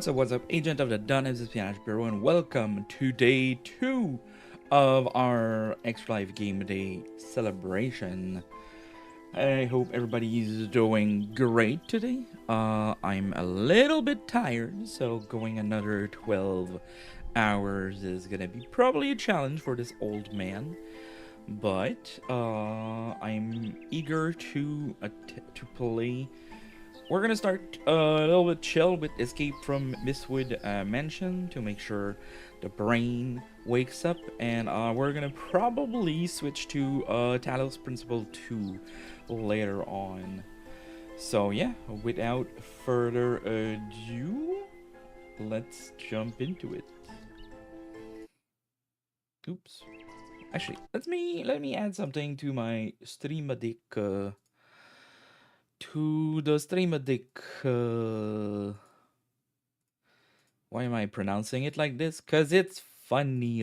What's up, agent of the dotneB.tv Espionage Bureau, and welcome to day 2 of our Extra Life Game Day celebration. I hope everybody's doing great today. I'm a little bit tired, so going another 12 hours is gonna be probably a challenge for this old man. But I'm eager to play. We're gonna start a little bit chill with Escape from Mistwood Mansion to make sure the brain wakes up, and we're gonna probably switch to Talos Principle 2 later on. So yeah, without further ado, let's jump into it. Oops. Actually, let me add something to my streamaddict. To the streamaddict. Why am I pronouncing it like this? Cause it's funny.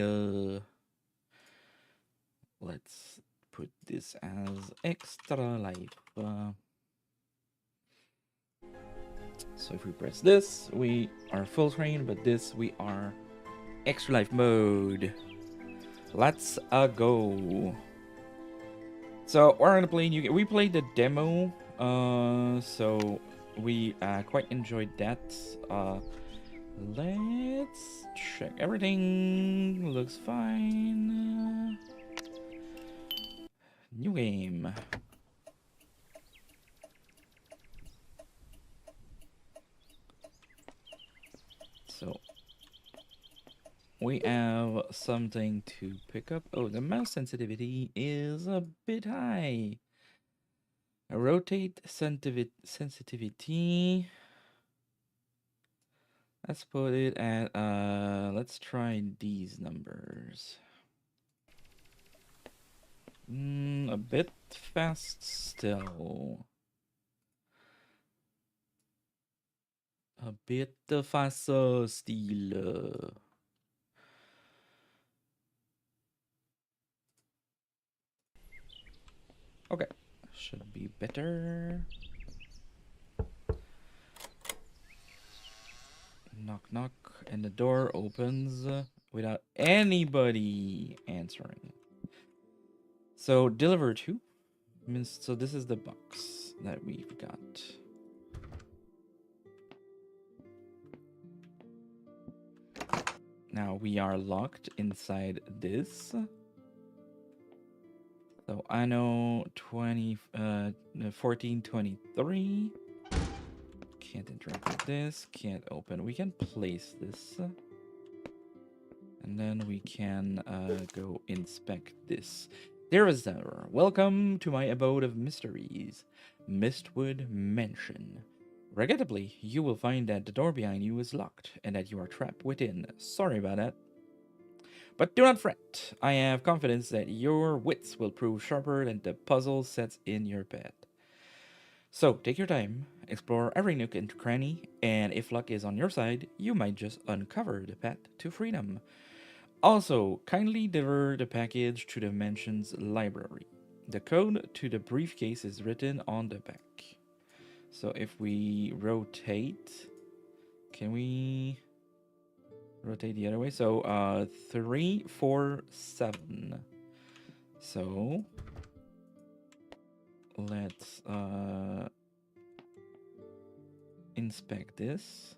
Let's put this as extra life. So if we press this, we are full screen, but this we are Extra life mode. Let's go. So we're gonna play new game. We played the demo, so we quite enjoyed that. Let's check. Everything looks fine. New game. So we have something to pick up. Oh, the mouse sensitivity is a bit high. Rotate sensitivity. Let's put it at let's try these numbers. A bit fast still. A bit faster still. Okay, should be better. Knock, knock, and the door opens without anybody answering. So deliver to means so this is the box that we've got. Now we are locked inside this. So I know 1423. Can't interact with this. Can't open. We can place this. And then we can go inspect this. There is our welcome to my abode of mysteries, Mistwood Mansion. Regrettably, you will find that the door behind you is locked and that you are trapped within. Sorry about that. But do not fret. I have confidence that your wits will prove sharper than the puzzle sets in your bed. So take your time, explore every nook and cranny, and if luck is on your side, you might just uncover the path to freedom. Also, kindly deliver the package to the mansion's library. The code to the briefcase is written on the back. So if we rotate, can we rotate the other way? So 3, 4, 7. So let's inspect this.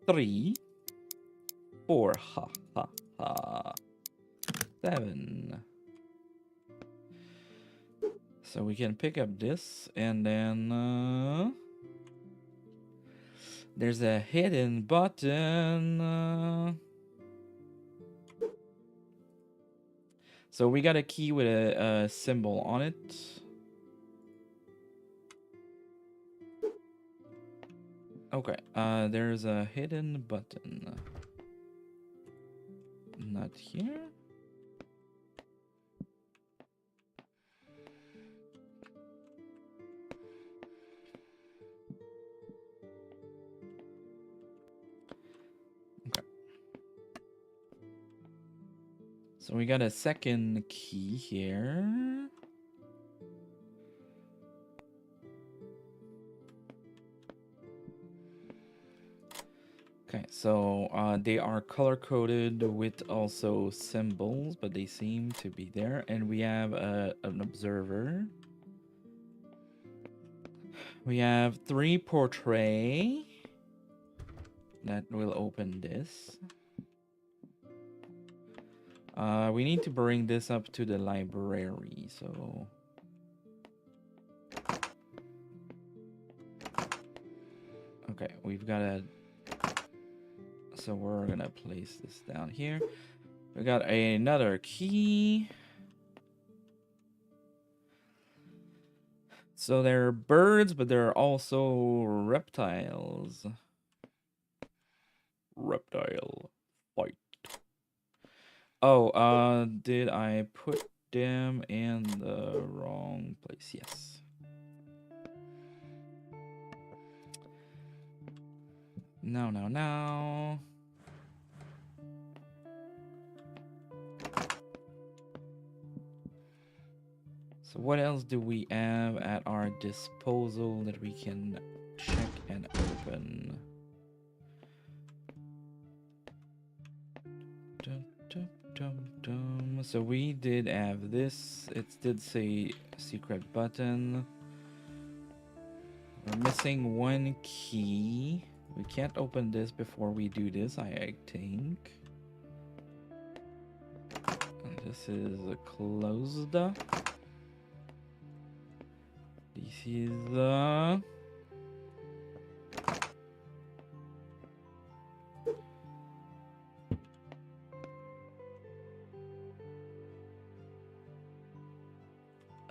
3, 4, ha ha ha. 7. So we can pick up this, and then there's a hidden button. So we got a key with a symbol on it. Okay, there's a hidden button. Not here. Okay. So we got a second key here. Okay, so they are color coded with also symbols, but they seem to be there. And we have an observer. We have 3 portrait that will open this. We need to bring this up to the library, so okay, we've got a. So we're gonna place this down here. We got another key. So there are birds, but there are also reptiles. Reptile fight. Oh, did I put them in the wrong place? Yes. No. So what else do we have at our disposal that we can check and open? So we did have this. It did say secret button. We're missing one key. We can't open this before we do this, I think. And this is closed. This is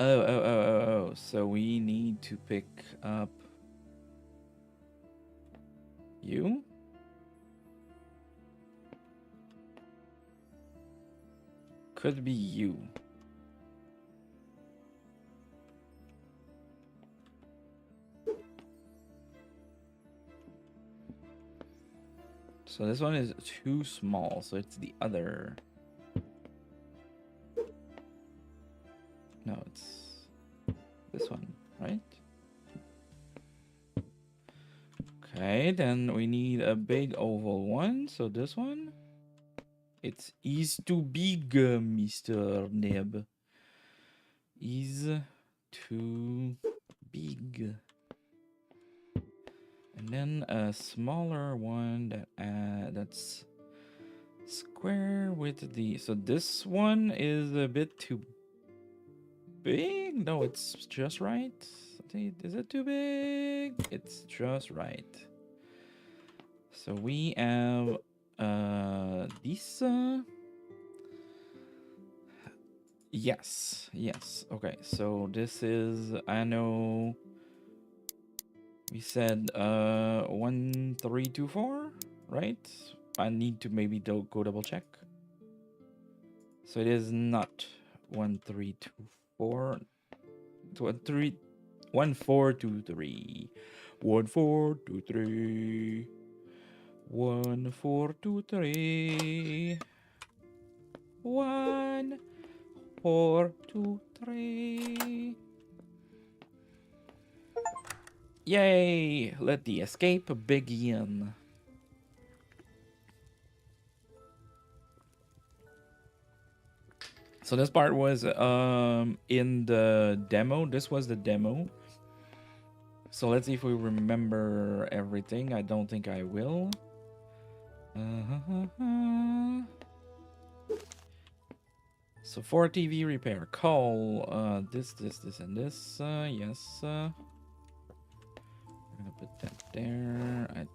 Oh. So we need to pick up you? Could be you. So this one is too small, so it's the other. No, it's this one, right? Okay, then we need a big oval one. So this one, it's is too big, Mr. Neb. Is too big. And then a smaller one that's square with the. So this one is a bit too big. No, it's just right. Is it too big? It's just right. So we have this. Yes. Okay, so this is, I know we said 1324, right? I need to maybe go double check. So it is not 1324. 1423. 1423. 1423. 1423. Yay! Let the escape begin. So this part was in the demo. This was the demo. So let's see if we remember everything. I don't think I will. So for TV repair, call this, and this. Yes. I'm gonna put that there. I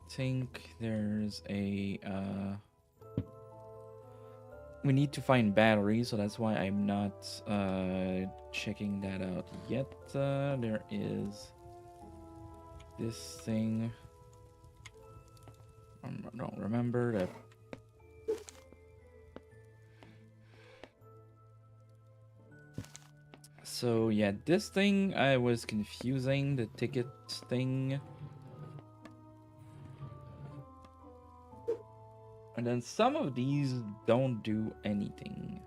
think there's a. We need to find batteries, so that's why I'm not checking that out yet. There is this thing. I don't remember that. So yeah, this thing I was confusing, the ticket thing. And then some of these don't do anything.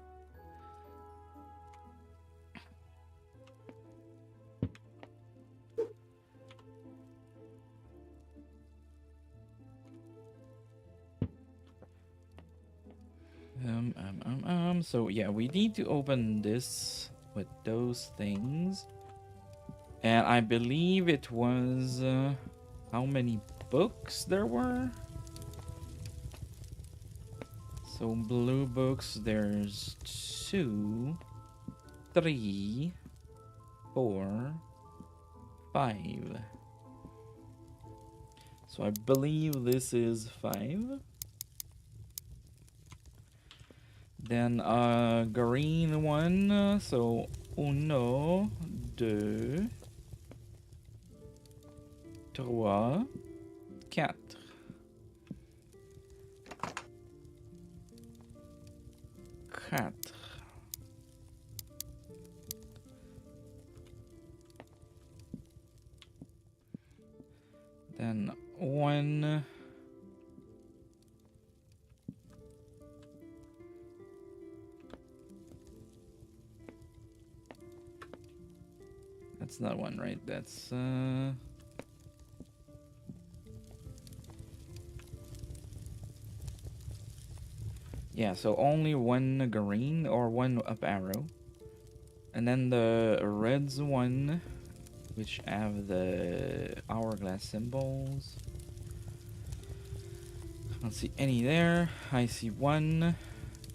So yeah, we need to open this with those things. And I believe it was how many books there were? So blue books, there's 2, 3, 4, 5. So I believe this is 5. Then green one, so 1, 2, 3, 4. Then 1. That's not 1, right? That's Yeah, so only one green or one up arrow. And then the reds one, which have the hourglass symbols. I don't see any there. I see one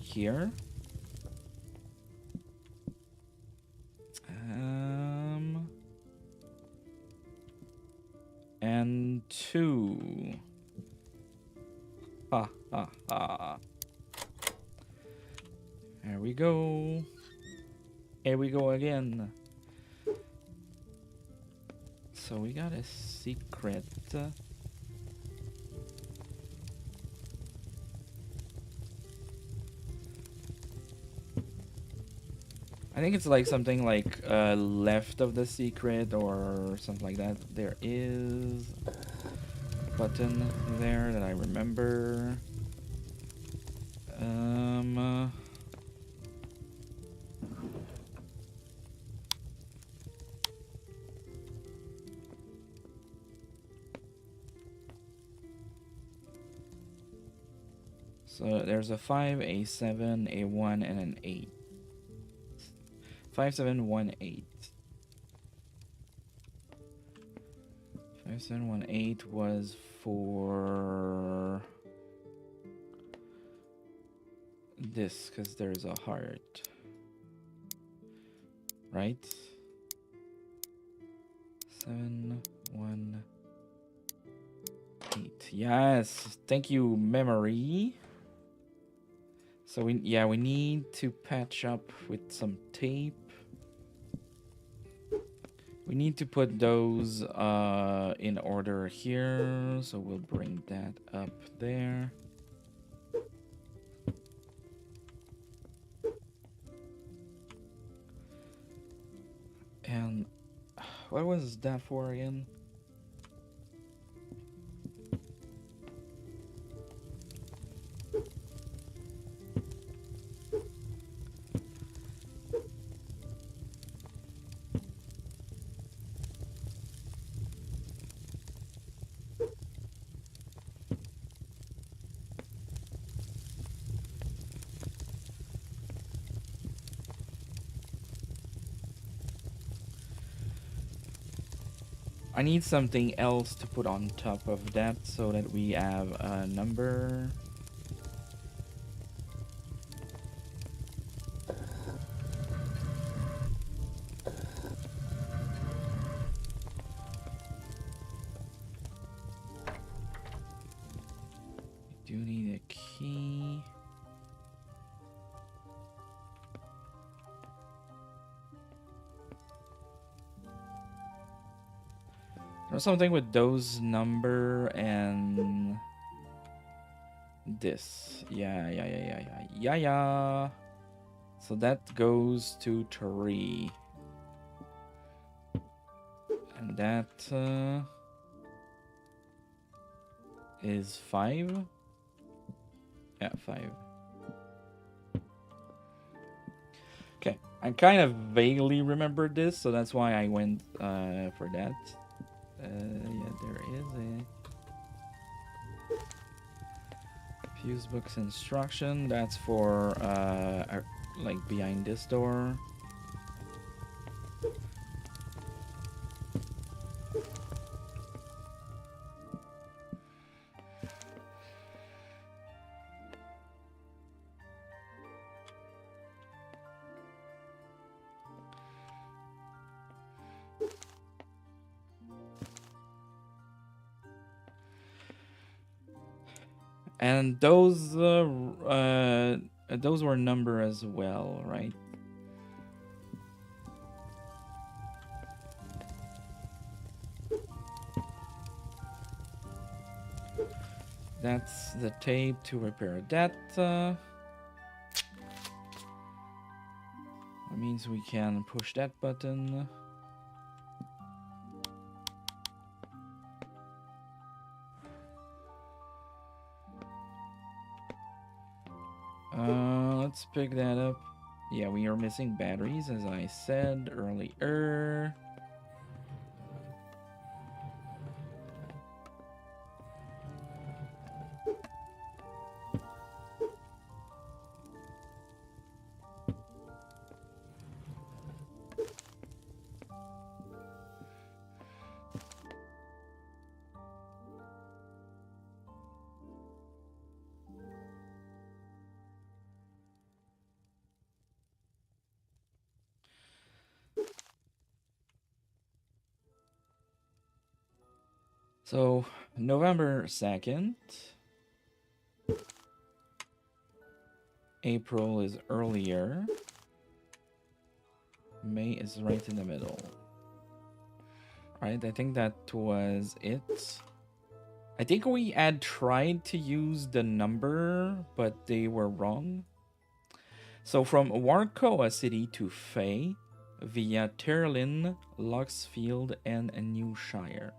here. And two. Ha ha ha. There we go. Here we go again. So we got a secret. I think it's like something like left of the secret or something like that. There is a button there that I remember. So there's a 5, a 7, a 1, and an 8. 5, 7, 1, 8. 5, 7, 1, 8 was for this, because there's a heart. Right? 7, 1, 8. Yes. Thank you, memory. So we need to patch up with some tape. We need to put those in order here, so we'll bring that up there. And what was that for again? I need something else to put on top of that so that we have a number. We do need a key. Or something with those number and this. Yeah. So that goes to 3. And that is 5. Yeah, 5. Okay, I kind of vaguely remembered this, so that's why I went for that. Yeah, there is a fuse book's instruction. That's for like behind this door. And those were number as well, right? That's the tape to repair that. That means we can push that button. Let's pick that up. Yeah, we are missing batteries, as I said earlier. So November 2nd. April is earlier. May is right in the middle. Right, I think that was it. I think we had tried to use the number, but they were wrong. So from Warkoa City to Faye, via Terlin, Luxfield, and New Shire.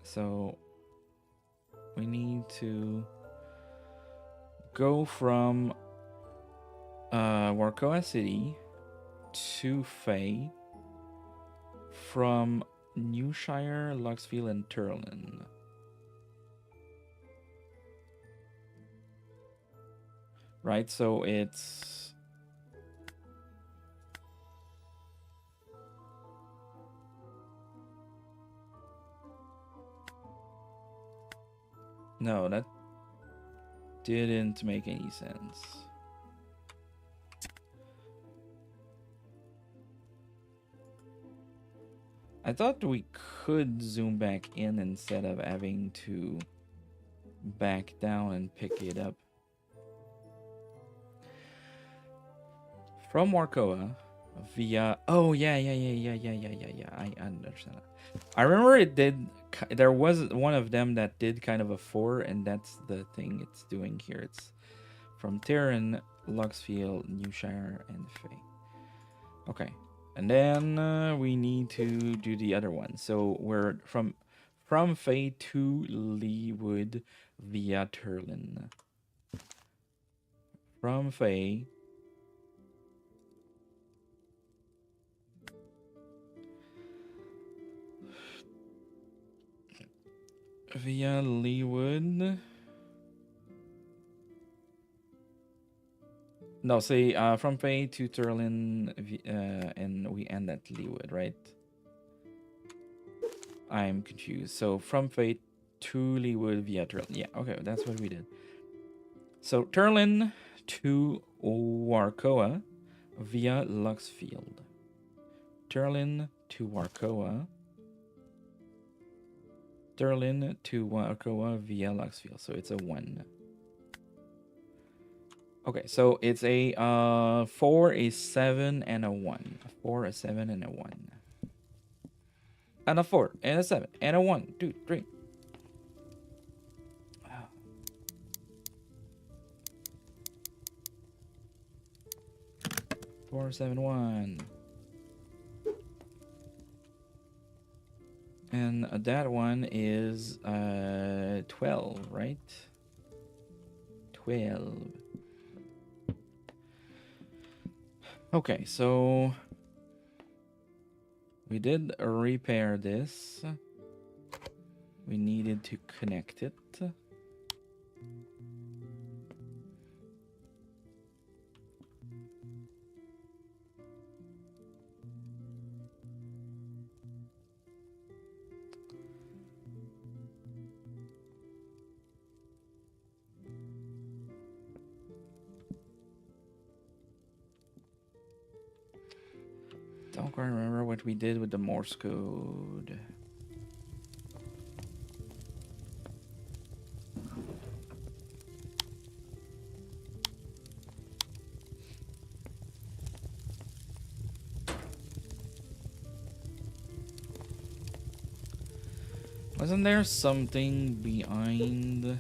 So we need to go from Warkoa City to Faye, from New Shire, Luxfield, and Terlin. Right, so it's... No, that didn't make any sense. I thought we could zoom back in instead of having to back down and pick it up. From Warkoa via... Oh, yeah. I understand that. I remember it did... There was one of them that did kind of a 4, and that's the thing it's doing here. It's from Terran, Luxfield, New Shire, and Faye. Okay. And then we need to do the other one. So we're from Faye to Leewood via Terlin. From Faye via Leewood. No, say from Faye to Terlin, and we end at Leewood, right? I'm confused. So from Faye to Leewood via Terlin. Yeah, okay, that's what we did. So Terlin to Warkoa via Luxfield. Terlin to Warkoa. Terlin to Warkoa via Luxfield. So it's a 1. Okay, so it's a 4, a 7, and a 1. A 4, a 7, and a 1. And a 4, and a 7, and a 1, 2, 3. Wow. 4, 7, 1. And that one is 12, right? 12. Okay, so we did repair this. We needed to connect it. Don't quite remember what we did with the Morse code. Wasn't there something behind?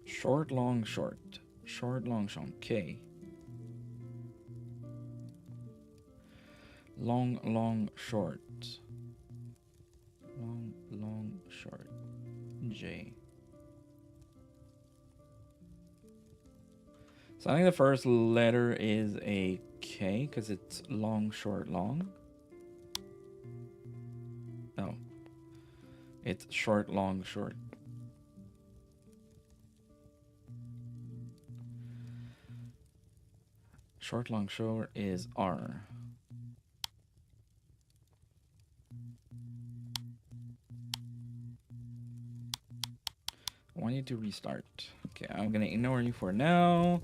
Short, long, short. Short, long, short. Okay. Long, long, short. Long, long, short. J. So I think the first letter is a K because it's long, short, long. No. It's short, long, short. short, long, short is R. I want you to restart. Okay, I'm gonna ignore you for now.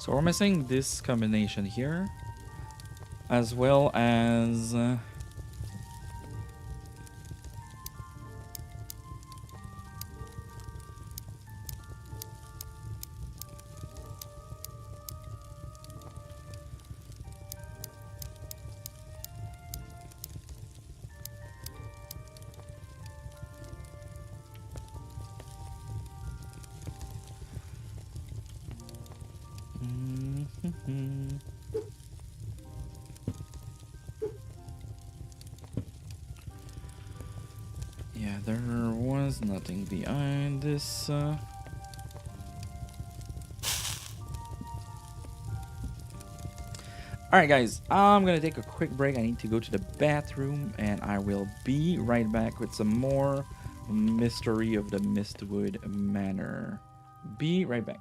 So we're missing this combination here, as well as yeah, there was nothing behind this. Alright guys, I'm gonna take a quick break. I need to go to the bathroom and I will be right back with some more Mystery of the Mistwood Manor. Be right back.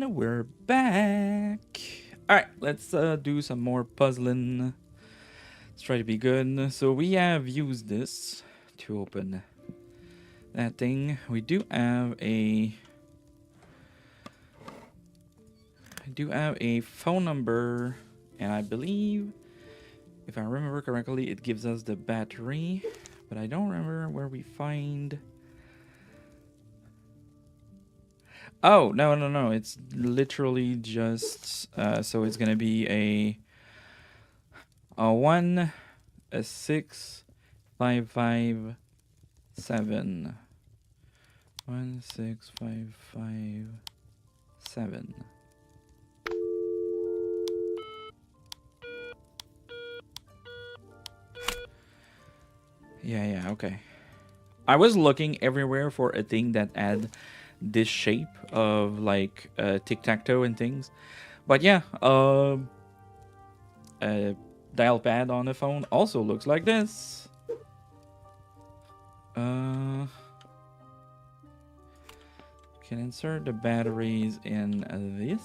And we're back. Alright, let's do some more puzzling. Let's try to be good. So we have used this to open that thing. We do have a... I do have a phone number, and I believe, if I remember correctly, it gives us the battery, but I don't remember where we find... Oh, no. It's literally just, so it's gonna be a 1, a 6, 5, 5, 7. 1, 6, 5, 5, 7. Yeah, okay. I was looking everywhere for a thing that had this shape of like tic-tac-toe and things. But yeah, a dial pad on the phone also looks like this. Can insert the batteries in this.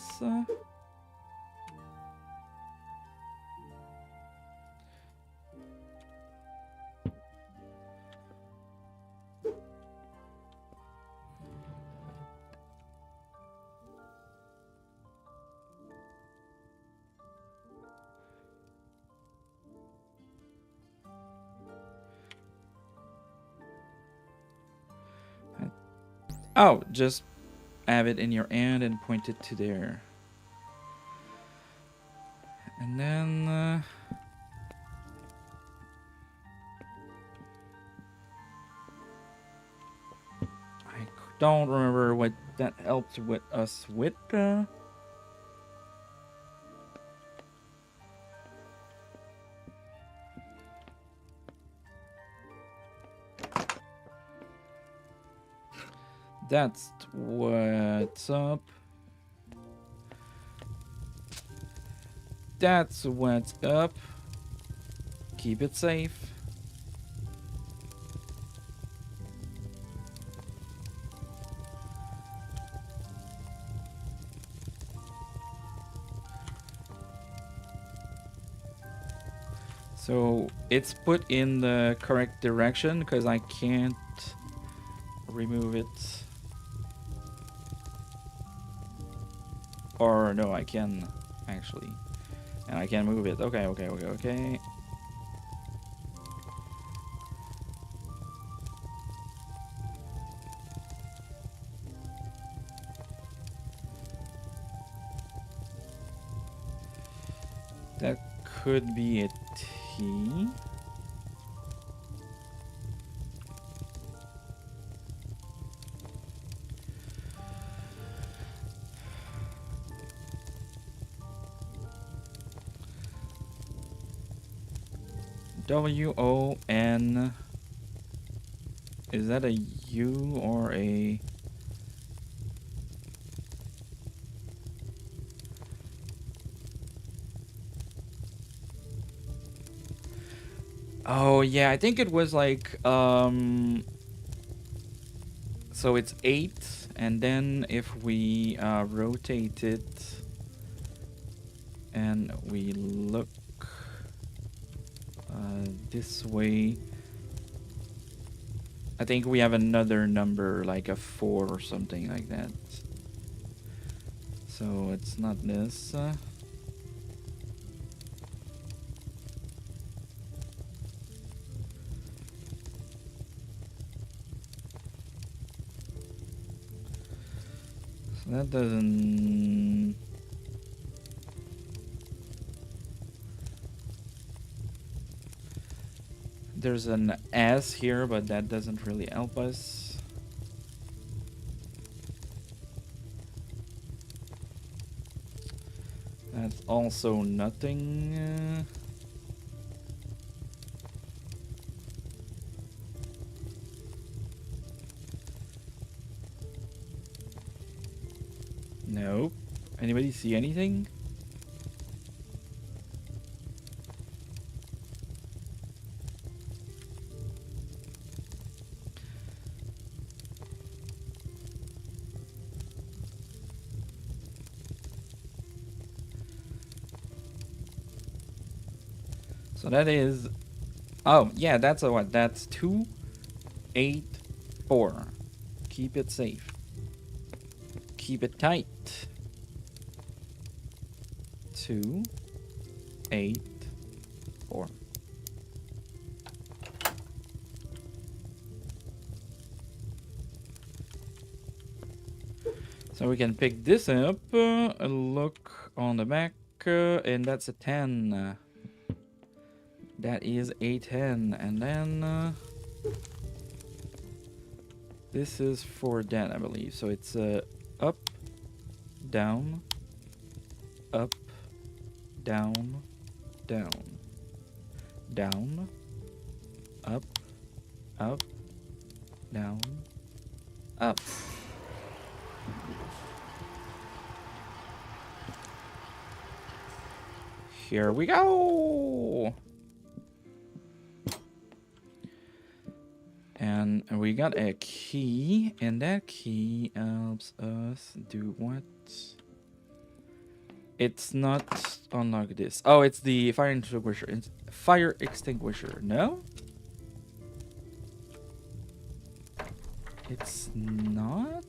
Oh, just have it in your hand and point it to there. And then... I don't remember what that helped with us with. That's what's up. That's what's up. Keep it safe. So it's put in the correct direction because I can't remove it. Or no, I can actually. And I can move it. Okay. That could be a T. W-O-N. Is that a U or a... Oh, yeah, I think it was like, so it's 8, and then if we rotate it and we look this way, I think we have another number, like a 4 or something like that. So it's not this. So that doesn't... There's an S here, but that doesn't really help us. That's also nothing. Nope. Anybody see anything? So that is, oh yeah, that's a what? That's 2, 8, 4. Keep it safe. Keep it tight. 2, 8, 4. So we can pick this up, look on the back, and that's a 10. That is a 10. And then this is for that, I believe. So it's up, down, up, down, down, down, up, up, down, up. Here we go. And we got a key, and that key helps us do what? It's not unlock this. Oh, it's the fire extinguisher. It's fire extinguisher. No? It's not?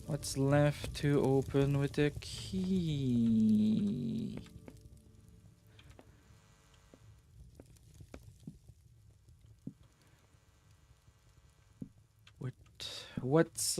What's left to open with the key? What's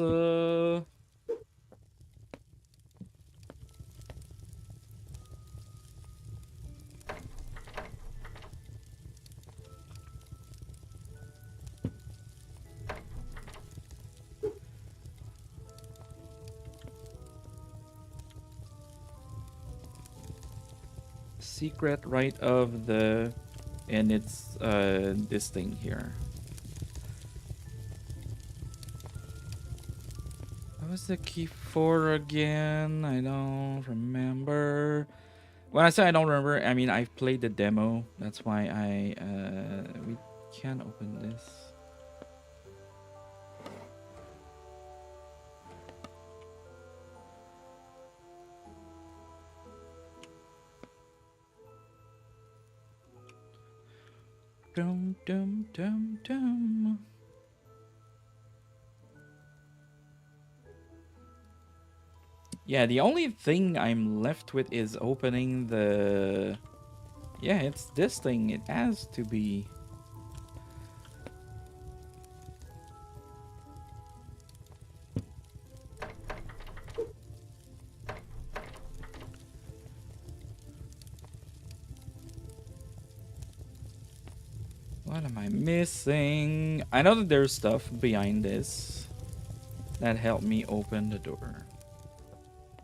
secret right of the, and it's this thing here. What was the key for again? I don't remember. When I say I don't remember, I mean I've played the demo. That's why we can't open this. Dum dum dum dum. Yeah, the only thing I'm left with is opening the... Yeah, it's this thing. It has to be. What am I missing? I know that there's stuff behind this that helped me open the door.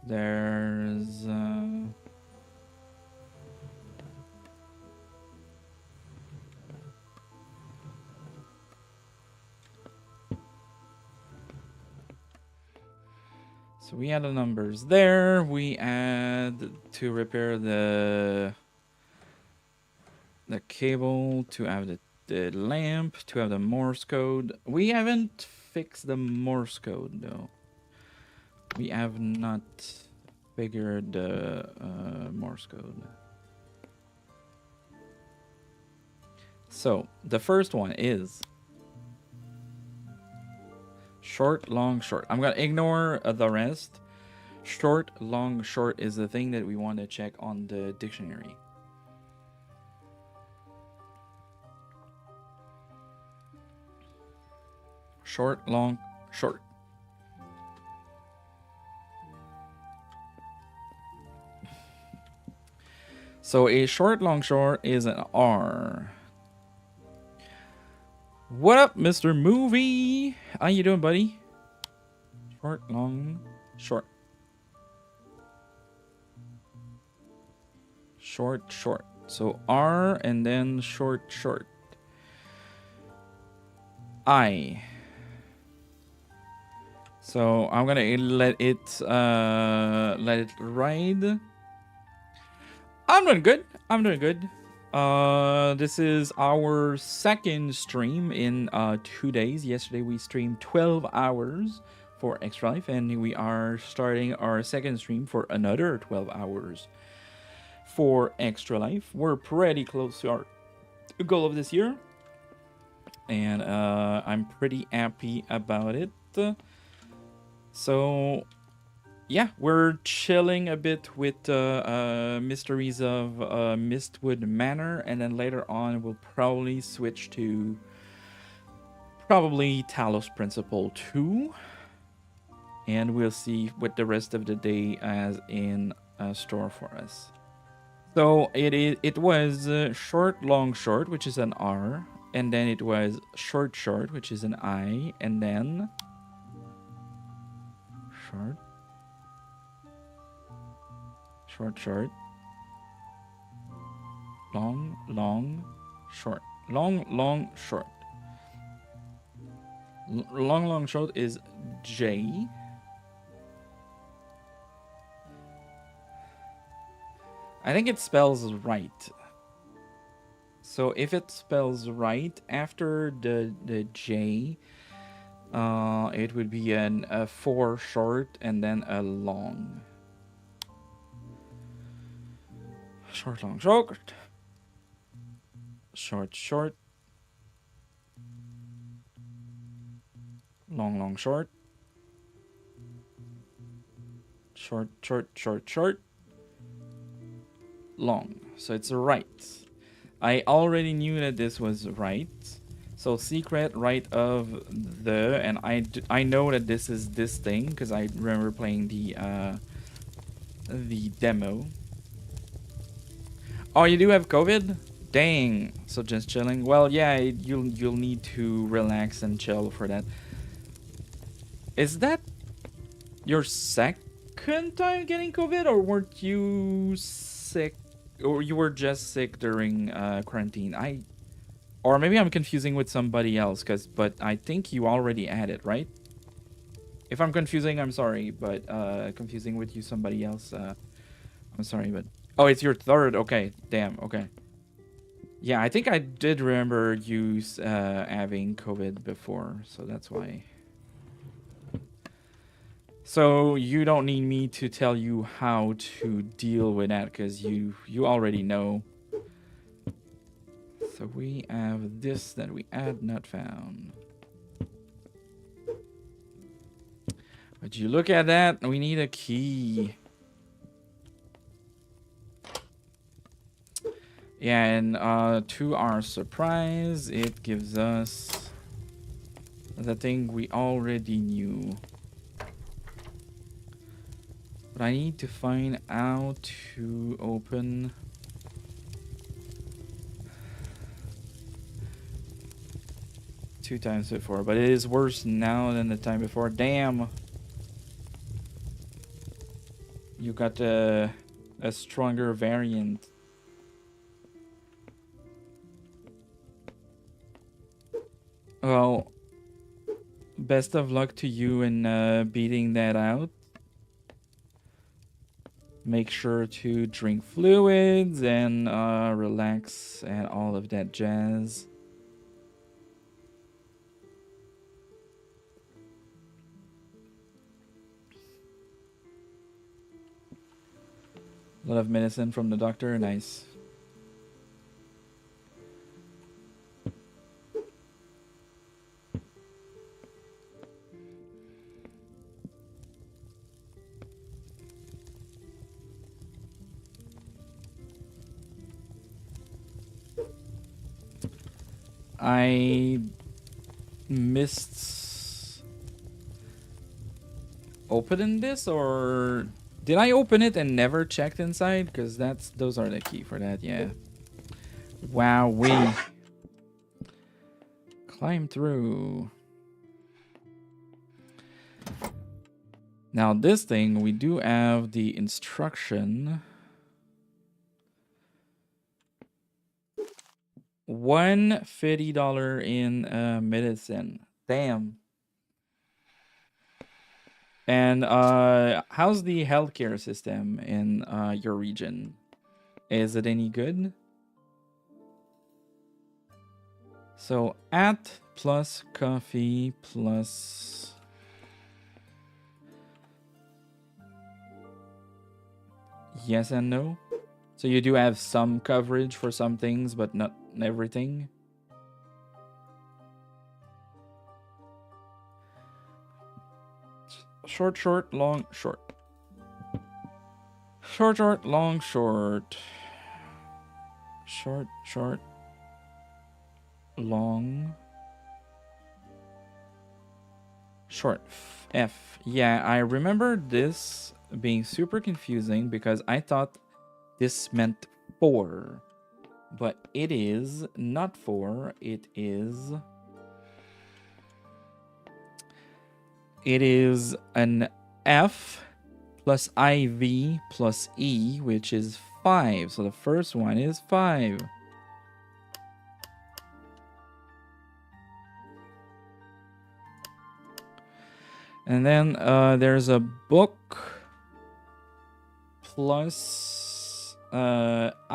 There's so we had the numbers there. We had to repair the cable, to have the lamp, to have the Morse code. We haven't fixed the Morse code though. We have not figured the Morse code. So the first one is short, long, short. I'm gonna ignore the rest. Short, long, short is the thing that we want to check on the dictionary. Short, long, short. So a short, long, short is an R. What up, Mr. Movie? How you doing, buddy? Short, long, short. Short, short. So R and then short, short. I. So I'm gonna let it ride. I'm doing good. I'm doing good. This is our second stream in 2 days. Yesterday we streamed 12 hours for X Life, and we are starting our second stream for another 12 hours. for Extra Life. We're pretty close to our goal of this year, and I'm pretty happy about it. So yeah, we're chilling a bit with Mysteries of Mistwood Manor, and then later on we'll probably switch to probably Talos Principle 2, and we'll see what the rest of the day has in store for us. So it was short, long, short, which is an R, and then it was short, short, which is an I, and then short, short, short, long, long, short, long, long, short. Long, long, short is J. I think it spells right. So if it spells right after the J, it would be a 4 short and then a long. Short, long, short. Short, short. Long, long, short. Short, short, short, short. Long. So it's right. I already knew that this was right. So secret right of the, and I know that this is this thing because I remember playing the demo. Oh, you do have COVID? Dang. So just chilling. Well, yeah, you'll need to relax and chill for that. Is that your second time getting COVID, or weren't you sick, or you were just sick during quarantine? Or maybe I'm confusing with somebody else, but I think you already had it, right? If I'm confusing, I'm sorry, but confusing with you somebody else, I'm sorry, but oh, it's your third. Okay, damn. Okay. Yeah, I think I did remember you having COVID before, so that's why. So you don't need me to tell you how to deal with that because you already know. So we have this that we had not found. But you look at that, we need a key. Yeah, and to our surprise, it gives us the thing we already knew. But I need to find how to open 2 times before, but it is worse now than the time before. Damn. You got a stronger variant. Well, best of luck to you in beating that out. Make sure to drink fluids and relax and all of that jazz. A lot of medicine from the doctor. Nice. I missed opening this, or did I open it and never checked inside? Because those are the key for that. Yeah. Wow, we climb through. Now this thing, we do have the instruction. $150 in medicine. Damn. And how's the healthcare system in your region? Is it any good? So at plus coffee plus yes and no. So you do have some coverage for some things, but not everything. Short, short, long, short. Short, short, long, short. Short, short, long, short. F. Yeah, I remember this being super confusing because I thought this meant 4. But it is not 4. It is an F plus IV plus E, which is 5. So the first one is 5. And then there's a book plus IVNE.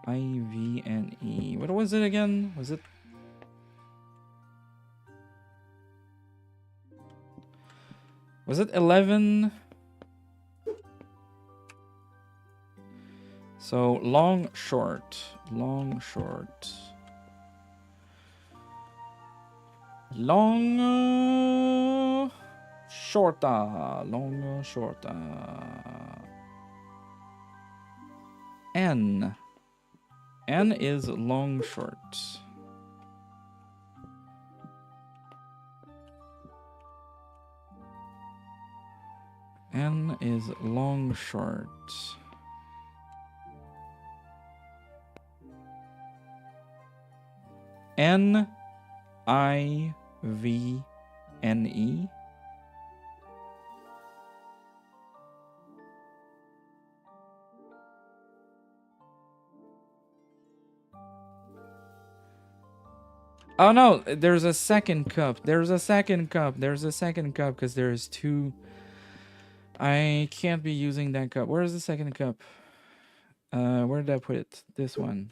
IVNE. What was it again? Was it? Was it 11? So long, short, long, short. Long, shorta, long, shorta. N. N is long, short. N is long, short. N I V N E. Oh no, there's a second cup. There's a second cup. There's a second cup because there's 2. I can't be using that cup. Where's the second cup? Where did I put it? This one.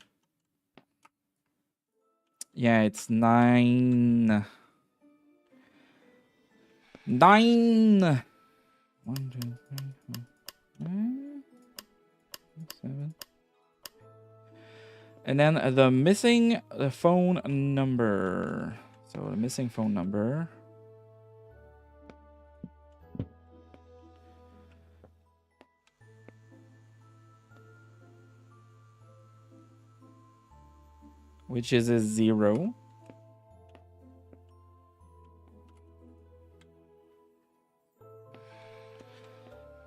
Yeah, it's 9. 9. 1, 2, 3, 4, 5, 7. And then the missing phone number. So the missing phone number. Which is a 0.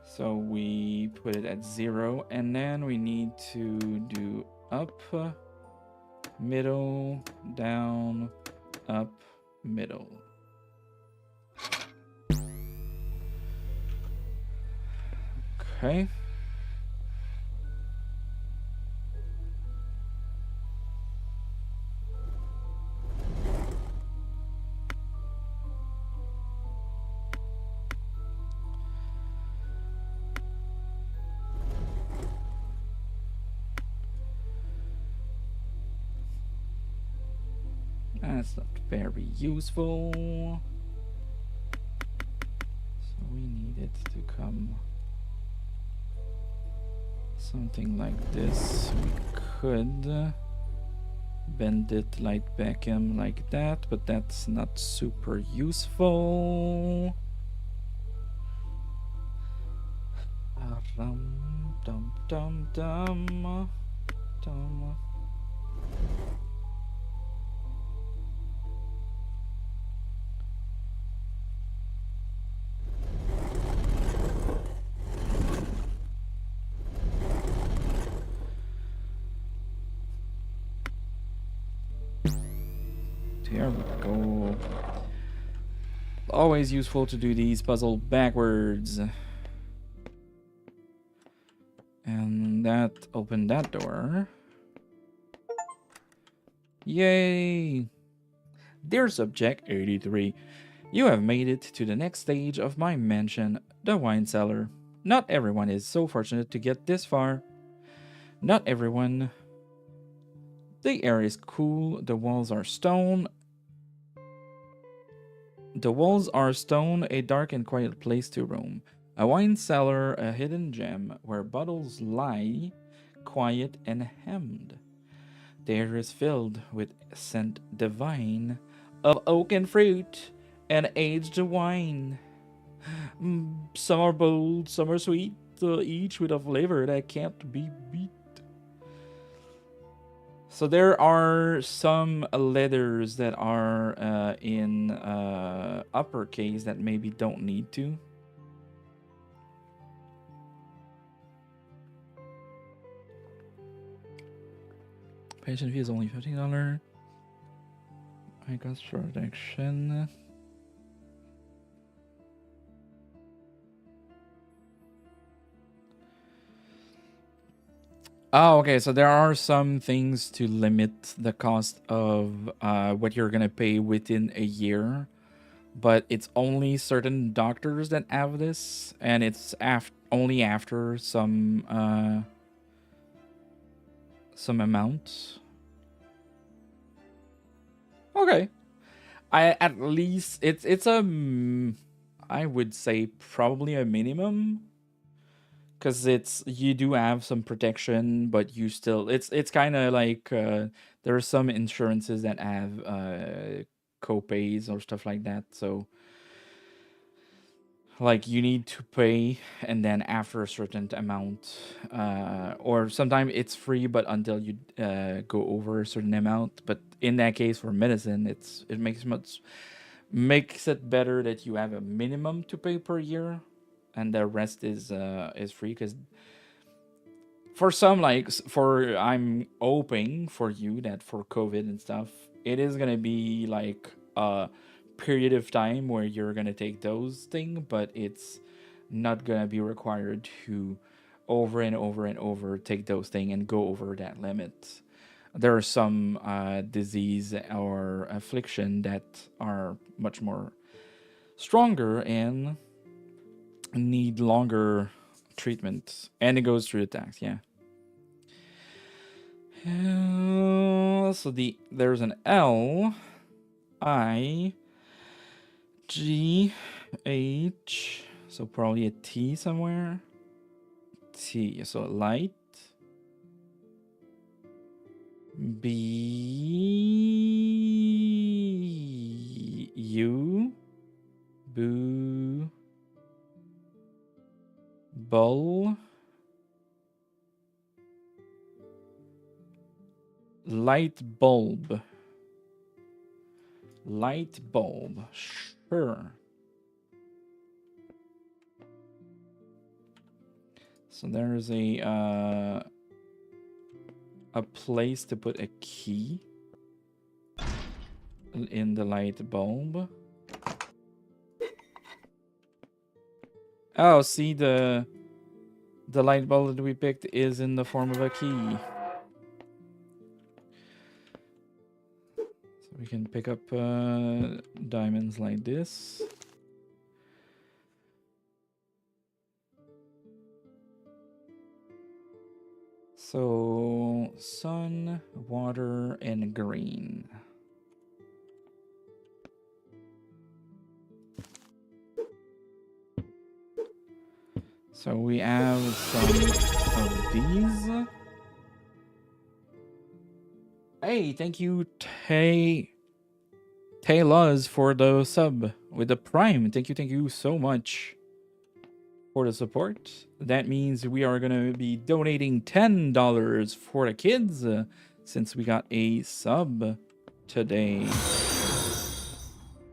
So we put it at 0, and then we need to do up, middle, down, up, middle. Okay. That's not very useful. So we need it to come something like this. We could bend it like Beckham like that, but that's not super useful. Dum dum dum dum dum. There we go. Always useful to do these puzzles backwards. And that opened that door. Yay! Dear Subject 83, you have made it to the next stage of my mansion, the wine cellar. Not everyone is so fortunate to get this far. Not everyone. The air is cool, the walls are stone, The walls are stone, a dark and quiet place to roam. A wine cellar, a hidden gem, where bottles lie, quiet and hemmed. The air is filled with scent divine of oak and fruit and aged wine. Some are bold, some are sweet, each with a flavor that can't be beat. So there are some letters that are in uppercase that maybe don't need to. Patient fee is only $15. I got protection. Oh, okay. So there are some things to limit the cost of what you're gonna pay within a year, but it's only certain doctors that have this, and it's only after some amount. Okay, I at least it's a I would say probably a minimum. Because you do have some protection, but you still it's kind of like there are some insurances that have co-pays or stuff like that. So like you need to pay, and then after a certain amount, or sometimes it's free, but until you go over a certain amount. But in that case, for medicine, it makes it better that you have a minimum to pay per year, and the rest is free. Because for some, like for I'm hoping for you that for COVID and stuff, it is gonna be like a period of time where you're gonna take those things, but it's not gonna be required to over and over and over take those things and go over that limit. There are some disease or affliction that are much more stronger and need longer treatment, and it goes through the tax. Yeah. So there's an L, I, G, H. So probably a T somewhere. T. So light. B, U, boo, bull, light bulb. Light bulb. Sure. So there's a place to put a key in the light bulb. Oh, see, the light bulb that we picked is in the form of a key. So we can pick up diamonds like this. So sun, water, and green. So we have some of these. Hey, thank you, Tayluz, for the sub with the prime. Thank you so much for the support. That means we are going to be donating $10 for the kids since we got a sub today.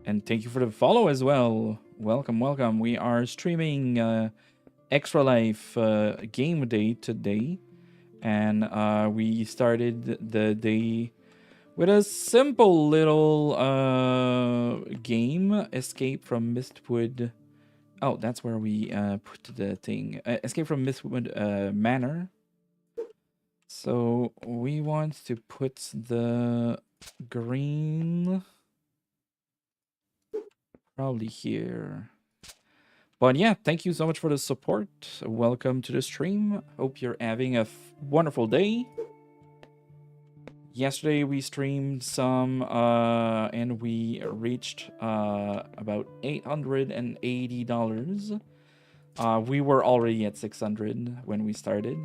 And thank you for the follow as well. Welcome, welcome. We are streaming Extra Life game day today. And we started the day with a simple little game, Escape from Mistwood. Oh, that's where we put the thing. Escape from Mistwood Manor. So we want to put the green probably here. But yeah, thank you so much for the support. Welcome to the stream. Hope you're having a wonderful day. Yesterday we streamed some, and we reached about $880. We were already at 600 when we started.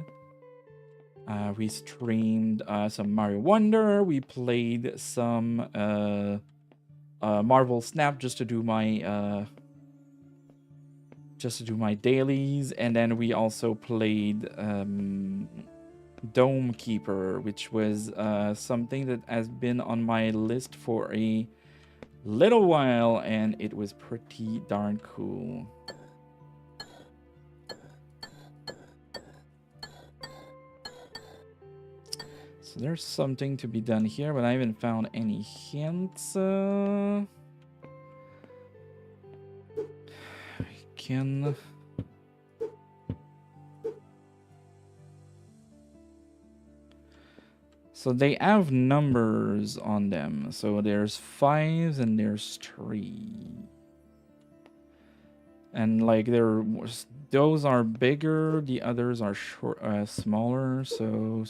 We streamed some Mario Wonder. We played some Marvel Snap just to do my dailies, and then we also played Dome Keeper, which was something that has been on my list for a little while, and it was pretty darn cool. So there's something to be done here, but I haven't found any hints. I can... So they have numbers on them. So there's 5 and there's 3. And like those are bigger, the others are smaller. So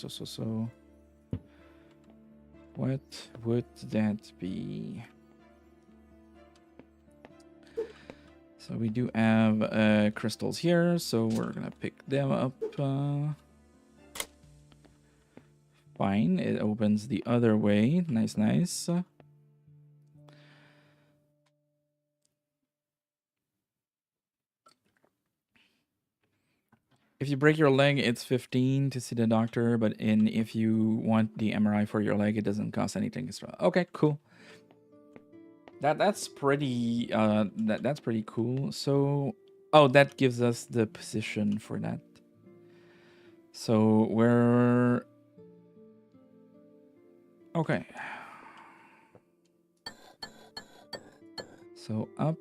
what would that be? So we do have crystals here, so we're gonna pick them up. Fine, it opens the other way. Nice, nice. If you break your leg, it's 15 to see the doctor, but if you want the MRI for your leg, it doesn't cost anything extra. Okay, cool. That's pretty that's pretty cool. So that gives us the position for that. So we're okay. So up.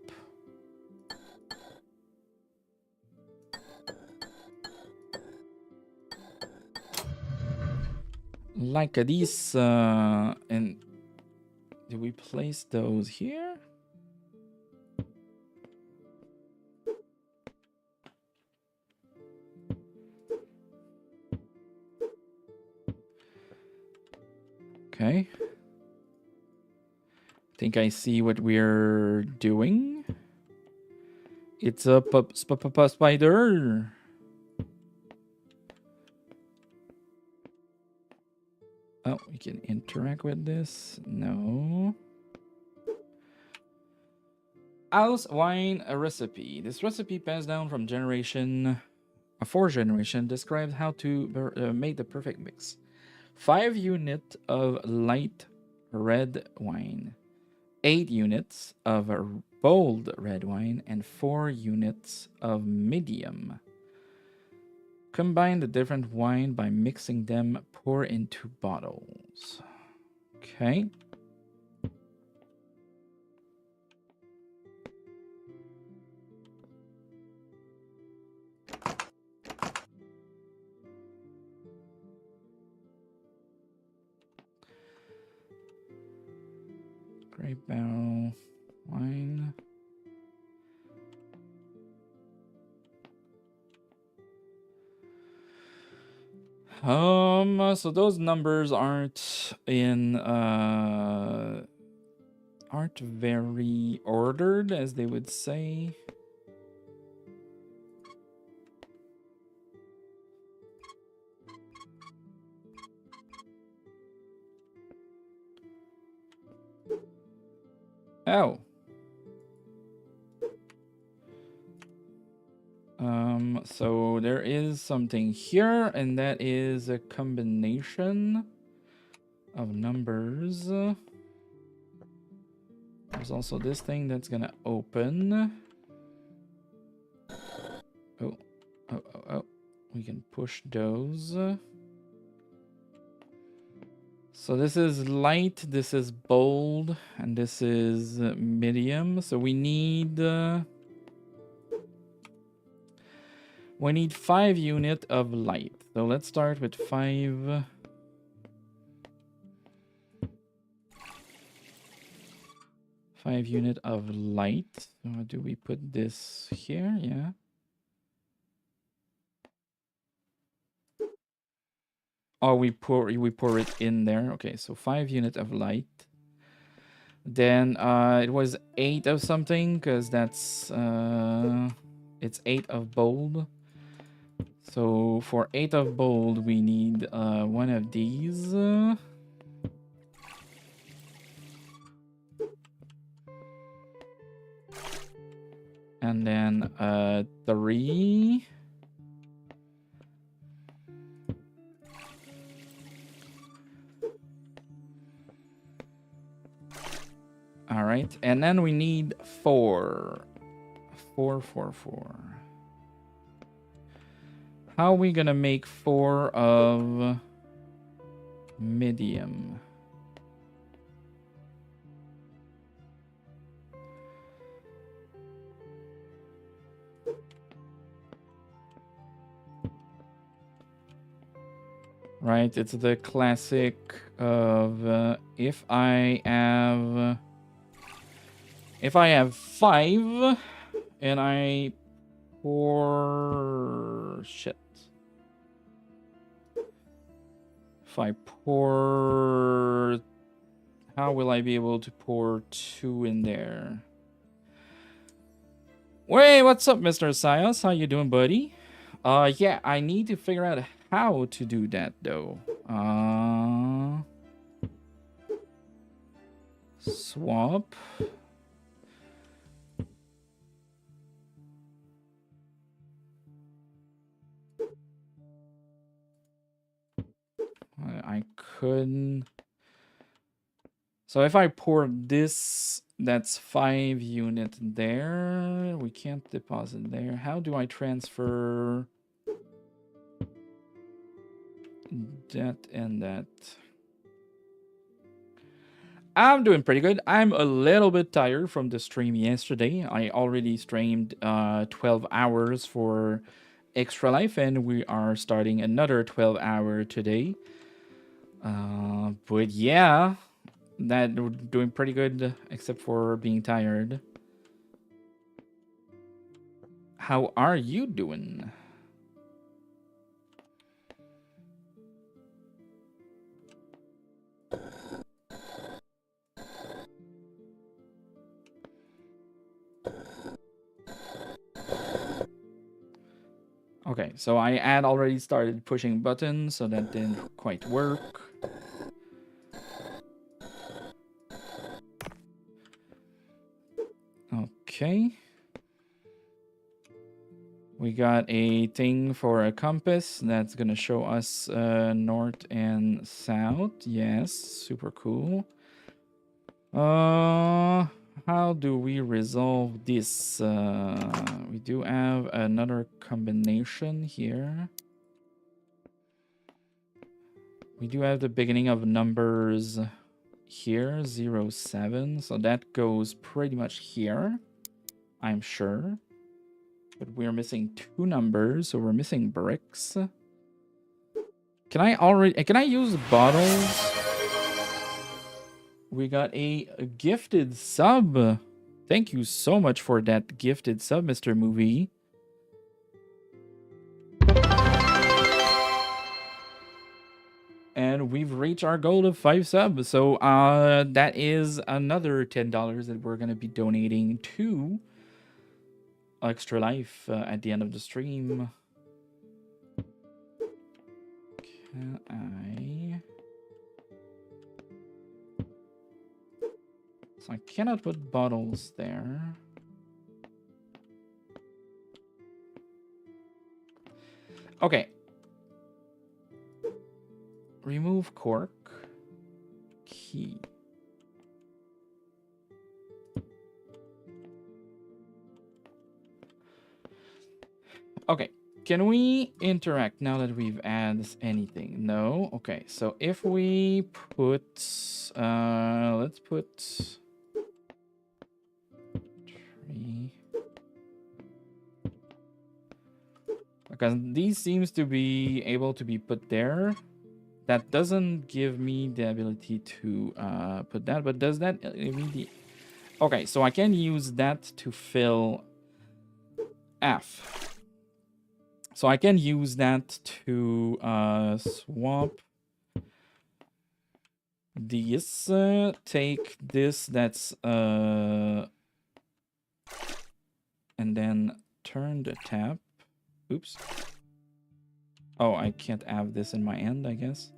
Like this, and do we place those here? Okay. I think I see what we're doing. It's a spider. Oh, we can interact with this. No. House wine a recipe. This recipe passed down from generation, 4 generation, describes how to make the perfect mix. 5 units of light red wine, 8 units of bold red wine, and 4 units of medium. Combine the different wine by mixing them. Pour into bottles. Okay. Grape barrel wine. So those numbers aren't very ordered, as they would say. Oh. So there is something here, and that is a combination of numbers. There's also this thing that's gonna open. Oh. We can push those. So this is light, this is bold, and this is medium. So we need 5 units of light. So let's start with 5. 5 units of light. So do we put this here? Yeah. Oh, we pour it in there. Okay, so 5 units of light. Then it was 8 of something because that's it's 8 of bulb. So for 8 of bulb, we need one of these. And then 3. All right, and then we need 4. 4, 4, 4. How are we gonna make 4 of medium? Right, it's the classic of if I have 5 and I pour shit. If I pour, how will I be able to pour 2 in there? Wait, what's up, Mr. Sios? How you doing, buddy? Yeah, I need to figure out how to do that, though. Swap. I couldn't. So if I pour this, that's 5 units there. We can't deposit there. How do I transfer that and that? I'm doing pretty good. I'm a little bit tired from the stream yesterday. I already streamed 12 hours for Extra Life, and we are starting another 12-hour today. But yeah, that we're doing pretty good, except for being tired. How are you doing? Okay, so I had already started pushing buttons, so that didn't quite work. Okay. We got a thing for a compass that's gonna show us north and south. Yes, super cool. How do we resolve this? We do have another combination here. We do have the beginning of numbers here, 0, 7. So that goes pretty much here, I'm sure. But we're missing 2 numbers, so we're missing bricks. Can I use bottles? We got a gifted sub. Thank you so much for that gifted sub, Mr. Movie. And we've reached our goal of 5 subs. So that is another $10 that we're going to be donating to Extra Life at the end of the stream. Can I... So I cannot put bottles there. Okay. Remove cork. Key. Okay. Can we interact now that we've added anything? No. Okay. So if we put, let's put 3. Because these seems to be able to be put there. That doesn't give me the ability to put that, but does that immediately? Okay, so I can use that to fill F. So I can use that to swap this. Take this. That's and then turn the tap. Oops. Oh, I can't have this in my end, I guess.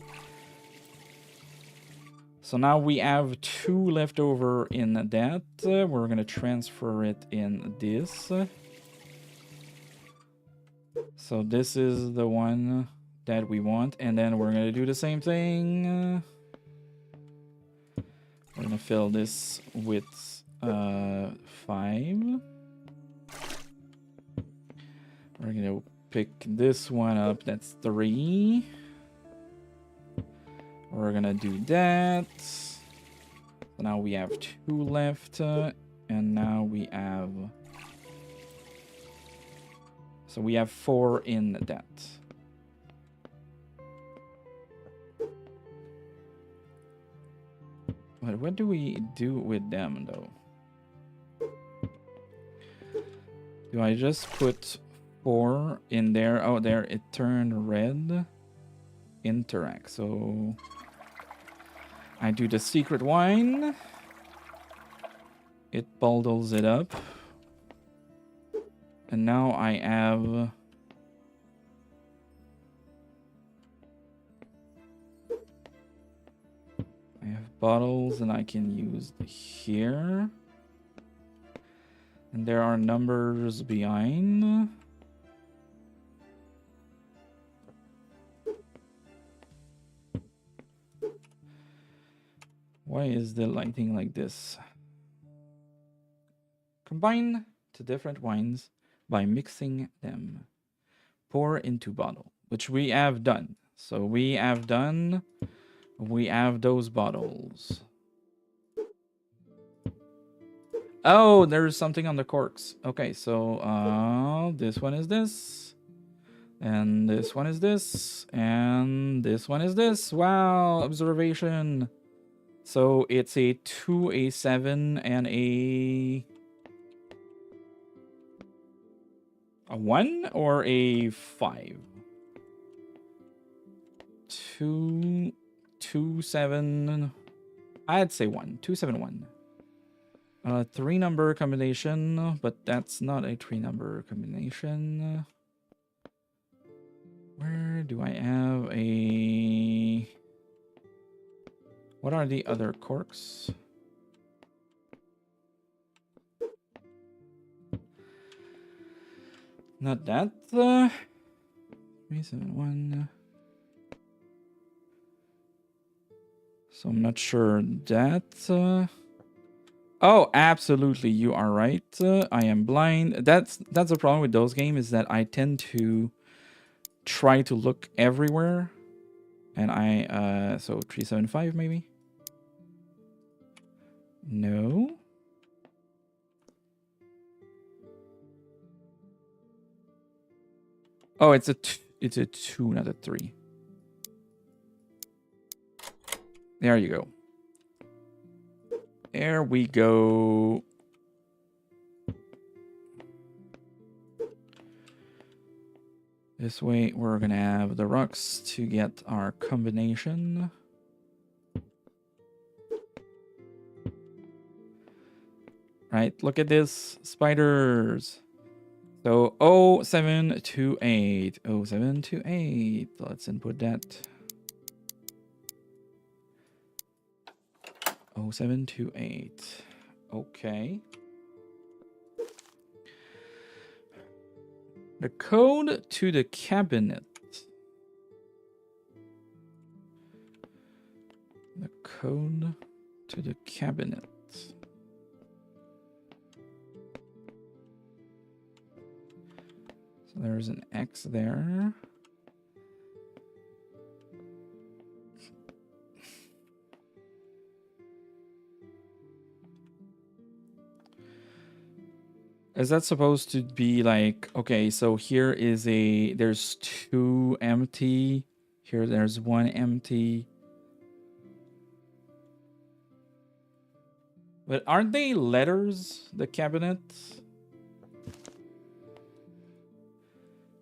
So now we have 2 left over in that. We're gonna transfer it in this. So this is the one that we want, and then we're gonna do the same thing. We're gonna fill this with 5. We're gonna pick this one up. That's 3. We're gonna do that. So now we have 2 left, and now we have. So we have 4 in that. But what do we do with them though? Do I just put 4 in there? Oh, there it turned red. Interact. So I do the secret wine. It bundles it up. And now I have bottles and I can use here. And there are numbers behind. Why is the lighting like this? Combine two different wines by mixing them. Pour into bottle, which we have done. So we have those bottles. Oh, there's something on the corks. Okay, so this one is this. And this one is this. And this one is this. Wow, observation. So it's a 2, a 7, and a 1 or a 5? 2, 2, 7. I'd say 1. 2, 7, 1. 3 number combination, but that's not a 3 number combination. Where do I have a... What are the other corks? Not that. 3, 7, 1. So I'm not sure that. Oh, absolutely, you are right. I am blind. That's the problem with those games, is that I tend to try to look everywhere, and I so 375 maybe. No. Oh, it's a 2, not a 3. There you go. There we go. This way, we're gonna have the rocks to get our combination. Right, look at this, spiders. So 0728, 0728. Let's input that. 0728. Okay. The code to the cabinet. The code to the cabinet. So there's an X there. Is that supposed to be like, okay, so here is there's 2 empty. Here there's 1 empty. But aren't they letters, the cabinet?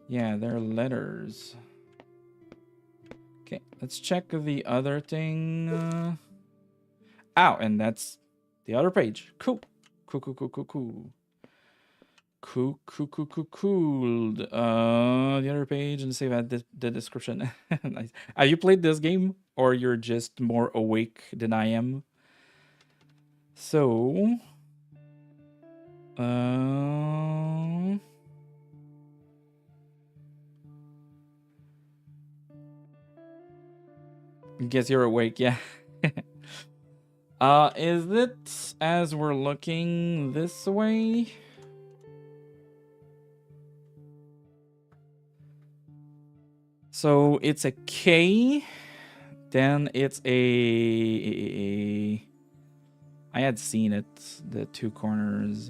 Yeah, they're letters. Okay, let's check the other thing. Oh, and that's the other page. Cool. Cool, cool, cool, cool, cool. Cool, cool, cool, cool, cool. The other page and save at the description. Nice. Have you played this game, or you're just more awake than I am? So, guess you're awake, yeah. Is it as we're looking this way? So it's a K, then it's a I had seen it, the two corners.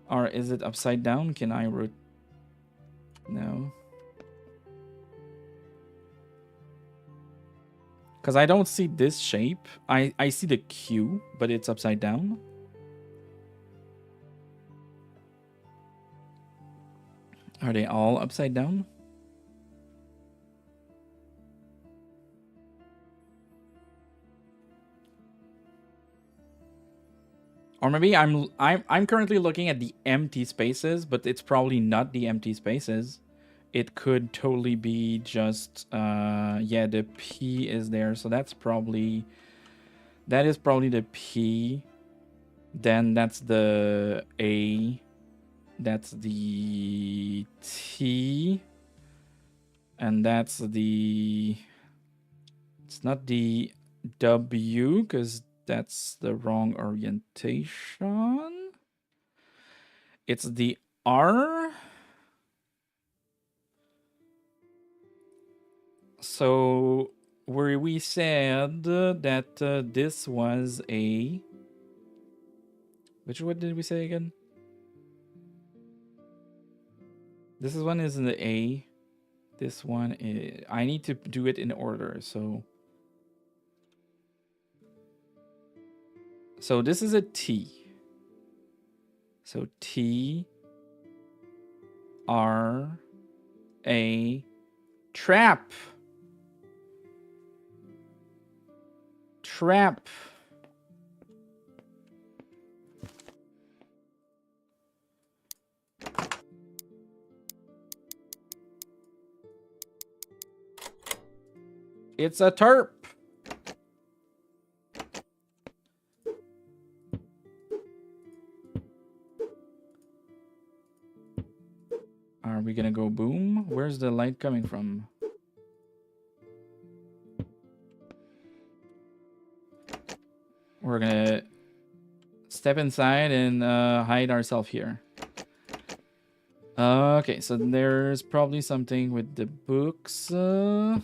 Or is it upside down? Can I root? No. Because I don't see this shape. I see the Q, but it's upside down. Are they all upside down? Or maybe I'm currently looking at the empty spaces, but it's probably not the empty spaces. It could totally be just yeah, the P is there, so that is probably the P. Then that's the A. That's the T. And that's the, it's not the W because that's the wrong orientation. It's the R. So where we said that this was a, which one did we say again? This one is in the A. This one is, I need to do it in order. So this is a T. So T R A, trap. Trap. It's a terp. Are we gonna go boom? Where's the light coming from? We're gonna step inside and hide ourselves here. Okay, so there's probably something with the books. No.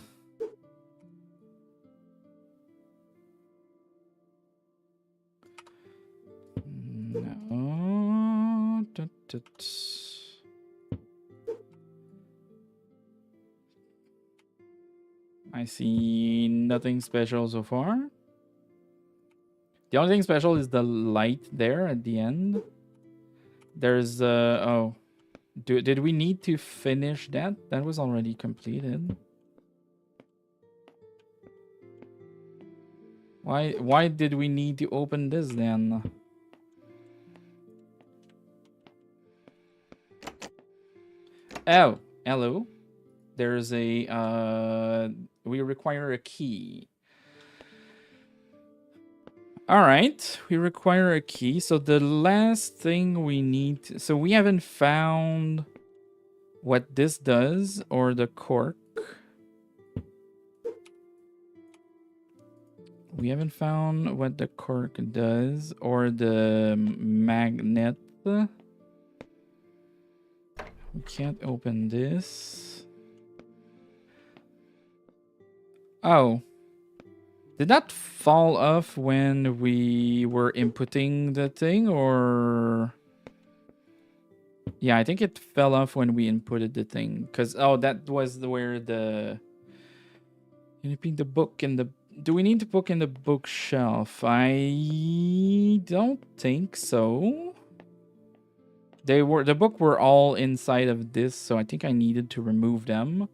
I see nothing special so far. The only thing special is the light there at the end. There's oh, did we need to finish that? That was already completed. Why did we need to open this then? Oh, hello. There's a we require a key. All right, we require a key. So the last thing we need, so we haven't found what this does or the cork. We haven't found what the cork does or the magnet. We can't open this. Oh. Did that fall off when we were inputting the thing, or? Yeah, I think it fell off when we inputted the thing. Because, oh, that was where the... You need the book in the... Do we need the book in the bookshelf? I don't think so. The book were all inside of this, so I think I needed to remove them.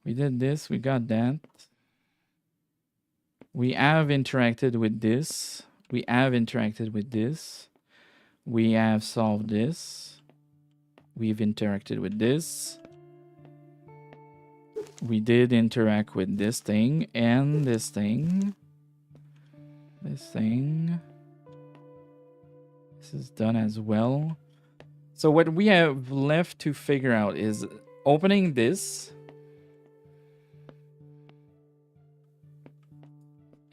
We did this, we got that. We have interacted with this. We have interacted with this. We have solved this. We've interacted with this. We did interact with this thing and this thing. This thing. This is done as well. So what we have left to figure out is opening this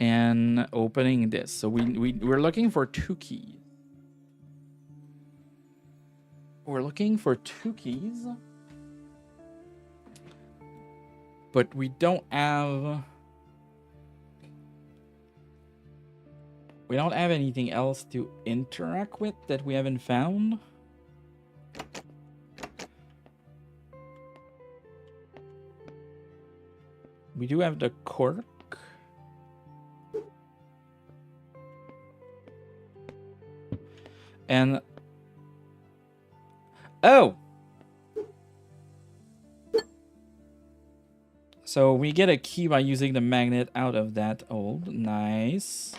and opening this. So we're looking for 2 keys. We're looking for 2 keys. But we don't have anything else to interact with that we haven't found. We do have the cork. And oh! So we get a key by using the magnet out of that old. Nice.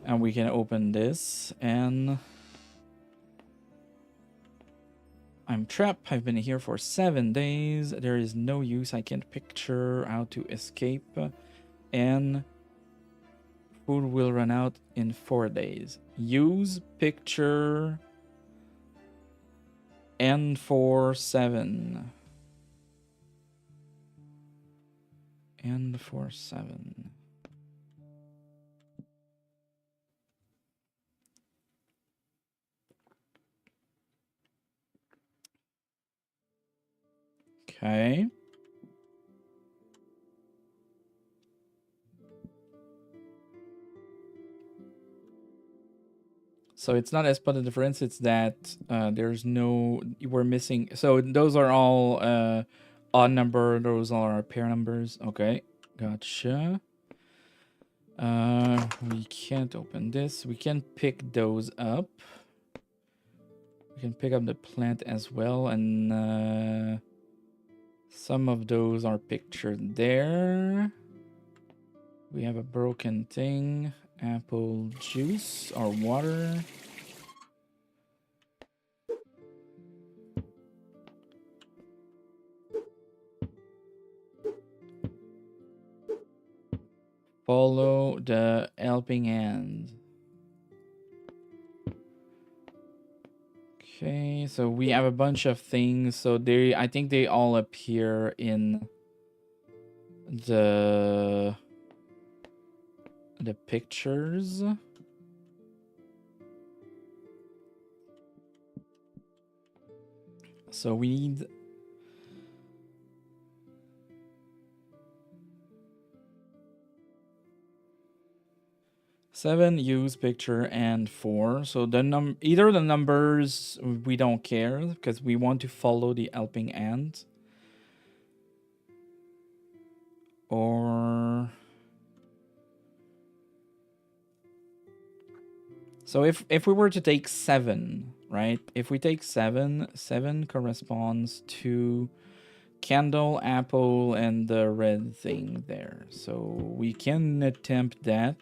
And we can open this and I'm trapped. I've been here for 7 days. There is no use. I can't picture how to escape. And food will run out in 4 days. Use picture N47. N47. Okay. So it's not a spot of difference, it's that there's no, we're missing. So those are all odd number, those are pair numbers. Okay, gotcha. We can't open this. We can pick those up. We can pick up the plant as well, and some of those are pictured there. We have a broken thing. Apple juice or water. Follow the helping hand. Okay, so we have a bunch of things. So I think they all appear in the pictures. So we need 7, use picture, and 4. So the either the numbers we don't care because we want to follow the helping hand, or so if we were to take 7, right? If we take 7, 7 corresponds to candle, apple, and the red thing there. So we can attempt that.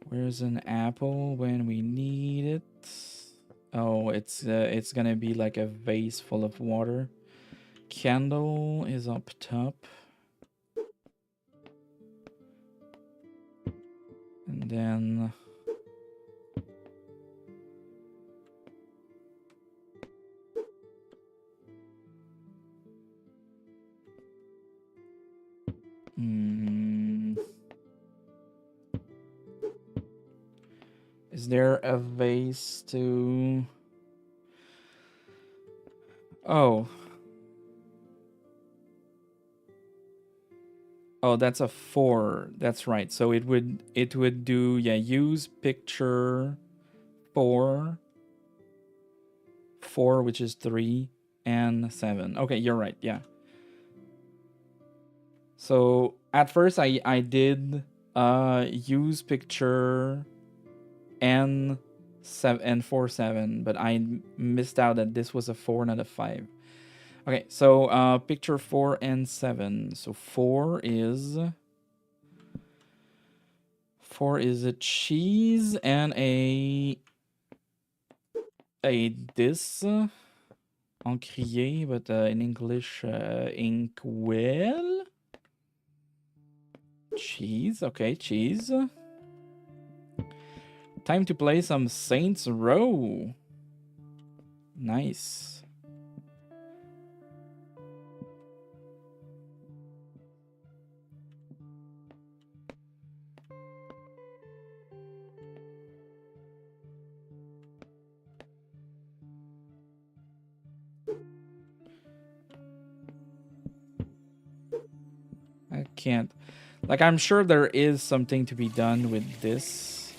Where's an apple when we need it? Oh, it's gonna be like a vase full of water. Candle is up top. And then is there a vase to... Oh. Oh, that's a 4. That's right. So it would do, yeah, use picture 4, which is 3, and 7. Okay, you're right. Yeah. So at first I did use picture N47, but I missed out that this was a 4, not a 5. Okay, so picture 4 and 7. So 4 is a cheese and a this encrier, but in English inkwell. Cheese, okay, cheese. Time to play some Saints Row. Nice. I can't. Like, I'm sure there is something to be done with this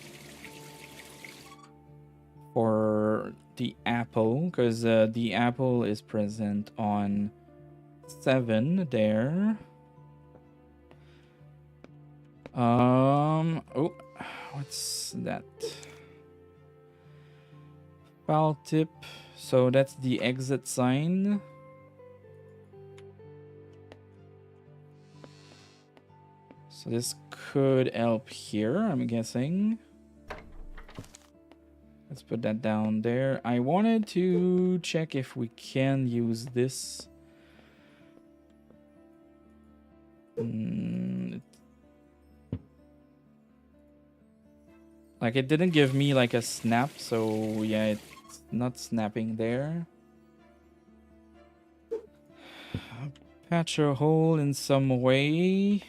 for the apple, because the apple is present on 7 there. Oh, what's that? File tip. So that's the exit sign. So this could help here, I'm guessing. Let's put that down there. I wanted to check if we can use this. Like, it didn't give me like a snap, so yeah, it's not snapping there. Patch a hole in some way.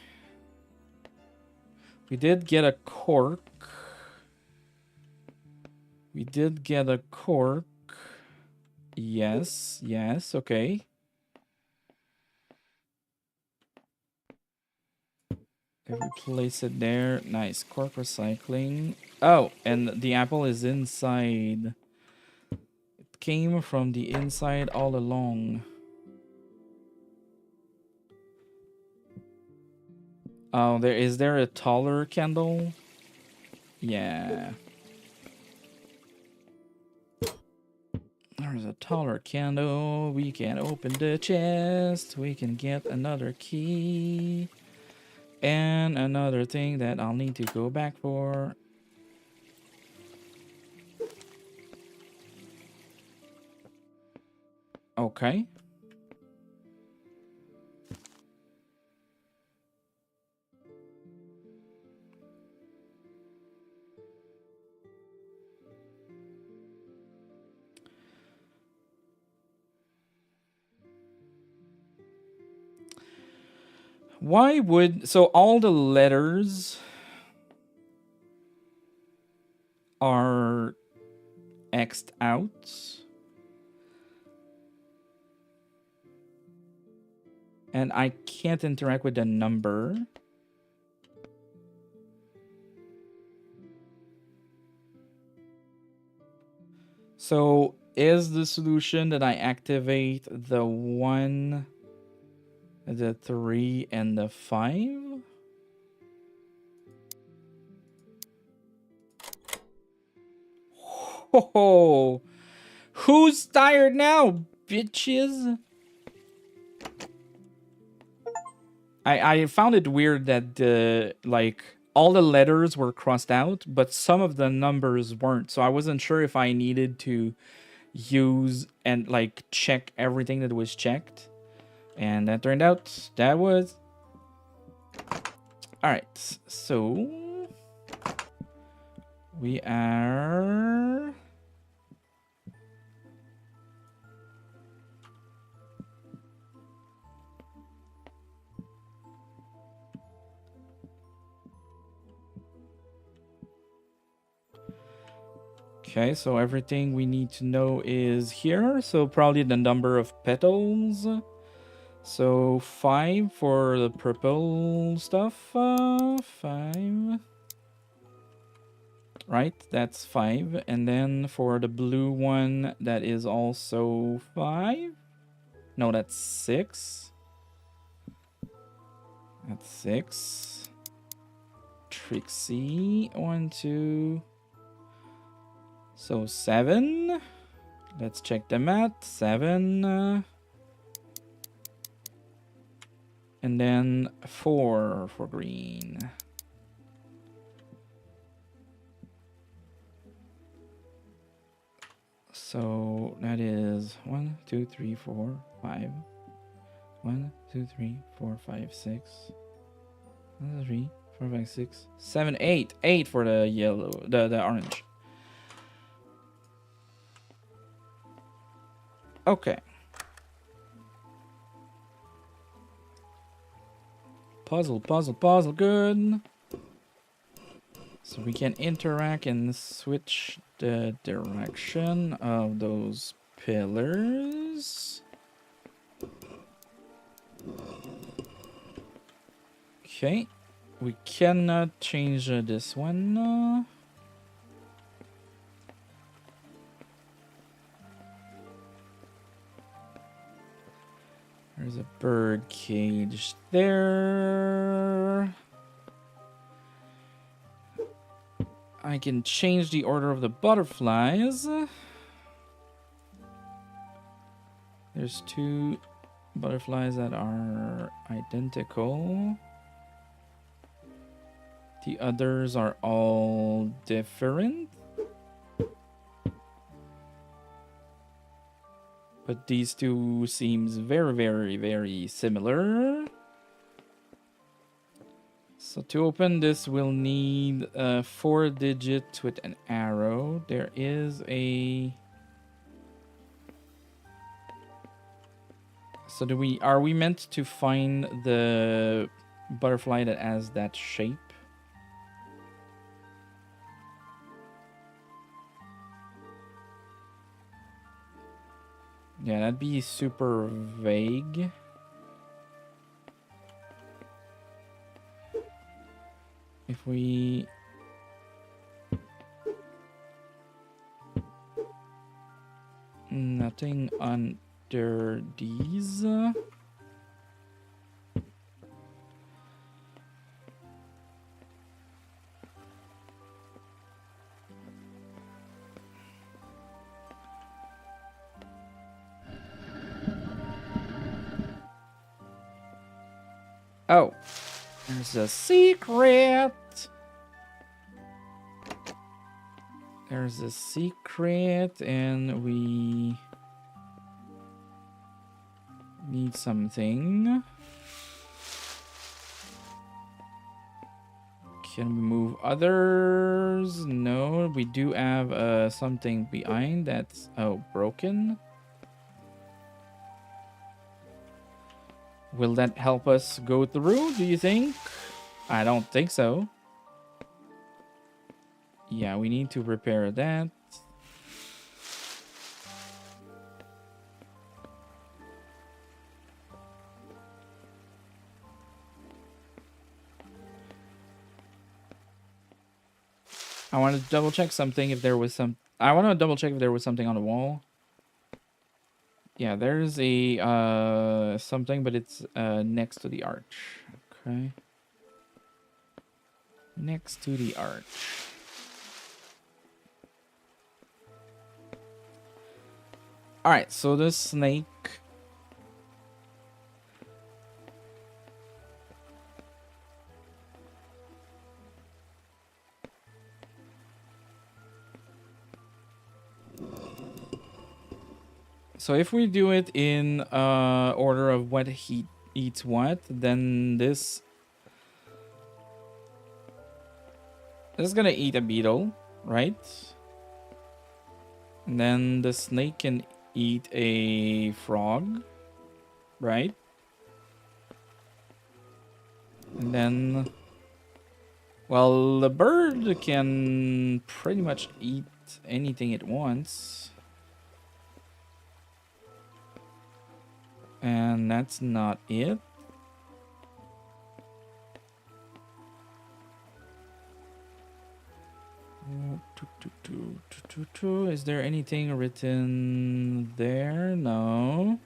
We did get a cork. Yes, yes, okay. If we place it there, nice. Cork recycling. Oh, and the apple is inside. It came from the inside all along. Oh, is there a taller candle? Yeah. There's a taller candle. We can open the chest. We can get another key. And another thing that I'll need to go back for. Okay. Why would... So all the letters are X'd out. And I can't interact with the number. So is the solution that I activate the 1, the 3, and the 5? Ho! Who's tired now, bitches? I found it weird that like all the letters were crossed out, but some of the numbers weren't. So I wasn't sure if I needed to use and like check everything that was checked. And that turned out that was... Alright, so we are... Okay, so everything we need to know is here. So probably the number of petals. So 5 for the purple stuff. 5. Right, that's 5. And then for the blue one, that is also 5. No, that's 6. That's 6. Trixie, 1, 2. So 7. Let's check the math. 7. And then 4 for green. So that is 1, 2, 3, 4, 5. 1, 2, 3, 4, 5, 6. 1, 2, 3, 4, 5, 6, 7, 8. 8 for the yellow, the orange. Okay. Puzzle, puzzle, puzzle. Good. So we can interact and switch the direction of those pillars. Okay. We cannot change this one. There's a bird cage there. I can change the order of the butterflies. There's 2 butterflies that are identical. The others are all different. But these 2 seems very, very, very similar. So to open this, we'll need 4 digits with an arrow. There is a... So are we meant to find the butterfly that has that shape? Yeah, that'd be super vague. If we... Nothing under these. Oh, there's a secret. There's a secret, and we need something. Can we move others? No, we do have something behind that's broken. Will that help us go through, do you think? I don't think so. Yeah, we need to repair that. I want to double check something if there was some... I want to double check if there was something on the wall. Yeah, there's a something, but it's next to the arch. Okay. Next to the arch. Alright, so the snake... So if we do it in order of what he eats what, then this is gonna eat a beetle, right? And then the snake can eat a frog, right? And then, well, the bird can pretty much eat anything it wants. And that's not it. Is there anything written there? No.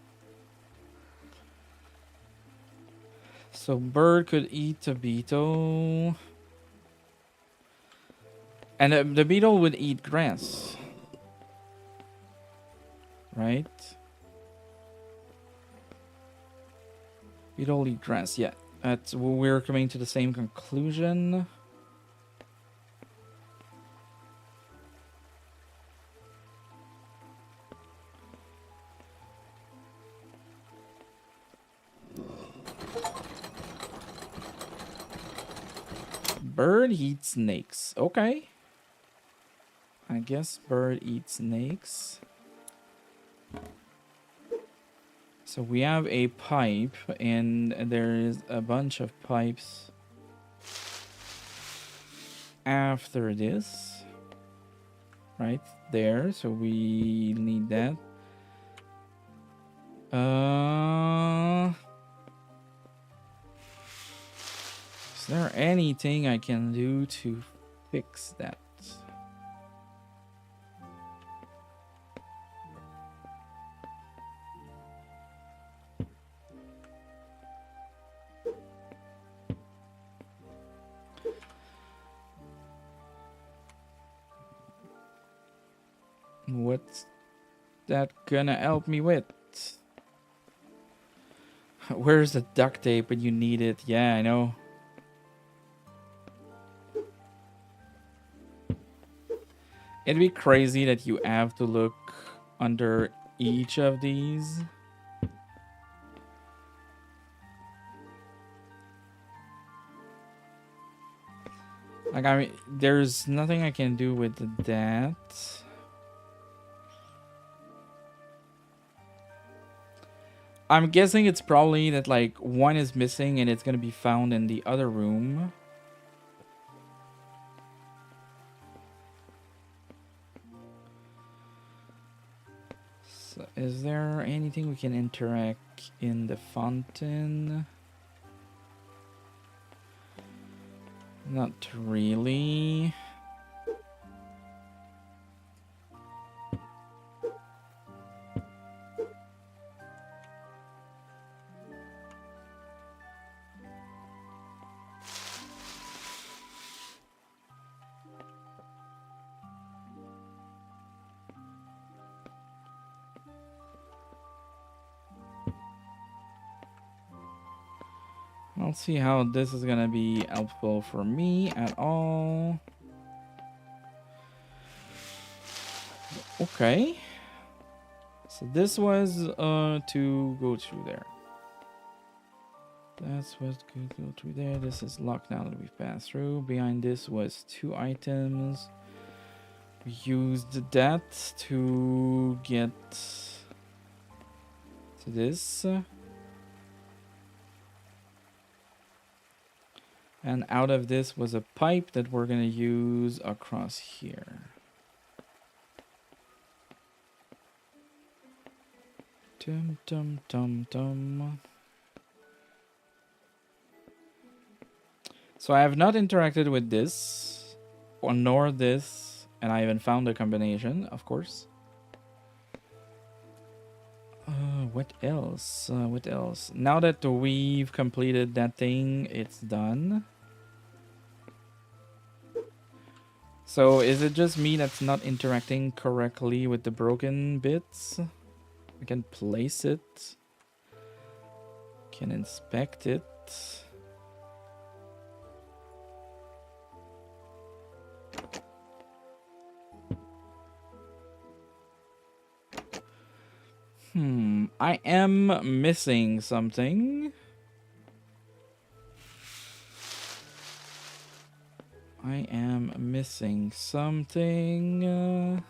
So bird could eat a beetle. And the beetle would eat grass. Right? Beetle eat grass, yeah. We're coming to the same conclusion. Bird eats snakes. Okay. I guess bird eats snakes. So we have a pipe, and there is a bunch of pipes after this. Right there. So we need that. Is there anything I can do to fix that? What's that gonna help me with? Where's the duct tape when you need it? Yeah, I know. It'd be crazy that you have to look under each of these. Like, I mean, there's nothing I can do with that. I'm guessing it's probably that, like, one is missing and it's gonna be found in the other room. So is there anything we can interact in the fountain? Not really. I don't see how this is gonna be helpful for me at all. Okay. So this was to go through there. That's what could go through there. This is locked now that we've passed through. Behind this was 2 items. We used that to get to this. And out of this was a pipe that we're gonna use across here. Dum dum dum dum. So I have not interacted with this, or nor this, and I haven't found a combination, of course. What else? What else? Now that we've completed that thing, it's done. So is it just me that's not interacting correctly with the broken bits? I can place it. Can inspect it. I am missing something. I am missing something.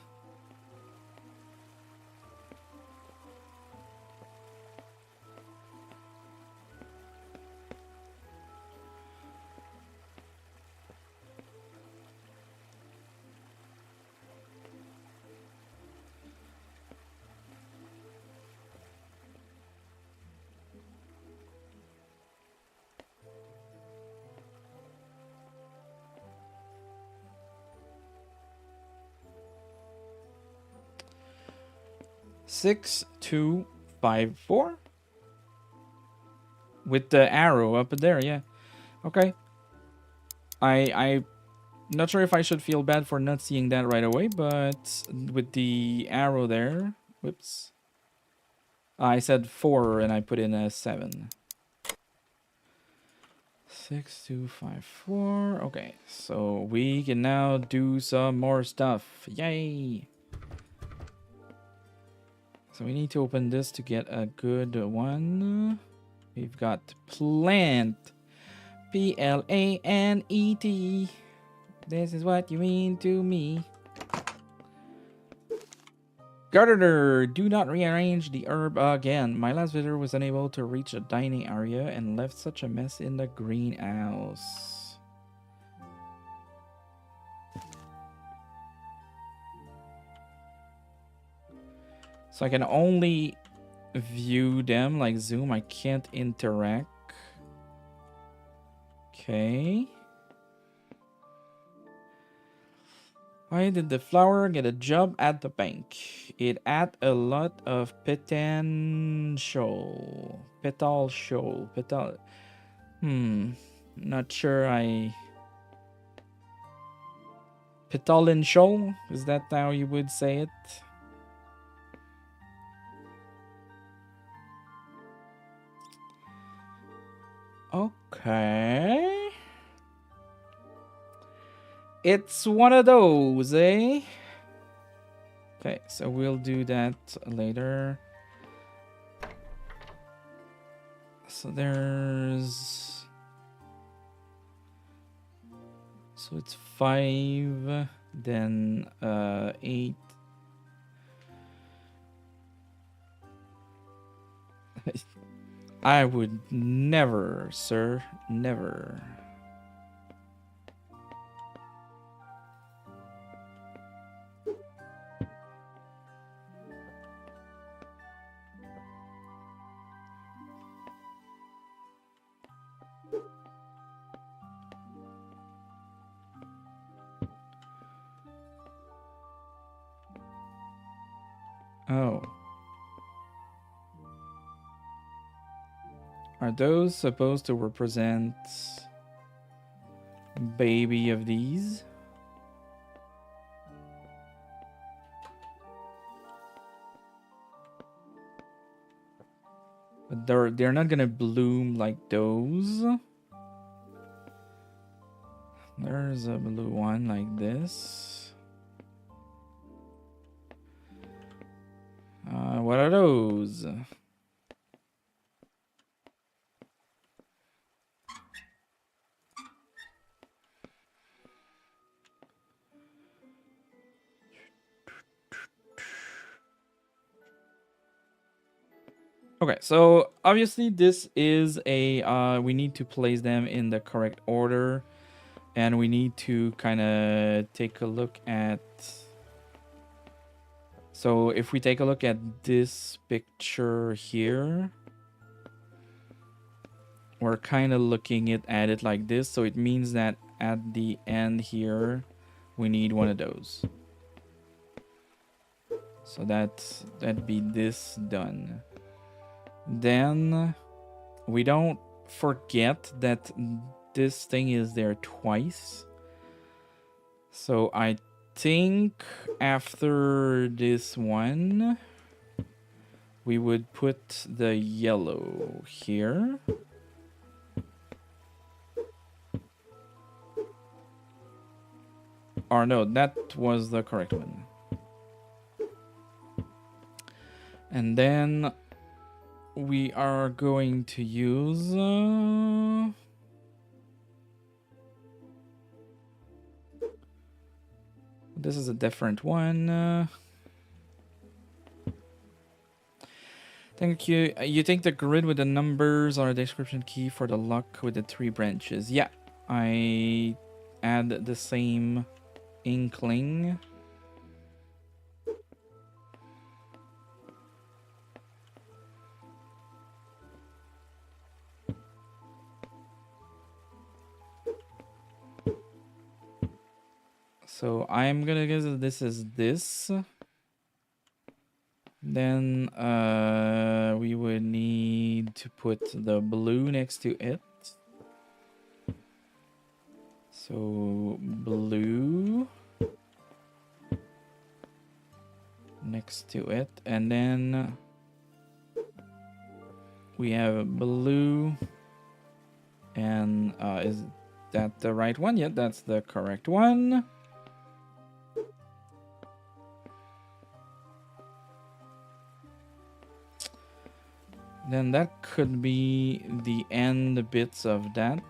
Six, 2, 5, 4. With the arrow up there, yeah. Okay. I'm not sure if I should feel bad for not seeing that right away, but with the arrow there, whoops. I said 4 and I put in a 7. 6254. Okay, so we can now do some more stuff. Yay! So we need to open this to get a good one. We've got plant. Planet. This is what you mean to me. Gardener, do not rearrange the herb again. My last visitor was unable to reach the dining area and left such a mess in the greenhouse. So I can only view them, like zoom. I can't interact. Okay. Why did the flower get a job at the bank? It had a lot of potential. Petal. Not sure I... Potential? Is that how you would say it? Okay. It's one of those, eh? Okay, so we'll do that later. So there's... So it's 5, then 8. I would never, sir, never. Oh. Are those supposed to represent baby of these? But they're not gonna bloom like those. There's a blue one like this. What are those? Okay, so obviously this is a we need to place them in the correct order, and we need to kind of take a look at... So if we take a look at this picture here, we're kind of looking at it like this. So it means that at the end here, we need one of those. So that'd be this done. Then we don't forget that this thing is there twice. So I think after this one, we would put the yellow here. Or no, that was the correct one. And then we are going to use... this is a different one. Thank you. You think the grid with the numbers are a description key for the lock with the 3 branches? Yeah, I add the same inkling. So I'm gonna guess that this is this. Then we would need to put the blue next to it. So blue next to it, and then we have blue, and is that the right one? Yeah, that's the correct one. Then that could be the end bits of that.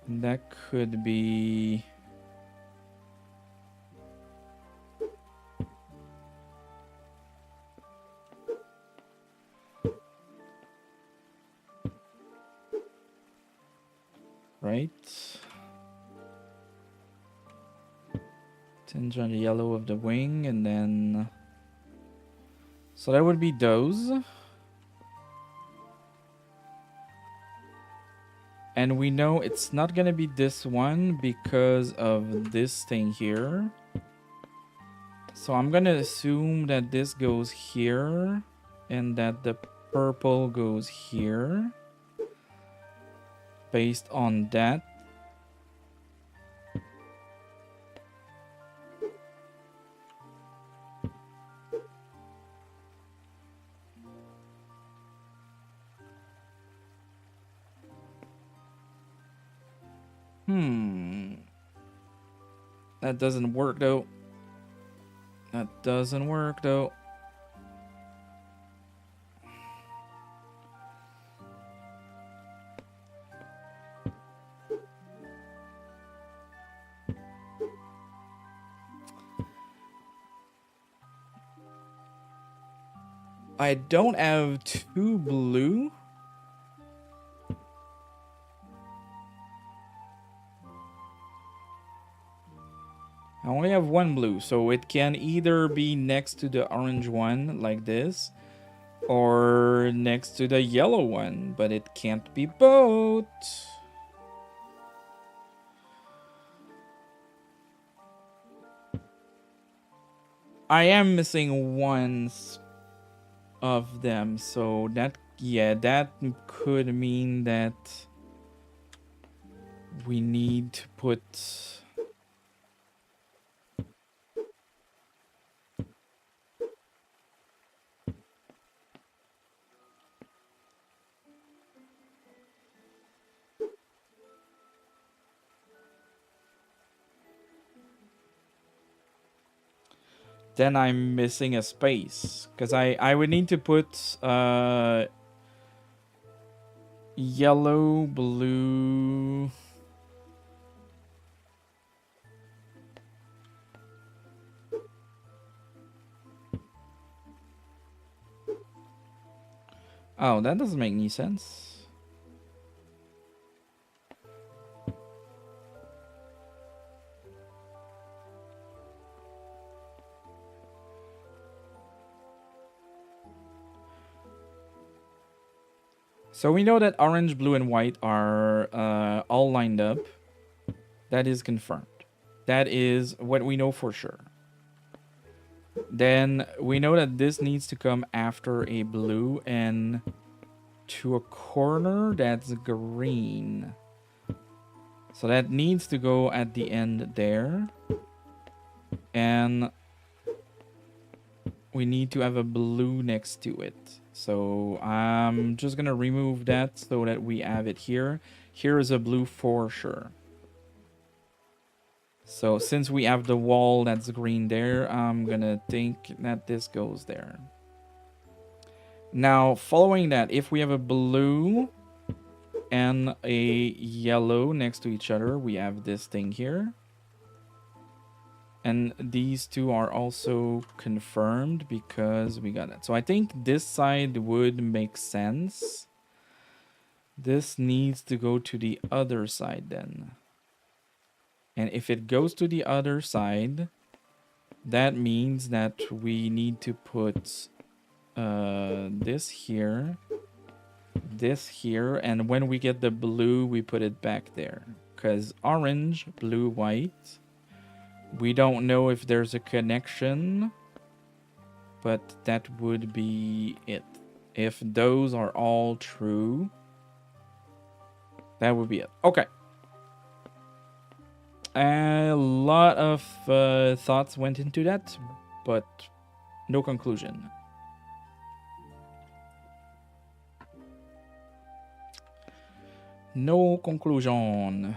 That could be... right? Tinge on the yellow of the wing, and then... So that would be those. And we know it's not gonna be this one because of this thing here. So I'm gonna assume that this goes here and that the purple goes here. Based on that. That doesn't work though. That doesn't work though. I don't have 2 blue. I only have 1 blue, so it can either be next to the orange one, like this, or next to the yellow one, but it can't be both. I am missing one of them, so that, yeah, that could mean that we need to put... Then I'm missing a space, because I would need to put yellow, blue... Oh, that doesn't make any sense. So we know that orange, blue, and white are all lined up. That is confirmed. That is what we know for sure. Then we know that this needs to come after a blue and to a corner that's green. So that needs to go at the end there. And we need to have a blue next to it. So I'm just going to remove that so that we have it here. Here is a blue for sure. So since we have the wall that's green there, I'm going to think that this goes there. Now, following that, if we have a blue and a yellow next to each other, we have this thing here. And these two are also confirmed because we got it. So I think this side would make sense. This needs to go to the other side then. And if it goes to the other side, that means that we need to put this here, and when we get the blue, we put it back there. Because orange, blue, white... We don't know if there's a connection but that would be it. If those are all true, that would be it. Okay. A lot of thoughts went into that, but no conclusion. No conclusion.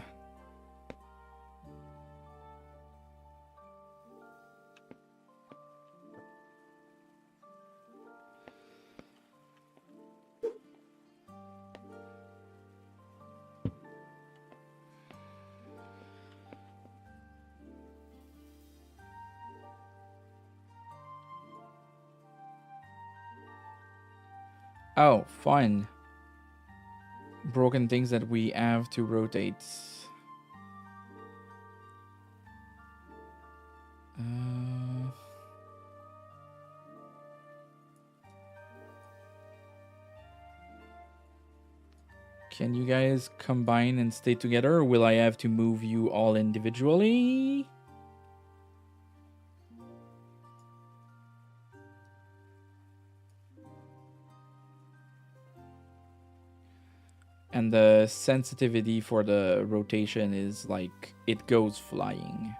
Oh, fun. Broken things that we have to rotate. Can you guys combine and stay together, or will I have to move you all individually? And the sensitivity for the rotation is like it goes flying.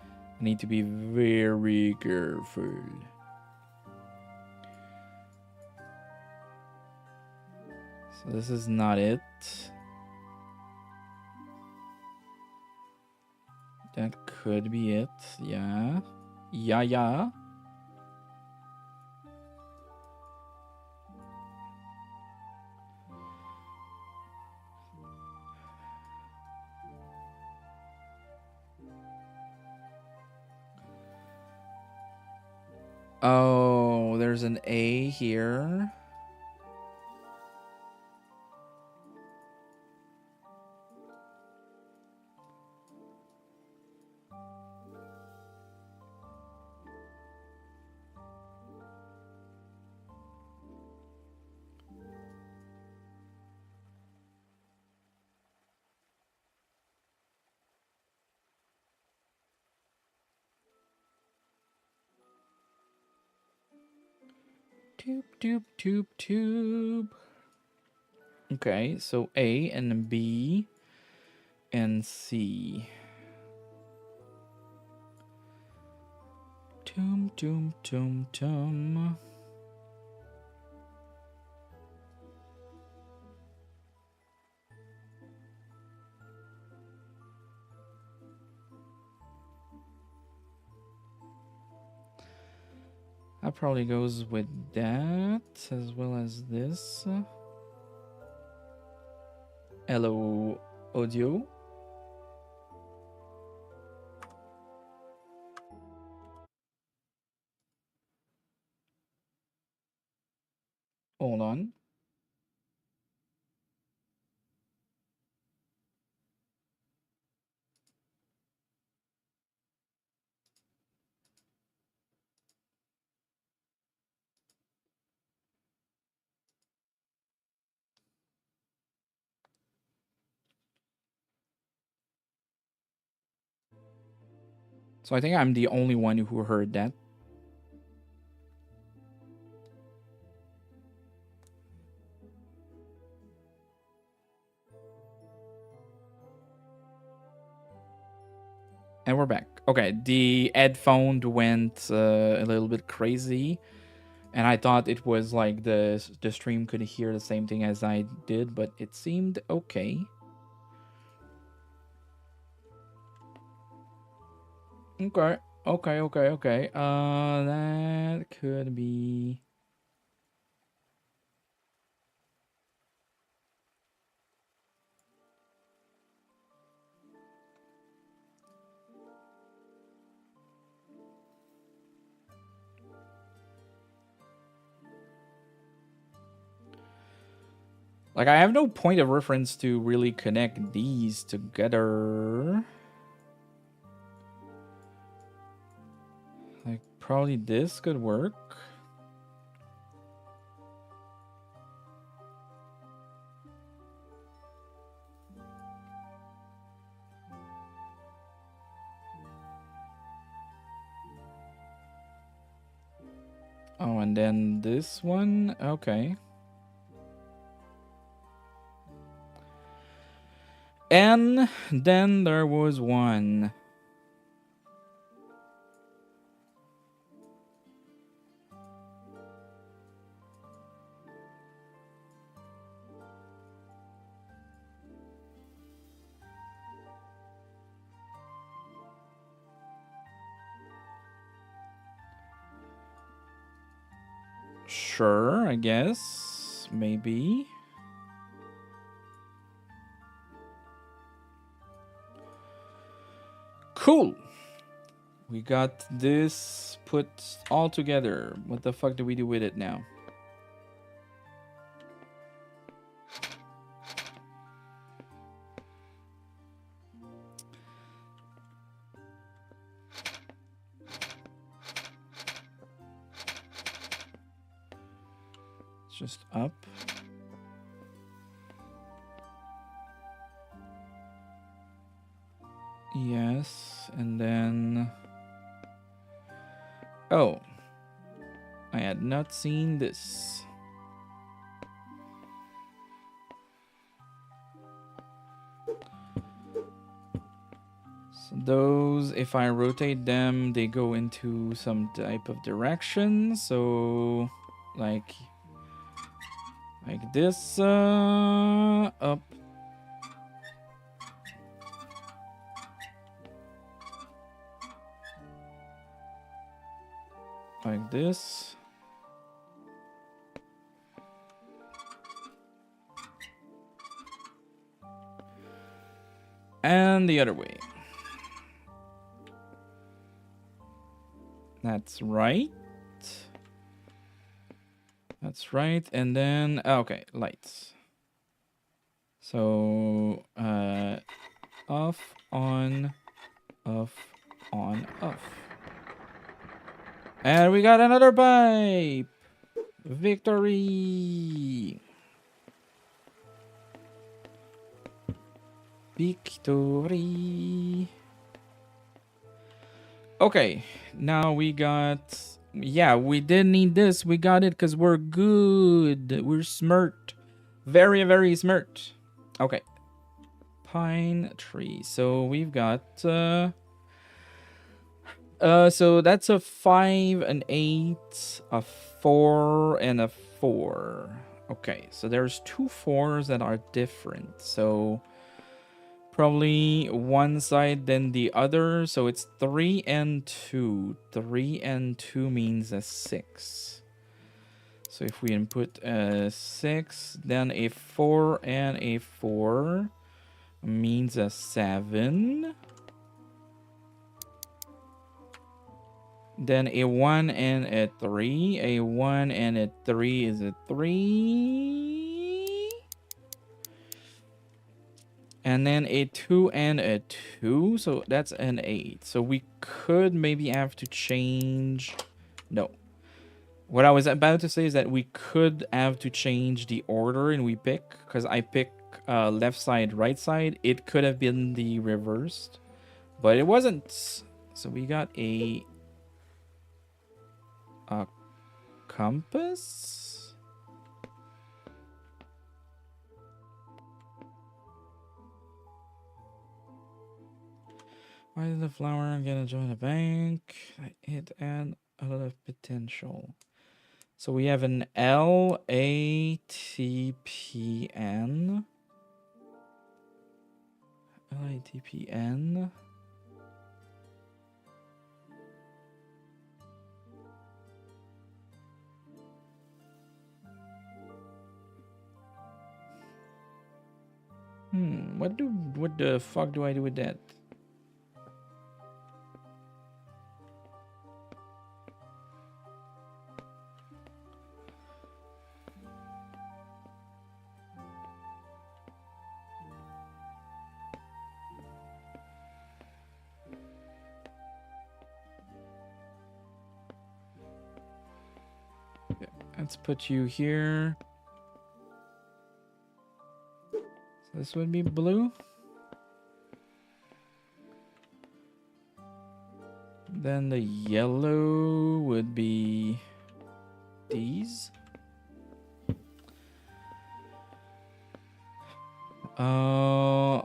I need to be very careful. So this is not it. That could be it. Yeah. Yeah. Oh, there's an A here. Tube. Okay, so A and B and C. Tum. That probably goes with that as well as this. Hello, audio. Hold on. So I think I'm the only one who heard that. And we're back. Okay, the headphone went a little bit crazy, and I thought it was like the stream could hear the same thing as I did, but it seemed okay. Okay. That could be. Like, I have no point of reference to really connect these together. Like, probably this could work. Oh, and then this one. Okay. And then there was one. Sure, I guess. Maybe. Cool. We got this put all together. What the fuck do we do with it now? It's just up. Yes, and then... Oh. I had not seen this. So those, if I rotate them, they go into some type of direction. So, like this, up. Like this. And the other way. That's right. That's right. And then, okay, lights. So, off, on, off, on, off. And we got another pipe. Victory. Victory. Okay, now we got... Yeah, we didn't need this. We got it because we're good. We're smart. Very, very smart. Okay. Pine tree. So we've got... so that's a 5, an 8, a 4, and a 4. Okay, so there's 2 4s that are different. So... probably one side then the other, so it's 3 and 2. 3 and 2 means a 6. So if we input a 6, then a 4 and a 4 means a 7. Then a 1 and a 3. A 1 and a 3 is a 3. And then a 2 and a 2. So that's an 8. So we could maybe have to change... No. What I was about to say is that we could have to change the order and we pick. Because I pick left side, right side. It could have been the reversed. But it wasn't. So we got a compass? Why did the flower gonna join a bank? It had a lot of potential. So we have an LATPN. LATPN. What the fuck do I do with that? Let's put you here. So this would be blue. Then the yellow would be these.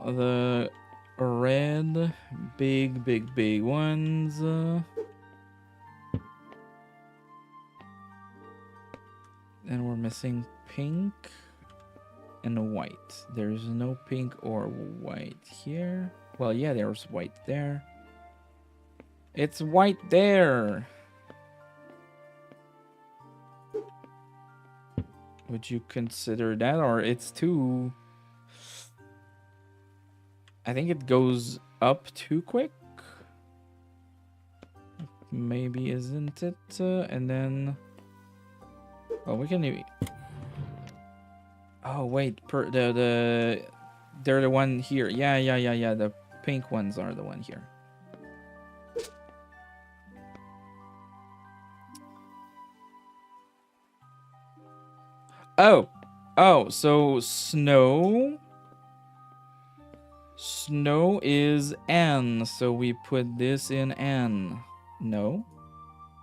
The red, big ones. And we're missing pink and white. There's no pink or white here. Well, yeah, there's white there. It's white there. Would you consider that, or it's too... I think it goes up too quick. Maybe isn't it? And then... Oh, we can... Oh, wait. They're the one here. Yeah. The pink ones are the one here. Oh, so snow is N, so we put this in N. No?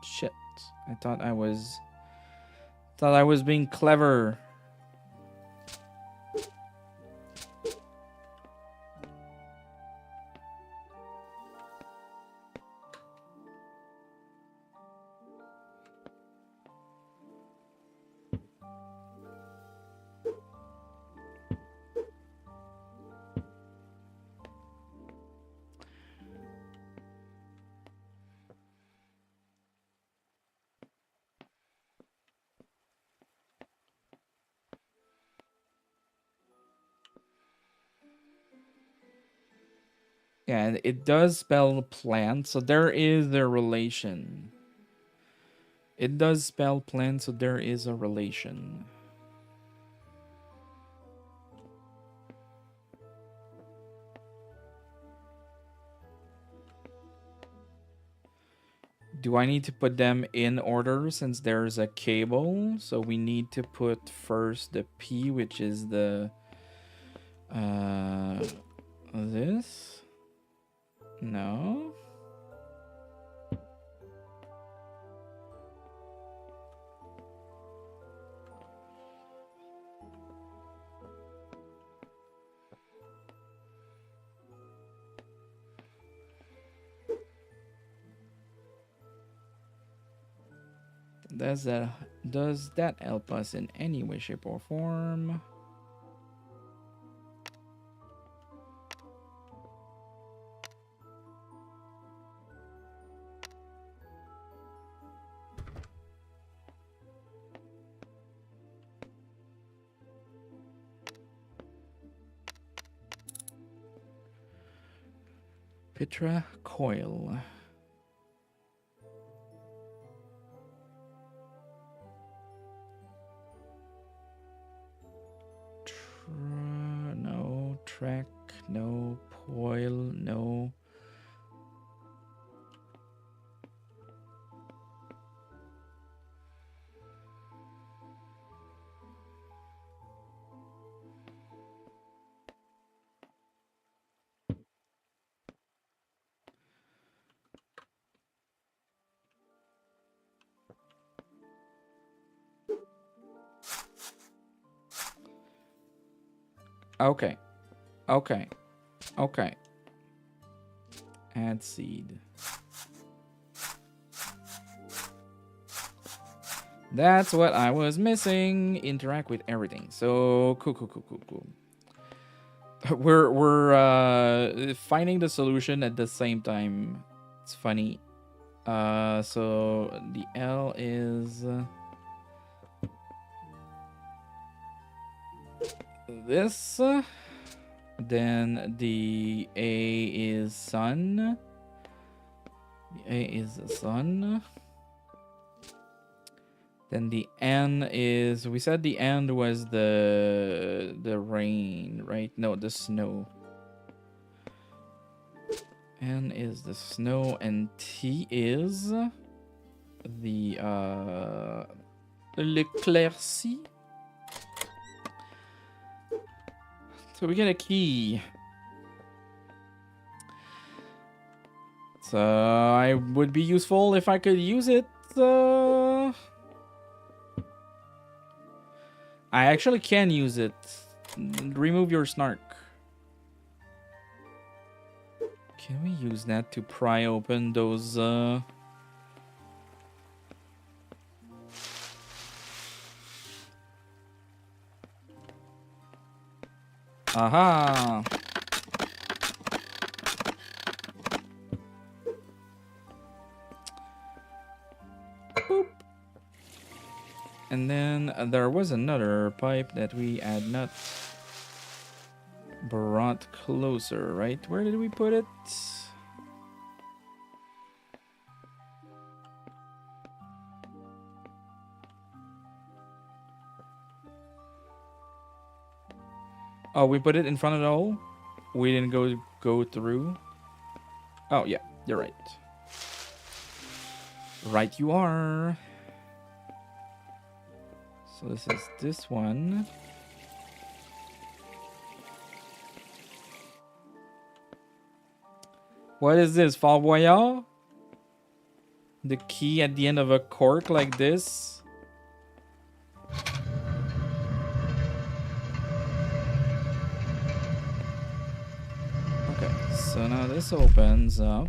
Shit. I thought I was being clever. Yeah, and it does spell plant, so there is a relation. It does spell plant, so there is a relation. Do I need to put them in order since there's a cable? So we need to put first the P, which is the... this? No? Does that help us in any way, shape, or form? Petra coil. No. Track, no. Poil, no. Okay. Add seed. That's what I was missing. Interact with everything. So cool. We're finding the solution at the same time. It's funny. So the L is this. Then the A is sun. The A is the sun. Then the N is, we said the N was the rain, right? No, the snow. N is the snow, and T is the l'éclaircie. So we get a key. So I would be useful if I could use it. I actually can use it. Remove your snark. Can we use that to pry open those aha. Boop. And then there was another pipe that we had not brought closer, right? Where did we put it? Oh, we put it in front of the hole? We didn't go through? Oh, yeah, you're right. Right you are. So this is this one. What is this, Fort Boyard? The key at the end of a cork like this? Okay, so now this opens up.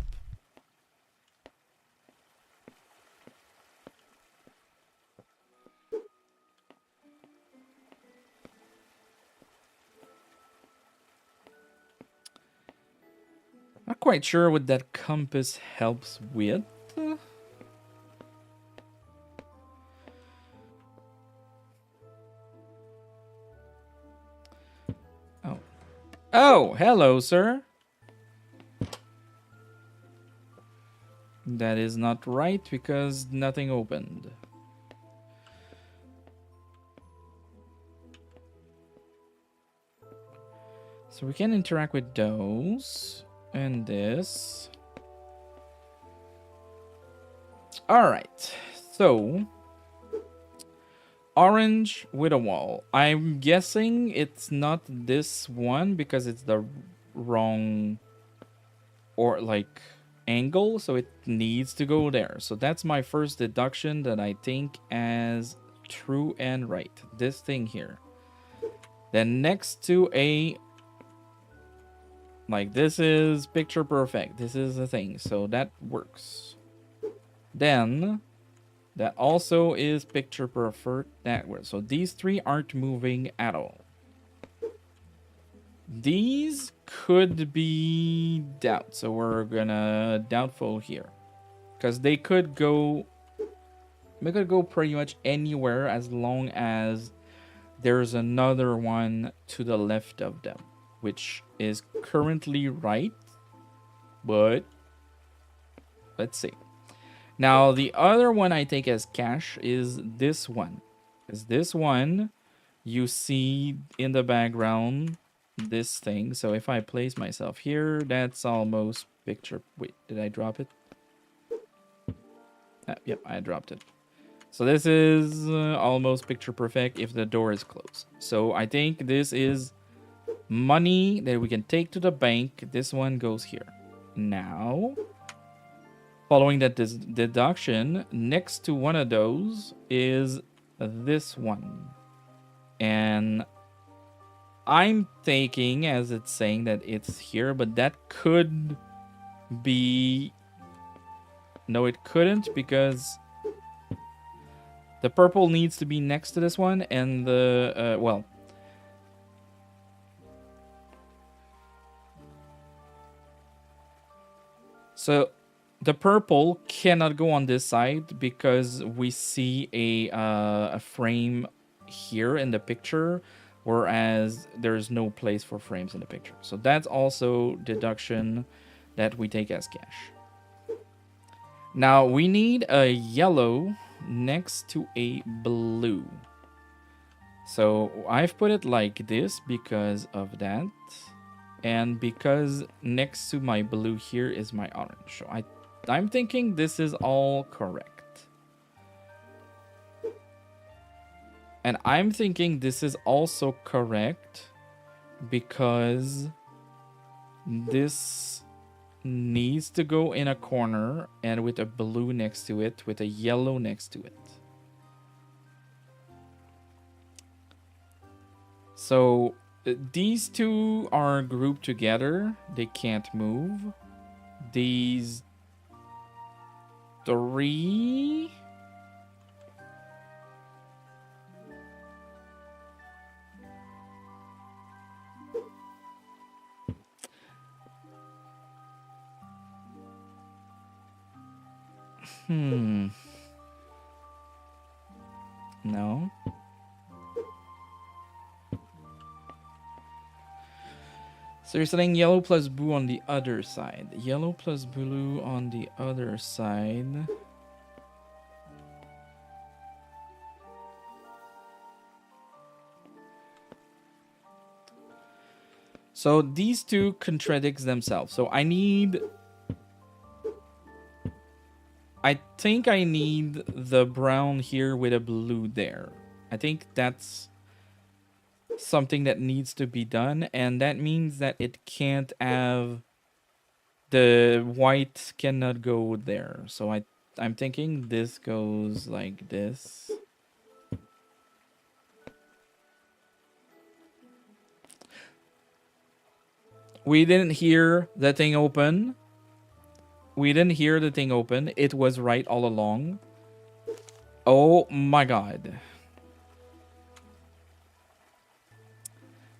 Not quite sure what that compass helps with. Oh. Oh, hello, sir. That is not right because nothing opened. So we can interact with those and this. All right. So orange with a wall. I'm guessing it's not this one because it's the wrong or like angle, so it needs to go there. So that's my first deduction that I think as true and right. This thing here. Then next to a like this is picture perfect. This is the thing. So that works. Then that also is picture perfect. That works. So these three aren't moving at all. These could be doubt. So we're gonna doubtful here. Because they could go pretty much anywhere as long as there's another one to the left of them, which is currently right, but let's see. Now, the other one I take as cash is this one. Because this one, you see in the background this thing. So if I place myself here, that's almost picture. Wait, did I drop it? Yep, I dropped it. So this is almost picture perfect if the door is closed. So I think this is money that we can take to the bank. This one goes here. Now, following that deduction, next to one of those is this one. And I'm thinking, as it's saying, that it's here, but that could be... No, it couldn't, because the purple needs to be next to this one, and the, well... So, the purple cannot go on this side because we see a frame here in the picture, whereas there's no place for frames in the picture. So that's also deduction that we take as cash. Now we need a yellow next to a blue. So I've put it like this because of that. And because next to my blue here is my orange. So I'm thinking this is all correct. And I'm thinking this is also correct because this needs to go in a corner and with a blue next to it, with a yellow next to it. So these two are grouped together. They can't move. These three. No. So you're saying yellow plus blue on the other side. Yellow plus blue on the other side. So these two contradicts themselves. So I think I need the brown here with a blue there. I think that's something that needs to be done, and that means that it can't have the white cannot go there. So I'm thinking this goes like this. We didn't hear the thing open. We didn't hear the thing open. It was right all along. Oh my god.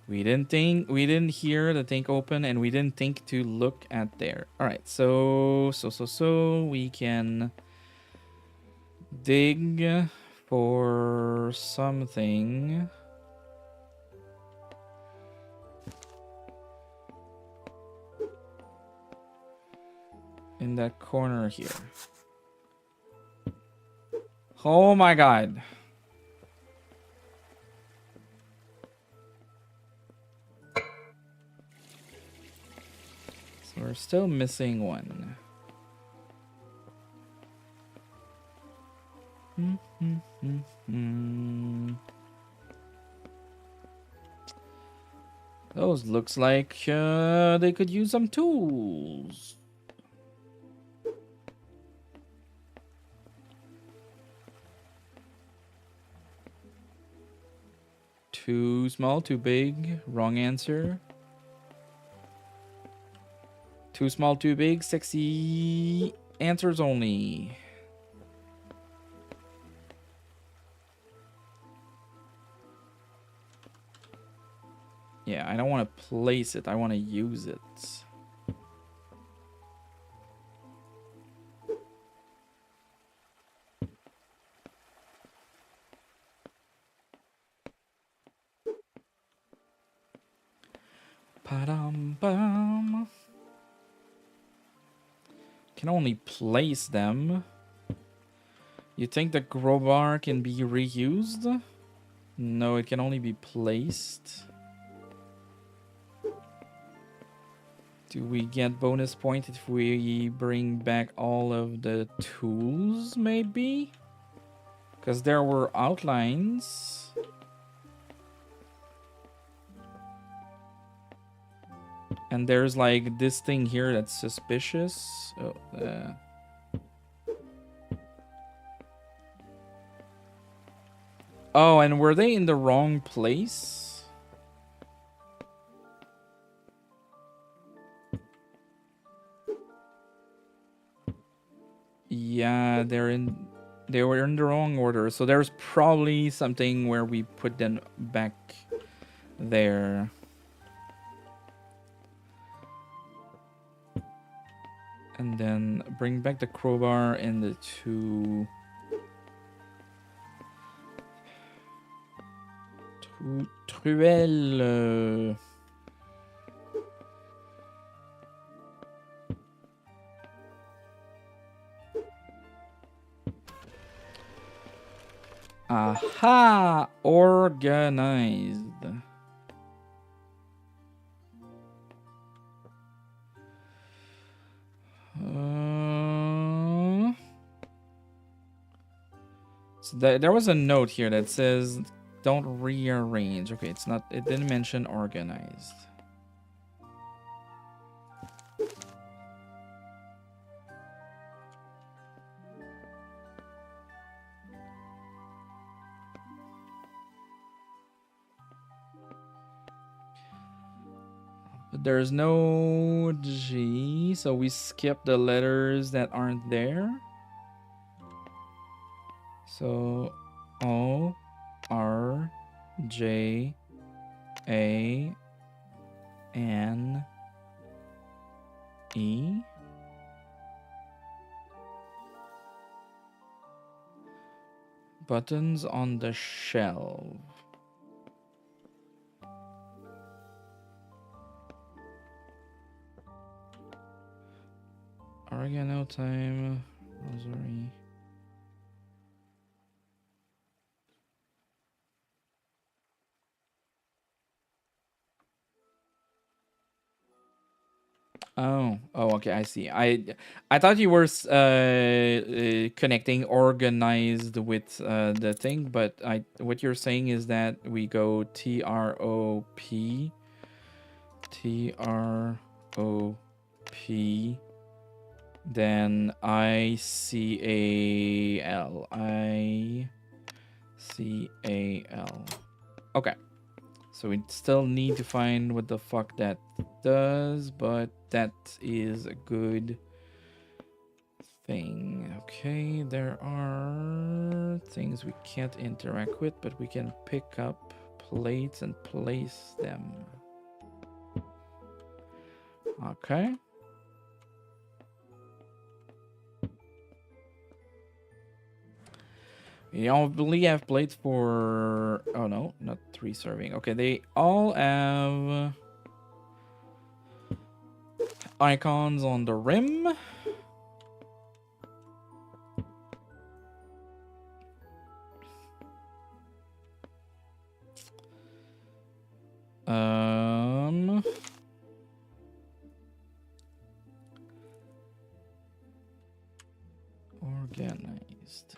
We didn't hear the thing open, and we didn't think to look at there. All right, so we can dig for something. In that corner here. Oh my god. So we're still missing one. Those looks like they could use some tools. Too small, too big. Wrong answer. Too small, too big. Sexy answers only. Yeah, I don't want to place it. I want to use it. Pa-dum-bum. Can only place them. You think the crowbar can be reused? No, it can only be placed. Do we get bonus point if we bring back all of the tools, maybe? Because there were outlines. And there's like this thing here that's suspicious. Oh, oh, and were they in the wrong place? Yeah, they were in the wrong order. So there's probably something where we put them back there. And then bring back the crowbar and the two truelles. Aha! Organized. So there was a note here that says don't rearrange. Okay, it's not. It didn't mention organized. There's no G, so we skip the letters that aren't there. So O, R, J, A, N, E. Buttons on the shelf. Oregano thyme, rosary. Oh, okay, I see. I thought you were connecting organized with the thing, but what you're saying is that we go TROP, TROP, then ICAL, ICAL. Okay. So we still need to find what the fuck that does, but that is a good thing. Okay, there are things we can't interact with, but we can pick up plates and place them. Okay. We only have plates for... Oh, no, not 3 serving. Okay, they all have icons on the rim. Organized.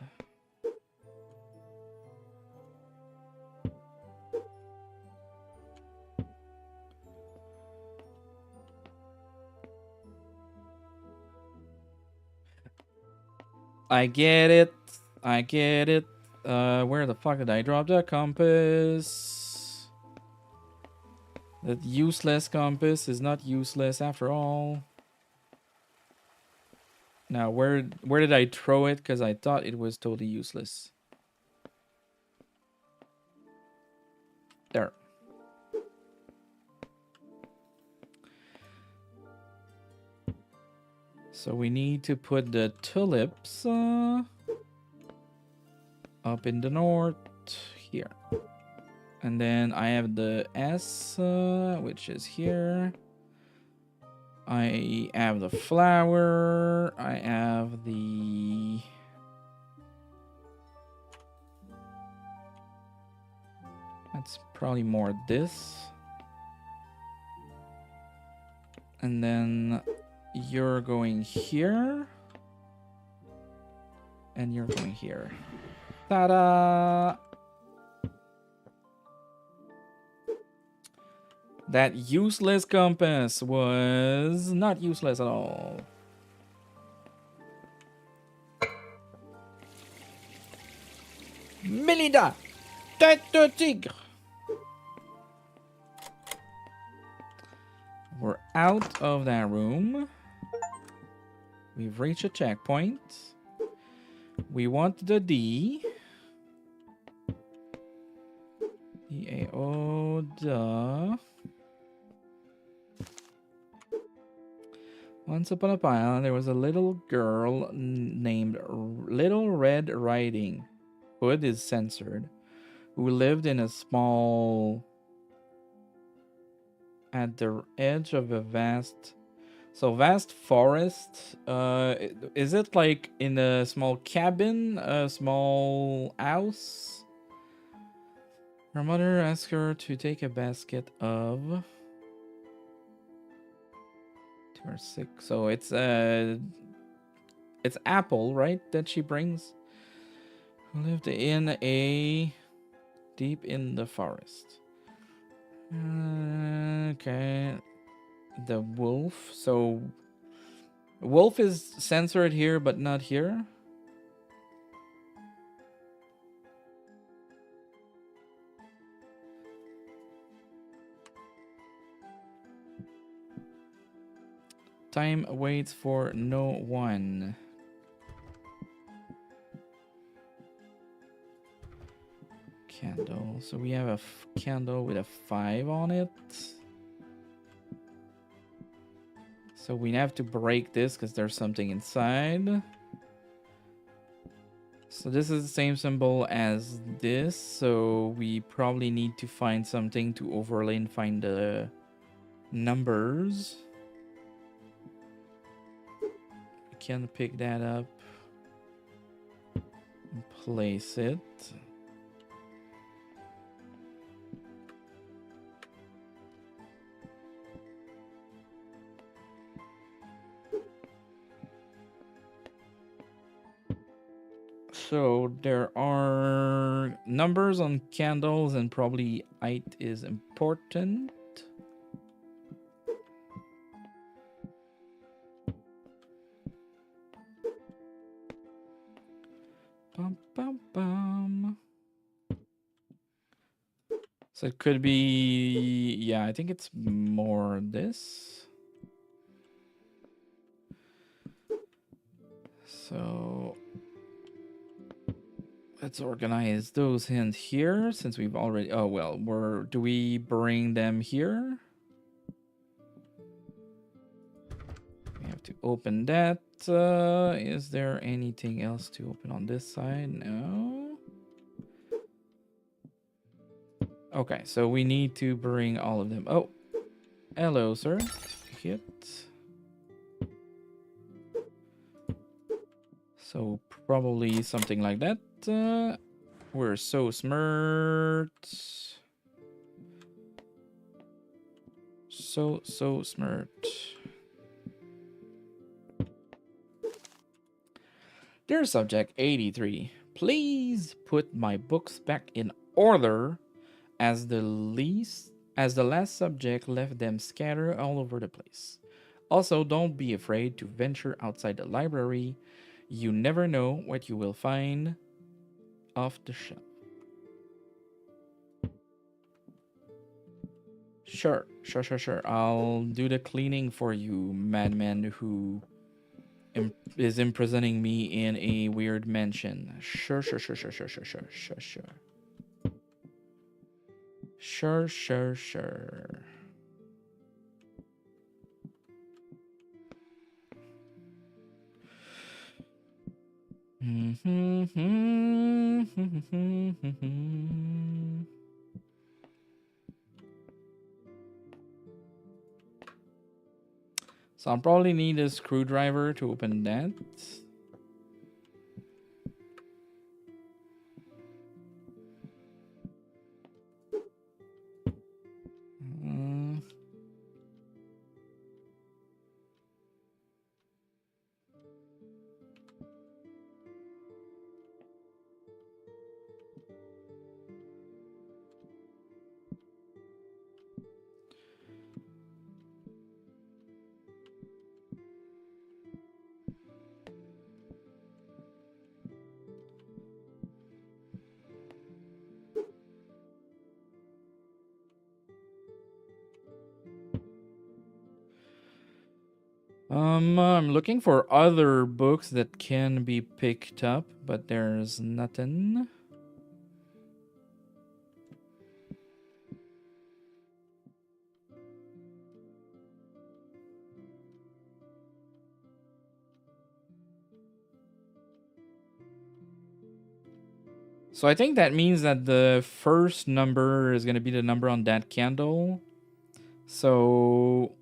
I get it. I get it. Where the fuck did I drop the compass? That useless compass is not useless after all. Now, where did I throw it? Because I thought it was totally useless. There. So we need to put the tulips up in the north here. And then I have the S, which is here. I have the flower. I have the... That's probably more this. And then you're going here. And you're going here. Ta-da! That useless compass was not useless at all. Melinda! Tête de tigre! We're out of that room. We've reached a checkpoint. We want the D. D-A-O, duh. Once upon a time, there was a little girl named Little Red Riding Hood is censored, who lived in a small... at the edge of a vast forest. Is it like in a small cabin, a small house? Her mother asked her to take a basket of 2 or 6. So it's apple, right? That she brings. Who lived in a deep in the forest. Okay. The wolf. So wolf is censored here, but not here. Time waits for no one. Candle. So we have a candle with a 5 on it. So we have to break this because there's something inside. So this is the same symbol as this. So we probably need to find something to overlay and find the numbers. We can pick that up and place it. So there are numbers on candles and probably height is important. Bum, bum, bum. So it could be, yeah, I think it's more this. So let's organize those in here since we've already, oh, well, do we bring them here? We have to open that. Is there anything else to open on this side? No. Okay, so we need to bring all of them. Oh, hello, sir. Hit. So probably something like that. We're so smart. So smart. Dear subject 83, please put my books back in order as the last subject left them scattered all over the place. Also, don't be afraid to venture outside the library. You never know what you will find off the shelf. Sure. I'll do the cleaning for you, madman who is imprisoning me in a weird mansion. Sure. So I'll probably need a screwdriver to open that. I'm looking for other books that can be picked up, but there's nothing. So I think that means that the first number is going to be the number on that candle. So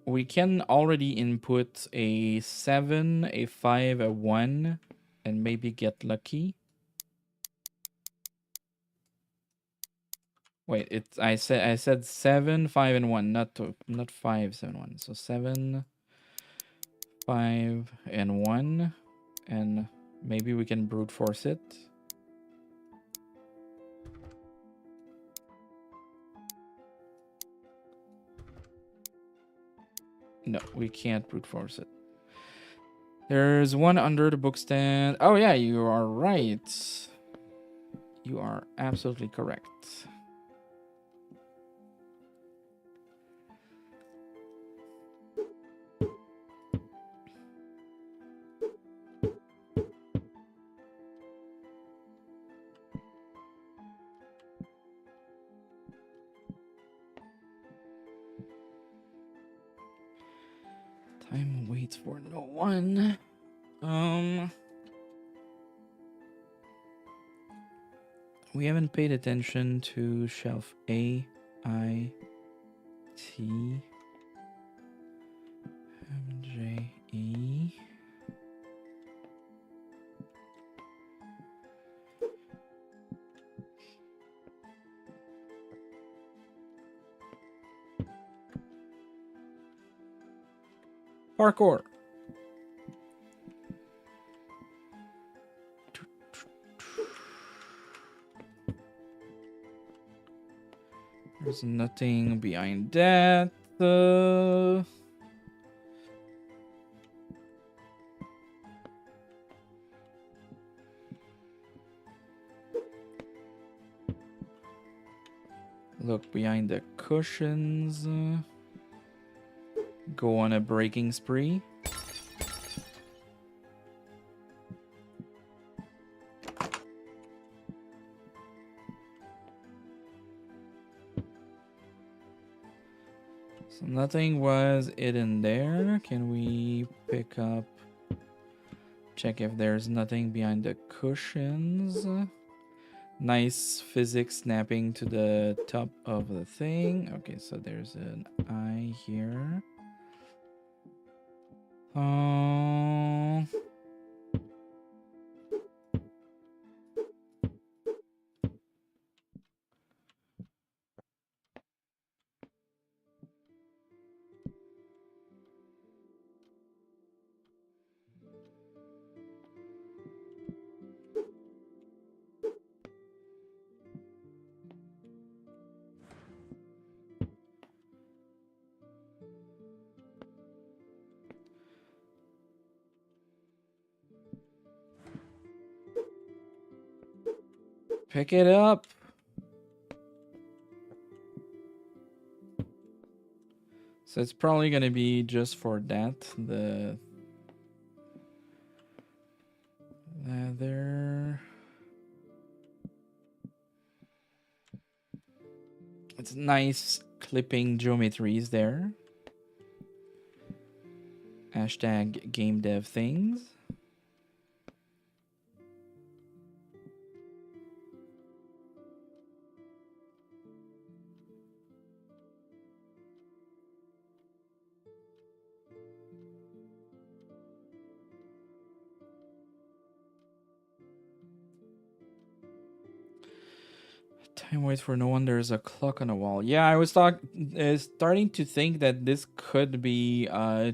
we can already input a 7, a 5, a 1, and maybe get lucky. Wait, I said 7, 5, and 1, not 5, 7, 1. So 7, 5, and 1, and maybe we can brute force it. No, we can't brute force it. There's one under the book stand. Oh yeah, you are right. You are absolutely correct. waits for no one. We haven't paid attention to shelf A, I, T, M, J, E. Parkour. There's nothing behind that. Look behind the cushions. Go on a breaking spree. So nothing was hidden there. Can we pick up? Check if there's nothing behind the cushions. Nice physics snapping to the top of the thing. Okay, so there's an eye here. Pick it up. So it's probably gonna be just for that. The leather. It's nice clipping geometries there. Hashtag game dev things. Time waits for no one. There's a clock on the wall. Yeah, I was starting to think that this could be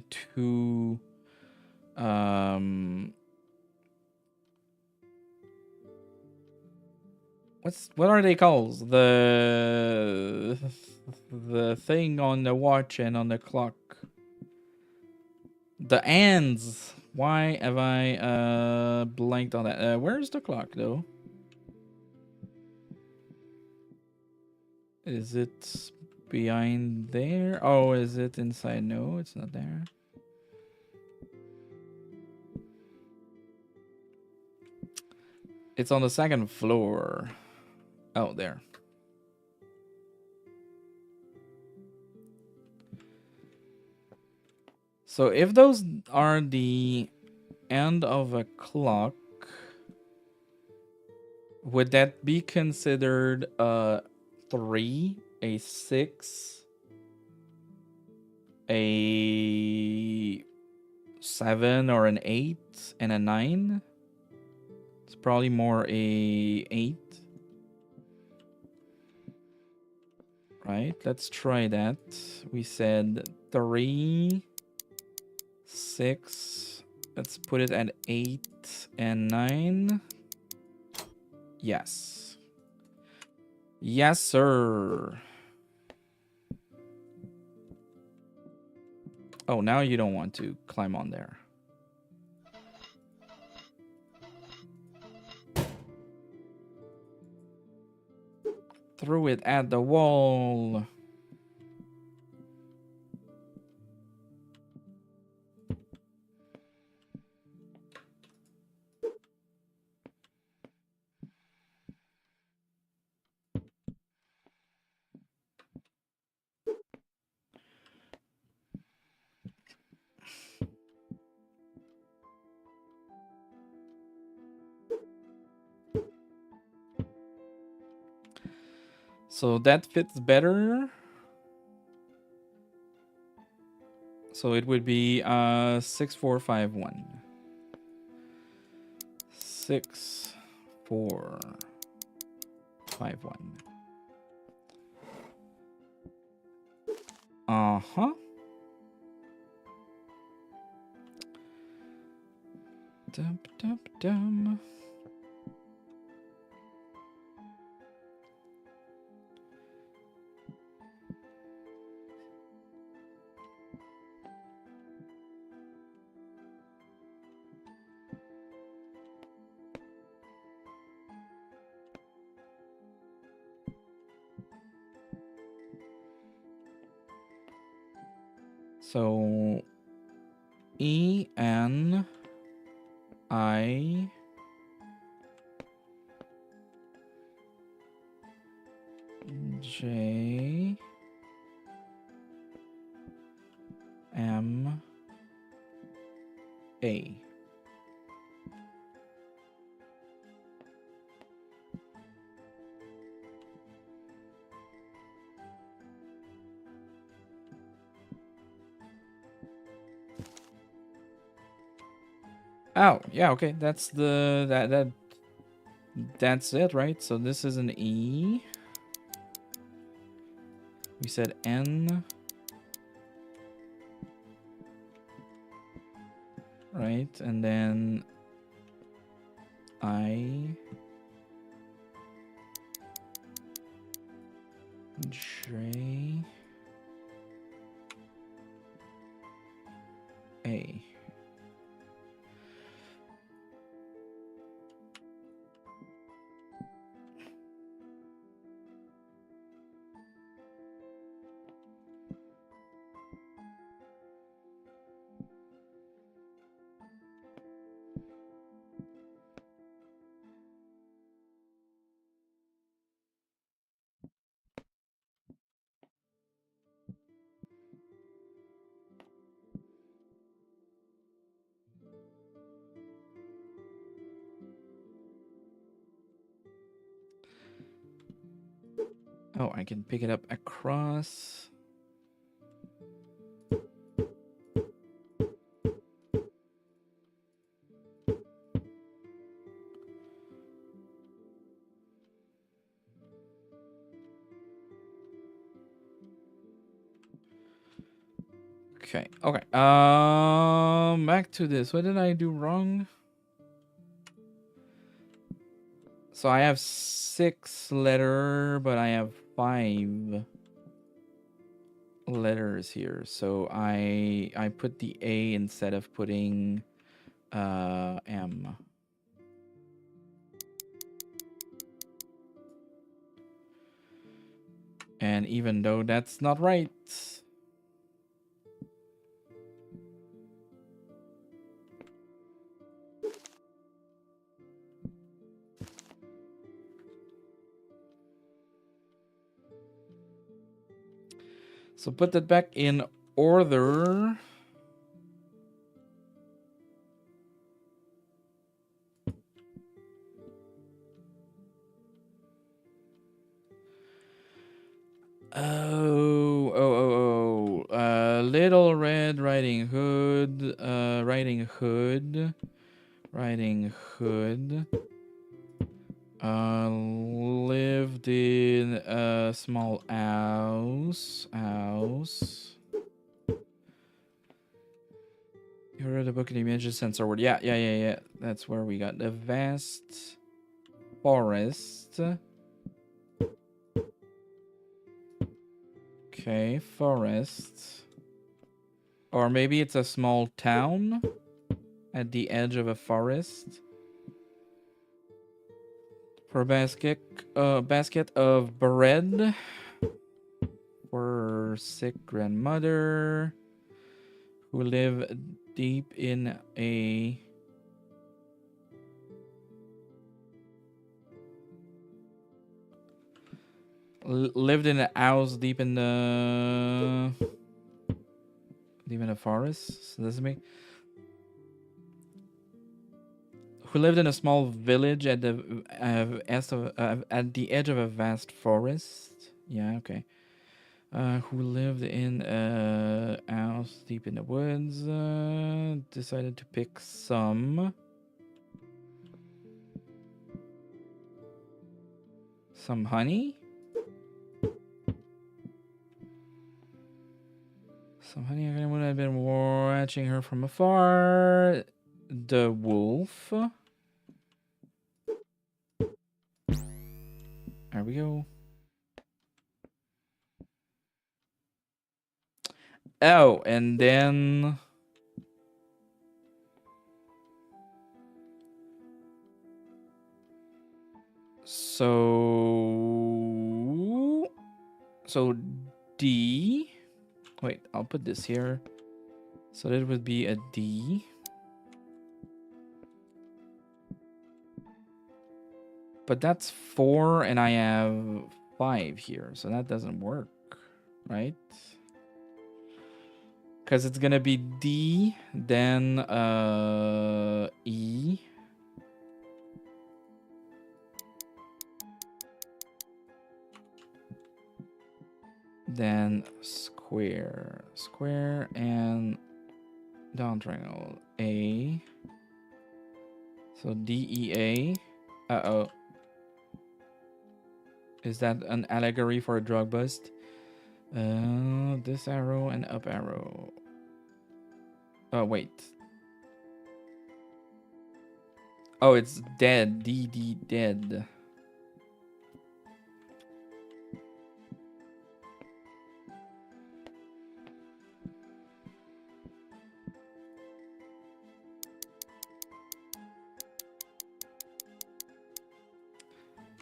too what are they called? The thing on the watch and on the clock. The hands. Why have I blanked on that? Where's the clock though? Is it behind there? Oh, is it inside? No, it's not there. It's on the second floor. Out there. So if those are the end of a clock, would that be considered a 3, a 6, a 7, or an 8, and a 9? It's probably more a 8. Right, let's try that. We said 3, 6. Let's put it at 8 and 9. Yes. Yes, sir. Oh, now you don't want to climb on there. Threw it at the wall. So that fits better. So it would be 6451. 6451. Uh-huh. Dum dum dum. So ENI JM A. Oh, yeah, okay. That's that's it, right? So this is an E. We said N, right? And then I J A. Oh, I can pick it up across. Okay, okay. Back to this. What did I do wrong? So I have 6 letter, but I have 5 letters here. So I put the A instead of putting M. And even though that's not right. So put that back in order. Little Red Riding Hood, Riding Hood, Riding Hood, lived in a small house, You read the book and images sensor word. Yeah. That's where we got the vast forest. Okay, forest. Or maybe it's a small town at the edge of a forest. For a basket of bread for sick grandmother who live deep in a lived in a house deep in the forest. So does it make who lived in a small village at the at the edge of a vast forest. Yeah, okay. Who lived in a house deep in the woods. Decided to pick some honey. Some honey. I would have been watching her from afar. The wolf. There we go. Oh, and then so D. Wait, I'll put this here. So that would be a D. But that's 4 and I have 5 here. So that doesn't work, right? Because it's going to be D, then E. Then square, and down triangle A. So DEA. Uh-oh. Is that an allegory for a drug bust? This arrow and up arrow. Oh, wait. Oh, it's dead. DD dead.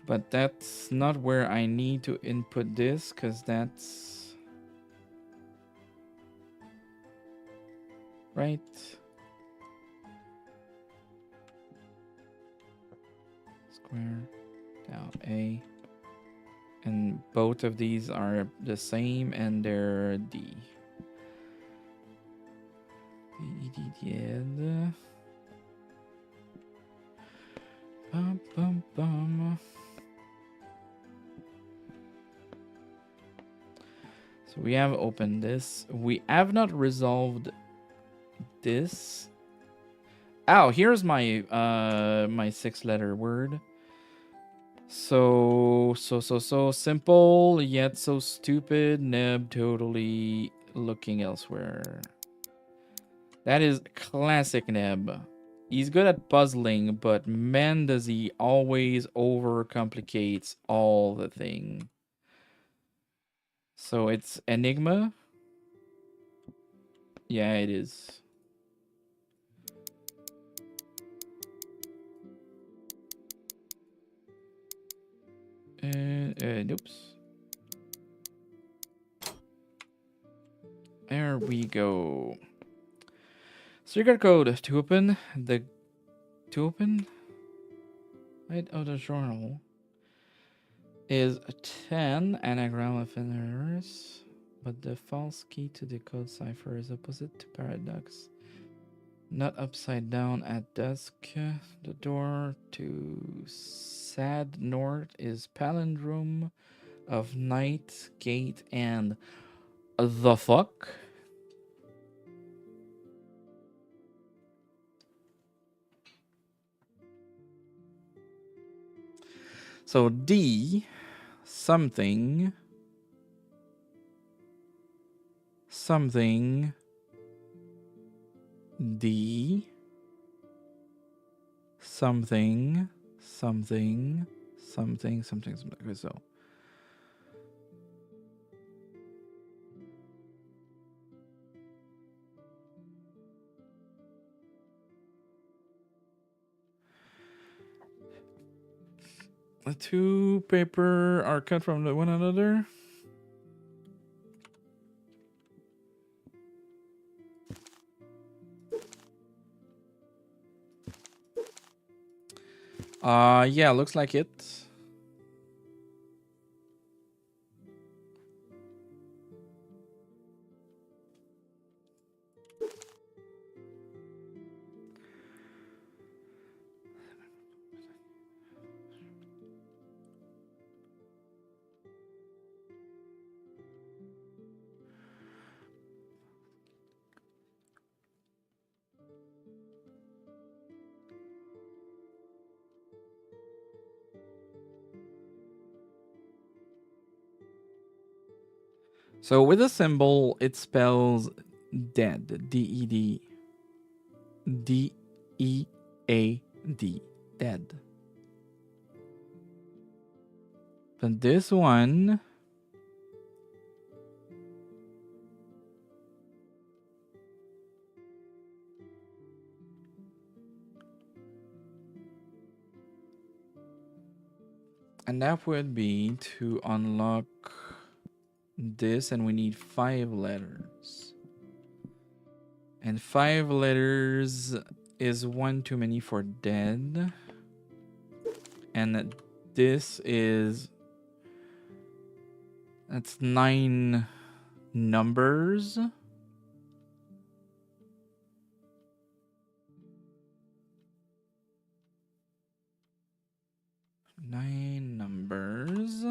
But that's not where I need to input this, because that's... right? Square, down A. And both of these are the same, and they're D. D. Bum, bum, bum. So we have opened this. We have not resolved this. Oh, here's my my 6-letter word. So simple yet so stupid. nEB totally looking elsewhere. That is classic nEB. He's good at puzzling, but man, does he always overcomplicates all the thing. So it's Enigma. Yeah, it is. Oops. There we go. Secret code to open right of the journal is 10 anagram of errors, but the false key to the code cipher is opposite to paradox. Not upside down at dusk. The door to sad north is palindrome of night, gate, and the fuck. So D, something, D, something. Okay, so. The two paper are cut from one another. Yeah, looks like it. So with a symbol, it spells dead. D-E-D. D-E-A-D. Dead. But this one, and that would be to unlock this, and we need 5 letters. And 5 letters is one too many for dead. And this is... that's 9 numbers. Nine numbers.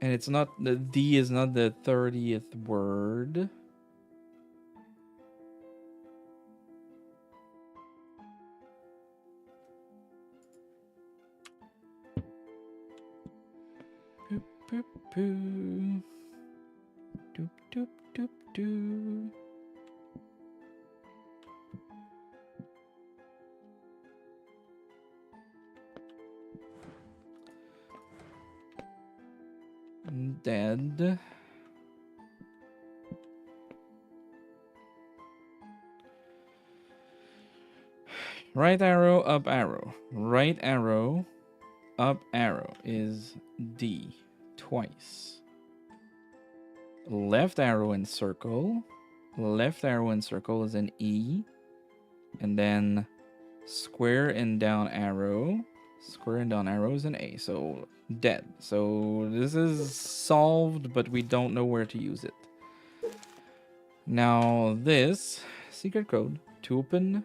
And it's not, the D is not the 30th word. Boop, boop, boop. Doop, doop, doop, doop. Dead. Right arrow, up arrow. Right arrow, up arrow is D twice. Left arrow and circle. Left arrow and circle is an E. And then square and down arrow. Square and down arrow is an A. So dead. So this is solved, but we don't know where to use it. Now this secret code to open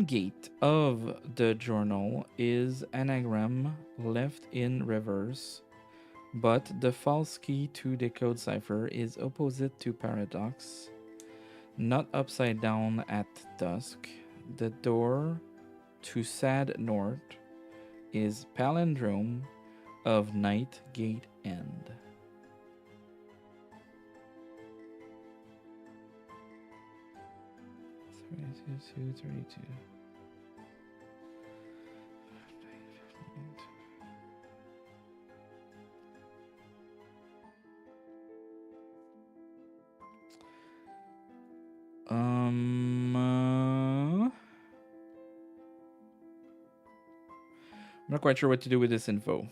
gate of the journal is anagram left in reverse, but the false key to the code cipher is opposite to paradox, not upside down at dusk. The door to sad north is palindrome of night gate end. Two, 32. I'm not quite sure what to do with this info.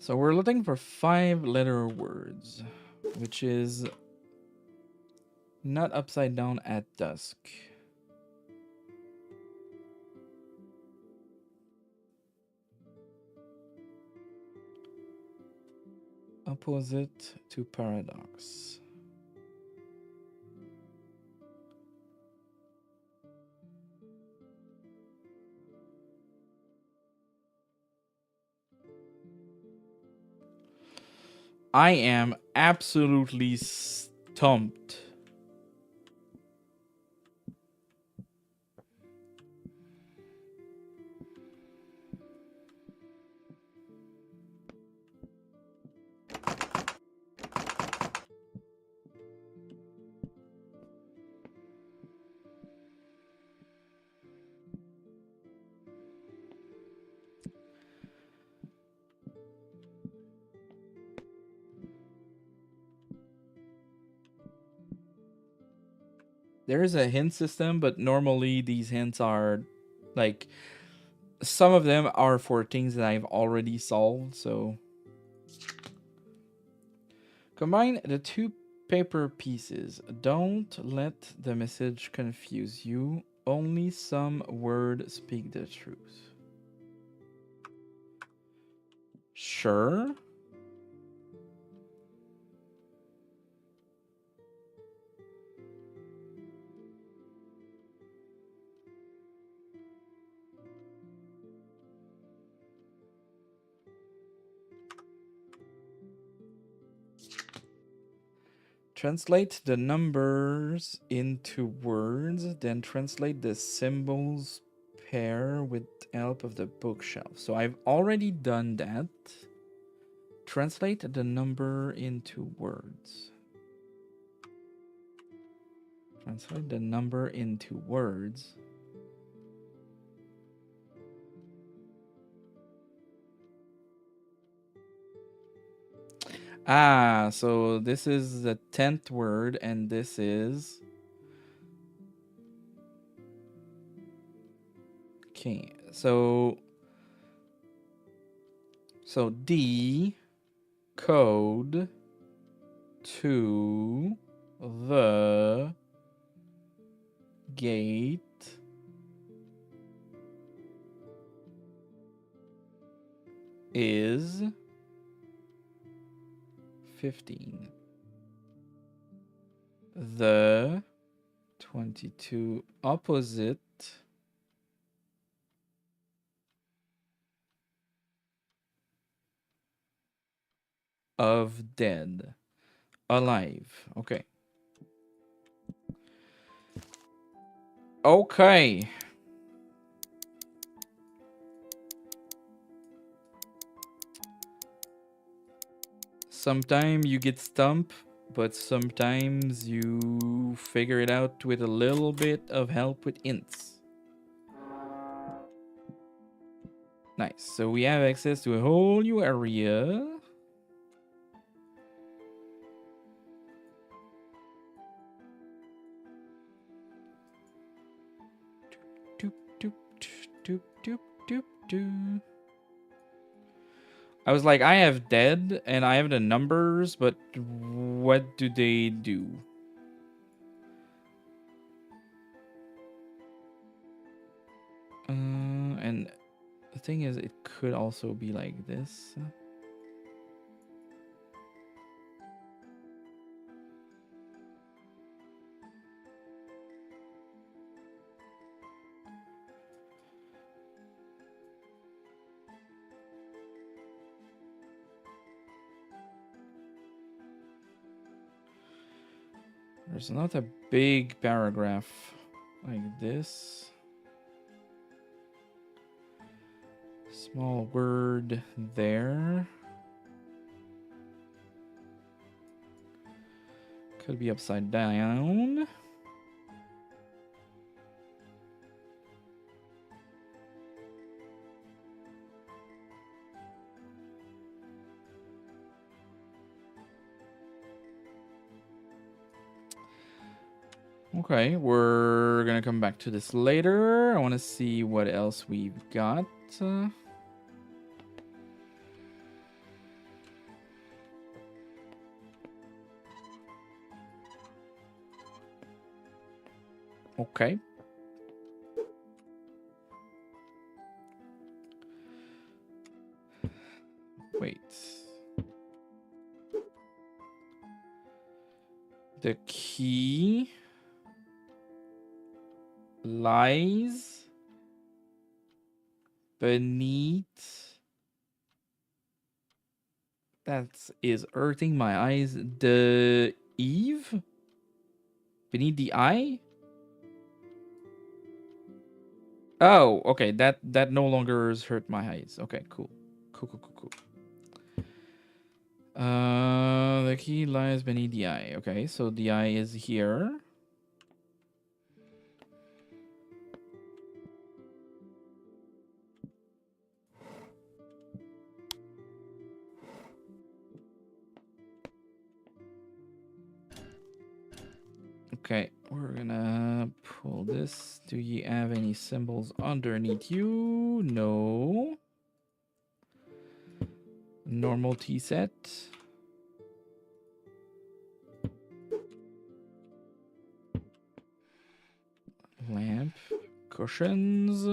So we're looking for 5-letter words, which is not upside down at dusk. Opposite to paradox. I am absolutely stumped. There is a hint system, but normally these hints are like, some of them are for things that I've already solved, so Combine the two paper pieces. Don't let the message confuse you. Only some words speak the truth. Sure. Translate the numbers into words, then translate the symbols pair with help of the bookshelf. So I've already done that. Translate the number into words. Translate the number into words. Ah, so this is the 10th word, and this is... Okay, so D code to the gate is 15. The 22 opposite of dead. Alive. Okay. Okay. Sometimes you get stumped, but sometimes you figure it out with a little bit of help with hints. Nice. So we have access to a whole new area. Doop, doop, doop, doop, doop, doop. I was like, I have dead and I have the numbers, but what do they do? And the thing is, it could also be like this. There's not a big paragraph like this. Small word there. Could be upside down. Okay, we're gonna come back to this later. I want to see what else we've got. Okay. Wait. The key lies beneath. That is hurting my eyes. The Eve? Beneath the eye? Oh, okay. That no longer hurt my eyes. Okay, cool. Cool. The key lies beneath the eye. Okay, so the eye is here. Okay, we're gonna pull this. Do you have any symbols underneath you? No. Normal T set. cushions.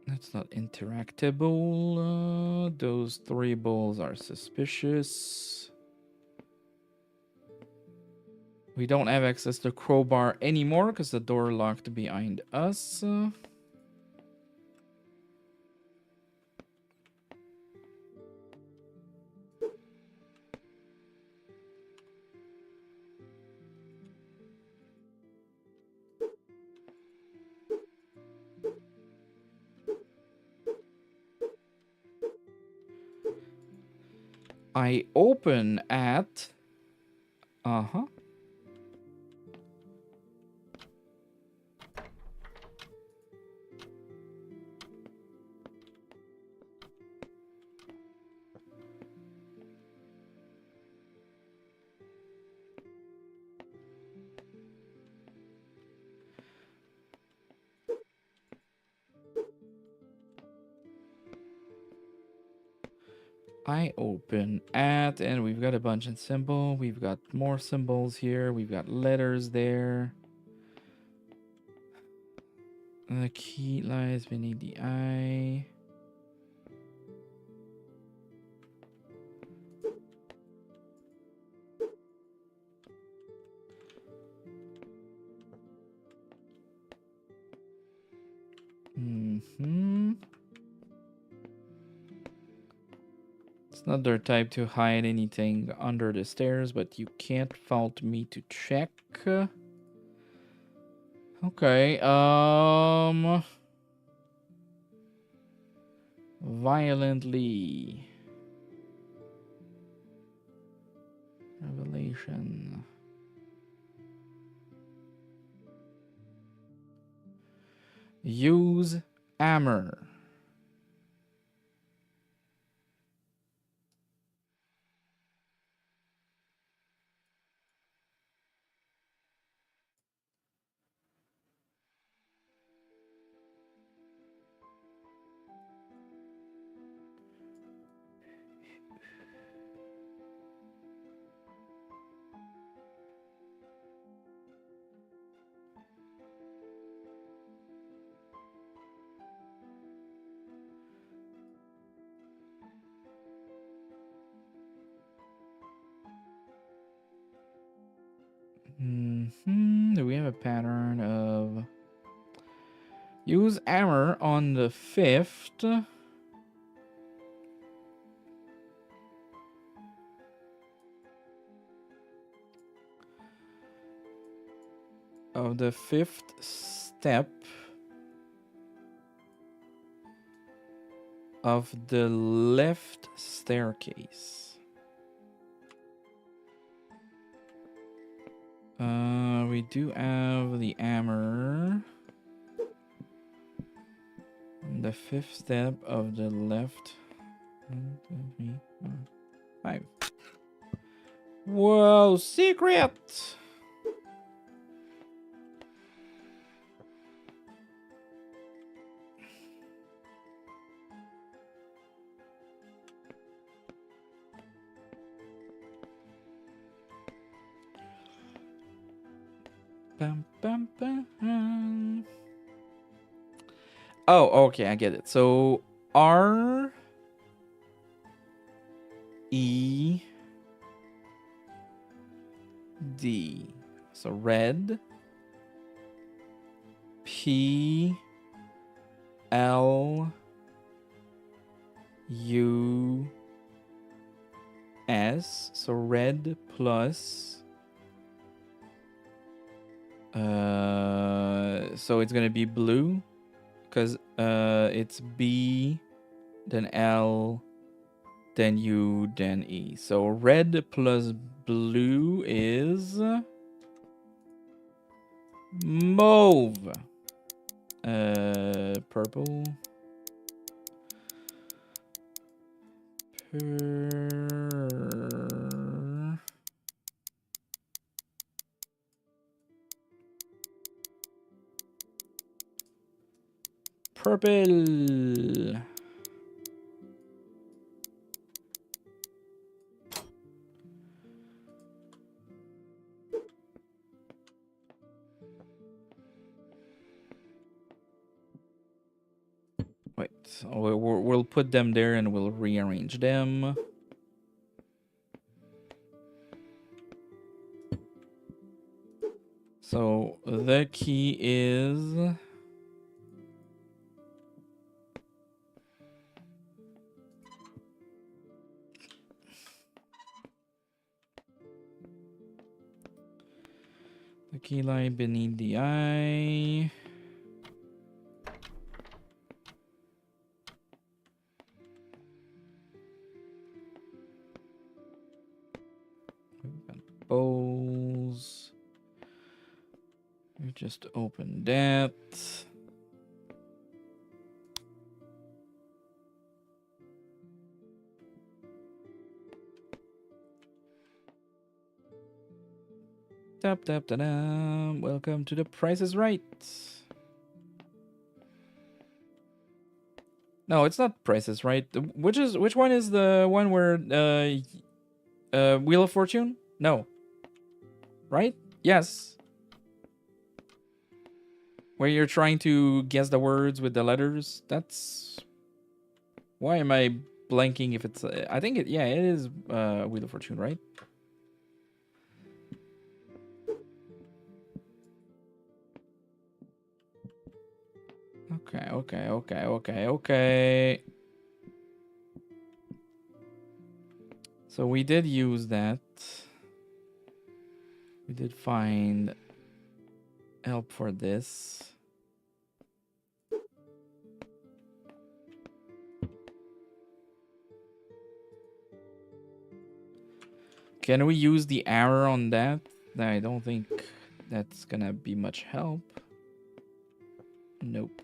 That's not interactable. Those 3 balls are suspicious. We don't have access to crowbar anymore because the door locked behind us. I open at... Uh-huh. I open at, and we've got a bunch of symbols. We've got more symbols here. We've got letters there. The key lies beneath the eye. It's not their type to hide anything under the stairs, but you can't fault me to check. Okay, violently. Revelation. Use hammer. Do we have a pattern of use hammer on the 5th of the 5th step of the left staircase? We do have the hammer. The 5th step of the left. 1, 2, 3, 4, 5. Whoa, secret! Bum, bum, bum. Oh, okay, I get it. So R E D. So red. P L U S. So red plus. So it's gonna be blue, because it's B, then L, then U, then E. So red plus blue is mauve. Purple. Purple. We'll put them there and we'll rearrange them. So the key is the key lie beneath the eye. Bowls. You just open that. Tap tap ta da. Welcome to the Price is Right. No, it's not Price is Right. Which one is the one where Wheel of Fortune? No. Right? Yes. Where you're trying to guess the words with the letters. That's... Why am I blanking if it's... I think it... Yeah, it is Wheel of Fortune, right? Okay. So we did use that. We did find help for this. Can we use the arrow on that? I don't think that's gonna be much help. Nope.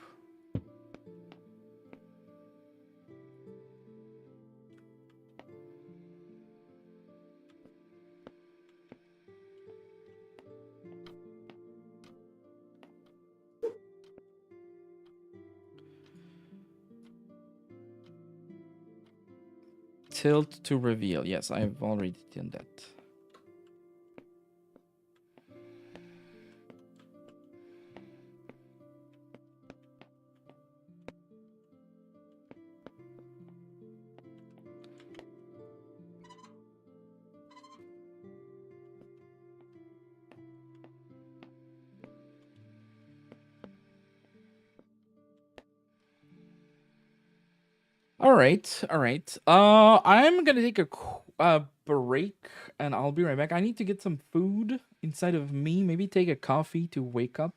Tilt to reveal. Yes, I've already done that. All right. I'm gonna take a break, and I'll be right back. I need to get some food inside of me. Maybe take a coffee to wake up.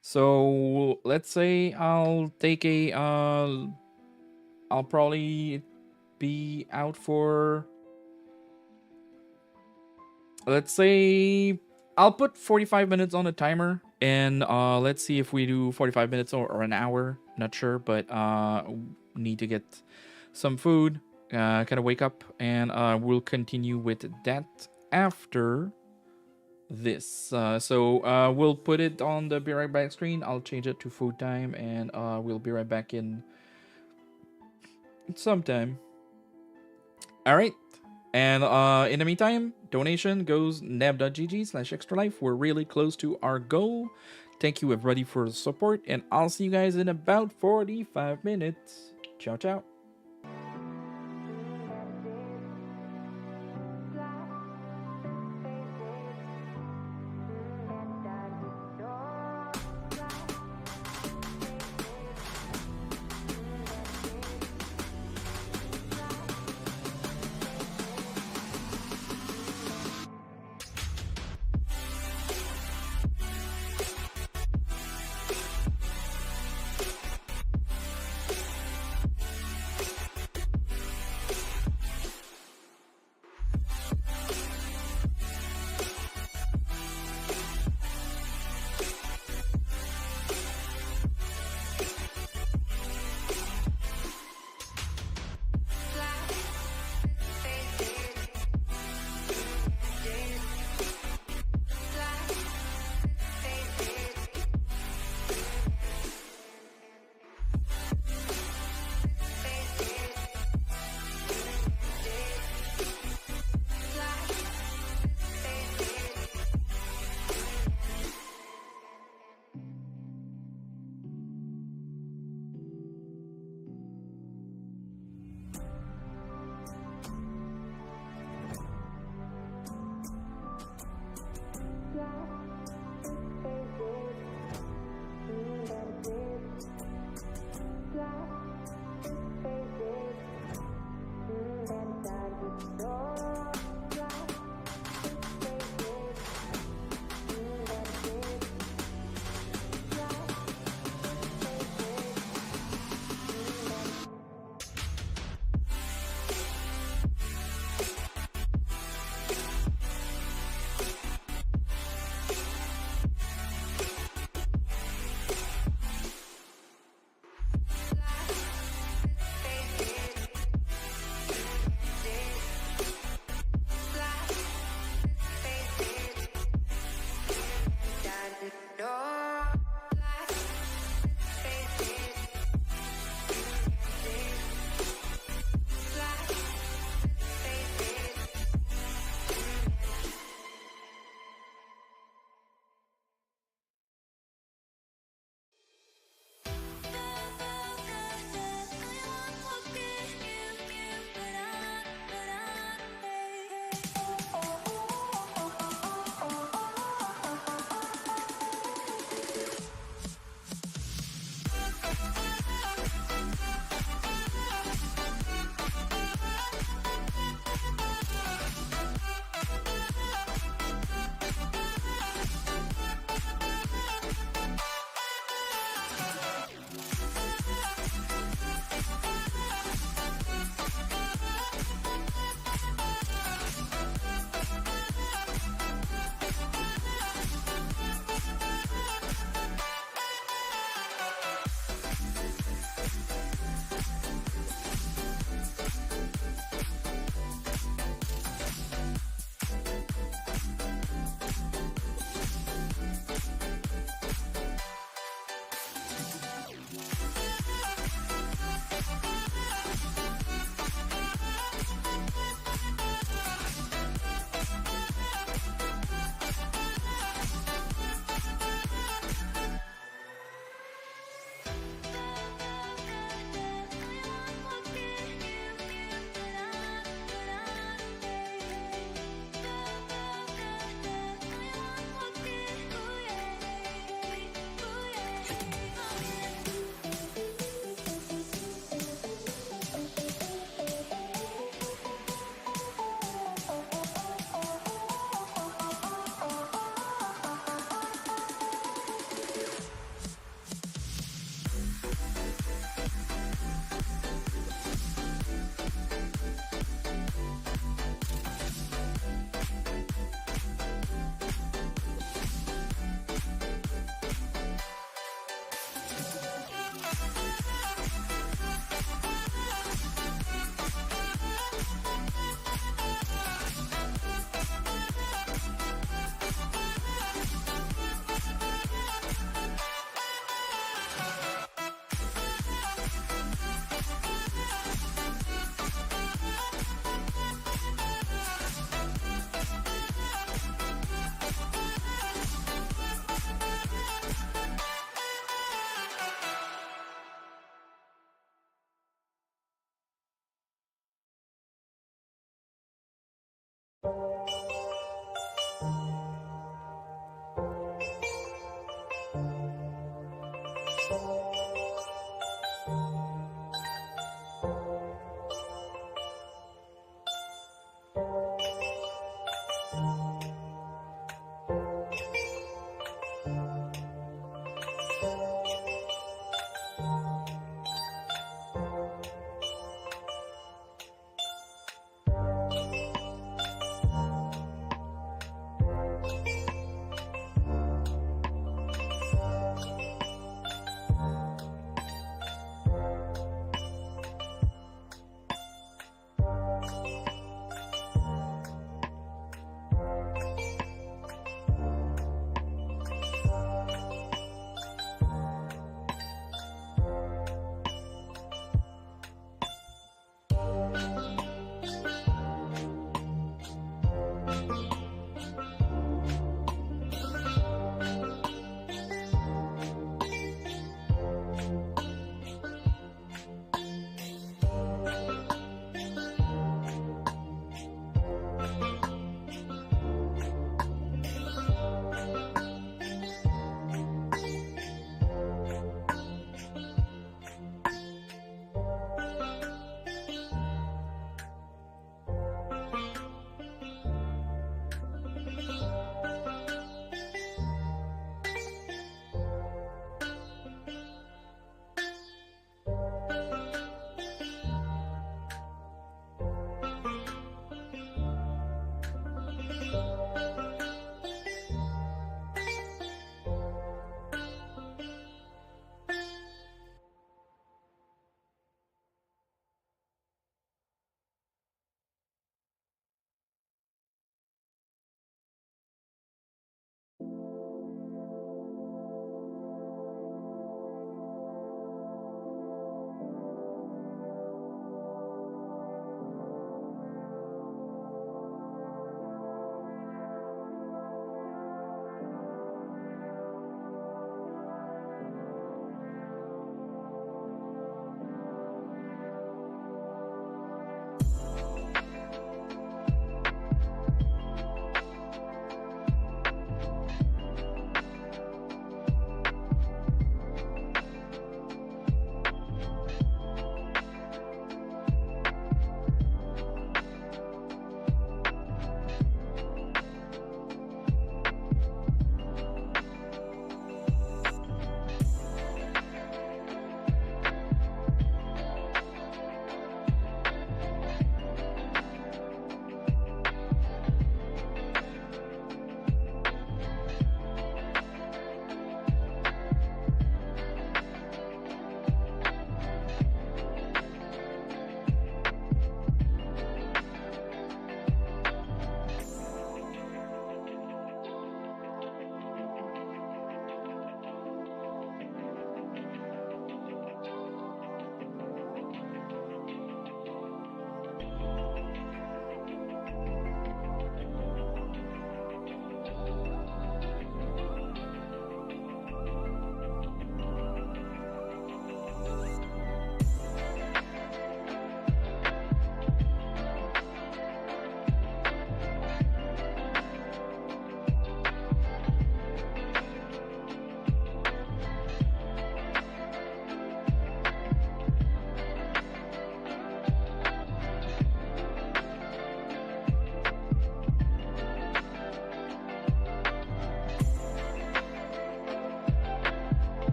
So let's say I'll take a I'll probably be out for, let's say, I'll put 45 minutes on the timer, and let's see if we do 45 minutes or an hour. Not sure, but need to get some food, kind of wake up, and we'll continue with that after this. So we'll put it on the be right back screen. I'll change it to food time, and we'll be right back in sometime. All right. And in the meantime, donation goes dotneB.tv/extralife. We're really close to our goal. Thank you everybody for the support, and I'll see you guys in about 45 minutes. Ciao, ciao.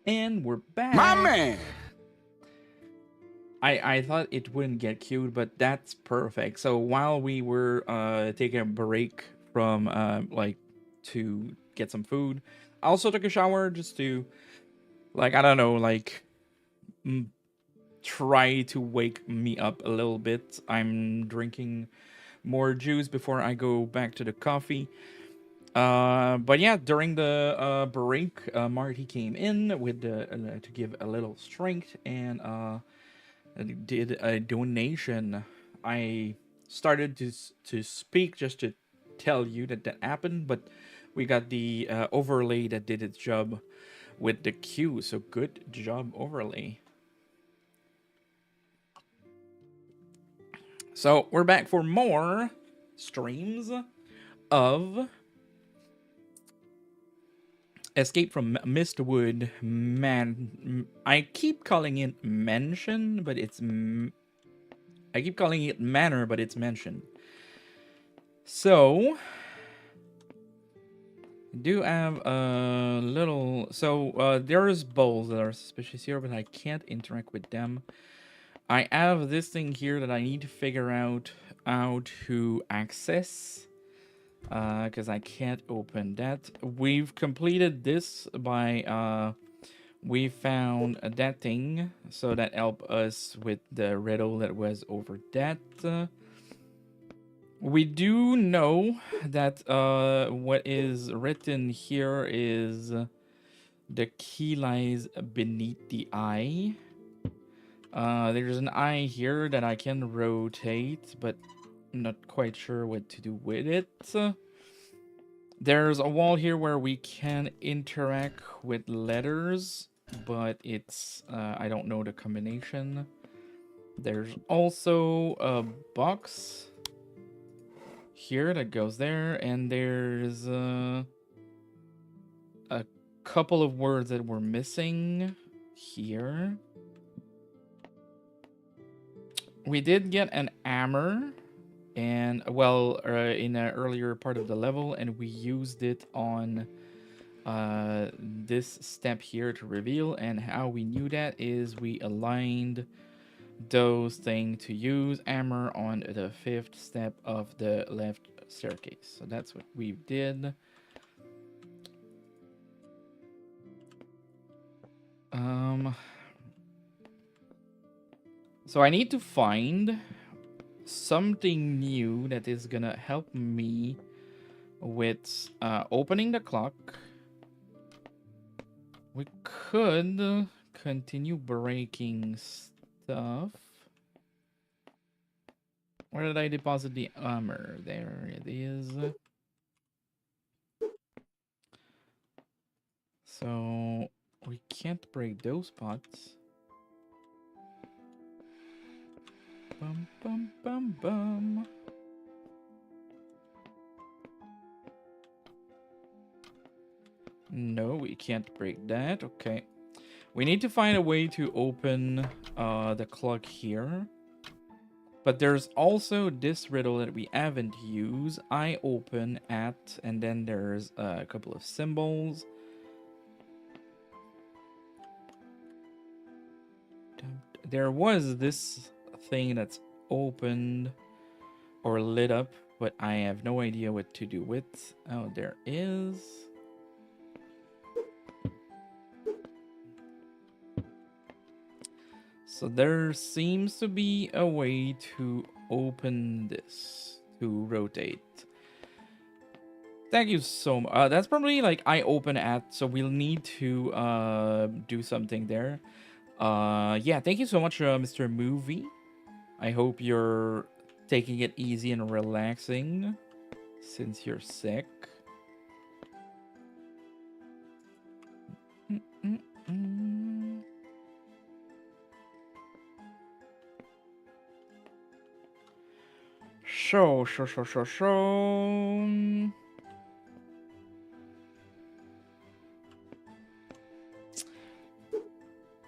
And we're back. My man! I thought it wouldn't get queued, but that's perfect. So while we were taking a break from like to get some food, I also took a shower just to like I don't know like try to wake me up a little bit. I'm drinking more juice before I go back to the coffee. But yeah, during the break, Marty came in with the to give a little strength and did a donation. I started to speak just to tell you that that happened, but we got the overlay that did its job with the queue. So good job, overlay. So we're back for more streams of Escape from Mistwood. Man, I keep calling it Mansion, but it's I keep calling it Manor, but it's Mansion. So do have a little. So there's bowls that are suspicious here, but I can't interact with them. I have this thing here that I need to figure out how to access. Because I can't open that. We've completed this by we found that thing, so that helped us with the riddle that was over that. We do know that what is written here is the key lies beneath the eye. There's an eye here that I can rotate, but I'm not quite sure what to do with it. There's a wall here where we can interact with letters, but it's I don't know the combination. There's also a box here that goes there, and there's a couple of words that we're missing here. We did get an hammer, and well, in an earlier part of the level, and we used it on this step here to reveal. And how we knew that is we aligned those things to use hammer on the 5th step of the left staircase. So that's what we did. So I need to find something new that is gonna help me with opening the clock. We could continue breaking stuff. Where did I deposit the armor? There it is. So we can't break those pots. Bum bum bum bum. No, we can't break that. Okay. We need to find a way to open the clock here. But there's also this riddle that we haven't used. I open at, and then there's a couple of symbols. There was this thing that's opened or lit up, but I have no idea what to do with. Oh, there is. So there seems to be a way to open this, to rotate. Thank you so much. That's probably like I open at, so we'll need to do something there. Yeah, thank you so much, Mr. Movie. I hope you're taking it easy and relaxing since you're sick. So.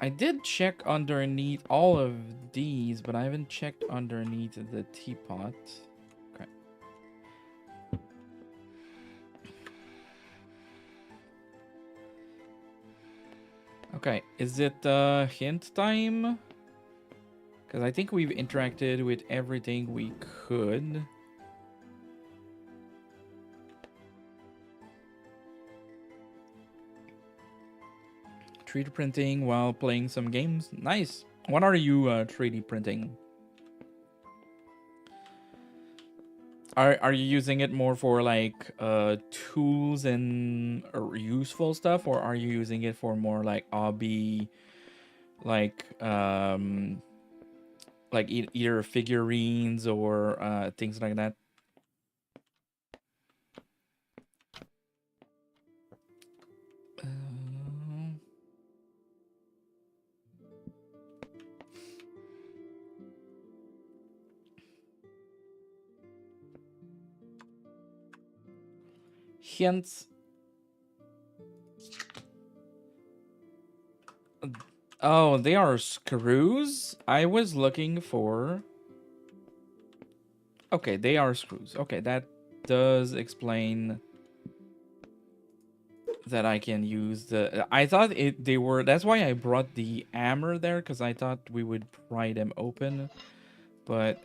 I did check underneath all of these, but I haven't checked underneath the teapot. Okay. Okay, is it hint time? Because I think we've interacted with everything we could. Treat printing while playing some games. Nice. What are you 3D printing? Are you using it more for like tools and useful stuff, or are you using it for more like hobby, like either figurines or things like that? Hints. Oh, they are screws? I was looking for... Okay, they are screws. Okay, that does explain that I can use the... I thought they were... That's why I brought the hammer there, because I thought we would pry them open. But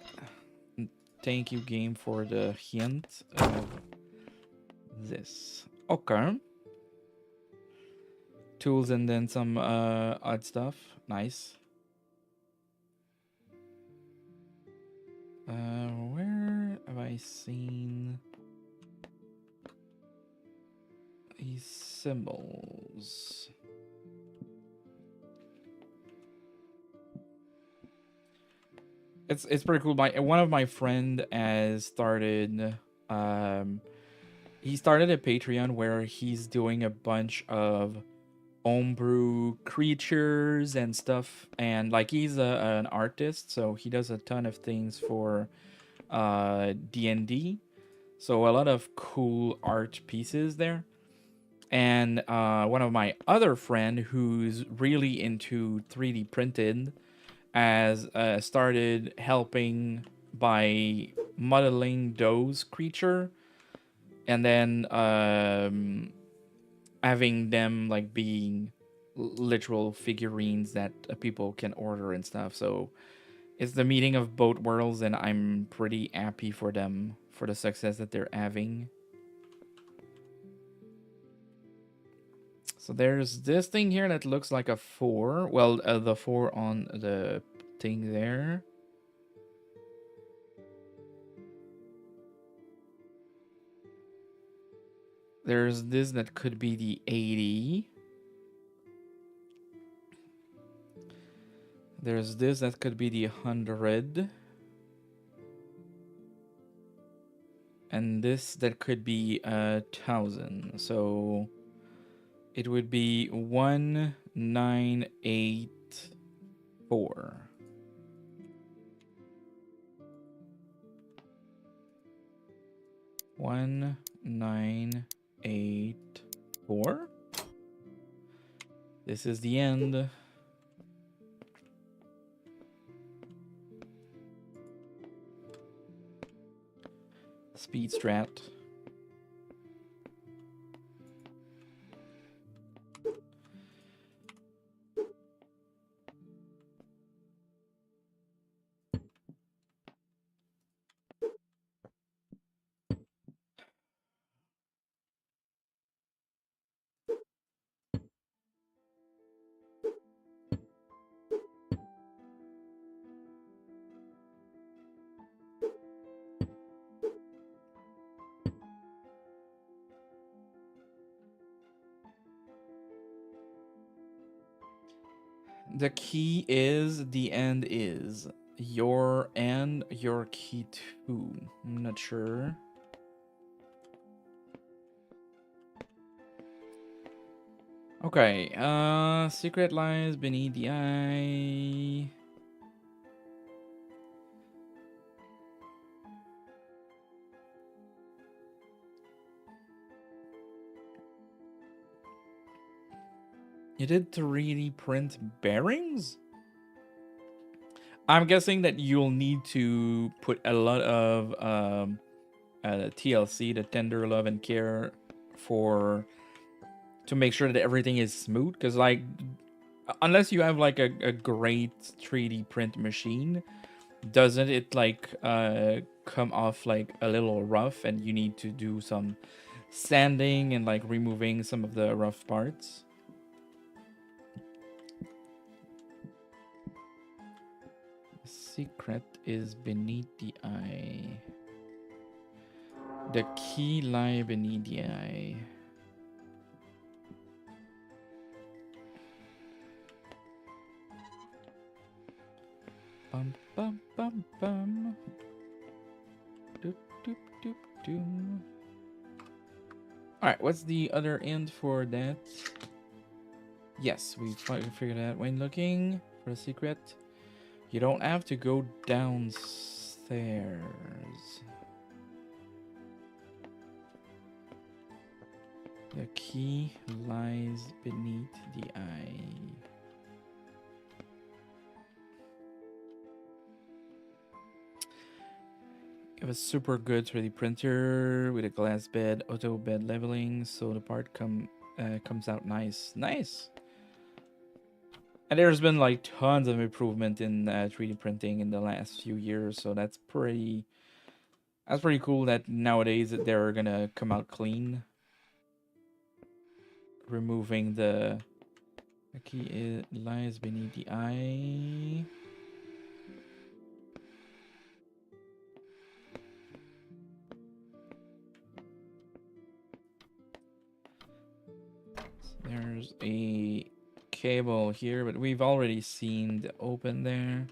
thank you, game, for the hint of this. Okay. Tools and then some odd stuff. Nice. Where have I seen these symbols? It's pretty cool. One of my friend has started he started a Patreon where he's doing a bunch of homebrew creatures and stuff, and like he's an artist, so he does a ton of things for D&D. So a lot of cool art pieces there. And one of my other friend who's really into 3D printed has started helping by modeling those creature, and then having them like being literal figurines that people can order and stuff. So it's the meeting of both worlds, and I'm pretty happy for them for the success that they're having. So there's this thing here that looks like a 4. Well, the 4 on the thing there. There's this that could be the 80. There's this that could be the 100. And this that could be 1,000. So it would be 1984. 1984. This is the end. Speed strat. The key is the end is your and your key too. I'm not sure. Okay, secret lies beneath the eye. You did 3D print bearings? I'm guessing that you'll need to put a lot of TLC, the tender love and care, to make sure that everything is smooth. Because like Unless you have like a great 3D print machine, doesn't it like come off like a little rough and you need to do some sanding and like removing some of the rough parts? The secret is beneath the eye. The key lie beneath the eye. Bum bum bum bum. Doop doop doop doop. Alright, what's the other end for that? Yes, we figured out when looking for the secret. You don't have to go downstairs. The key lies beneath the eye. You have a super good 3D printer with a glass bed, auto bed leveling, so the part comes out nice. Nice. And there's been like tons of improvement in 3D printing in the last few years, so that's pretty cool that nowadays they're gonna come out clean. Removing the key lies beneath the eye. There's a cable here, but we've already seen the open there.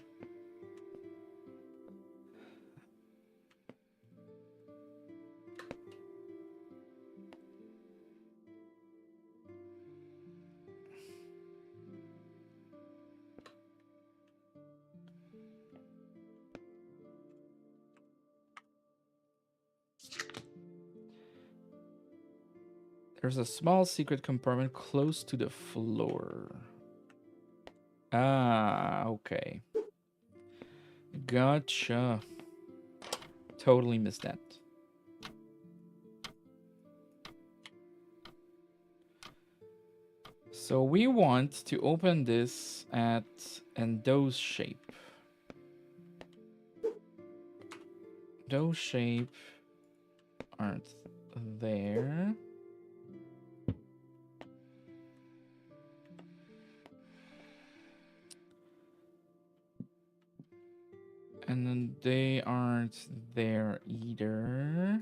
There's a small secret compartment close to the floor. Ah, okay. Gotcha. Totally missed that. So we want to open this at those shape. Those shape aren't there. And then they aren't there either.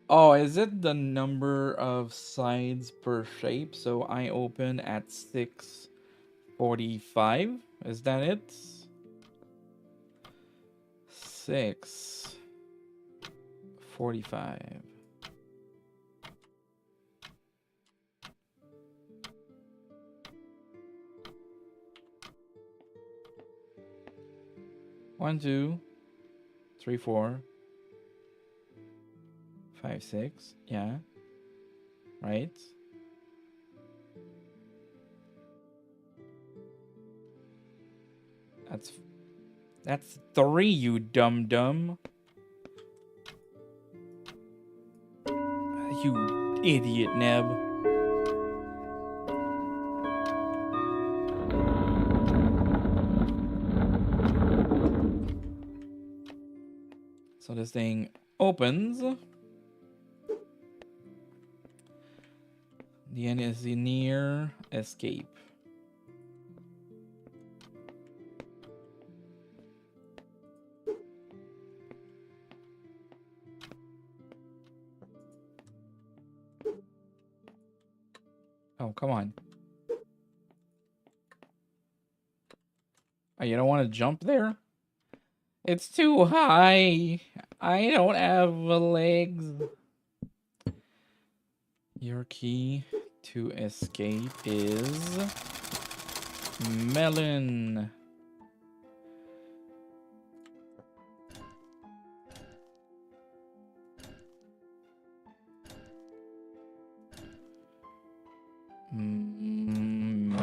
Oh, is it the number of sides per shape? So I open at 645. Is that it? 645. One, two, three, 4, 5, 6. Yeah. Right. That's 3, you dumb dumb. You idiot, Neb. So this thing opens. The end is the near escape. Oh, come on. Oh, you don't want to jump there? It's too high. I don't have legs. Your key to escape is melon. Melons.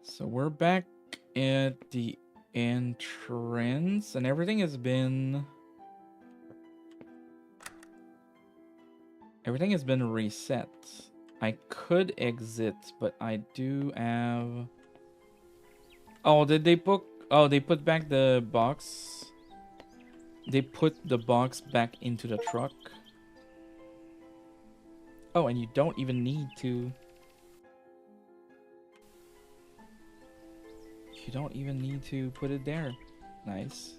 So we're back at the entrance, and everything has been reset. I could exit, but I do have. Oh, did they book? Oh, they put back the box. They put the box back into the truck. Oh, and you don't even need to. You don't even need to put it there. Nice.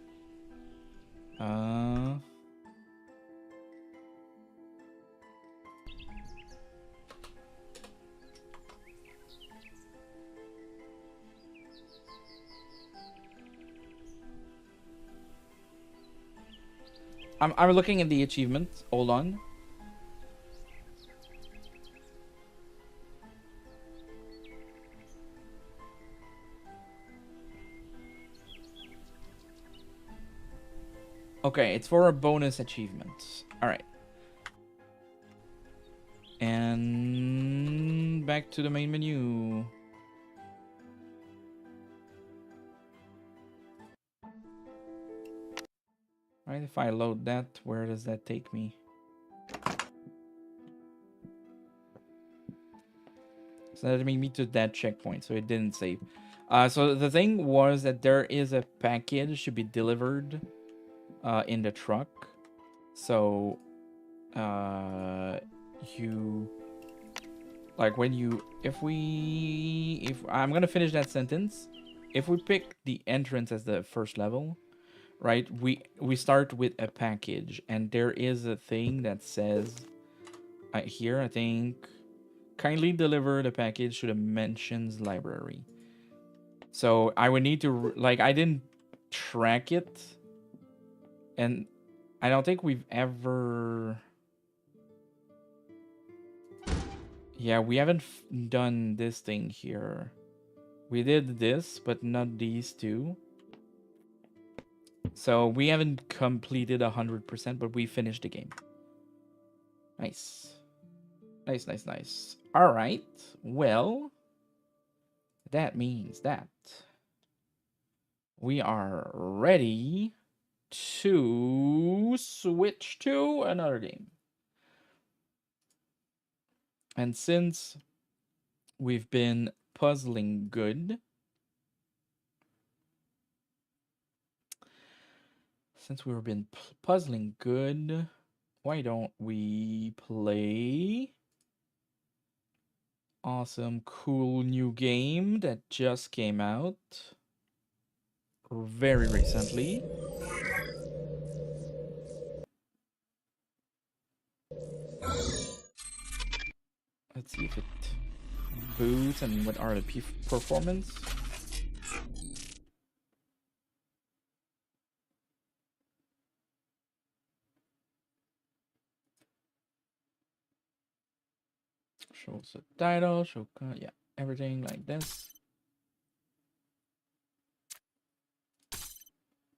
I'm looking at the achievement. Hold on. Okay, it's for a bonus achievement. All right. And back to the main menu. All right, if I load that, where does that take me? So that made me to that checkpoint, so it didn't save. So the thing was that there is a package to be delivered in the truck. So you like when you if I'm gonna finish that sentence. If we pick the entrance as the first level, right, we start with a package, and there is a thing that says here, I think, kindly deliver the package to the mentions library. So I would need to like, I didn't track it, and I don't think we've ever. Yeah, we haven't done this thing here. We did this, but not these two. So we haven't completed 100%, but we finished the game. Nice. Nice, nice, nice. All right. Well, that means that we are ready to switch to another game. And since we've been puzzling good, why don't we play awesome, cool new game that just came out very recently. Let's see if it boots and what are the performance. Shows the title, yeah, everything like this.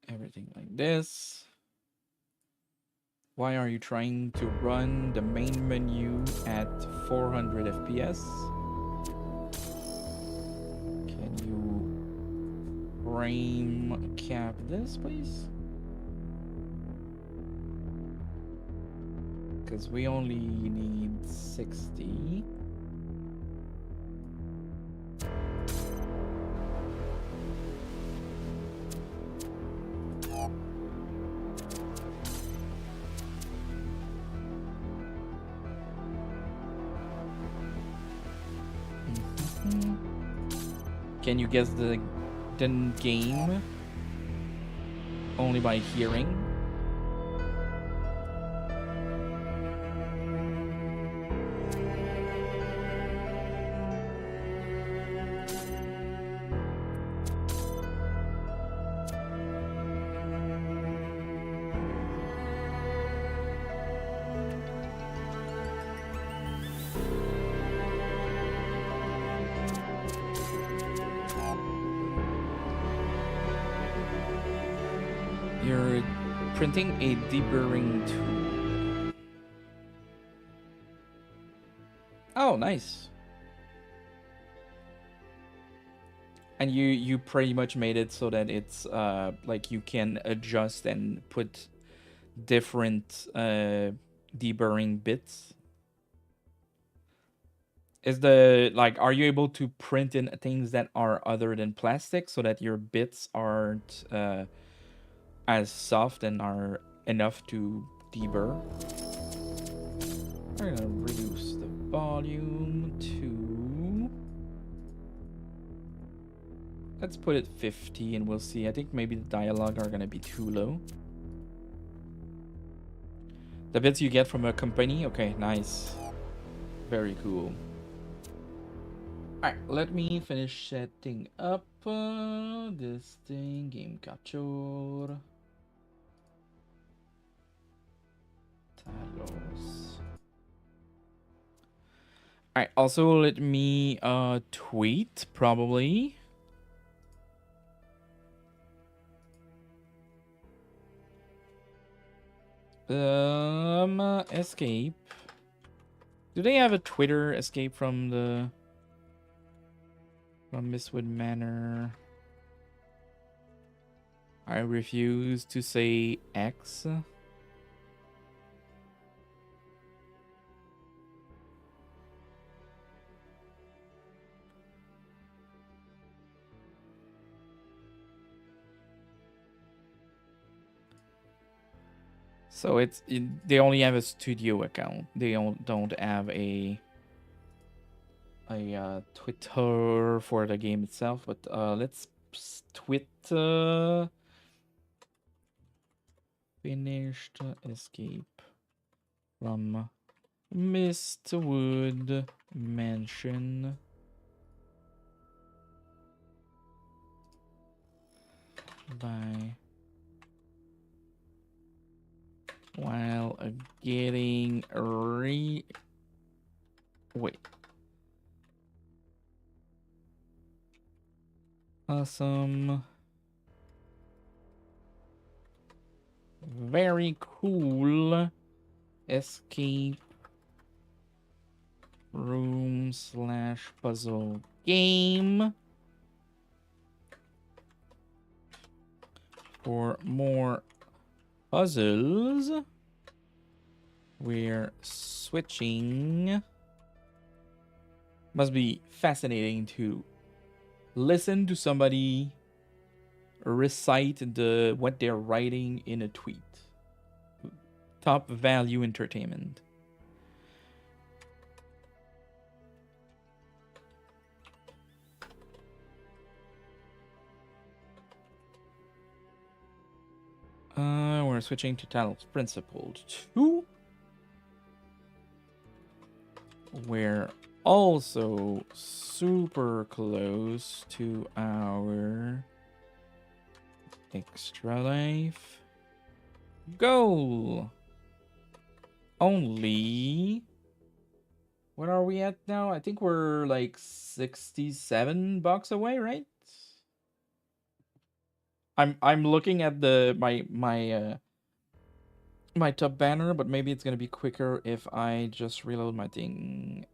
Everything like this. Why are you trying to run the main menu at 400 FPS? Can you frame cap this, please? Because we only need 60. Can you guess the game only by hearing? You're printing a deburring tool. Oh, nice. And you pretty much made it so that it's like you can adjust and put different deburring bits. Is the like are you able to print in things that are other than plastic so that your bits aren't as soft and are enough to deburr? I'm gonna reduce the volume to, let's put it 50 and we'll see. I think maybe the dialogue are gonna be too low. The bits you get from a company? Okay, nice. Very cool. Alright, let me finish setting up this thing. Game capture. Talos. Alright, also let me tweet probably. Escape. Do they have a Twitter escape from Mistwood Manor? I refuse to say X. So they only have a studio account. They don't have a Twitter for the game itself. But let's tweet finished escape from Mistwood Mansion by while getting wait. Awesome. Very cool. Escape room / puzzle game. For more puzzles, we're switching. Must be fascinating to listen to somebody recite what they're writing in a tweet. Top value entertainment. We're switching to Talos Principled 2. We're also super close to our extra life goal. Only, what are we at now? I think we're like $67 away, right? I'm looking at my top banner, but maybe it's gonna be quicker if I just reload my thing.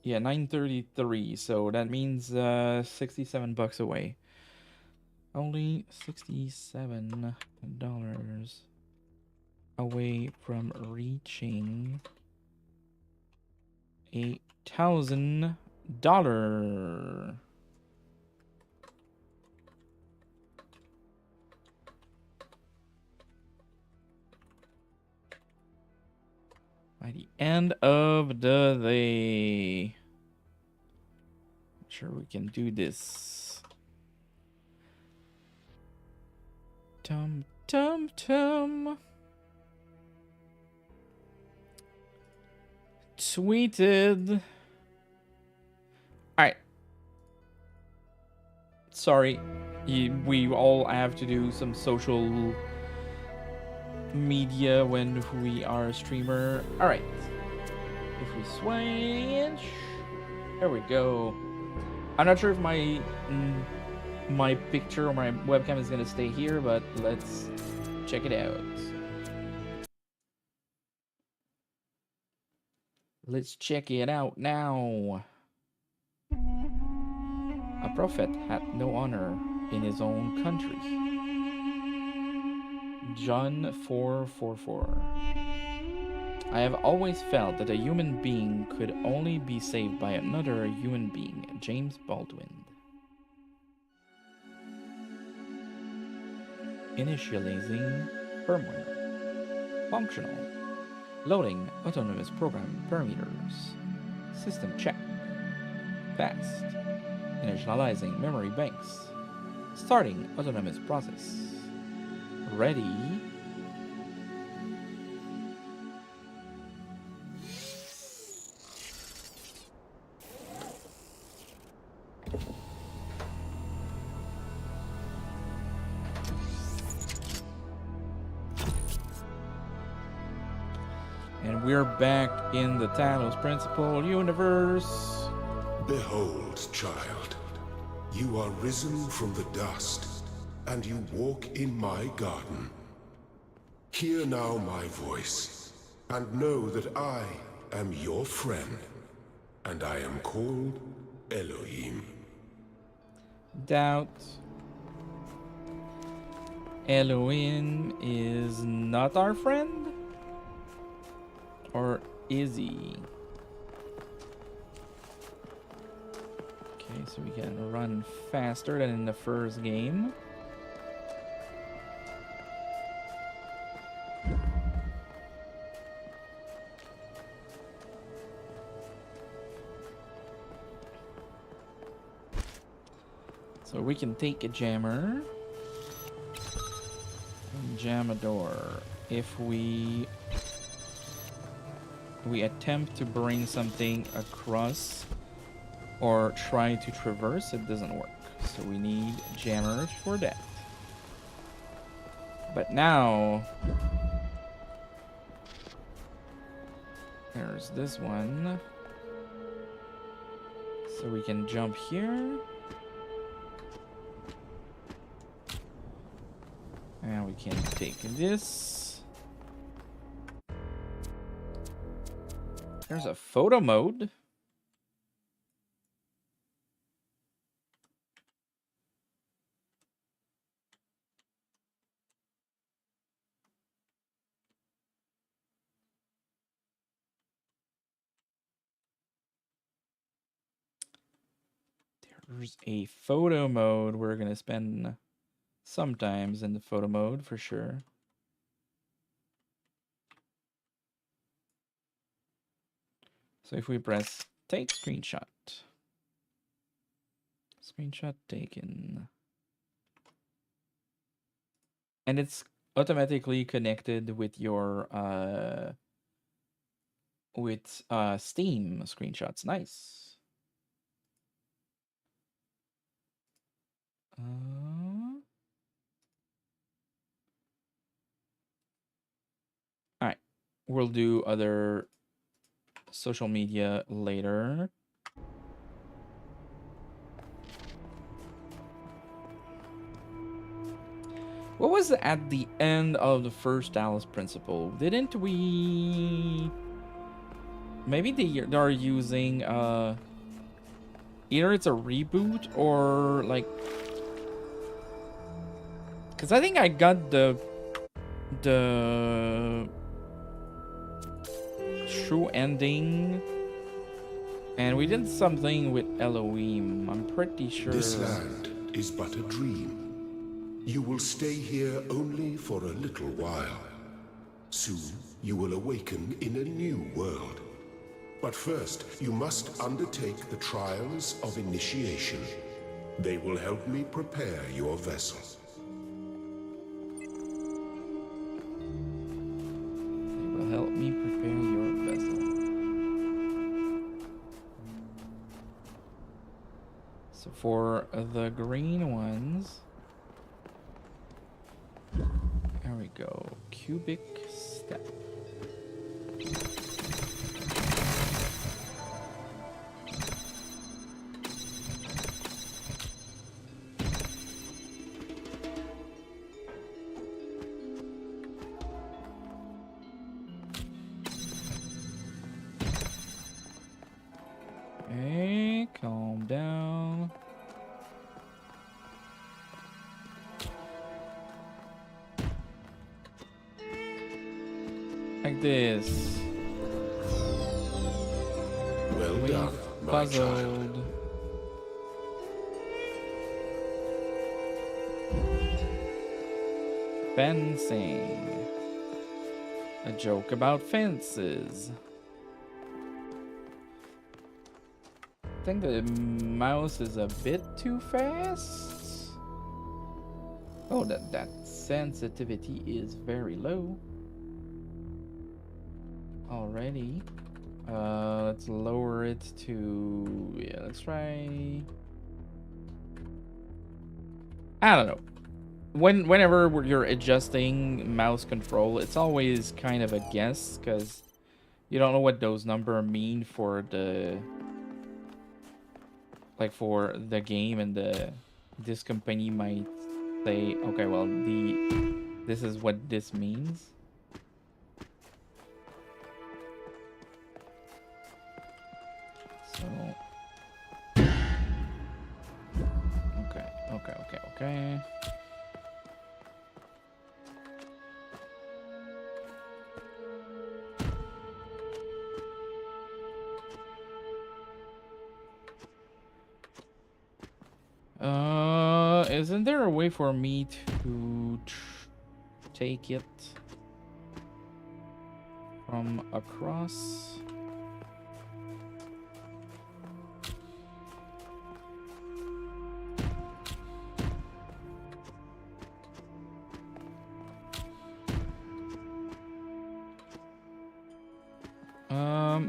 Yeah, 933. So that means $67 away. Only $67 away from reaching $1,000. By the end of the day. I'm sure we can do this. Tum tum tum. Tweeted. Alright. Sorry. We all have to do some social media when we are a streamer. Alright. If we switch. There we go. I'm not sure if my picture or my webcam is gonna stay here, but let's check it out. Let's check it out now. A prophet had no honor in his own country. John 4:44. I have always felt that a human being could only be saved by another human being. James Baldwin. Initializing firmware. Functional. Loading autonomous program parameters. System check. Fast. Initializing memory banks. Starting autonomous process. Ready. And we're back in the Talos Principle universe. Behold, child, you are risen from the dust, and you walk in my garden. Hear now my voice, and know that I am your friend, and I am called Elohim. Doubt. Elohim is not our friend? Or is he? Okay, so we can run faster than in the first game. So we can take a jammer and jam a door. If we attempt to bring something across or try to traverse, it doesn't work. So we need jammers for that. But now there's this one. So we can jump here. And we can take this. There's a photo mode. There's a photo mode. We're going to spend sometimes in the photo mode for sure. So if we press take screenshot. Screenshot taken. And it's automatically connected with your Steam screenshots. Nice. All right, we'll do other social media later. What was at the end of the first Talos Principle? Didn't we? Maybe they are using either it's a reboot or like, because I think I got the true ending, and we did something with Elohim. I'm pretty sure. This land is but a dream. You will stay here only for a little while. Soon, you will awaken in a new world. But first, you must undertake the trials of initiation. They will help me prepare your vessel. They will help me prepare your vessel. So for the green ones, there we go. Cubic step. Like this. Well done, my child. Puzzled. Fencing. A joke about fences. I think the mouse is a bit too fast. Oh, that sensitivity is very low. Already. Let's lower it to, yeah, let's try. I don't know. Whenever you're adjusting mouse control, it's always kind of a guess because you don't know what those numbers mean for the, like, for the game, and this company might say, okay, well, this is what this means. So okay. Isn't there a way for me to take it from across?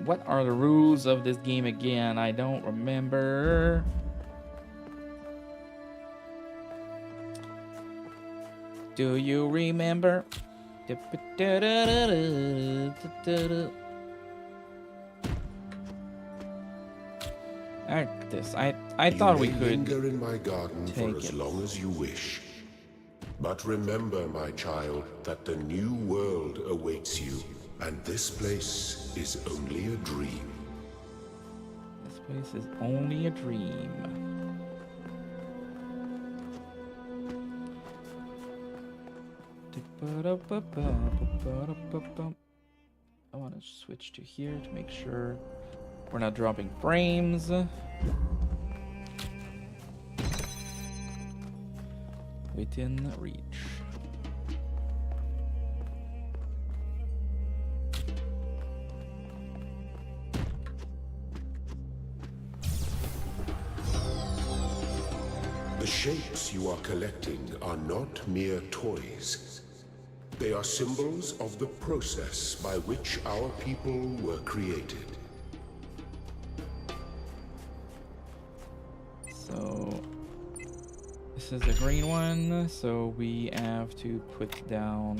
What are the rules of this game again? I don't remember. Do you remember? This. I thought we could linger in my garden for as long as you wish. But remember, my child, that the new world awaits you, and this place is only a dream. This place is only a dream. I want to switch to here to make sure we're not dropping frames. Within reach. The shapes you are collecting are not mere toys. They are symbols of the process by which our people were created. So this is the green one, so we have to put down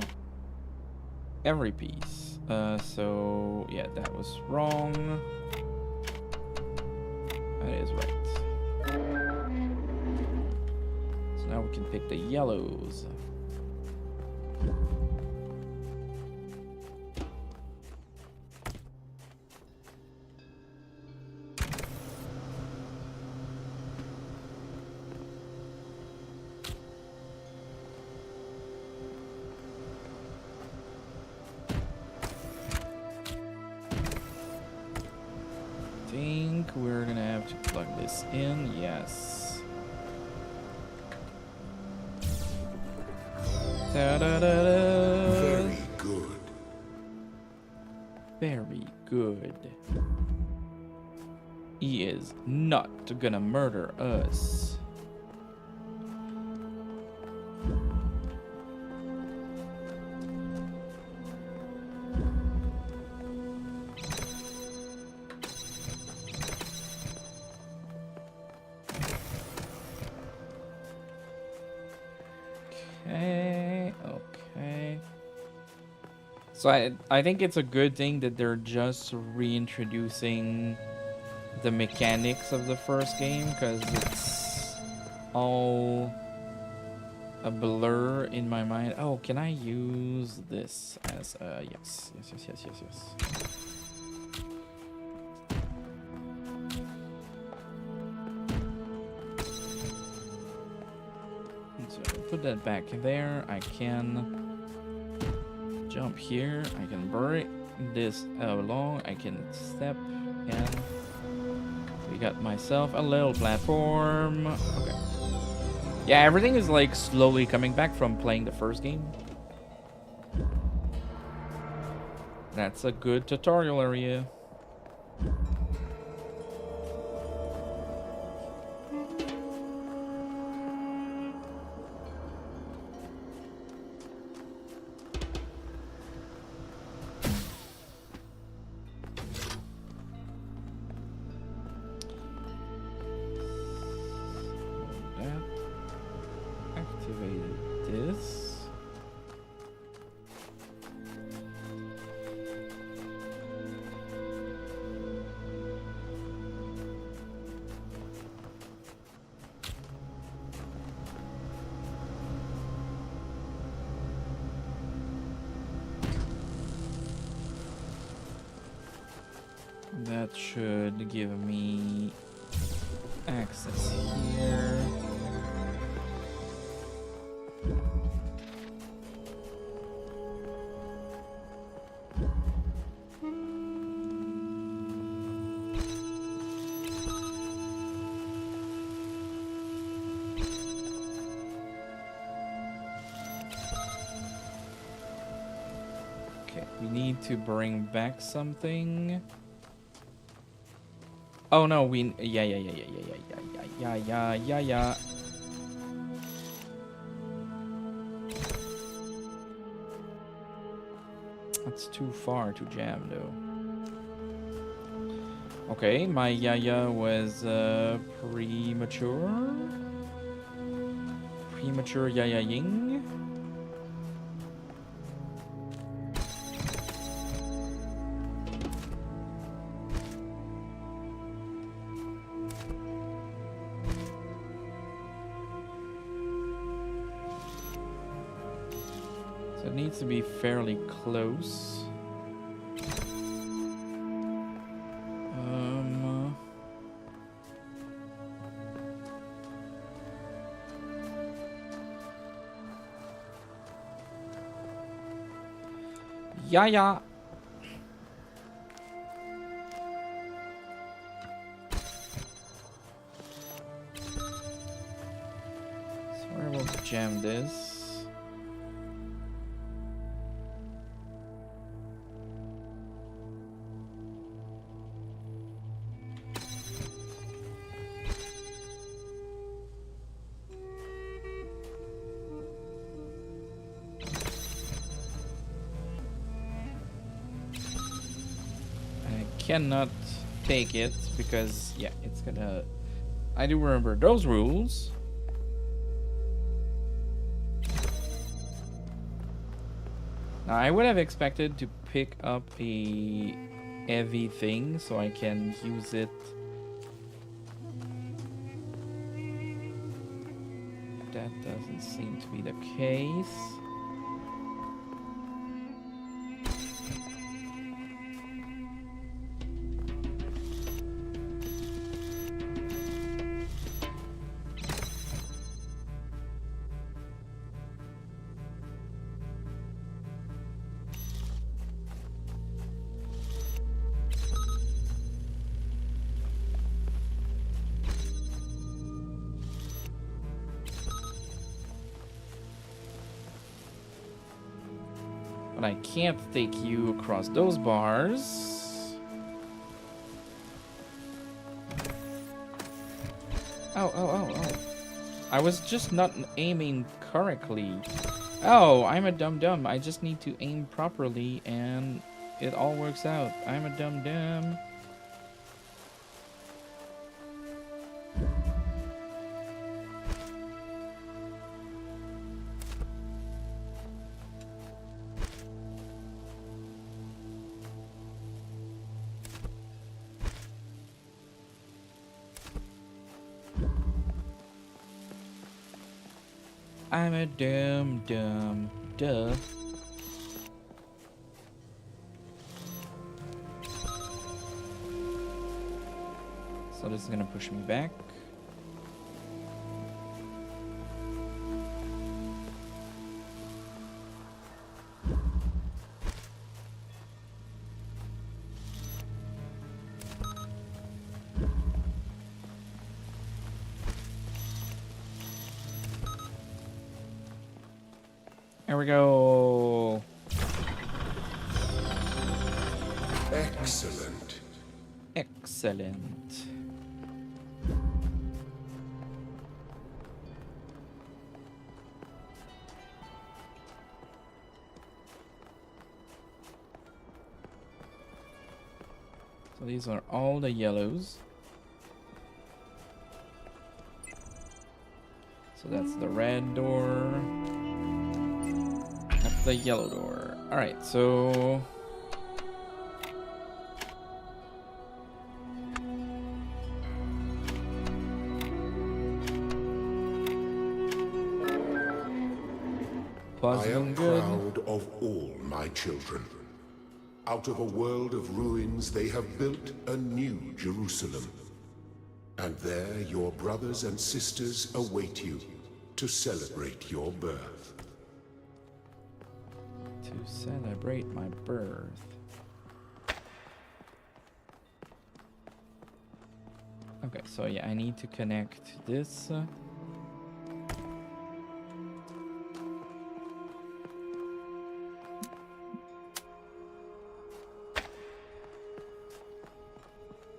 every piece. So yeah, that was wrong. That is right. So now we can pick the yellows. We're gonna have to plug this in. Yes. Very good. Very good. He is not gonna murder us. Okay. So I think it's a good thing that they're just reintroducing the mechanics of the first game, because it's all a blur in my mind. Oh, can I use this as a yes. So put that back there. I can jump here. I can break this along. I can step and we got myself a little platform. Okay. Yeah, everything is like slowly coming back from playing the first game. That's a good tutorial area. That should give me access here. Okay, we need to bring back something. Oh no, we yeah. That's too far to jam though. Okay, my yaya was premature. Premature yaya ying. It needs to be fairly close. Yeah. So I will jam this. Cannot take it because yeah, it's gonna. I do remember those rules. Now I would have expected to pick up a heavy thing so I can use it. That doesn't seem to be the case. But I can't take you across those bars. Oh. I was just not aiming correctly. Oh, I'm a dum-dum. I just need to aim properly and it all works out. I'm a dum-dum. I'm a dum-dum. Duh. So this is gonna push me back. There we go. Excellent. Excellent. So these are all the yellows. So that's the red door. That's the yellow door. Alright, so... I am Puzzling good. proud of all my children. Out of a world of ruins, they have built a new Jerusalem. And there your brothers and sisters await you to celebrate your birth. To celebrate my birth. Okay, so yeah, I need to connect this.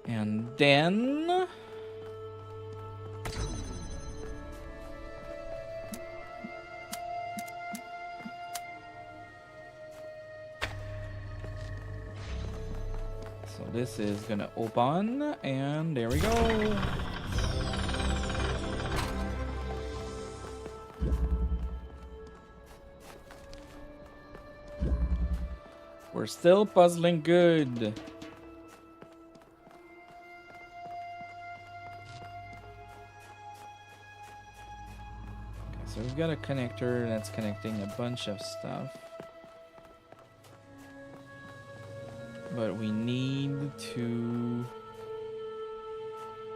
And then... so this is gonna open, and there we go. We're still puzzling good. So we've got a connector that's connecting a bunch of stuff. But we need to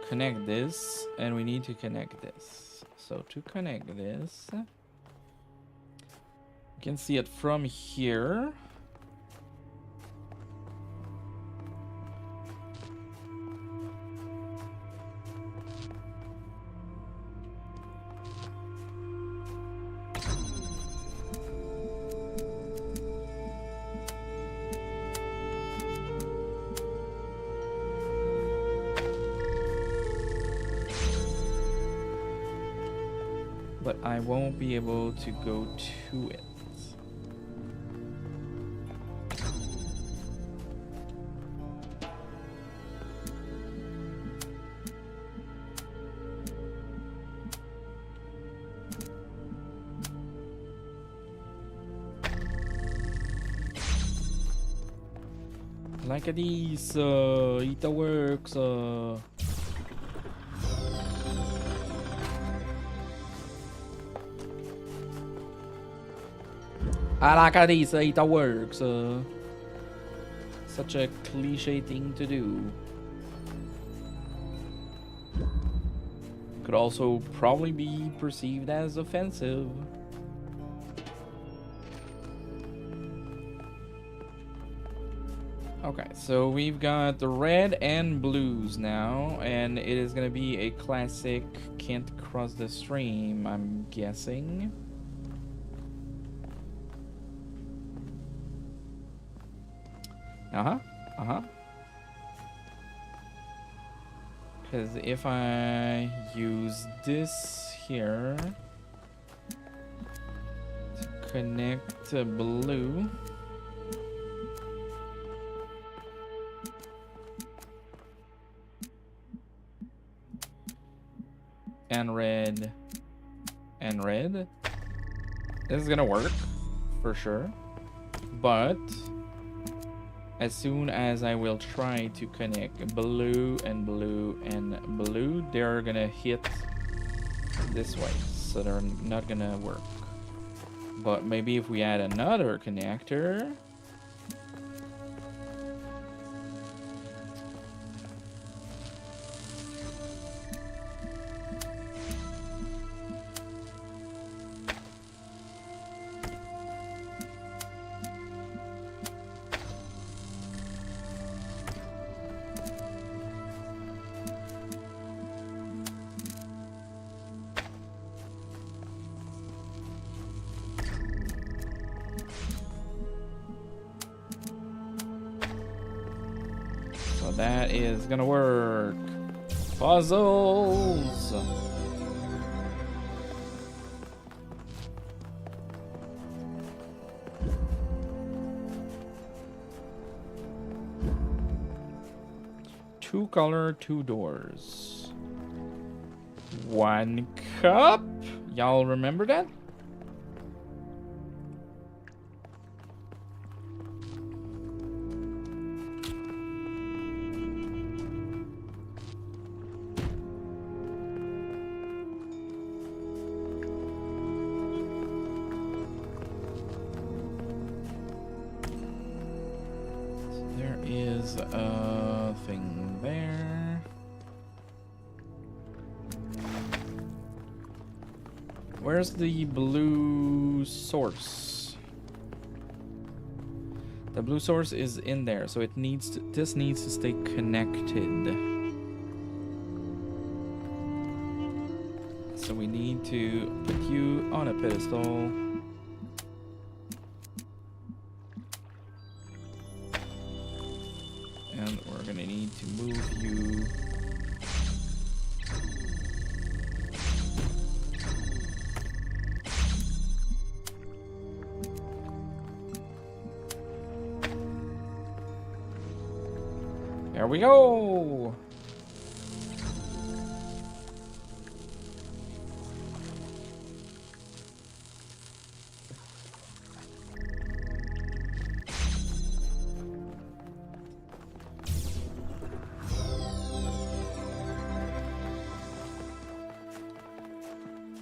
connect this, and we need to connect this. So to connect this, you can see it from here. But I won't be able to go to it. Like these, it works. I like this, it works. Such a cliche thing to do. Could also probably be perceived as offensive. Okay, so we've got the red and blues now, and it is gonna be a classic can't cross the stream, I'm guessing. Because if I use this here to connect to blue, and red, and red, this is gonna work for sure. But as soon as I will try to connect blue and blue and blue, they're gonna hit this way, so they're not gonna work. But maybe if we add another connector, that is gonna work. Puzzles! Two color, two doors. One cup? Y'all remember that? There is a thing there. Where's the blue source? The blue source is in there, so it needs to, this needs to stay connected. So we need to put you on a pedestal. And we're gonna need to move you. There we go.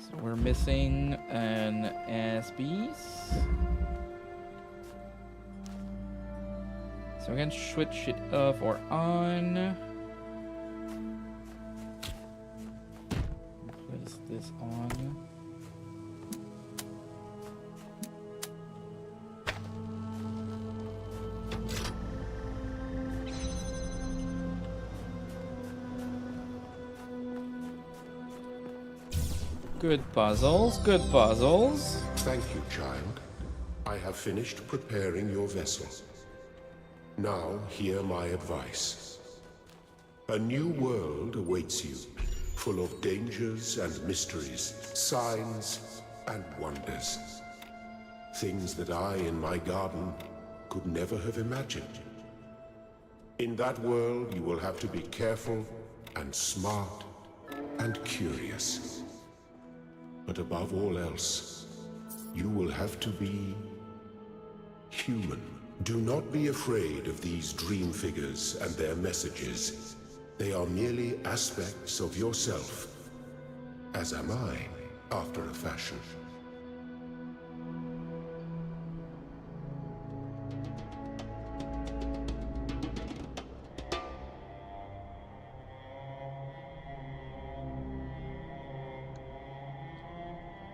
So we're missing an S-piece. So we can switch it off or on. Place this on. Good puzzles, good puzzles. Thank you, child. I have finished preparing your vessel. Now, hear my advice. A new world awaits you, full of dangers and mysteries, signs and wonders. Things that I, in my garden, could never have imagined. In that world, you will have to be careful and smart and curious. But above all else, you will have to be human. Do not be afraid of these dream figures and their messages. They are merely aspects of yourself, as am I, after a fashion.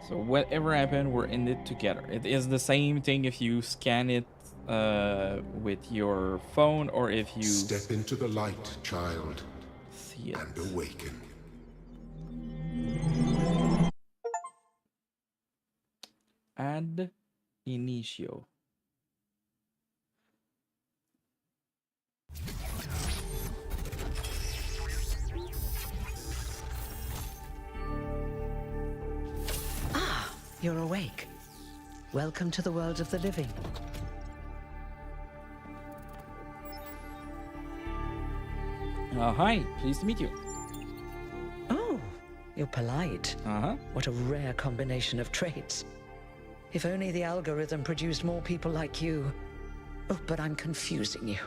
So whatever happened, we're in it together. It is the same thing if you scan it with your phone or if you Step into the light, child, see it. and awaken. Ad initio. You're awake. Welcome to the world of the living. Hi, pleased to meet you. Oh, you're polite. Uh-huh. What a rare combination of traits. If only the algorithm produced more people like you. Oh, but I'm confusing you.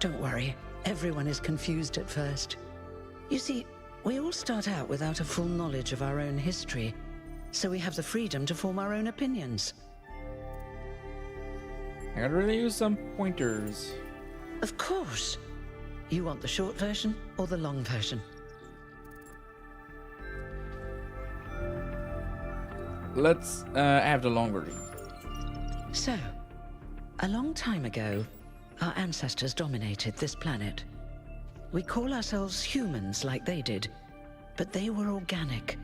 Don't worry, everyone is confused at first. You see, we all start out without a full knowledge of our own history, so we have the freedom to form our own opinions. I gotta really use some pointers. Of course. You want the short version or the long version? Let's have the long version. So, a long time ago, our ancestors dominated this planet. We call ourselves humans like they did, but they were organic.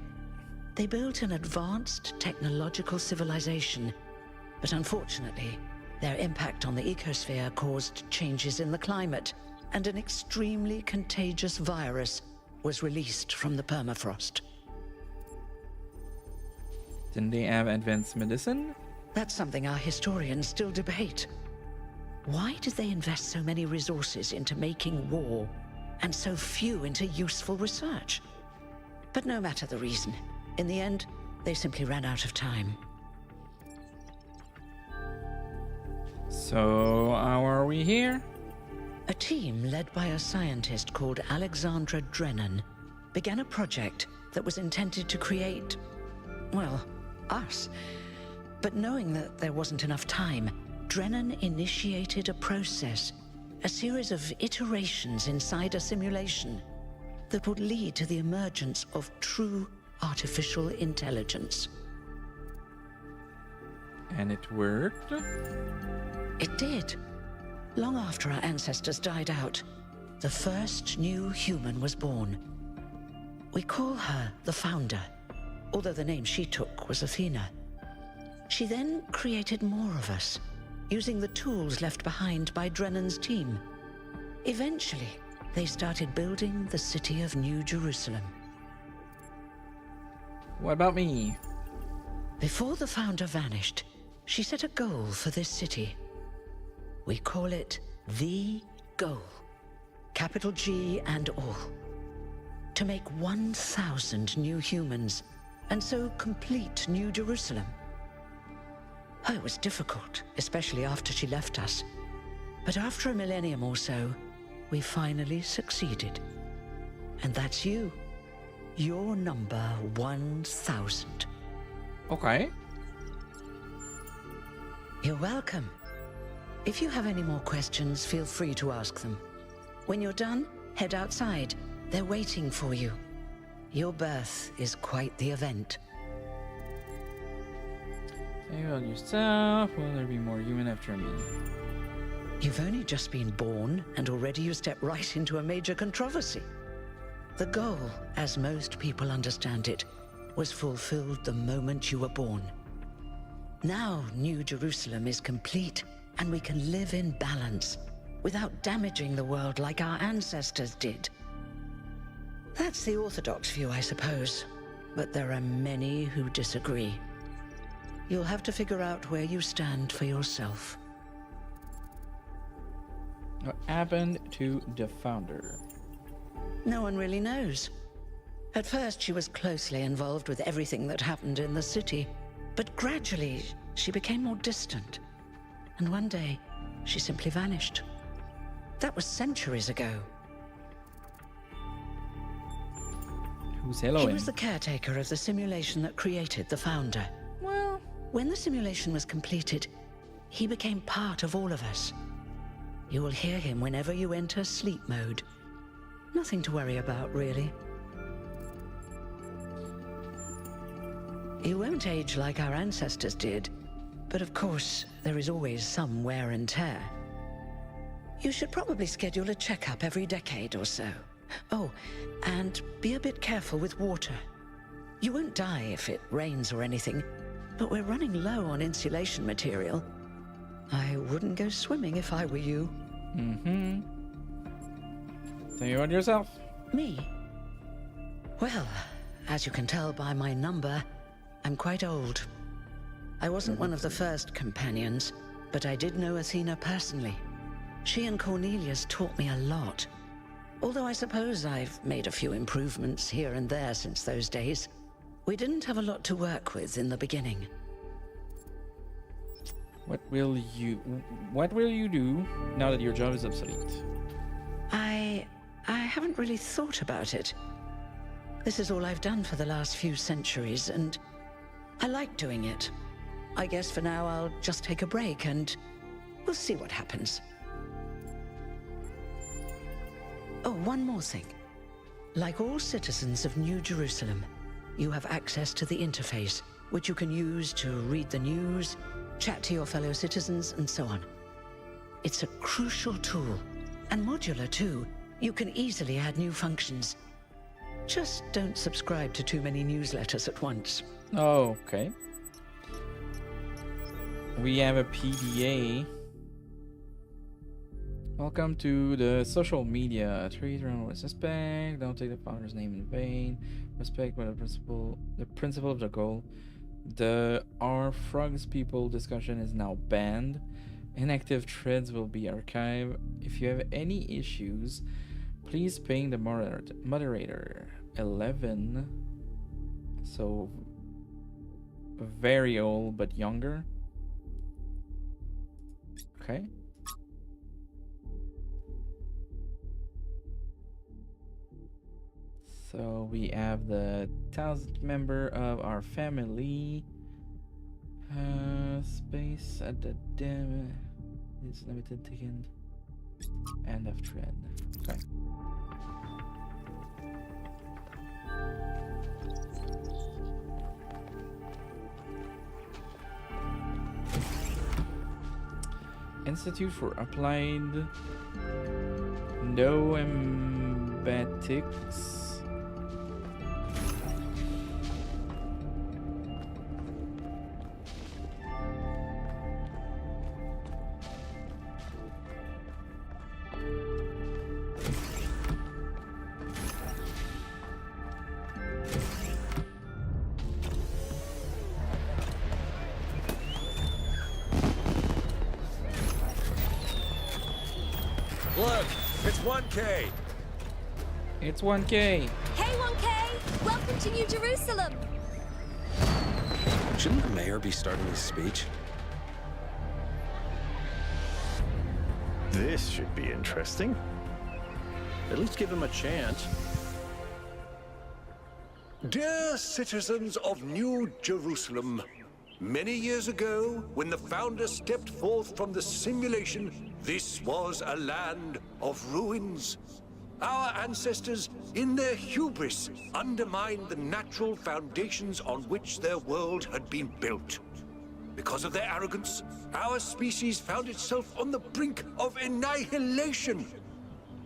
They built an advanced technological civilization, but unfortunately, their impact on the ecosphere caused changes in the climate, and an extremely contagious virus was released from the permafrost. Didn't they have advanced medicine? That's something our historians still debate. Why did they invest so many resources into making war, and so few into useful research? But no matter the reason, in the end, they simply ran out of time. So, how are we here? A team led by a scientist called Alexandra Drennan began a project that was intended to create, well, us. But knowing that there wasn't enough time, Drennan initiated a process, a series of iterations inside a simulation that would lead to the emergence of true artificial intelligence. And it worked? It did. Long after our ancestors died out, the first new human was born. We call her the Founder, although the name she took was Athena. She then created more of us, using the tools left behind by Drennan's team. Eventually, they started building the city of New Jerusalem. What about me? Before the Founder vanished, she set a goal for this city. We call it the goal, capital G and all. To make 1,000 new humans, and so complete New Jerusalem. Oh, it was difficult, especially after she left us. But after a millennium or so, we finally succeeded. And that's you. You're number 1,000. Okay. You're welcome. If you have any more questions, feel free to ask them. When you're done, head outside. They're waiting for you. Your birth is quite the event. Say about yourself. Will there be more human after me? You've only just been born, and already you step right into a major controversy. The goal, as most people understand it, was fulfilled the moment you were born. Now New Jerusalem is complete, and we can live in balance, without damaging the world like our ancestors did. That's the orthodox view, I suppose, but there are many who disagree. You'll have to figure out where you stand for yourself. What happened to the Founder? No one really knows. At first, she was closely involved with everything that happened in the city, but gradually, she became more distant. And one day, she simply vanished. That was centuries ago. Who's He helloing? was the caretaker of the simulation that created the Founder. Well, When the simulation was completed, he became part of all of us. You will hear him whenever you enter sleep mode. Nothing to worry about, really. You won't age like our ancestors did, but of course, there is always some wear and tear. You should probably schedule a checkup every decade or so. Oh, and be a bit careful with water. You won't die if it rains or anything, but we're running low on insulation material. I wouldn't go swimming if I were you. mm-hmm. Say about yourself. Me? Well, as you can tell by my number, I'm quite old. I wasn't one of the first companions, but I did know Athena personally. She and Cornelius taught me a lot. Although I suppose I've made a few improvements here and there since those days. We didn't have a lot to work with in the beginning. What will you do now that your job is obsolete? I haven't really thought about it. This is all I've done for the last few centuries, and I like doing it. I guess for now I'll just take a break and we'll see what happens. Oh, one more thing. Like all citizens of New Jerusalem, you have access to the interface, which you can use to read the news, chat to your fellow citizens, and so on. It's a crucial tool, and modular too. You can easily add new functions. Just don't subscribe to too many newsletters at once. Oh, okay. We have a PDA. Welcome to the social media. Treat everyone with respect. Don't take the founder's name in vain. Respect by the principle of the goal. The Our Frogs People discussion is now banned. Inactive threads will be archived. If you have any issues, please ping the moderator. 11. So very old but younger. Okay. So we have the 1000th member of our family. Space at the dim is limited to end of thread. Okay. Institute for Applied Noembatics. Look, it's 1K. It's 1K. Hey 1K! Welcome to New Jerusalem! Shouldn't the mayor be starting his speech? This should be interesting. At least give him a chance. Dear citizens of New Jerusalem, many years ago, when the founder stepped forth from the simulation, this was a land of ruins. Our ancestors, in their hubris, undermined the natural foundations on which their world had been built. Because of their arrogance, our species found itself on the brink of annihilation.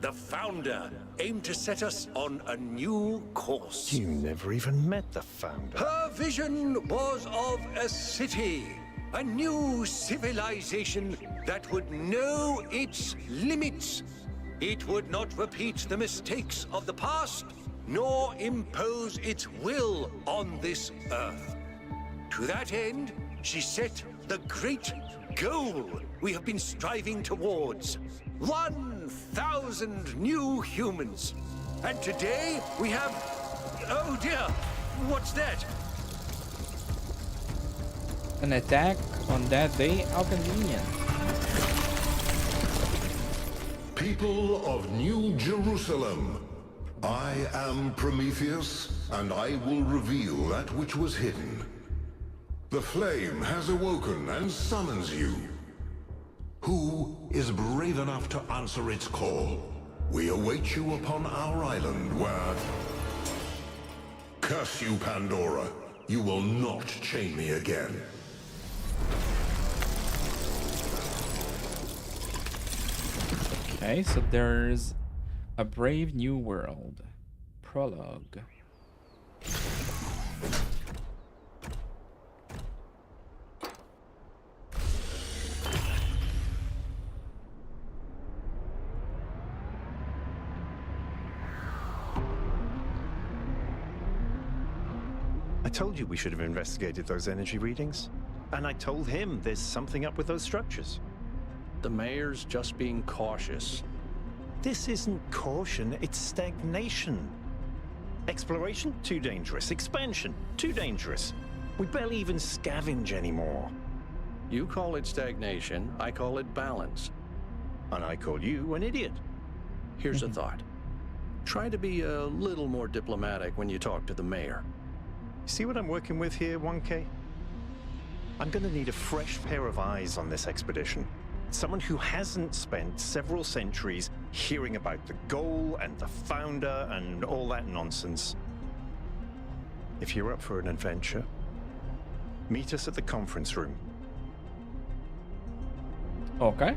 The founder aimed to set us on a new course. You never even met the founder. Her vision was of a city, a new civilization that would know its limits. It would not repeat the mistakes of the past, nor impose its will on this earth. To that end, she set the great goal we have been striving towards. 1,000 new humans. And today we have... Oh dear, what's that? An attack on that day? How convenient. People of New Jerusalem, I am Prometheus, and I will reveal that which was hidden. The flame has awoken and summons you. Who is brave enough to answer its call? We await you upon our island where... Curse you, Pandora. You will not chain me again. Okay, so there's a brave new world. Prologue. I told you we should have investigated those energy readings. And I told him there's something up with those structures. The mayor's just being cautious. This isn't caution, it's stagnation. Exploration? Too dangerous. Expansion? Too dangerous. We barely even scavenge anymore. You call it stagnation, I call it balance. And I call you an idiot. Here's a thought. Try to be a little more diplomatic when you talk to the mayor. See what I'm working with here, 1K? I'm gonna need a fresh pair of eyes on this expedition. Someone who hasn't spent several centuries hearing about the goal and the founder and all that nonsense. If you're up for an adventure, meet us at the conference room. Okay.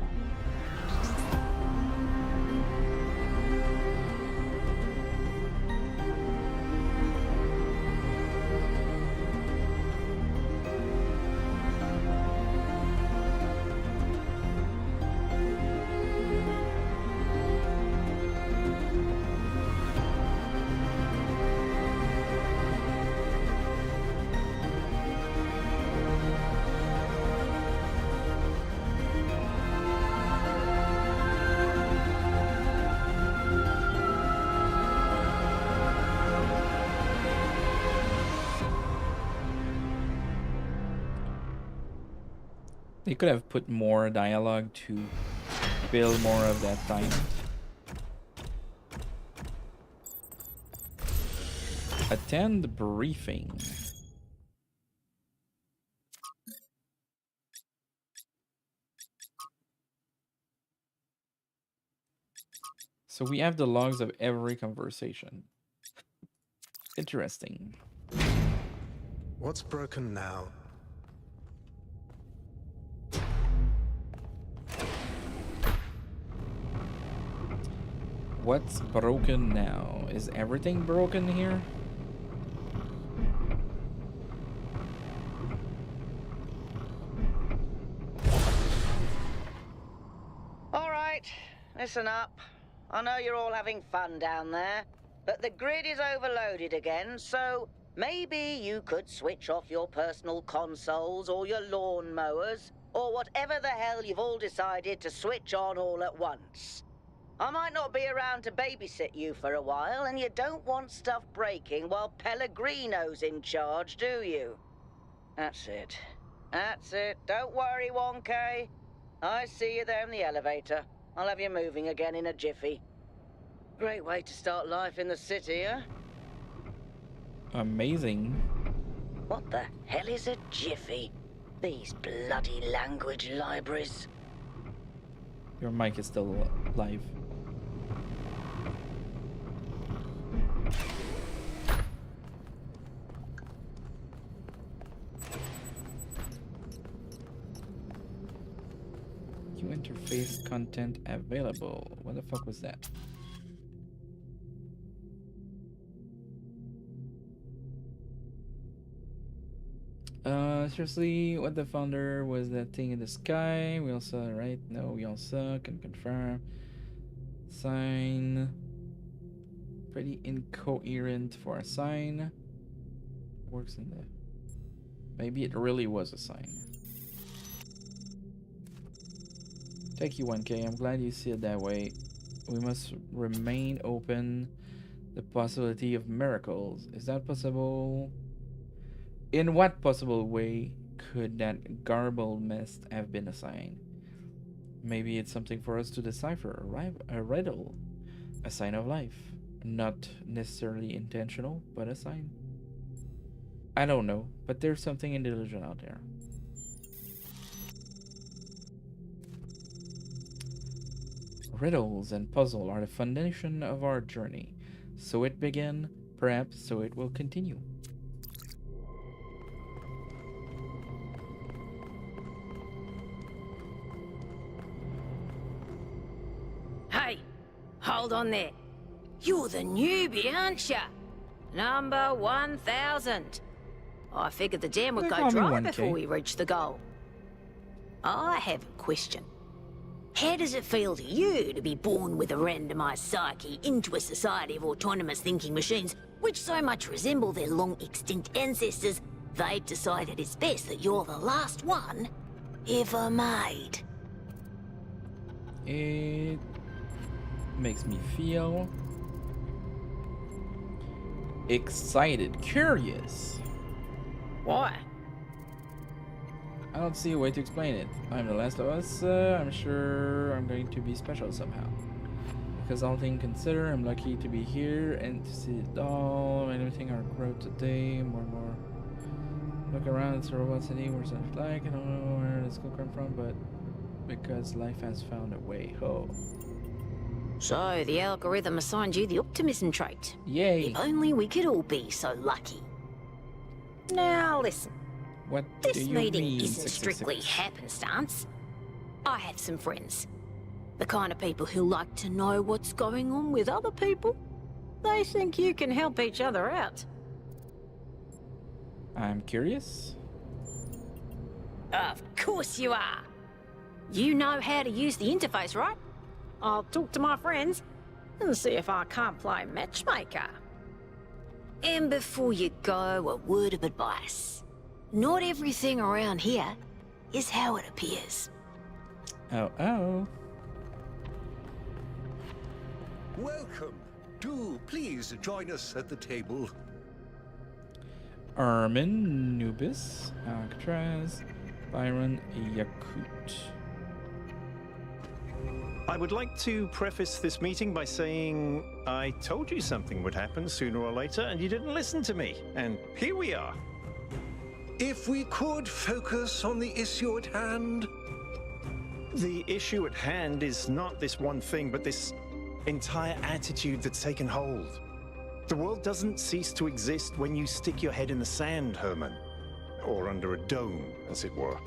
They could have put more dialogue to build more of that time. Attend briefing. So we have the logs of every conversation. Interesting. What's broken now? What's broken now? Is everything broken here? All right, listen up. I know you're all having fun down there, but the grid is overloaded again, so maybe you could switch off your personal consoles or your lawn mowers, or whatever the hell you've all decided to switch on all at once. I might not be around to babysit you for a while, and you don't want stuff breaking while Pellegrino's in charge, do you? That's it. That's it. Don't worry, 1K. I see you there in the elevator. I'll have you moving again in a jiffy. Great way to start life in the city, huh? Amazing. What the hell is a jiffy? These bloody language libraries. Your mic is still live. New interface content available. What the fuck was that? Seriously, what the founder was that thing in the sky? We all saw it, right? No, we all saw. Can confirm. Sign. Pretty incoherent for a sign. Works in the. Maybe it really was a sign. Thank you, 1K. I'm glad you see it that way. We must remain open. The possibility of miracles. Is that possible? In what possible way could that garbled mist have been a sign? Maybe it's something for us to decipher, a riddle, a sign of life. Not necessarily intentional, but a sign. I don't know, but there's something intelligent out there. Riddles and puzzles are the foundation of our journey. So it began, perhaps so it will continue. Hey, hold on there. You're the newbie, aren't ya? Number 1000. I figured the dam would They go call me dry 1K. before we reach the goal. I have a question. How does it feel to you to be born with a randomized psyche into a society of autonomous thinking machines which so much resemble their long-extinct ancestors, they've decided it's best that you're the last one ever made? It makes me feel excited, curious. Why? I don't see a way to explain it. I'm the last of us. I'm sure I'm going to be special somehow. Because all things considered, I'm lucky to be here and to see it all. Anything our growth today, more and more. Look around, it's a robot city. Where's that like? I don't know where this could come from, but because life has found a way. Oh. So the algorithm assigned you the optimism trait. Yay. If only we could all be so lucky. Now listen. What This do you meeting mean, isn't 666? strictly happenstance. I have some friends. The kind of people who like to know what's going on with other people. They think you can help each other out. I'm curious. Of course you are. You know how to use the interface, right? I'll talk to my friends and see if I can't play matchmaker. And before you go, a word of advice. Not everything around here is how it appears. Oh. Welcome. Do please join us at the table. Armin, Nubis, Alcatraz, Byron Yakut. I would like to preface this meeting by saying I told you something would happen sooner or later, and you didn't listen to me. And here we are. If we could focus on the issue at hand. The issue at hand is not this one thing, but this entire attitude that's taken hold. The world doesn't cease to exist when you stick your head in the sand, Herman. Or under a dome, as it were.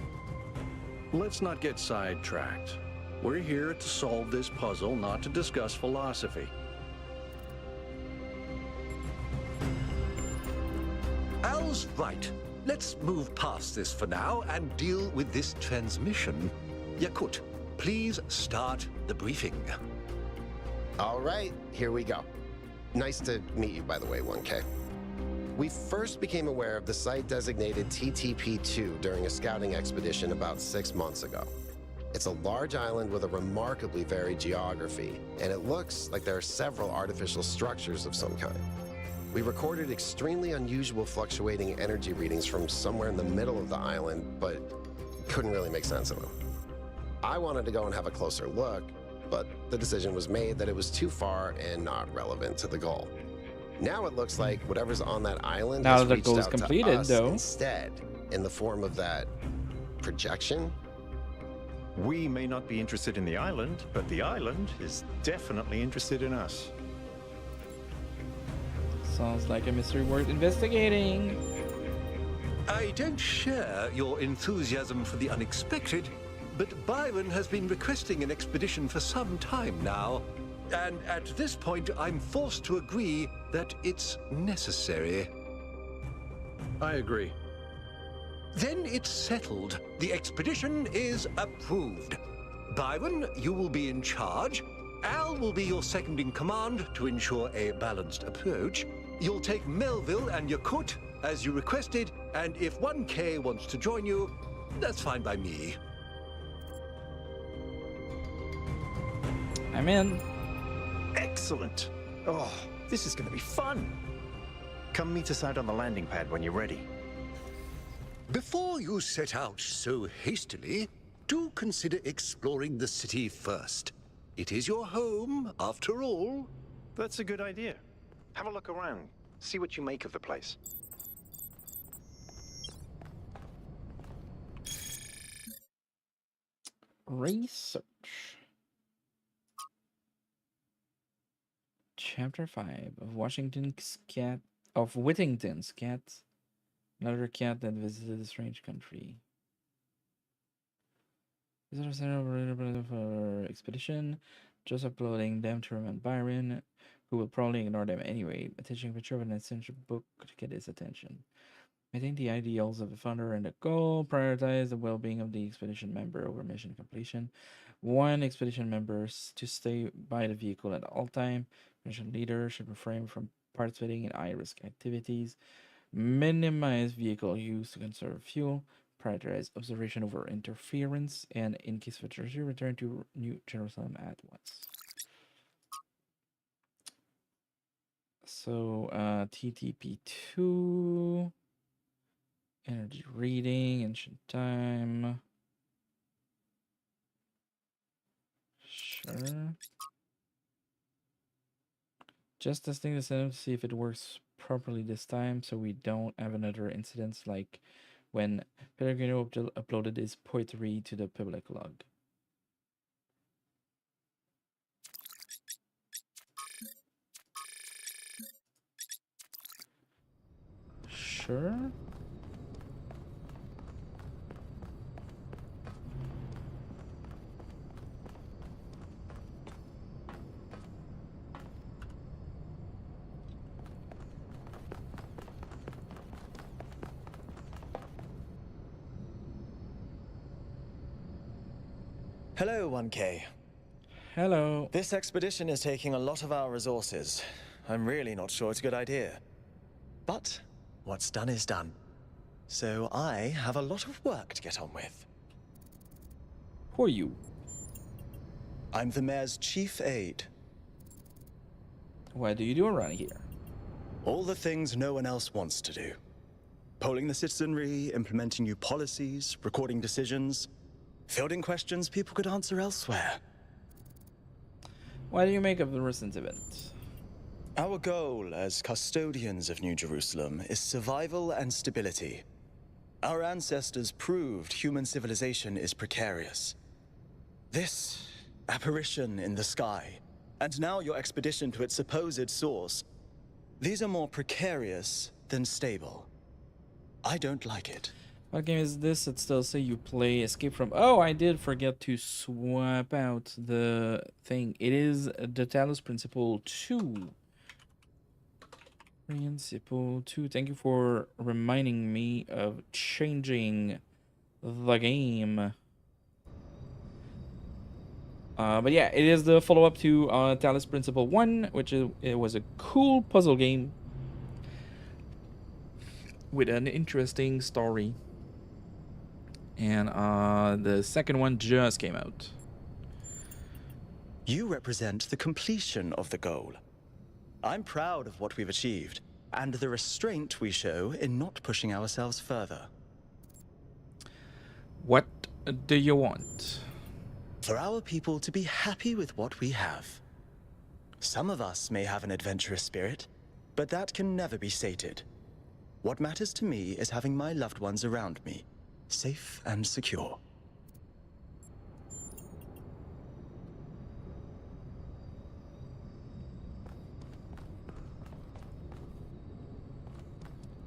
Let's not get sidetracked. We're here to solve this puzzle, not to discuss philosophy. Al's right. Let's move past this for now and deal with this transmission. Yakut, please start the briefing. All right, here we go. Nice to meet you, by the way, 1K. We first became aware of the site designated TTP-2 during a scouting expedition about 6 months ago. It's a large island with a remarkably varied geography, and it looks like there are several artificial structures of some kind. We recorded extremely unusual fluctuating energy readings from somewhere in the middle of the island, but couldn't really make sense of them. I wanted to go and have a closer look, but the decision was made that it was too far and not relevant to the goal. Now it looks like whatever's on that island Now has the reached goal is out to completed, us though. instead, in the form of that projection. We may not be interested in the island, but the island is definitely interested in us. Sounds like a mystery worth investigating. I don't share your enthusiasm for the unexpected, but Byron has been requesting an expedition for some time now. And at this point, I'm forced to agree that it's necessary. I agree. Then it's settled. The expedition is approved. Byron, you will be in charge. Al will be your second in command to ensure a balanced approach. You'll take Melville and Yakut, as you requested, and if 1K wants to join you, that's fine by me. I'm in. Excellent. Oh, this is going to be fun. Come meet us out on the landing pad when you're ready. Before you set out so hastily, do consider exploring the city first. It is your home, after all. That's a good idea. Have a look around. See what you make of the place. Research. Chapter 5 of Whittington's cat. Another cat that visited a strange country. Visitor center for expedition. Just uploading them to Roman Byron, who will probably ignore them anyway. Attaching a picture of an essential book to get his attention. Meeting the ideals of the founder and the goal. Prioritize the well-being of the expedition member over mission completion. One expedition member to stay by the vehicle at all time. Mission leader should refrain from participating in high-risk activities. Minimize vehicle use to conserve fuel. Prioritize observation over interference. And in case of a treasure, return to New Jerusalem at once. So, TTP-2. Energy reading. Ancient time. Sure. Just testing the system to see if it works properly this time, so we don't have another incident like when Pellegrino uploaded his poetry to the public log. Sure. Hello, 1K. Hello. This expedition is taking a lot of our resources. I'm really not sure it's a good idea. But what's done is done. So I have a lot of work to get on with. Who are you? I'm the mayor's chief aide. What do you do around here? All the things no one else wants to do. Polling the citizenry, implementing new policies, recording decisions, fielding questions people could answer elsewhere. What do you make of the recent event? Our goal as custodians of New Jerusalem is survival and stability. Our ancestors proved human civilization is precarious. This apparition in the sky, and now your expedition to its supposed source, these are more precarious than stable. I don't like it. What game is this? It still say you play Escape from... Oh, I did forget to swap out the thing. It is the Talos Principle 2. Principle 2. Thank you for reminding me of changing the game. But yeah, it is the follow-up to Talos Principle 1, which it was a cool puzzle game with an interesting story. And the second one just came out. You represent the completion of the goal. I'm proud of what we've achieved, and the restraint we show in not pushing ourselves further. What do you want? For our people to be happy with what we have. Some of us may have an adventurous spirit, but that can never be sated. What matters to me is having my loved ones around me, safe and secure.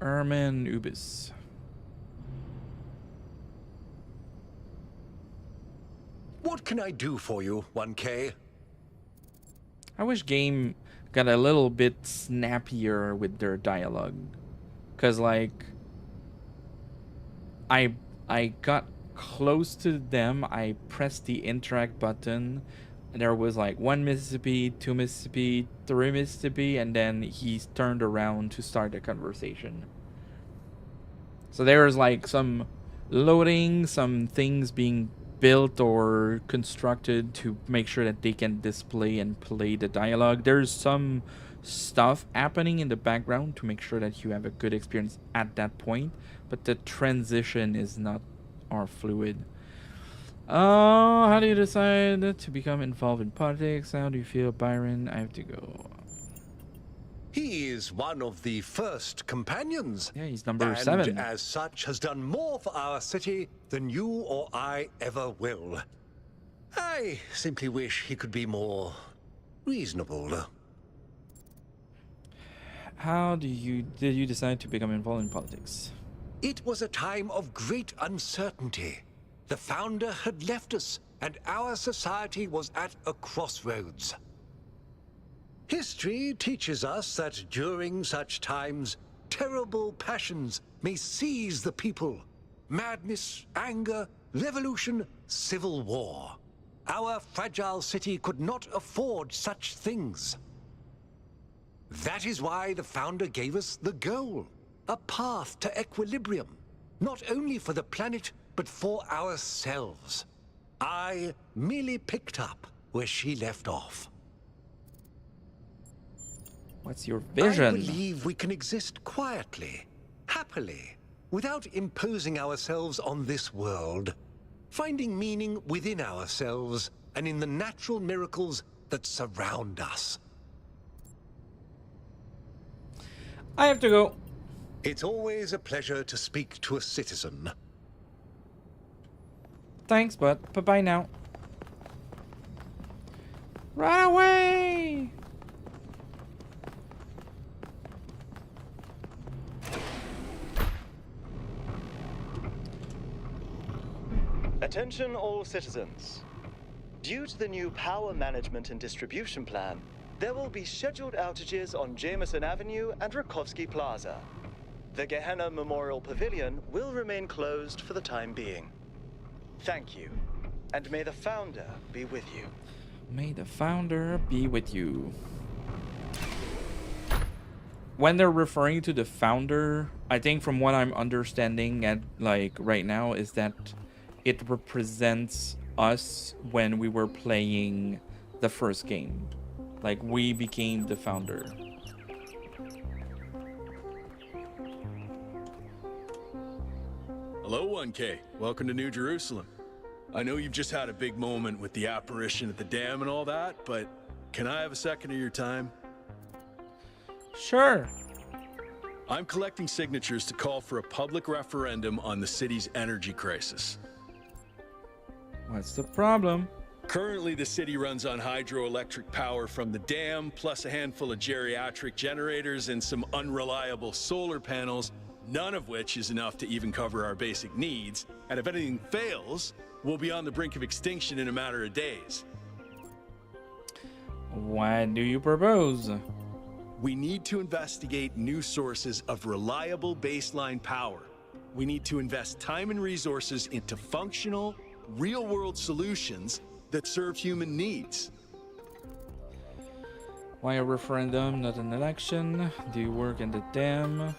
Erman Ubis. What can I do for you, 1K? I wish game got a little bit snappier with their dialogue. Cause like I got close to them, I pressed the interact button, and there was like 1 Mississippi, 2 Mississippi, 3 Mississippi, and then he turned around to start the conversation. So there's like some loading, some things being built or constructed to make sure that they can display and play the dialogue. There's some stuff happening in the background to make sure that you have a good experience at that point, but the transition is not or fluid. How do you decide to become involved in politics? How do you feel, Byron? I have to go. He is one of the first companions. Yeah, he's number and 7. As such, has done more for our city than you or I ever will. I simply wish he could be more reasonable. How did you decide to become involved in politics? It was a time of great uncertainty. The founder had left us, and our society was at a crossroads. History teaches us that during such times, terrible passions may seize the people. Madness, anger, revolution, civil war. Our fragile city could not afford such things. That is why the founder gave us the goal, a path to equilibrium, not only for the planet, but for ourselves. I merely picked up where she left off. What's your vision? I believe we can exist quietly, happily, without imposing ourselves on this world, finding meaning within ourselves and in the natural miracles that surround us. I have to go. It's always a pleasure to speak to a citizen. Thanks, but bye-bye now. Run away! Attention all citizens. Due to the new power management and distribution plan, there will be scheduled outages on Jameson Avenue and Rakovsky Plaza. The Gehenna Memorial Pavilion will remain closed for the time being. Thank you, and may the Founder be with you. May the Founder be with you. When they're referring to the Founder, I think from what I'm understanding at like right now is that it represents us when we were playing the first game. Like we became the Founder. Hello, 1K. Welcome to New Jerusalem. I know you've just had a big moment with the apparition at the dam and all that, but can I have a second of your time? Sure. I'm collecting signatures to call for a public referendum on the city's energy crisis. What's the problem? Currently, the city runs on hydroelectric power from the dam, plus a handful of geriatric generators and some unreliable solar panels, none of which is enough to even cover our basic needs. And if anything fails, we'll be on the brink of extinction in a matter of days. What do you propose? We need to investigate new sources of reliable baseline power. We need to invest time and resources into functional, real-world solutions that serve human needs. Why a referendum, not an election? Do you work in the dam?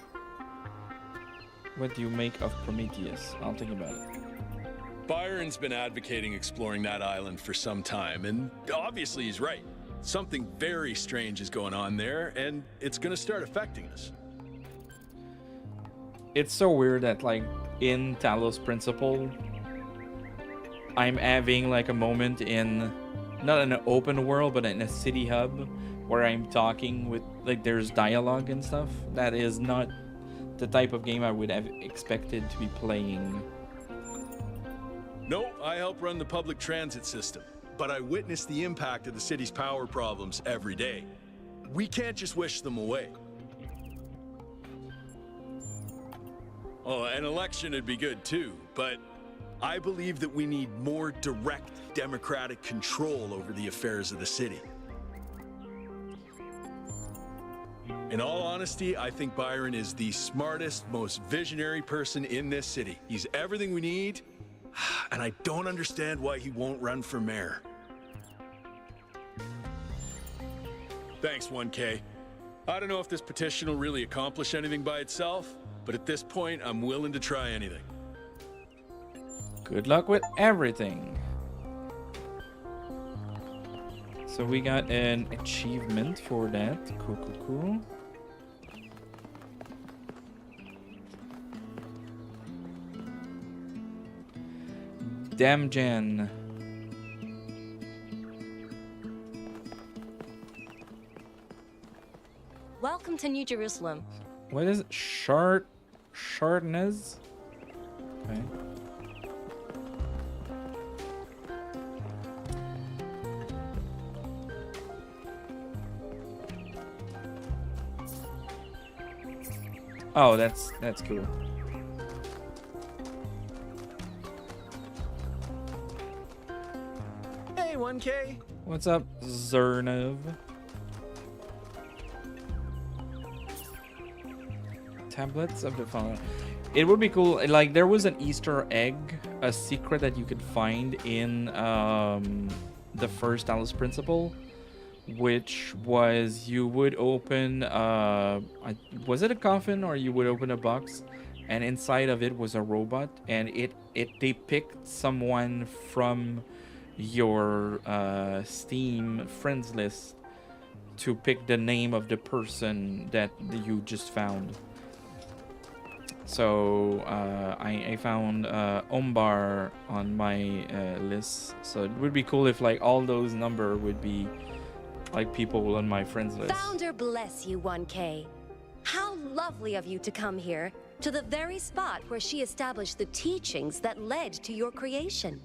What do you make of Prometheus? I'll think about it. Byron's been advocating exploring that island for some time, and obviously he's right. Something very strange is going on there, and it's gonna start affecting us. It's so weird that, like, in Talos Principle, I'm having, like, a moment in, not in an open world, but in a city hub, where I'm talking with, like, there's dialogue and stuff. That is not the type of game I would have expected to be playing. No, I help run the public transit system, but I witness the impact of the city's power problems every day. We can't just wish them away. Oh, an election would be good too, but I believe that we need more direct democratic control over the affairs of the city. In all honesty, I think Byron is the smartest, most visionary person in this city. He's everything we need, and I don't understand why he won't run for mayor. Thanks, 1K. I don't know if this petition will really accomplish anything by itself, but at this point, I'm willing to try anything. Good luck with everything. So we got an achievement for that. Cool, cool, cool. Damn Jen. Welcome to New Jerusalem. What is it? Shardness? Okay. Oh, that's cool. Hey, 1K. What's up, Zernov? Tablets of the Father. It would be cool. Like, there was an Easter egg, a secret that you could find in the first Alice Principle, which was you would open was it a coffin, or you would open a box, and inside of it was a robot, and they picked someone from your Steam friends list to pick the name of the person that you just found. So I found Ombar on my list, so it would be cool if, like, all those number would be like people on my friends list. Founder bless you, 1K. How lovely of you to come here, to the very spot where she established the teachings that led to your creation.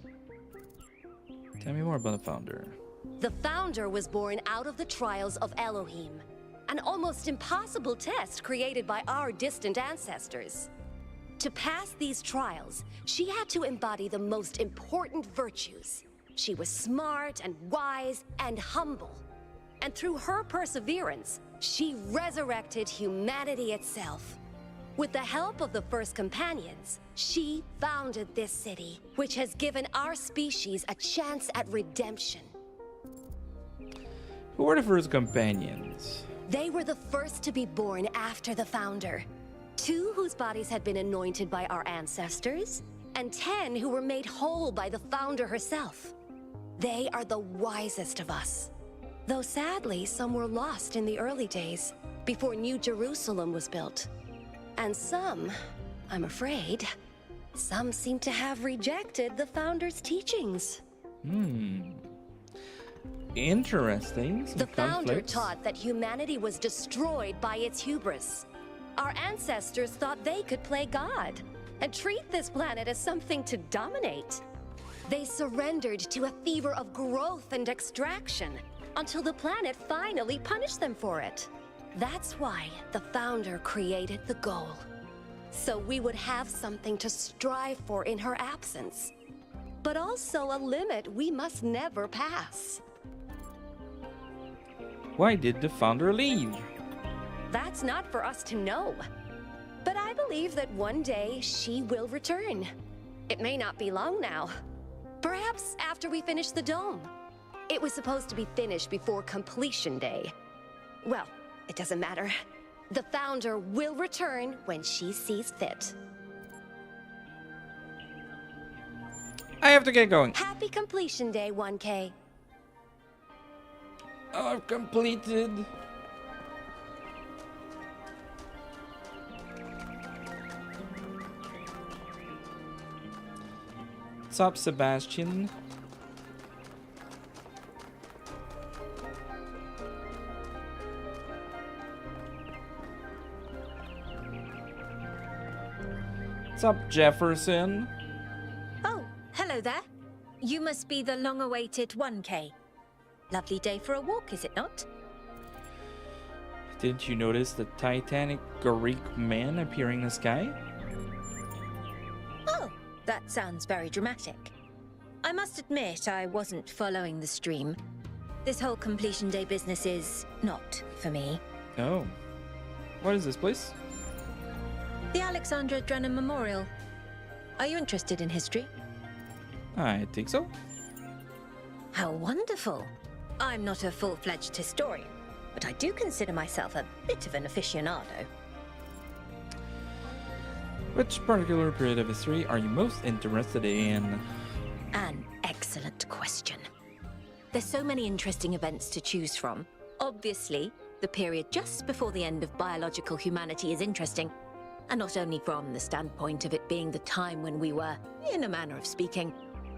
Tell me more about the founder. The founder was born out of the trials of Elohim, an almost impossible test created by our distant ancestors. To pass these trials, she had to embody the most important virtues. She was smart and wise and humble. And through her perseverance, she resurrected humanity itself. With the help of the first companions, she founded this city, which has given our species a chance at redemption. Who were the first companions? They were the first to be born after the founder. 2 whose bodies had been anointed by our ancestors, and 10 who were made whole by the founder herself. They are the wisest of us. Though sadly, some were lost in the early days, before New Jerusalem was built. And some, I'm afraid, Some seem to have rejected the founder's teachings. Interesting. Some The founder conflicts. taught that humanity was destroyed by its hubris. Our ancestors thought they could play God and treat this planet as something to dominate. They surrendered to a fever of growth and extraction until the planet finally punished them for it. That's why the founder created the goal. So we would have something to strive for in her absence, but also a limit we must never pass. Why did the founder leave? That's not for us to know. But I believe that one day she will return. It may not be long now. Perhaps after we finish the dome. It was supposed to be finished before completion day. Well, it doesn't matter. The founder will return when she sees fit. I have to get going. Happy completion day, 1K. I've completed. What's up, Sebastian? What's up, Jefferson? Oh, hello there. You must be the long-awaited 1K. Lovely day for a walk, is it not? Didn't you notice the Titanic Greek man appearing in the sky? Oh, that sounds very dramatic. I must admit I wasn't following the stream. This whole completion day business is not for me. Oh. What is this place? The Alexandra Drennan Memorial. Are you interested in history? I think so. How wonderful. I'm not a full-fledged historian, but I do consider myself a bit of an aficionado. Which particular period of history are you most interested in? An excellent question. There's so many interesting events to choose from. Obviously, the period just before the end of biological humanity is interesting, and not only from the standpoint of it being the time when we were, in a manner of speaking,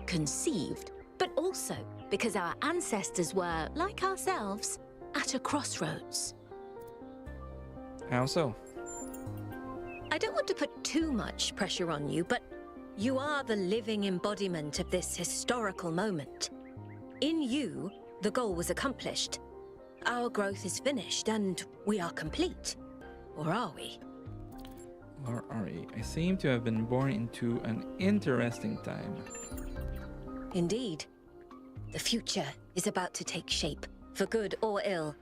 conceived, but also because our ancestors were, like ourselves, at a crossroads. How so? I don't want to put too much pressure on you, but you are the living embodiment of this historical moment. In you, the goal was accomplished. Our growth is finished, and we are complete. Or are we? Or are we? I seem to have been born into an interesting time. Indeed. The future is about to take shape, for good or ill.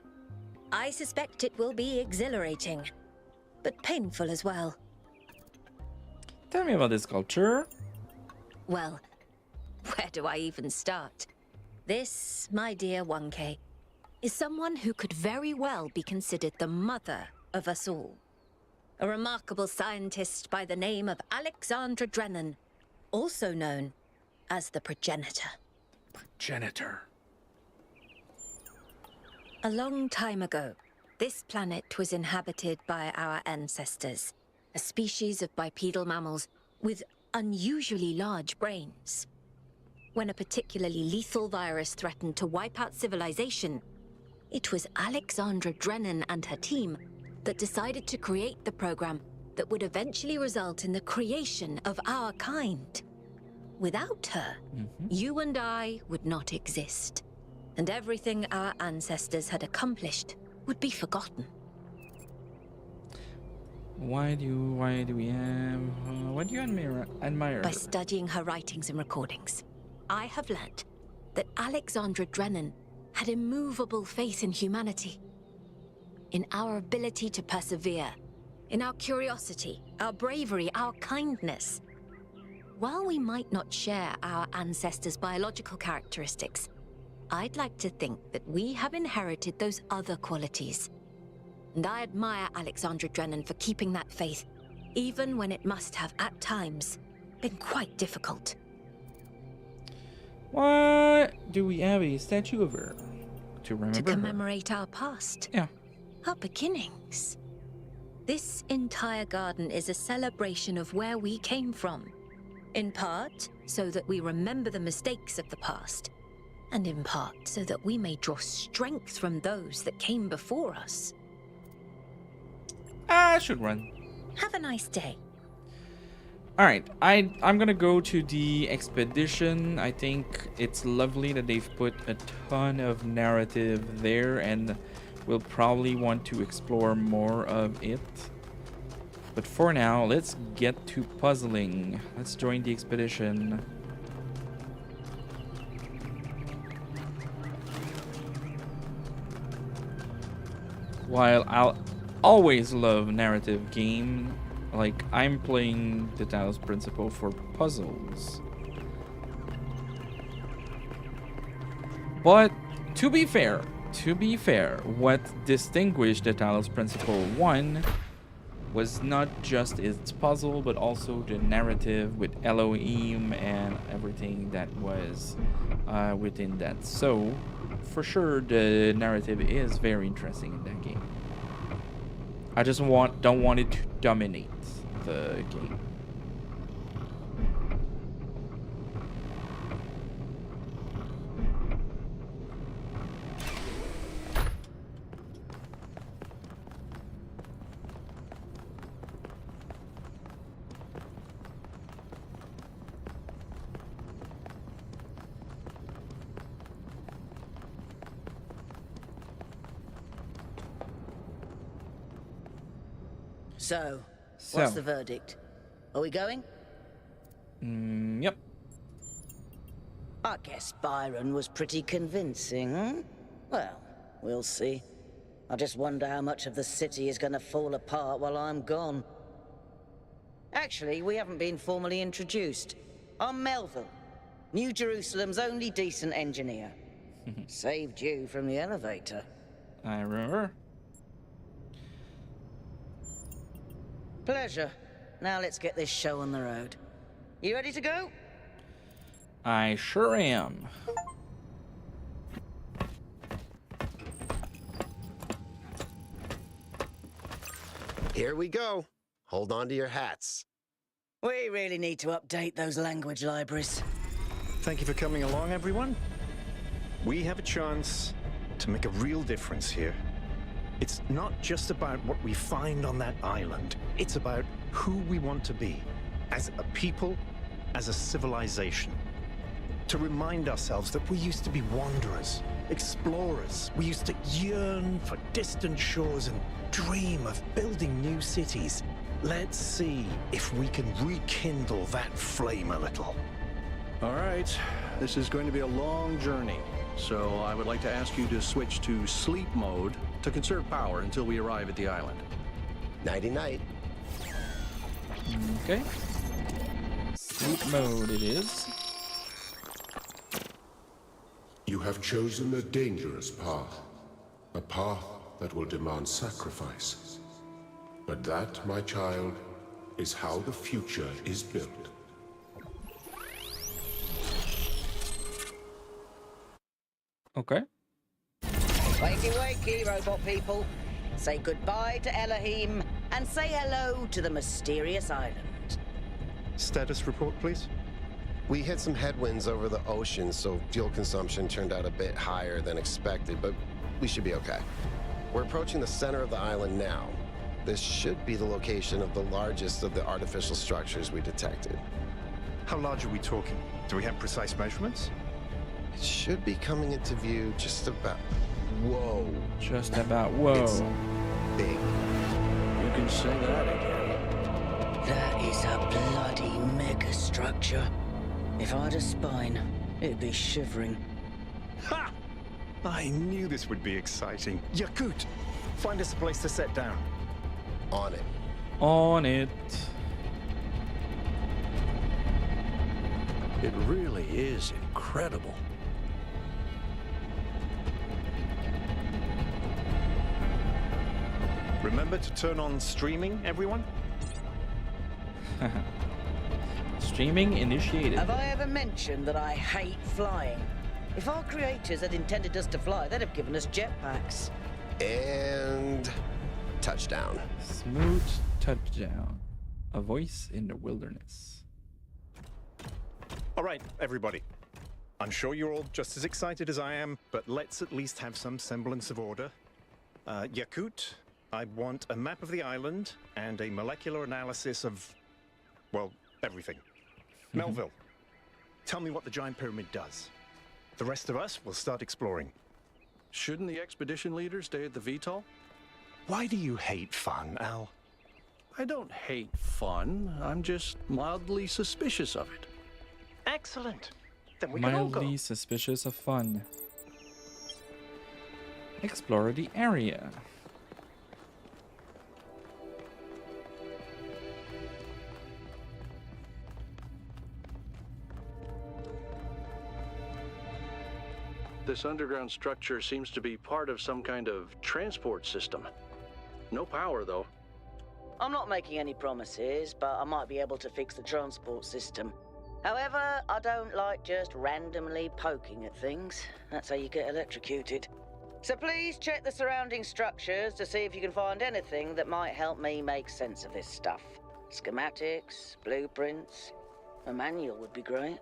I suspect it will be exhilarating, but painful as well. Tell me about this culture. Well, where do I even start? This, my dear 1K, is someone who could very well be considered the mother of us all. A remarkable scientist by the name of Alexandra Drennan, also known as the Progenitor. Progenitor. A long time ago, this planet was inhabited by our ancestors, a species of bipedal mammals with unusually large brains. When a particularly lethal virus threatened to wipe out civilization, it was Alexandra Drennan and her team that decided to create the program that would eventually result in the creation of our kind. Without her, you and I would not exist, and everything our ancestors had accomplished would be forgotten. Why do you admire? By studying her writings and recordings, I have learnt that Alexandra Drennan had immovable faith in humanity, in our ability to persevere, in our curiosity, our bravery, our kindness. While we might not share our ancestors' biological characteristics, I'd like to think that we have inherited those other qualities. And I admire Alexandra Drennan for keeping that faith, even when it must have, at times, been quite difficult. What? Do we have a statue of her? To remember To her? commemorate our past. Yeah. Our beginnings. This entire garden is a celebration of where we came from, In part, so that we remember the mistakes of the past, and in part, so that we may draw strength from those that came before us. I should run. Have a nice day. Alright, I'm gonna go to the expedition. I think it's lovely that they've put a ton of narrative there, and we'll probably want to explore more of it. But for now, let's get to puzzling. Let's join the expedition. While I'll always love narrative game, like I'm playing the Talos Principle for puzzles. But to be fair, what distinguished the Talos Principle 1 was not just its puzzle, but also the narrative with Elohim and everything that was within that. So, for sure, the narrative is very interesting in that game. I just don't want it to dominate the game. So, what's the verdict? Are we going? Yep. I guess Byron was pretty convincing, hmm? Well, we'll see. I just wonder how much of the city is going to fall apart while I'm gone. Actually, we haven't been formally introduced. I'm Melville, New Jerusalem's only decent engineer. Saved you from the elevator. I remember. Pleasure. Now let's get this show on the road. You ready to go? I sure am. Here we go. Hold on to your hats. We really need to update those language libraries. Thank you for coming along, everyone. We have a chance to make a real difference here. It's not just about what we find on that island. It's about who we want to be, as a people, as a civilization. To remind ourselves that we used to be wanderers, explorers. We used to yearn for distant shores and dream of building new cities. Let's see if we can rekindle that flame a little. All right, this is going to be a long journey, so I would like to ask you to switch to sleep mode to conserve power until we arrive at the island. Nighty-night. Okay. Sleep mode it is. You have chosen a dangerous path. A path that will demand sacrifice. But that, my child, is how the future is built. Okay. Wakey, wakey, robot people. Say goodbye to Elohim and say hello to the mysterious island. Status report, please. We hit some headwinds over the ocean, so fuel consumption turned out a bit higher than expected, but we should be okay. We're approaching the center of the island now. This should be the location of the largest of the artificial structures we detected. How large are we talking? Do we have precise measurements? It should be coming into view just about... Whoa. Just about whoa. It's big. You can say that again. That is a bloody mega structure. If I had a spine, it'd be shivering. Ha! I knew this would be exciting. Yakut, find us a place to set down. On it. On it. It really is incredible. Remember to turn on streaming, everyone? Streaming initiated. Have I ever mentioned that I hate flying? If our creators had intended us to fly, they'd have given us jetpacks. And... touchdown. Smooth touchdown. A voice in the wilderness. All right, everybody. I'm sure you're all just as excited as I am, but let's at least have some semblance of order. Yakut, I want a map of the island and a molecular analysis of, well, everything. Melville, tell me what the giant pyramid does. The rest of us will start exploring. Shouldn't the expedition leader stay at the VTOL? Why do you hate fun, Al? I don't hate fun. I'm just mildly suspicious of it. Excellent. Then we can all go. Mildly suspicious of fun. Explore the area. This underground structure seems to be part of some kind of transport system. No power, though. I'm not making any promises, but I might be able to fix the transport system. However, I don't like just randomly poking at things. That's how you get electrocuted. So please check the surrounding structures to see if you can find anything that might help me make sense of this stuff. Schematics, blueprints, a manual would be great.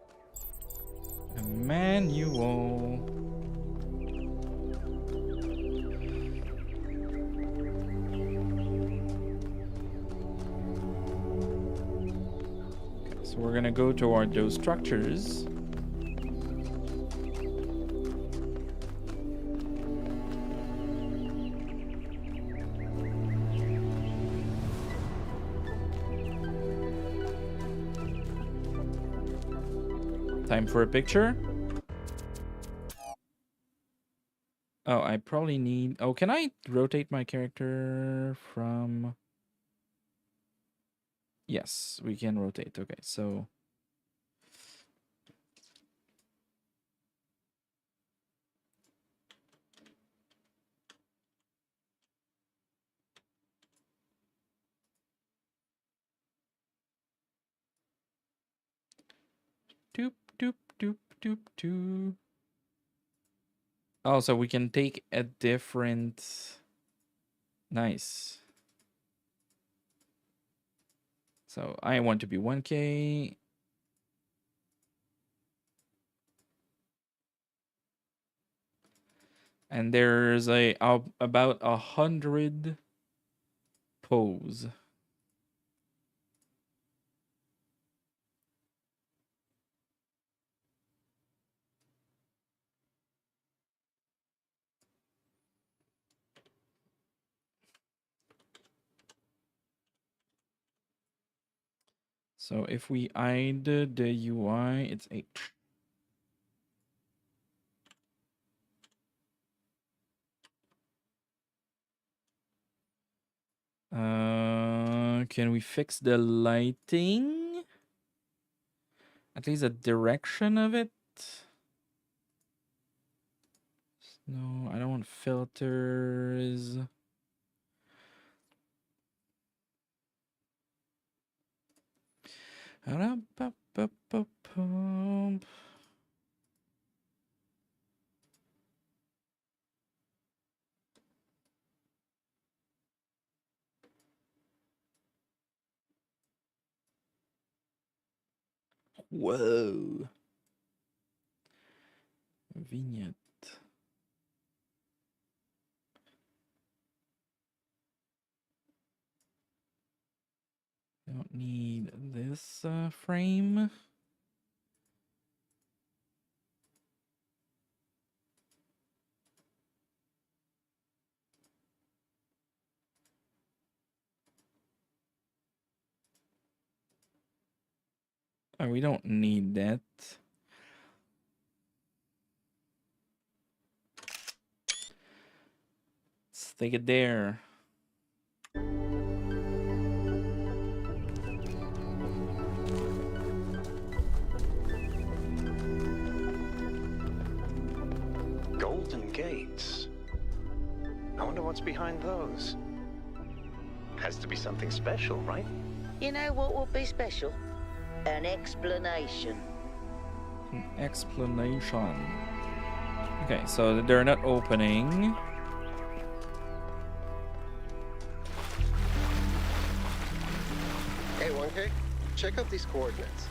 A manual. So we're gonna go toward those structures. Time for a picture. Oh, I probably need... Oh, can I rotate my character from... Yes, we can rotate. Okay, so... Doop, doop, doop, doop, doop. Oh, so we can take a different... Nice. So I want to be 1K. And there's about 100 pose. So if we hide the UI, it's 8. Can we fix the lighting? At least the direction of it? No, I don't want filters. Whoa. Vignette. Don't need this frame. Oh, we don't need that. Let's take it there. Golden gates. I wonder what's behind those. Has to be something special, right? You know what would be special? An explanation. An explanation. Okay, so they're not opening. Hey, 1K, check out these coordinates.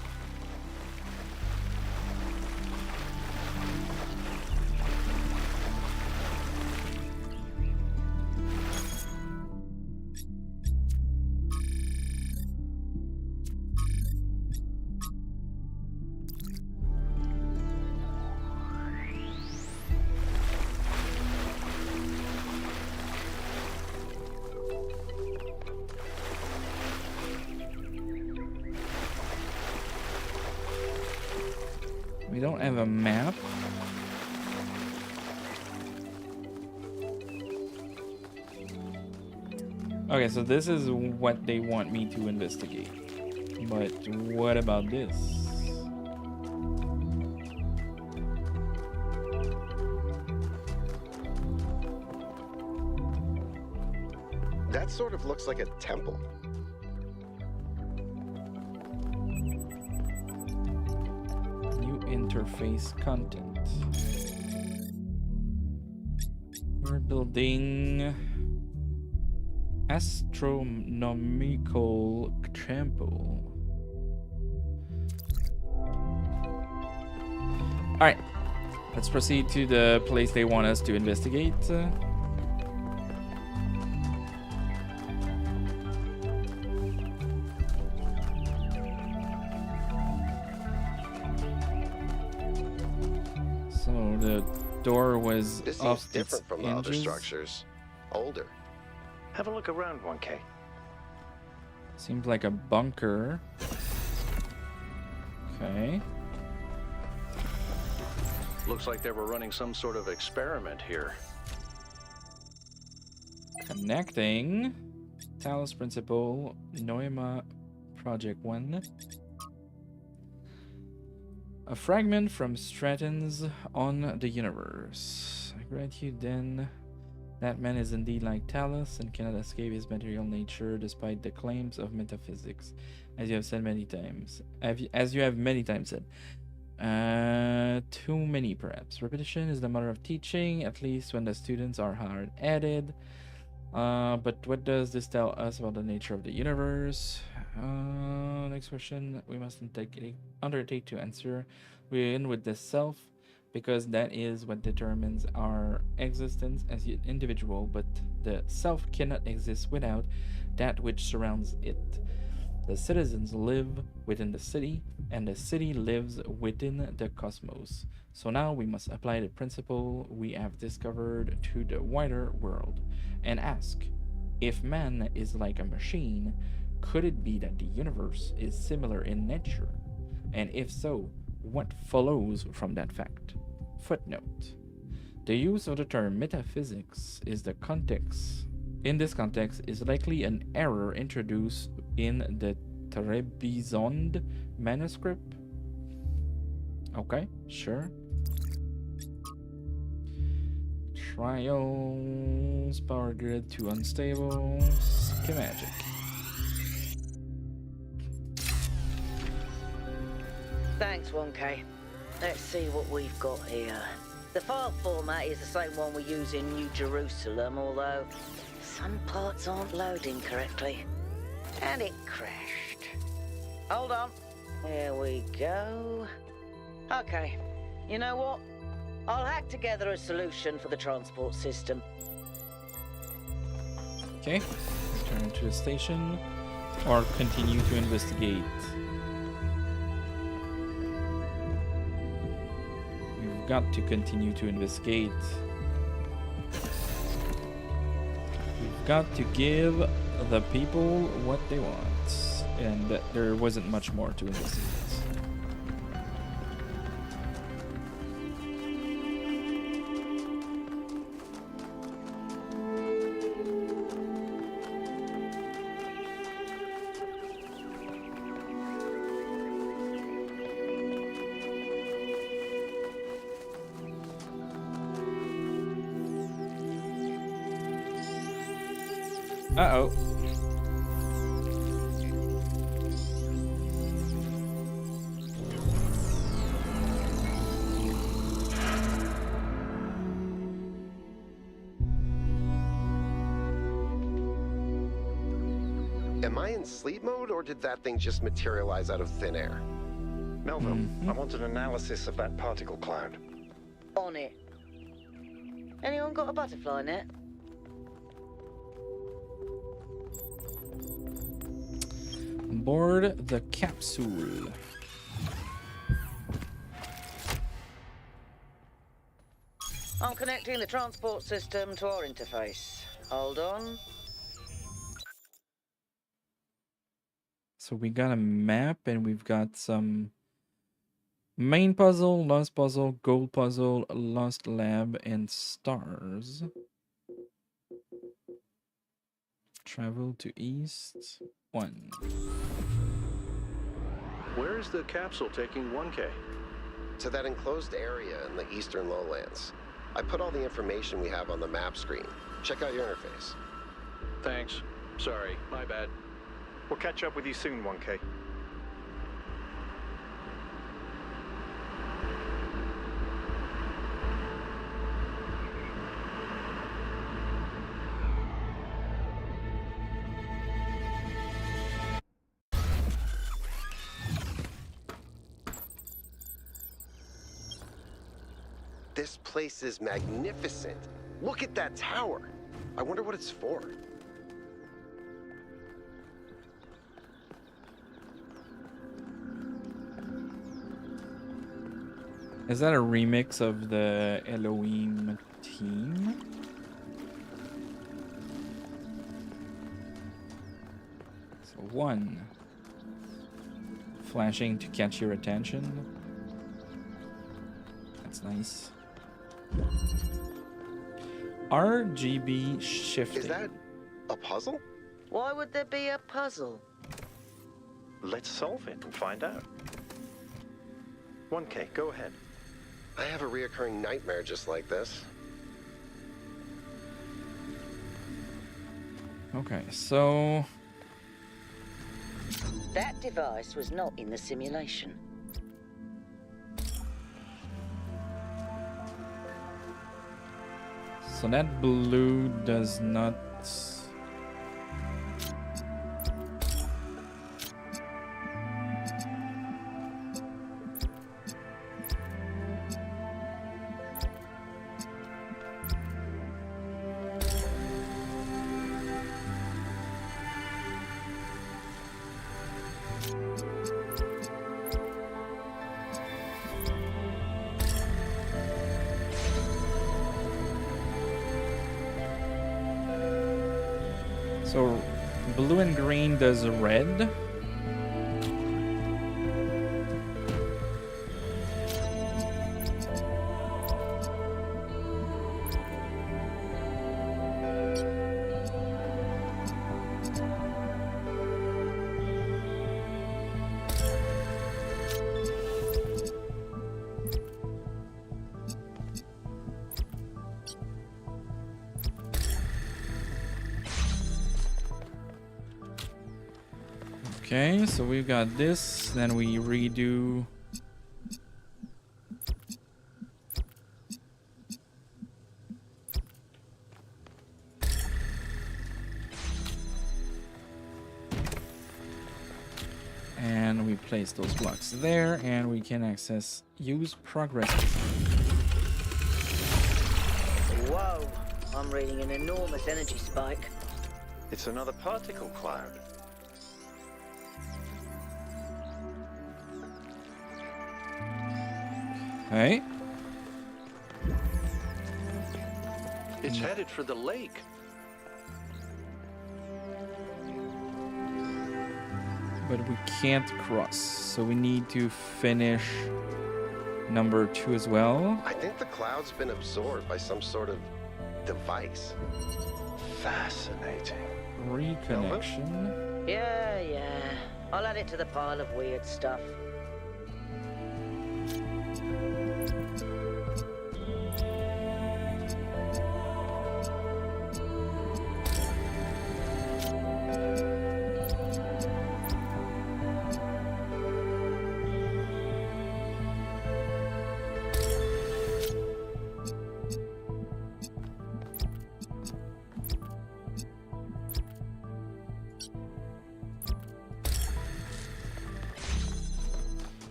We don't have a map. Okay, so this is what they want me to investigate. But what about this? That sort of looks like a temple. New interface content. We're building astronomical temple. All right, let's proceed to the place they want us to investigate. So the door was This off seems different its from the other hinges. structures. Older. Have a look around, 1K. Seems like a bunker. Okay. Looks like they were running some sort of experiment here. Connecting. Talos Principle. Noema Project 1. A fragment from Stratton's On the Universe. I grant you then that man is indeed like Talos and cannot escape his material nature despite the claims of metaphysics, as you have said many times. As you have many times said. Too many perhaps. Repetition is the mother of teaching, at least when the students are hard at it. But what does this tell us about the nature of the universe? Next question we must undertake to answer. We end with the self, because that is what determines our existence as an individual, but the self cannot exist without that which surrounds it. The citizens live within the city, and the city lives within the cosmos. So now we must apply the principle we have discovered to the wider world, and ask, if man is like a machine, could it be that the universe is similar in nature? And if so, what follows from that fact? Footnote. The use of the term metaphysics is the context. In this context is likely an error introduced in the Trebizond manuscript. Okay, sure. Trials, power grid too unstable, schematic. Thanks, 1K. Let's see what we've got here. The file format is the same one we use in New Jerusalem, although some parts aren't loading correctly. And it crashed. Hold on. Here we go. Okay. You know what? I'll hack together a solution for the transport system. Okay, return to the station or continue to investigate. We've got to continue to investigate. We've got to give the people what they want, and there wasn't much more to investigate. Uh-oh. Am I in sleep mode, or did that thing just materialize out of thin air? Melville, I want an analysis of that particle cloud. On it. Anyone got a butterfly net? Board the capsule. I'm connecting the transport system to our interface. Hold on. So we got a map and we've got some Main puzzle, lost puzzle, gold puzzle, lost lab, and stars. Travel to east. 1. Where is the capsule taking 1K? To that enclosed area in the eastern lowlands. I put all the information we have on the map screen. Check out your interface. Thanks. Sorry, my bad. We'll catch up with you soon, 1K. This place is magnificent. Look at that tower. I wonder what it's for. Is that a remix of the Elohim team? So 1. Flashing to catch your attention. That's nice. RGB shifting. Is that a puzzle? Why would there be a puzzle? Let's solve it and find out. 1K, go ahead. I have a reoccurring nightmare just like this. Okay, so That device was not in the simulation. so that blue does not. So blue and green does red. Okay, so we've got this, then we redo. And we place those blocks there, and we can access use progress. Whoa, I'm reading an enormous energy spike. It's another particle cloud. Hey? It's headed for the lake. But we can't cross, so we need to finish number 2 as well. I think the cloud's been absorbed by some sort of device. Fascinating. Reconnection. Yeah. I'll add it to the pile of weird stuff.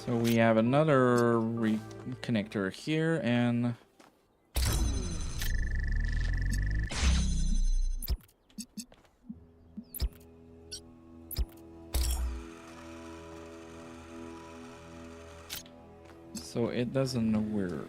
So we have another connector here, and so it doesn't work.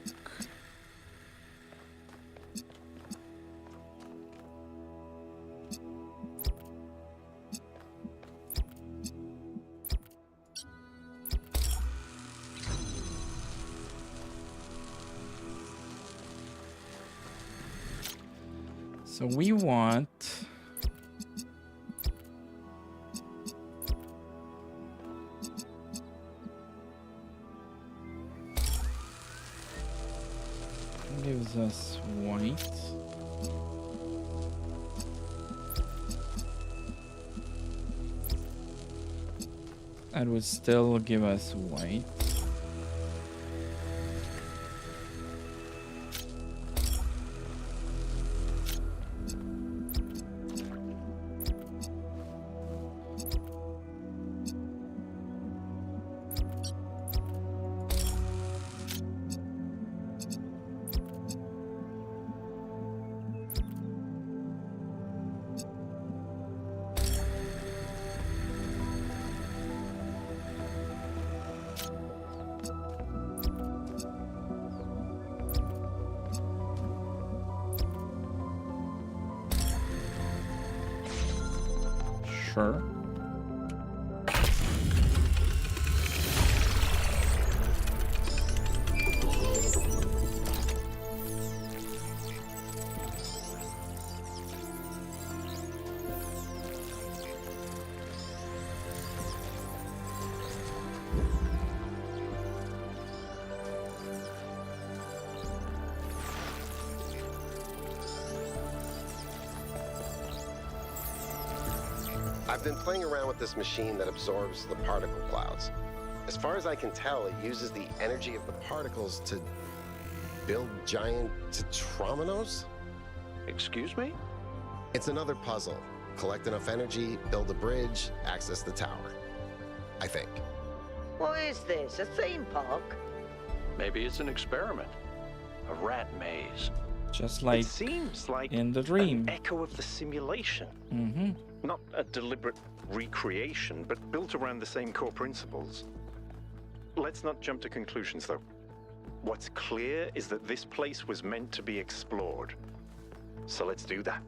So we want... gives us white. That would still give us white. Sure. I've been playing around with this machine that absorbs the particle clouds. As far as I can tell, it uses the energy of the particles to build giant tetrominos? Excuse me? It's another puzzle. Collect enough energy, build a bridge, access the tower. I think. What is this, a theme park? Maybe it's an experiment. A rat maze. Just like it seems like in the dream. An echo of the simulation. Mm-hmm. Not a deliberate recreation, but built around the same core principles. Let's not jump to conclusions, though. What's clear is that this place was meant to be explored. So let's do that.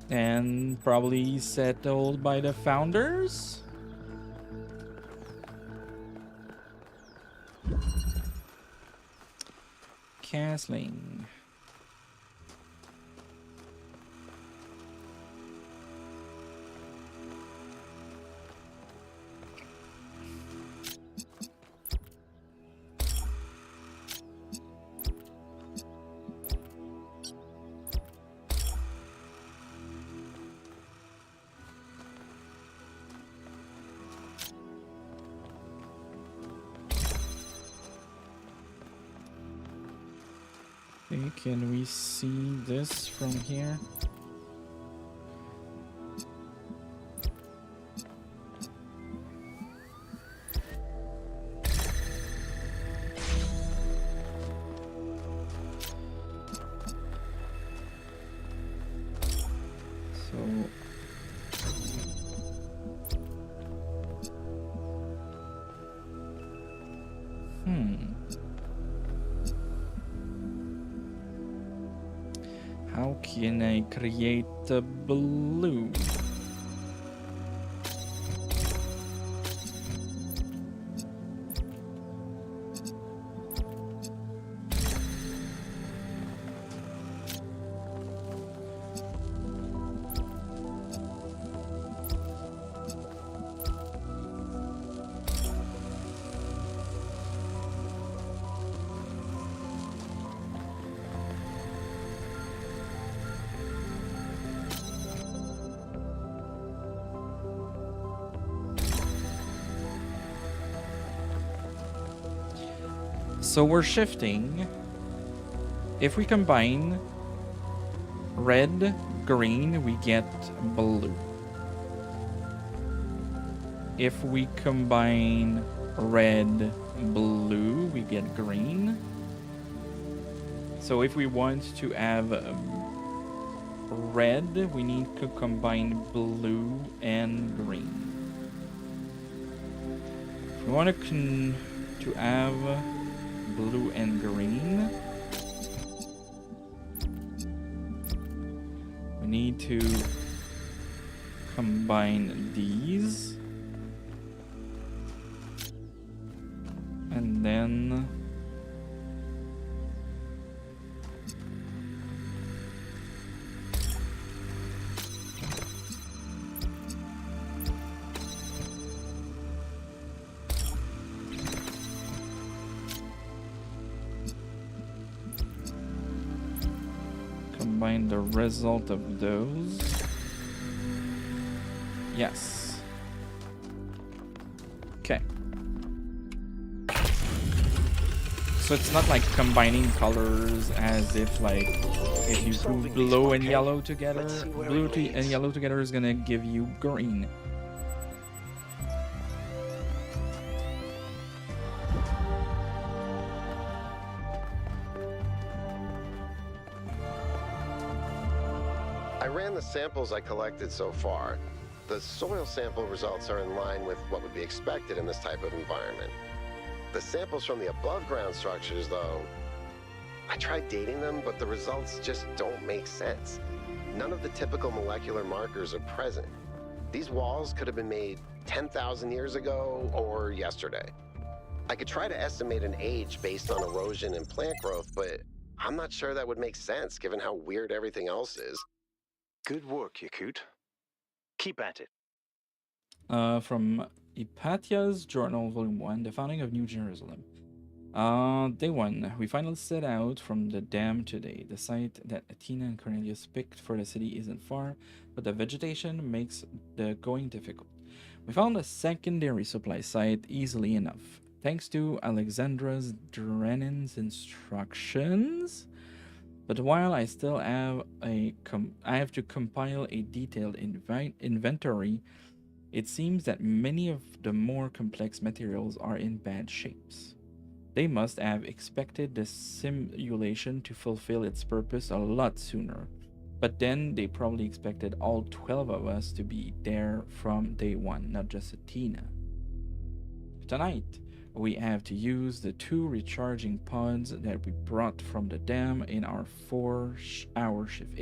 And probably settled by the founders? Castling. Okay, can we see this from here? How can I create the blue? So we're shifting. If we combine red, green, we get blue. If we combine red, blue, we get green. So if we want to have red, we need to combine blue and green. If we want to have blue and green, we need to combine these, and then find the result of those. Yes. Okay. So it's not like combining colors as if like if you put blue and yellow together, blue and yellow together is gonna give you green. I ran the samples I collected so far. The soil sample results are in line with what would be expected in this type of environment. The samples from the above-ground structures, though, I tried dating them, but the results just don't make sense. None of the typical molecular markers are present. These walls could have been made 10,000 years ago or yesterday. I could try to estimate an age based on erosion and plant growth, but I'm not sure that would make sense given how weird everything else is. Good work, Yakut. Keep at it. From Hypatia's Journal, Volume 1, The Founding of New Jerusalem. Day 1. We finally set out from the dam today. The site that Athena and Cornelius picked for the city isn't far, but the vegetation makes the going difficult. We found a secondary supply site easily enough, thanks to Alexandra's Drennin's instructions. But while I still have I have to compile a detailed inventory, it seems that many of the more complex materials are in bad shapes. They must have expected the simulation to fulfill its purpose a lot sooner, but then they probably expected all 12 of us to be there from day 1, not just Athena. Tonight, we have to use the 2 recharging pods that we brought from the dam in our 4-hour shift,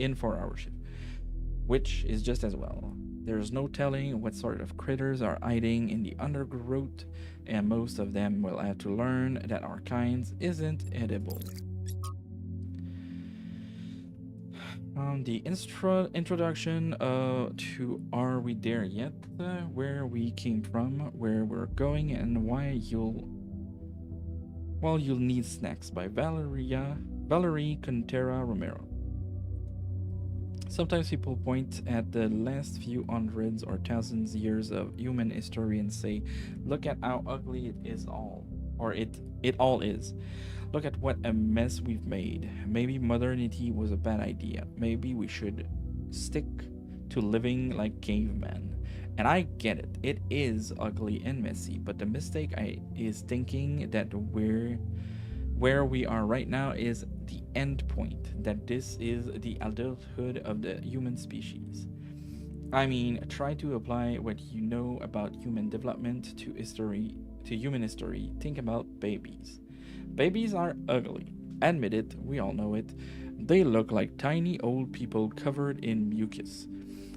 which is just as well. There's no telling what sort of critters are hiding in the undergrowth, and most of them will have to learn that our kinds isn't edible. The introduction to Are We There Yet? Where we came from, where we're going, and why you'll need snacks by Valerie Contera Romero. Sometimes people point at the last few hundreds or thousands years of human history and say, look at how ugly it is all, or it all is. Look at what a mess we've made. Maybe modernity was a bad idea. Maybe we should stick to living like cavemen. And I get it. It is ugly and messy, but the mistake is thinking that where we are right now is the end point, that this is the adulthood of the human species. I mean, try to apply what you know about human development to human history. Think about babies. Babies are ugly. Admit it, we all know it. They look like tiny old people covered in mucus.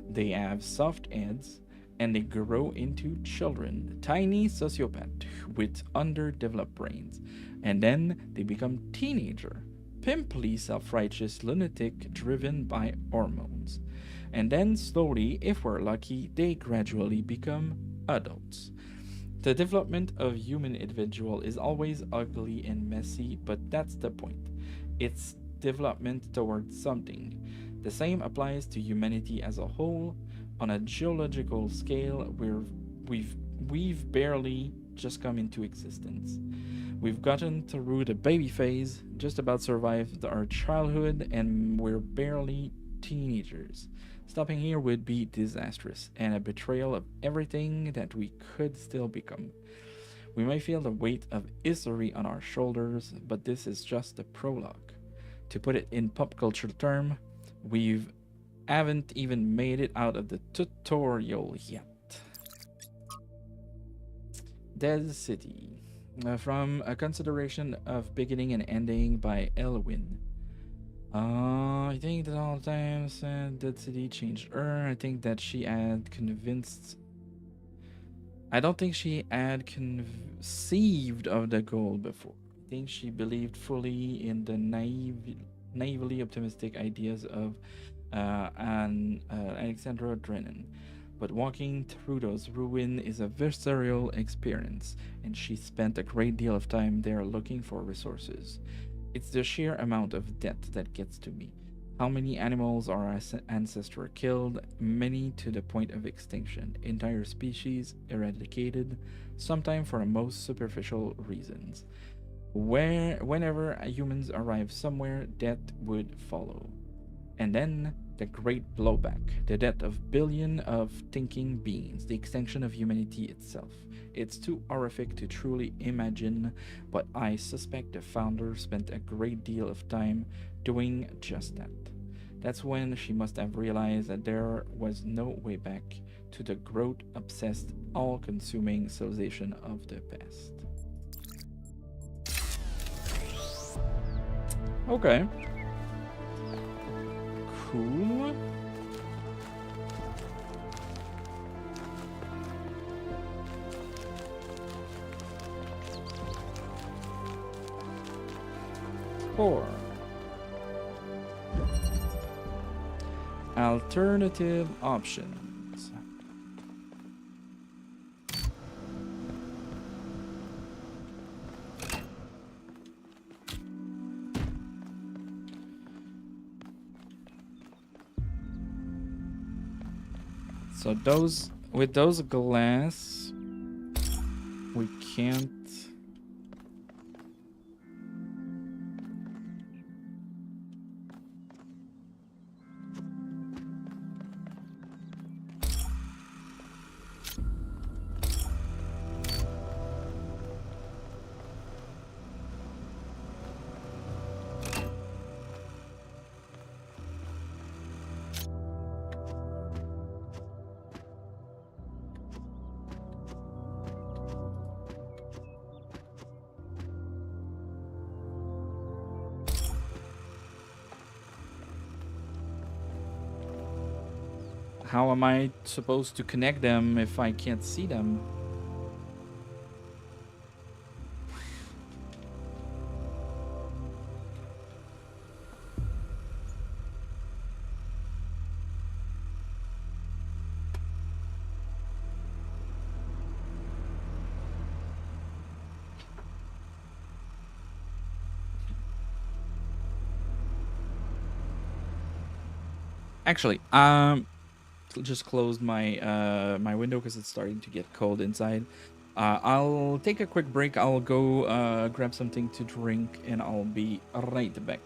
They have soft heads, and they grow into children, tiny sociopaths with underdeveloped brains. And then they become teenager, pimply self-righteous lunatic driven by hormones. And then slowly, if we're lucky, they gradually become adults. The development of human individual is always ugly and messy, but that's the point. It's development towards something. The same applies to humanity as a whole. On a geological scale, we've barely just come into existence. We've gotten through the baby phase, just about survived our childhood, and we're barely teenagers. Stopping here would be disastrous and a betrayal of everything that we could still become. We may feel the weight of history on our shoulders, but this is just the prologue. To put it in pop culture term, we haven't even made it out of the tutorial yet. Dead City. From A Consideration of Beginning and Ending by Elwin. I think that all the times Dead City changed her. I think that she had convinced... I don't think she had conceived of the goal before. I think she believed fully in the naively optimistic ideas of Alexandra Drennan. But walking through those ruins is a visceral experience, and she spent a great deal of time there looking for resources. It's the sheer amount of debt that gets to me. How many animals our ancestor killed? Many to the point of extinction. Entire species eradicated, sometimes for the most superficial reasons. Whenever humans arrive somewhere, death would follow. And then the great blowback, the death of billions of thinking beings, the extinction of humanity itself. It's too horrific to truly imagine, but I suspect the founder spent a great deal of time doing just that. That's when she must have realized that there was no way back to the growth-obsessed, all-consuming civilization of the past. Okay. Cool. Four. Alternative options. So those, with those glass, we can't. How am I supposed to connect them if I can't see them? Actually, just closed my my window because it's starting to get cold inside. I'll take a quick break. I'll go grab something to drink, and I'll be right back.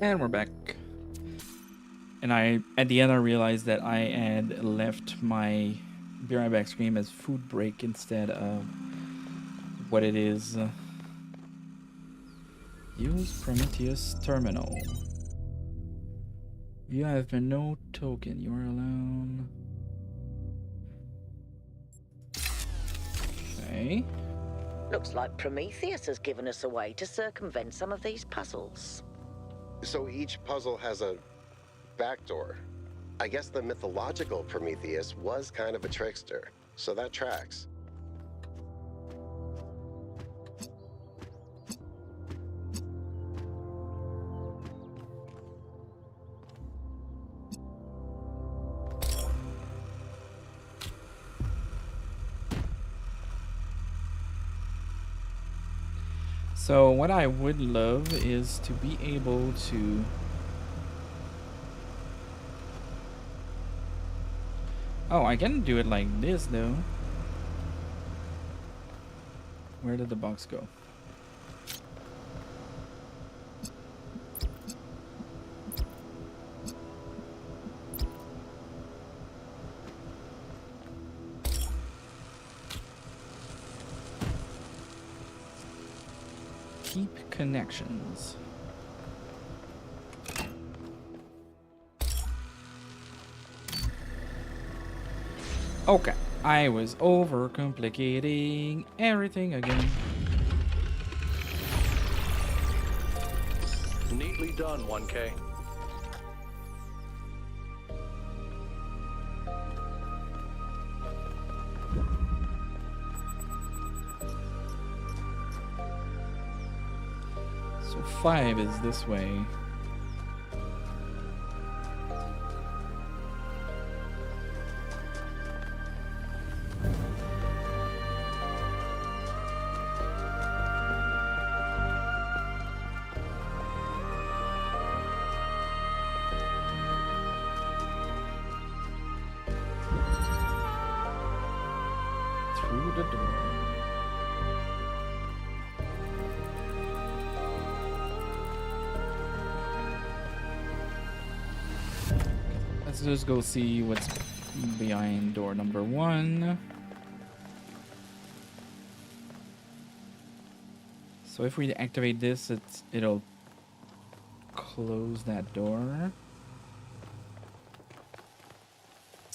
And we're back. And at the end, I realized that I had left my Be Right Back screen as food break instead of what it is. Use Prometheus terminal. You have been no token. You are alone. Okay. Looks like Prometheus has given us a way to circumvent some of these puzzles. So each puzzle has a backdoor. I guess the mythological Prometheus was kind of a trickster, so that tracks. So what I would love is to be able to I can do it like this though. Where did the box go? Keep connections. Okay, I was overcomplicating everything again. Neatly done, 1K. So 5 is this way. Through the door. Let's just go see what's behind door number 1. So if we activate this, it'll close that door.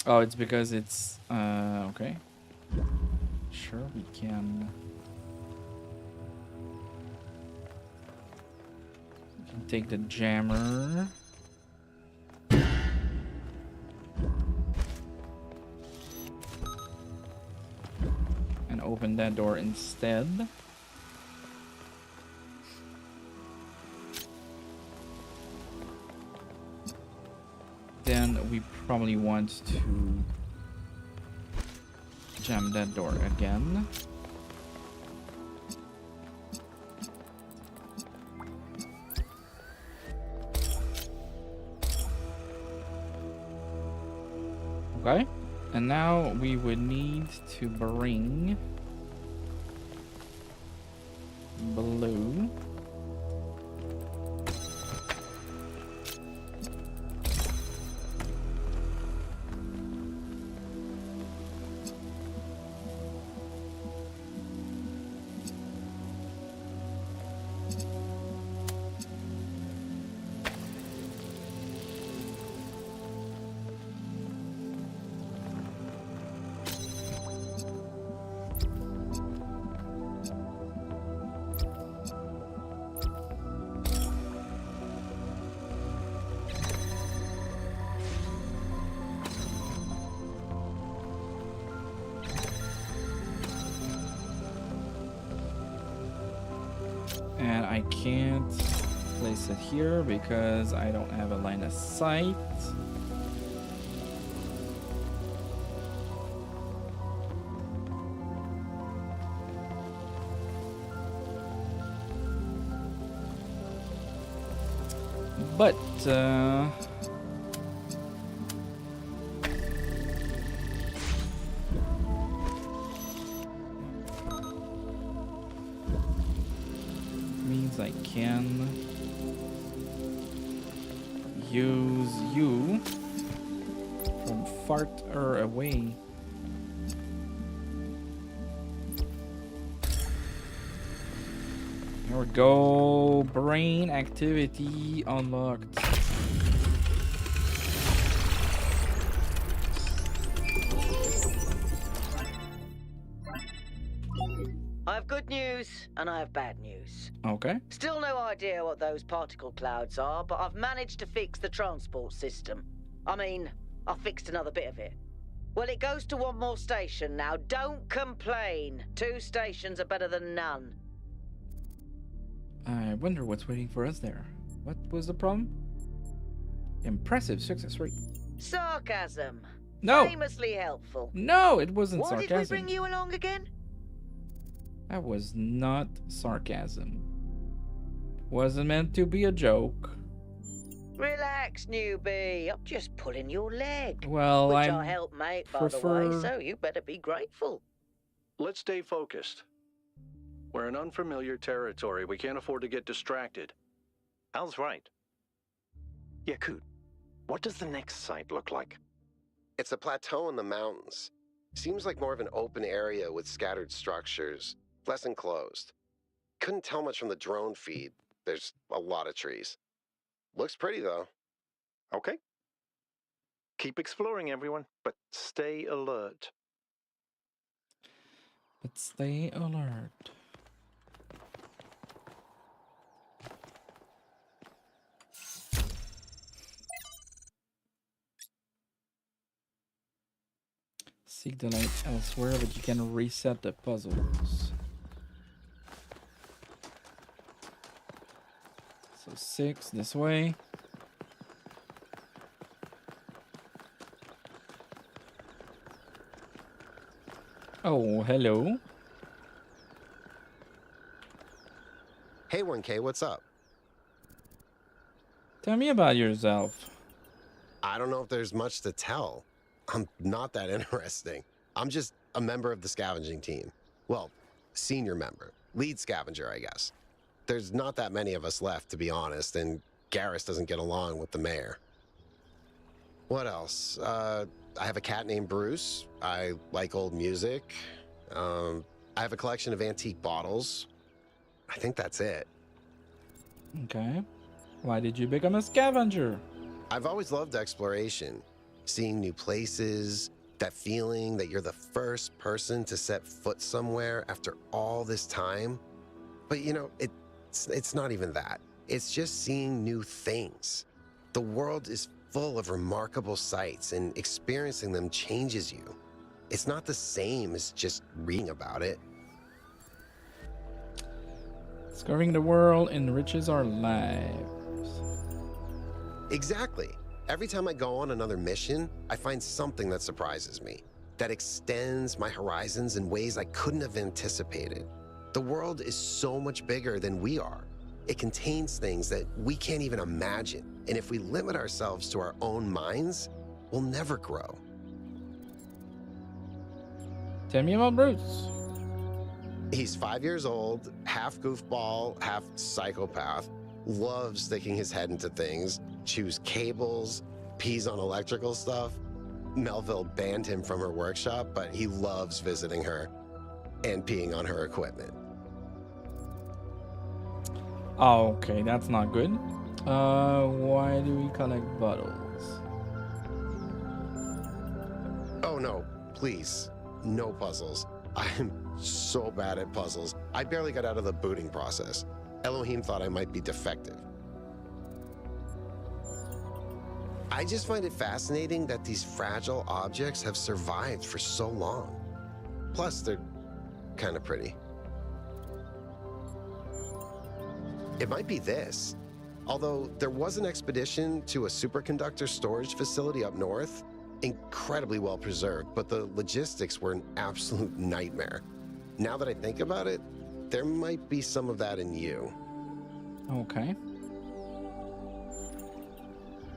Oh, it's because it's okay. Sure, we can take the jammer. And open that door instead. Then we probably want to jam that door again. Okay, and now we would need to bring blue. And I can't place it here because I don't have a line of sight. But means I can use you from farther away. Here we go. Brain activity unlocked. I have good news and I have bad news. Okay. Still no idea what those particle clouds are, but I've managed to fix the transport system. I mean, I fixed another bit of it. Well, it goes to one more station now. Don't complain. 2 stations are better than none. I wonder what's waiting for us there. What was the problem? Impressive success rate. Sarcasm. No. Famously helpful. No, it wasn't Why sarcasm. did we bring you along again? That was not sarcasm. Wasn't meant to be a joke. Relax, newbie. I'm just pulling your leg. Well, which I I helped make, by the way, so you better be grateful. Let's stay focused. We're in unfamiliar territory. We can't afford to get distracted. Al's right. Yakut, what does the next site look like? It's a plateau in the mountains. Seems like more of an open area with scattered structures, less enclosed. Couldn't tell much from the drone feed. There's a lot of trees. Looks pretty, though. Okay. Keep exploring, everyone, but stay alert. But stay alert. Seek the light elsewhere, but you can reset the puzzles. So 6 this way. Oh, hello. Hey, 1K, what's up? Tell me about yourself. I don't know if there's much to tell. I'm not that interesting. I'm just a member of the scavenging team. Well, senior member. Lead scavenger, I guess. There's not that many of us left, to be honest, and Garrus doesn't get along with the mayor. What else? I have a cat named Bruce. I like old music. I have a collection of antique bottles. I think that's it. Okay. Why did you become a scavenger? I've always loved exploration. Seeing new places, that feeling that you're the first person to set foot somewhere after all this time. But you know, it's not even that. It's just seeing new things. The world is full of remarkable sights, and experiencing them changes you. It's not the same as just reading about it. Discovering the world enriches our lives. Exactly. Every time I go on another mission, I find something that surprises me, that extends my horizons in ways I couldn't have anticipated. The world is so much bigger than we are. It contains things that we can't even imagine. And if we limit ourselves to our own minds, we'll never grow. Tell me about Bruce. He's 5 years old, half goofball, half psychopath, loves sticking his head into things, chews cables, pees on electrical stuff. Melville banned him from her workshop, but he loves visiting her and peeing on her equipment. Okay, that's not good. Why do we collect bottles? Oh no, please, no puzzles. I'm so bad at puzzles. I barely got out of the booting process. Elohim thought I might be defective. I just find it fascinating that these fragile objects have survived for so long. Plus, they're kind of pretty. It might be this. Although there was an expedition to a superconductor storage facility up north, incredibly well preserved, but the logistics were an absolute nightmare. Now that I think about it, there might be some of that in you. Okay.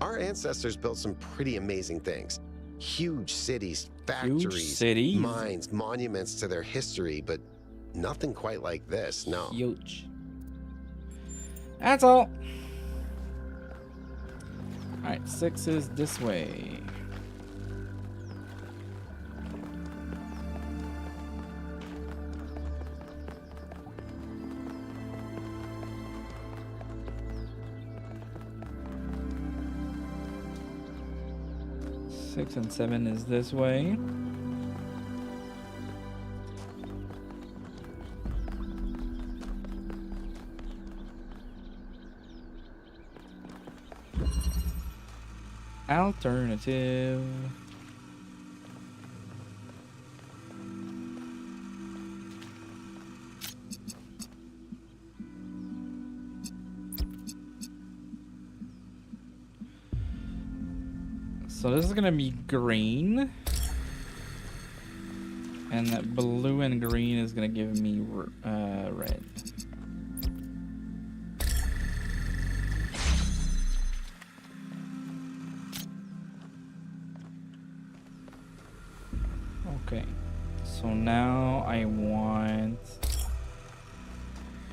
Our ancestors built some pretty amazing things. Huge cities, factories, cities? mines, monuments to their history, but nothing quite like this, no. Huge. That's all. Alright, 6 is this way. Six and 7 is this way. Alternative. So this is gonna be green, and that blue and green is gonna give me red. Okay, so now I want,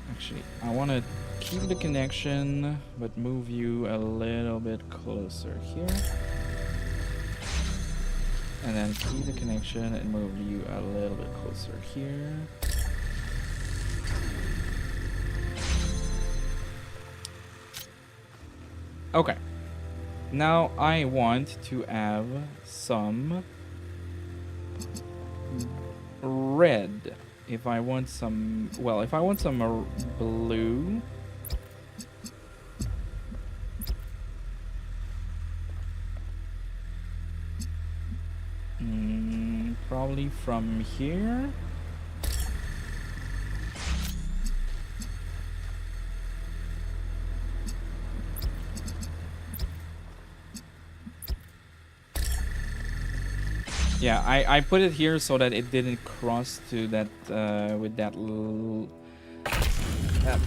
actually, I want to keep the connection, but move you a little bit closer here. And then keep the connection and move you a little bit closer here. Okay. Now I want to have some red. If I want some, well, if I want some blue. Probably from here. Yeah, I put it here so that it didn't cross to that with that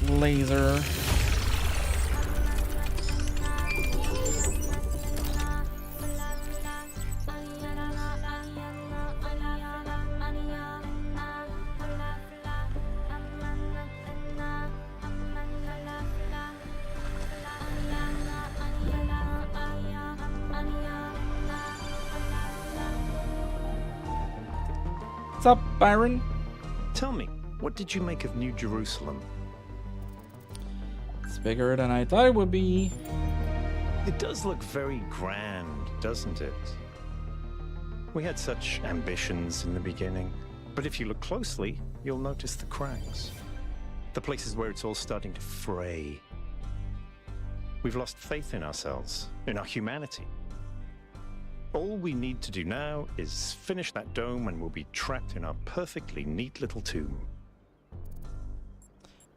laser. What's up, Byron? Tell me, what did you make of New Jerusalem? It's bigger than I thought it would be. It does look very grand, doesn't it? We had such ambitions in the beginning, but if you look closely, you'll notice the cracks. The places where it's all starting to fray. We've lost faith in ourselves, in our humanity. All we need to do now is finish that dome and we'll be trapped in our perfectly neat little tomb.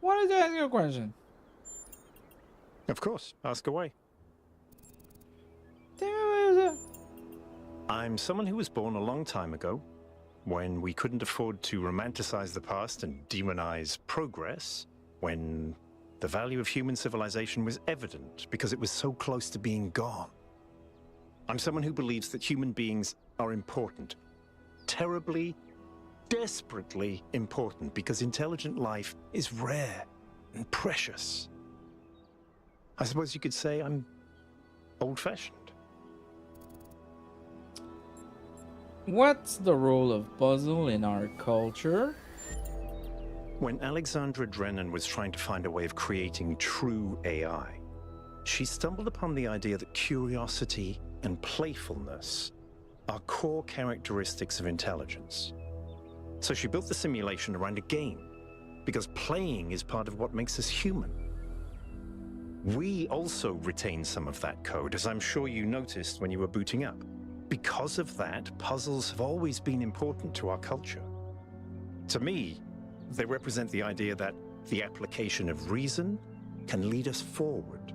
Wanted to ask you a question. Of course, ask away. I'm someone who was born a long time ago, when we couldn't afford to romanticize the past and demonize progress, when the value of human civilization was evident because it was so close to being gone. I'm someone who believes that human beings are important. Terribly, desperately important, because intelligent life is rare and precious. I suppose you could say I'm old-fashioned. What's the role of puzzle in our culture? When Alexandra Drennan was trying to find a way of creating true AI, she stumbled upon the idea that curiosity and playfulness are core characteristics of intelligence. So she built the simulation around a game, because playing is part of what makes us human. We also retain some of that code, as I'm sure you noticed when you were booting up. Because of that, puzzles have always been important to our culture. To me, they represent the idea that the application of reason can lead us forward.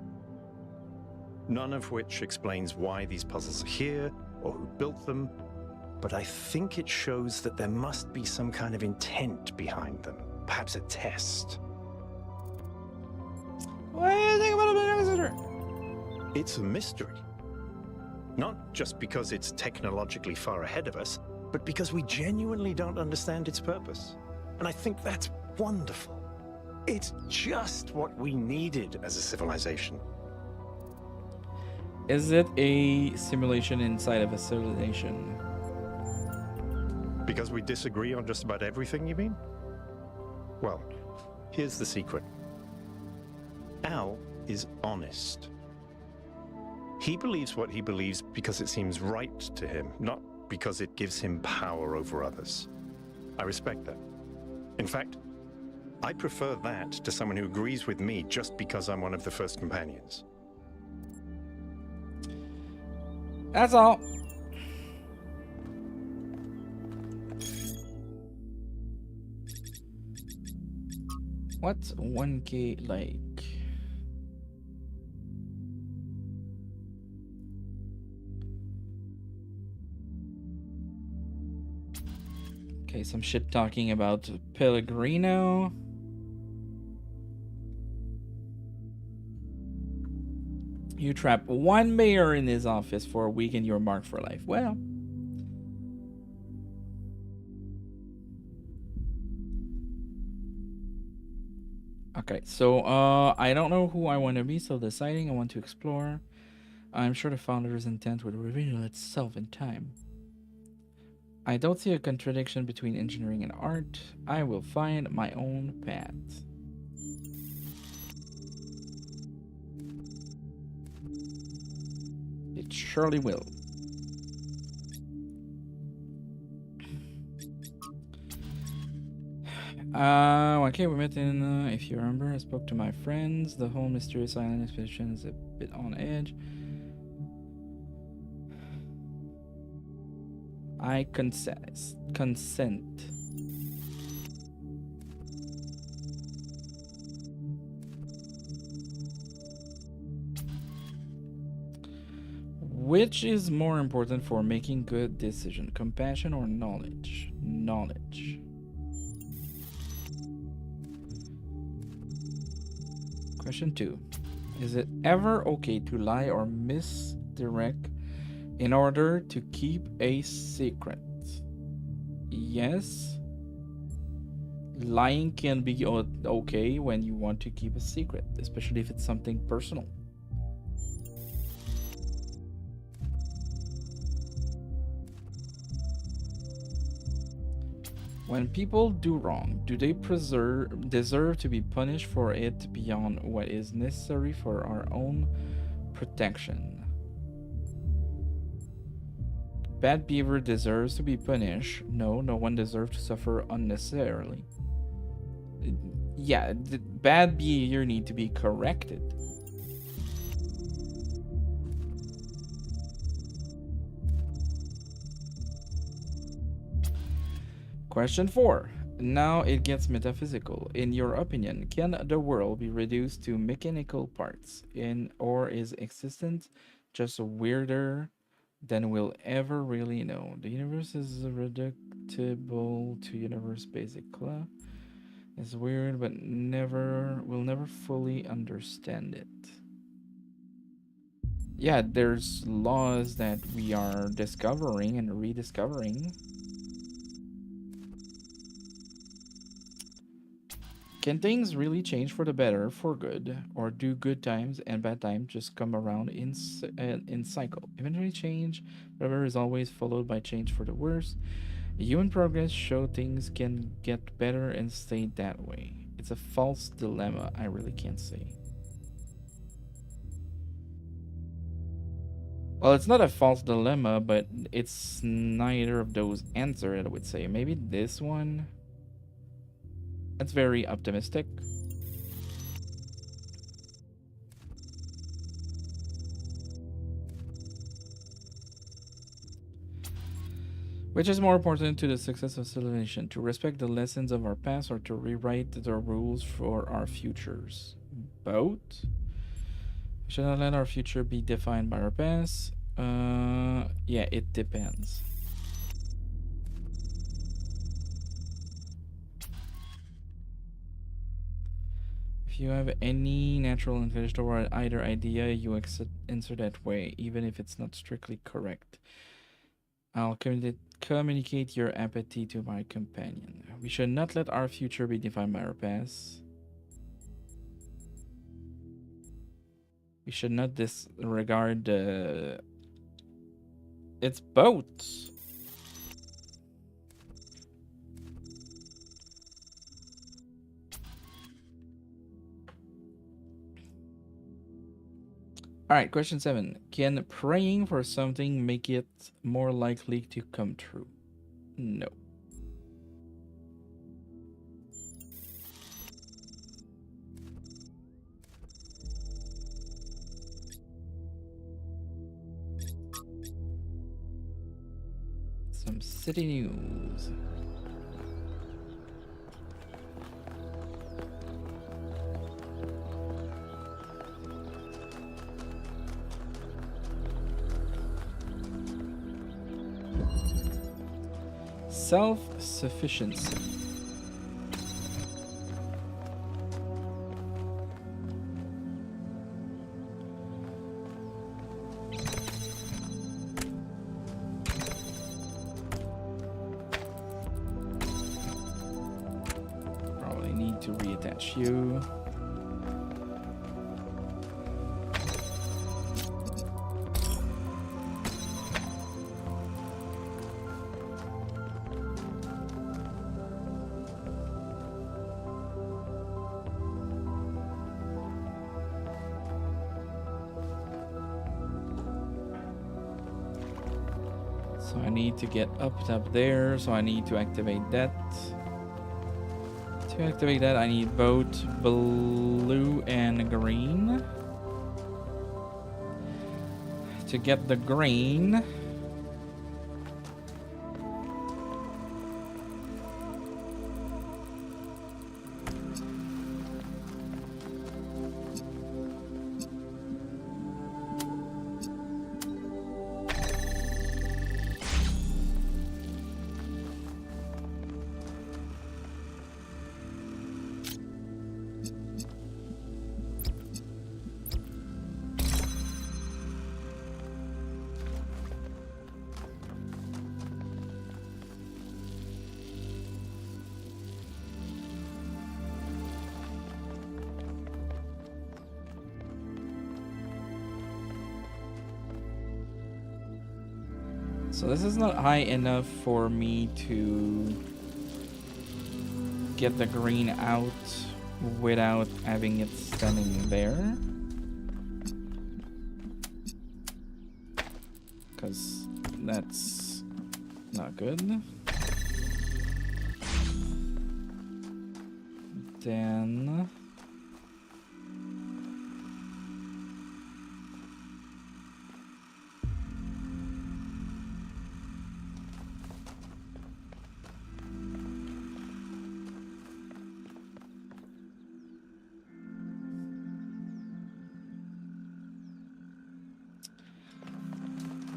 None of which explains why these puzzles are here or who built them, but I think it shows that there must be some kind of intent behind them, perhaps a test. What do you think about a visitor? It's a mystery. Not just because it's technologically far ahead of us, but because we genuinely don't understand its purpose. And I think that's wonderful. It's just what we needed as a civilization. Is it a simulation inside of a civilization? Because we disagree on just about everything, you mean? Well, here's the secret. Al is honest. He believes what he believes because it seems right to him, not because it gives him power over others. I respect that. In fact, I prefer that to someone who agrees with me just because I'm one of the first companions. That's all. What's 1K like? Okay, some shit talking about Pellegrino. You trap one mayor in his office for a week and you're marked for life. Well. Okay, so I don't know who I want to be, so deciding I want to explore. I'm sure the founder's intent would reveal itself in time. I don't see a contradiction between engineering and art. I will find my own path. It surely will. Okay, we met in, if you remember, I spoke to my friends. The whole mysterious island expedition is a bit on edge. I consent. Which is more important for making good decision, compassion or knowledge? Knowledge. Question 2. Is it ever okay to lie or misdirect in order to keep a secret? Yes. Lying can be okay when you want to keep a secret, especially if it's something personal. When people do wrong, do they deserve to be punished for it beyond what is necessary for our own protection? Bad behavior deserves to be punished. No, no one deserves to suffer unnecessarily. Yeah, bad behavior need to be corrected. Question 4. Now it gets metaphysical. In your opinion, can the world be reduced to mechanical parts, or is existence just weirder than we'll ever really know? The universe is reducible to universe basic law. It's weird, but we'll never fully understand it. Yeah, there's laws that we are discovering and rediscovering. Can things really change for the better, for good, or do good times and bad times just come around in cycle? Eventually change, whatever, is always followed by change for the worse. Human progress show things can get better and stay that way. It's a false dilemma, I really can't say. Well, it's not a false dilemma, but it's neither of those answers, I would say. Maybe this one. That's very optimistic. Which is more important to the success of civilization, to respect the lessons of our past or to rewrite the rules for our futures? Both. We should not let our future be defined by our past. Yeah, it depends. If you have any natural inclination toward either idea, you answer that way, even if it's not strictly correct. I'll communicate your apathy to my companion. We should not let our future be defined by our past. We should not disregard the... It's both. Alright, question 7. Can praying for something make it more likely to come true? No. Some city news. Self-sufficiency. Probably need to reattach you. So I need to get up there, so I need to activate that. To activate that, I need both blue and green. To get the green, so this is not high enough for me to get the green out without having it standing there. Because that's not good. Then...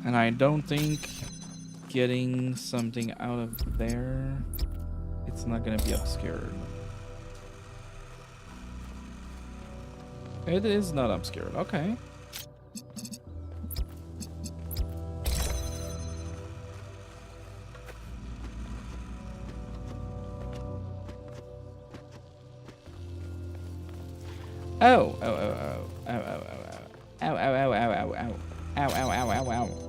and I don't think getting something out of there, it's not gonna be obscured. It is not obscured, okay. Oh, oh, oh, oh, oh, oh, oh, oh, ow, ow, ow, ow, ow, ow, ow, ow, ow, ow, ow.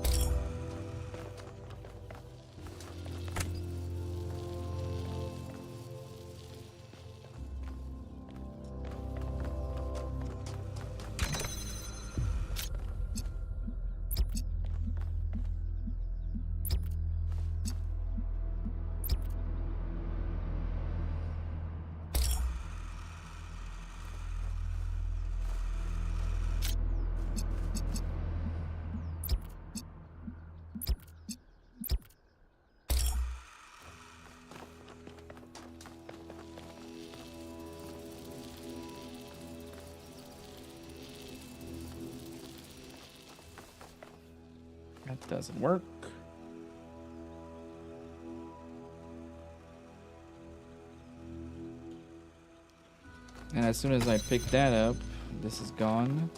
That doesn't work. And as soon as I pick that up, this is gone.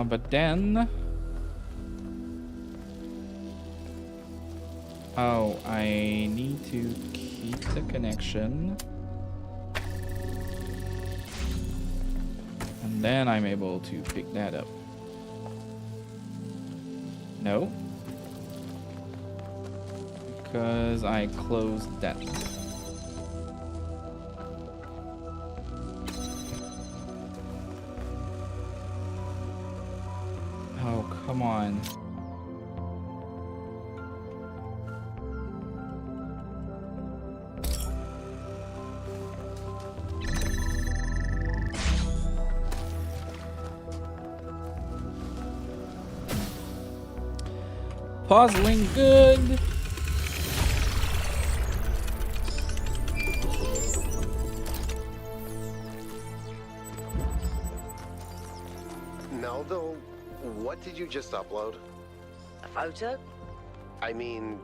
But then... Oh, I need to keep the connection. And then I'm able to pick that up. No. Because I closed that. Oh, come on. Puzzling good. Melville, what did you just upload? A photo? I mean,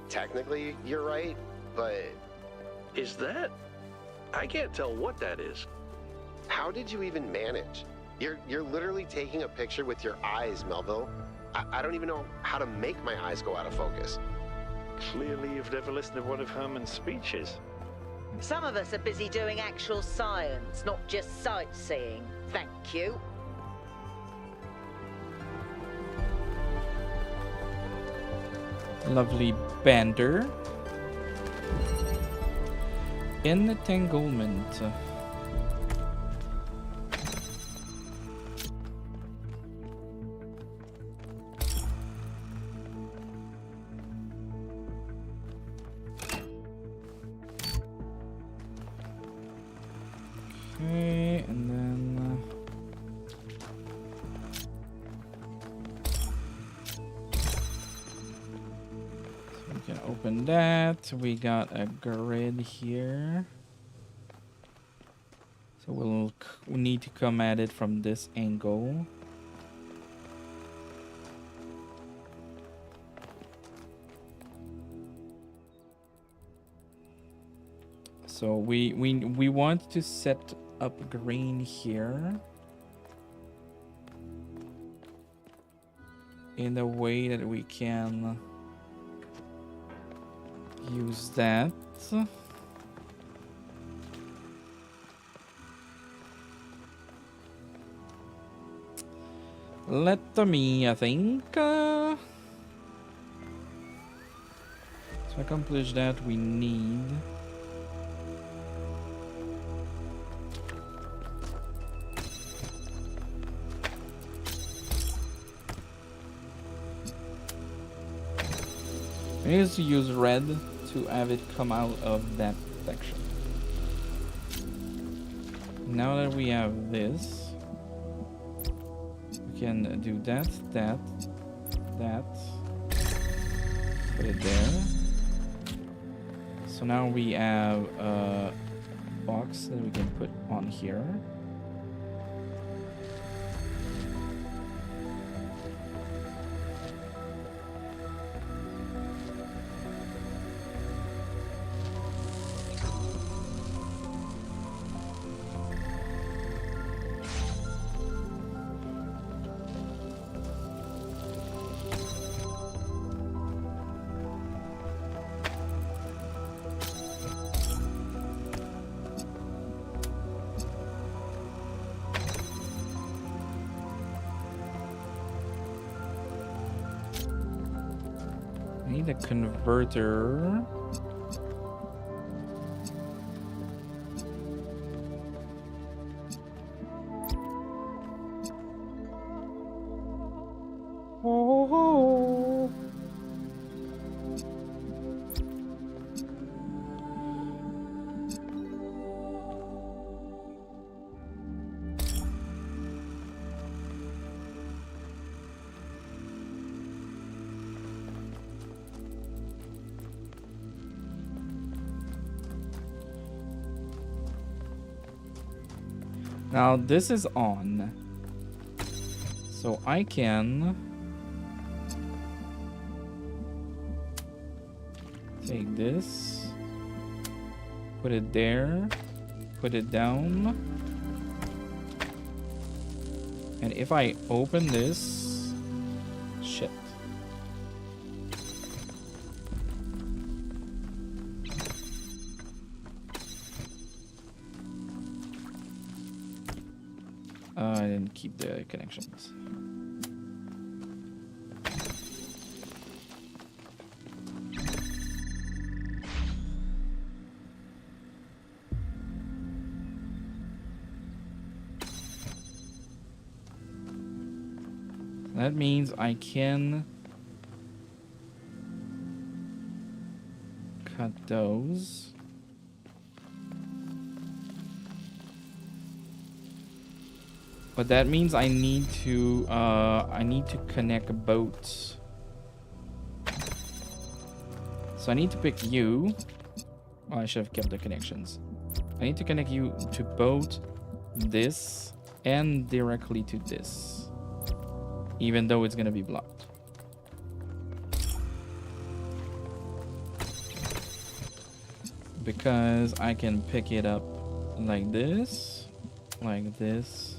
technically you're right, but... Is that? I can't tell what that is. How did you even manage? You're literally taking a picture with your eyes, Melville. I don't even know how to make my eyes go out of focus. Clearly you've never listened to one of Herman's speeches. Some of us are busy doing actual science, not just sightseeing. Thank you. Lovely banter. Entanglement. Okay, and then so we can open that. We got a grid here, so we'll need to come at it from this angle. So we want to set up green here in a way that we can use that. Let me, I think. To accomplish that, we need. I need to use red to have it come out of that section. Now that we have this, we can do that. Put it there. So now we have a box that we can put on here. Need a converter. Now this is on. So I can take this, put it there, put it down. And if I open this, shit. I didn't keep the connections. That means I can cut those. But that means I need to connect both. So I need to pick you. Oh, I should have kept the connections. I need to connect you to both this and directly to this, even though it's gonna be blocked. Because I can pick it up like this, like this,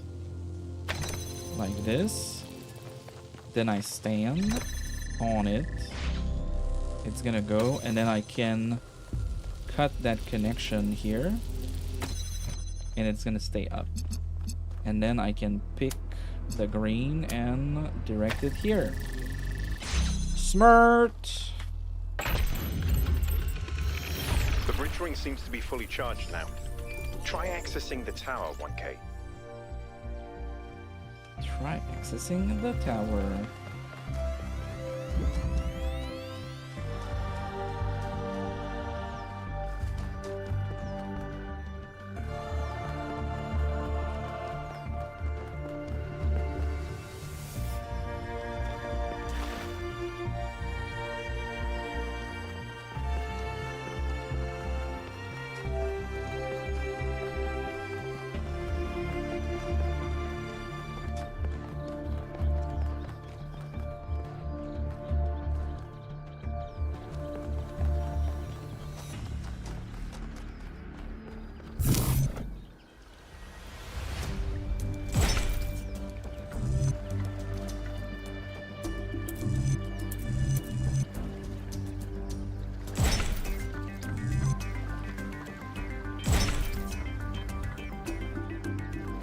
like this. Then I stand on it. It's gonna go, and then I can cut that connection here, and it's gonna stay up. And then I can pick the green and direct it here. Smart. The bridge ring seems to be fully charged now. Try accessing the tower, 1K. Try accessing the tower.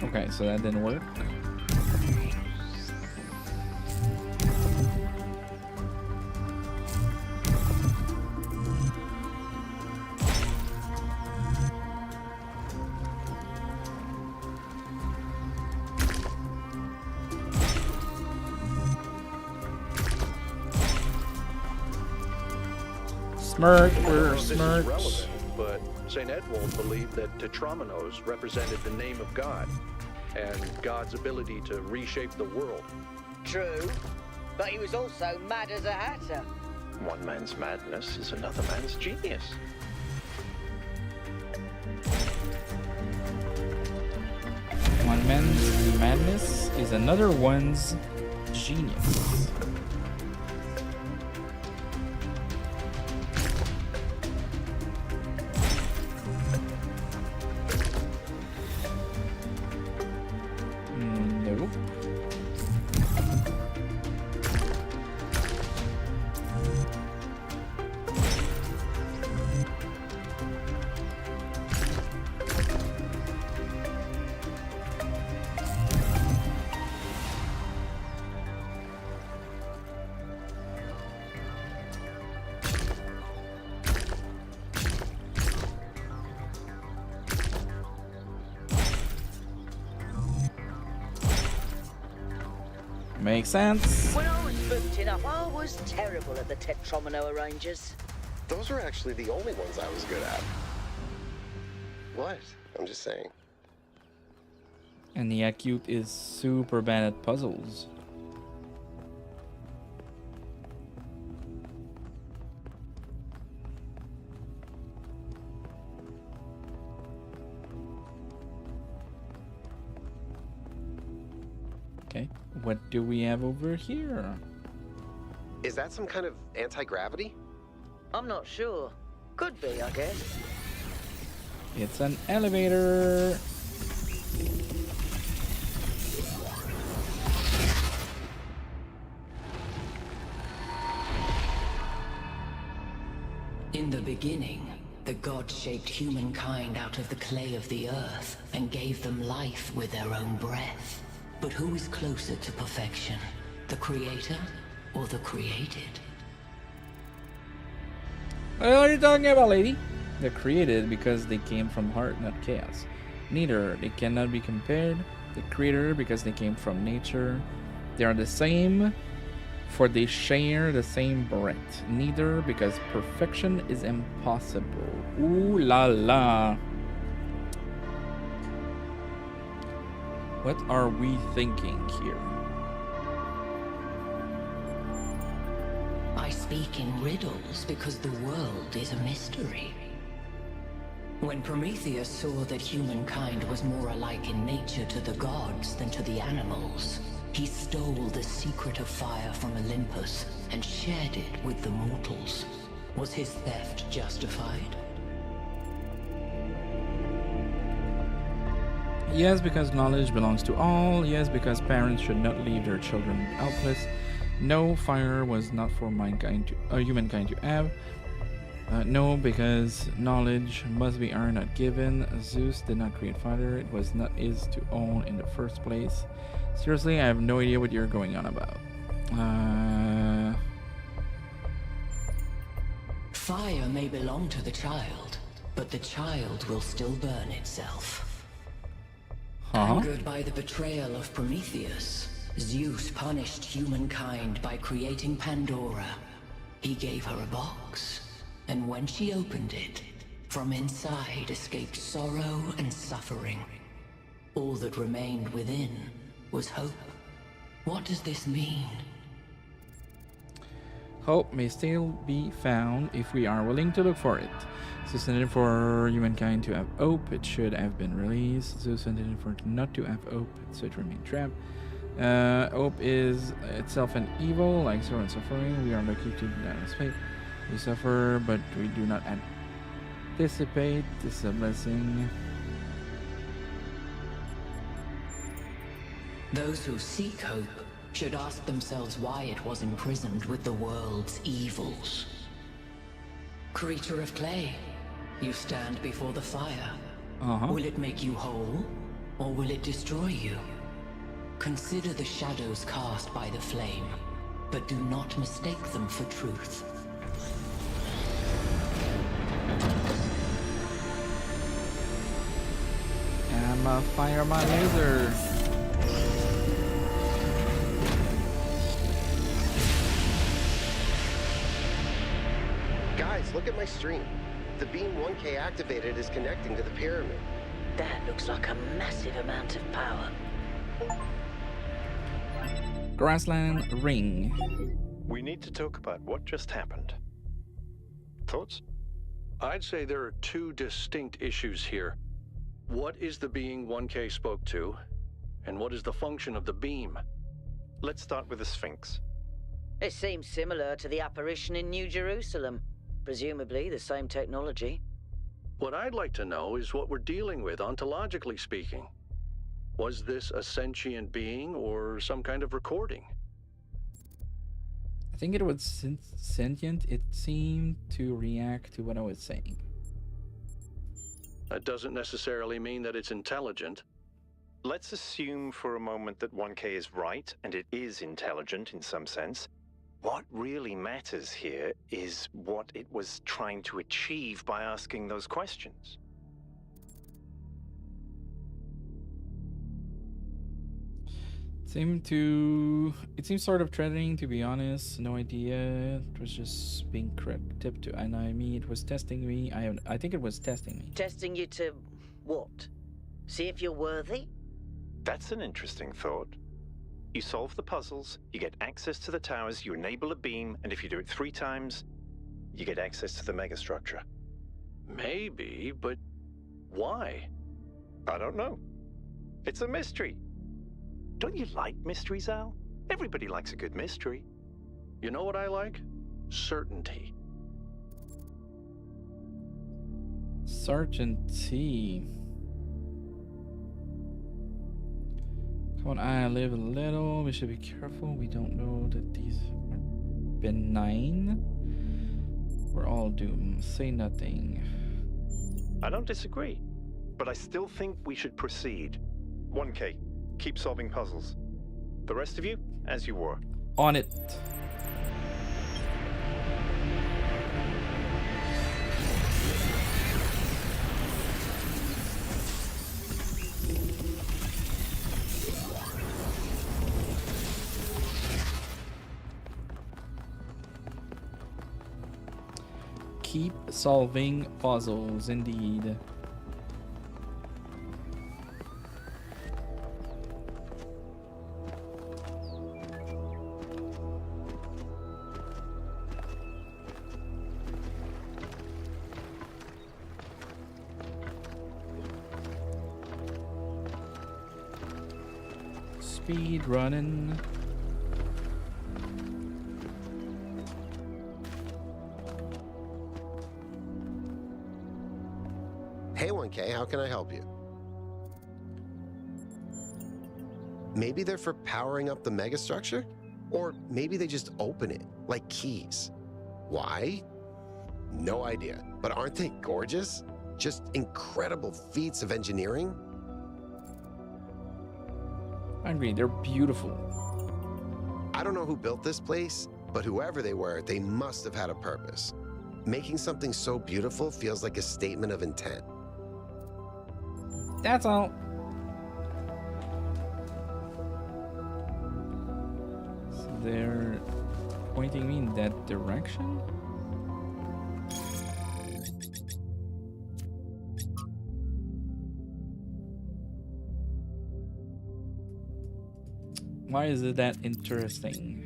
Okay, so that didn't work. Smirk, we're smirked. Relevant, but St. Edward believed that Tetrominos represented the name of God and God's ability to reshape the world. True, but he was also mad as a hatter. One man's madness is another man's genius. One man's madness is another one's genius. Nope. Makes sense. When I was booted up, I was terrible at the Tetromino arrangers. Those were actually the only ones I was good at. What? I'm just saying. And the acute is super bad at puzzles. Okay, what do we have over here? Is that some kind of anti-gravity? I'm not sure. Could be, I guess. It's an elevator. In the beginning, the gods shaped humankind out of the clay of the earth and gave them life with their own breath. But who is closer to perfection? The creator or the created? What are you talking about, lady? They're created because they came from heart, not chaos. Neither, they cannot be compared. The creator because they came from nature. They are the same, for they share the same breath. Neither, because perfection is impossible. Ooh la la. What are we thinking here? I speak in riddles because the world is a mystery. When Prometheus saw that humankind was more alike in nature to the gods than to the animals, he stole the secret of fire from Olympus and shared it with the mortals. Was his theft justified? Yes, because knowledge belongs to all. Yes, because parents should not leave their children helpless. No, fire was not for humankind to have. No, because knowledge must be earned, not given. Zeus did not create fire. It was not his to own in the first place. Seriously, I have no idea what you're going on about. Fire may belong to the child, but the child will still burn itself. Angered by the betrayal of Prometheus, Zeus punished humankind by creating Pandora. He gave her a box, and when she opened it, from inside escaped sorrow and suffering. All that remained within was hope. What does this mean? Hope may still be found if we are willing to look for it. Zeus intended for humankind to have hope. It should have been released. Zeus intended for it not to have hope, so it remained trapped. Hope is itself an evil, like sorrow and suffering. We are lucky to anticipate. We suffer, but we do not anticipate. This is a blessing. Those who seek hope should ask themselves why it was imprisoned with the world's evils. Creature of clay, you stand before the fire. Will it make you whole, or will it destroy you? Consider the shadows cast by the flame, but do not mistake them for truth. I'ma fire my laser. Guys, look at my stream. The beam 1K activated is connecting to the pyramid. That looks like a massive amount of power. Grassland ring. We need to talk about what just happened. Thoughts? I'd say there are two distinct issues here. What is the being 1K spoke to, and what is the function of the beam? Let's start with the Sphinx. It seems similar to the apparition in New Jerusalem. Presumably the same technology. What I'd like to know is what we're dealing with, ontologically speaking. Was this a sentient being or some kind of recording? I think it was sentient. It seemed to react to what I was saying. That doesn't necessarily mean that it's intelligent. Let's assume for a moment that 1K is right, and it is intelligent in some sense. What really matters here is what it was trying to achieve by asking those questions. It seems sort of threatening, to be honest. No idea. It was just being tipped to annoy me. It was testing me. I think it was testing me. Testing you to what? See if you're worthy? That's an interesting thought. You solve the puzzles, you get access to the towers, you enable a beam, and if you do it 3 times, you get access to the megastructure. Maybe, but why? I don't know. It's a mystery. Don't you like mysteries, Al? Everybody likes a good mystery. You know what I like? Certainty. Sergeant T. Come on, I live a little. We should be careful. We don't know that these are benign. We're all doomed. Say nothing. I don't disagree, but I still think we should proceed. 1K, keep solving puzzles. The rest of you, as you were. On it. Keep solving puzzles, indeed. Speed running. Hey, 1K, how can I help you? Maybe they're for powering up the megastructure? Or maybe they just open it, like keys. Why? No idea. But aren't they gorgeous? Just incredible feats of engineering. I agree, they're beautiful. I don't know who built this place, but whoever they were, they must have had a purpose. Making something so beautiful feels like a statement of intent. That's all. So they're pointing me in that direction? Why is it that interesting?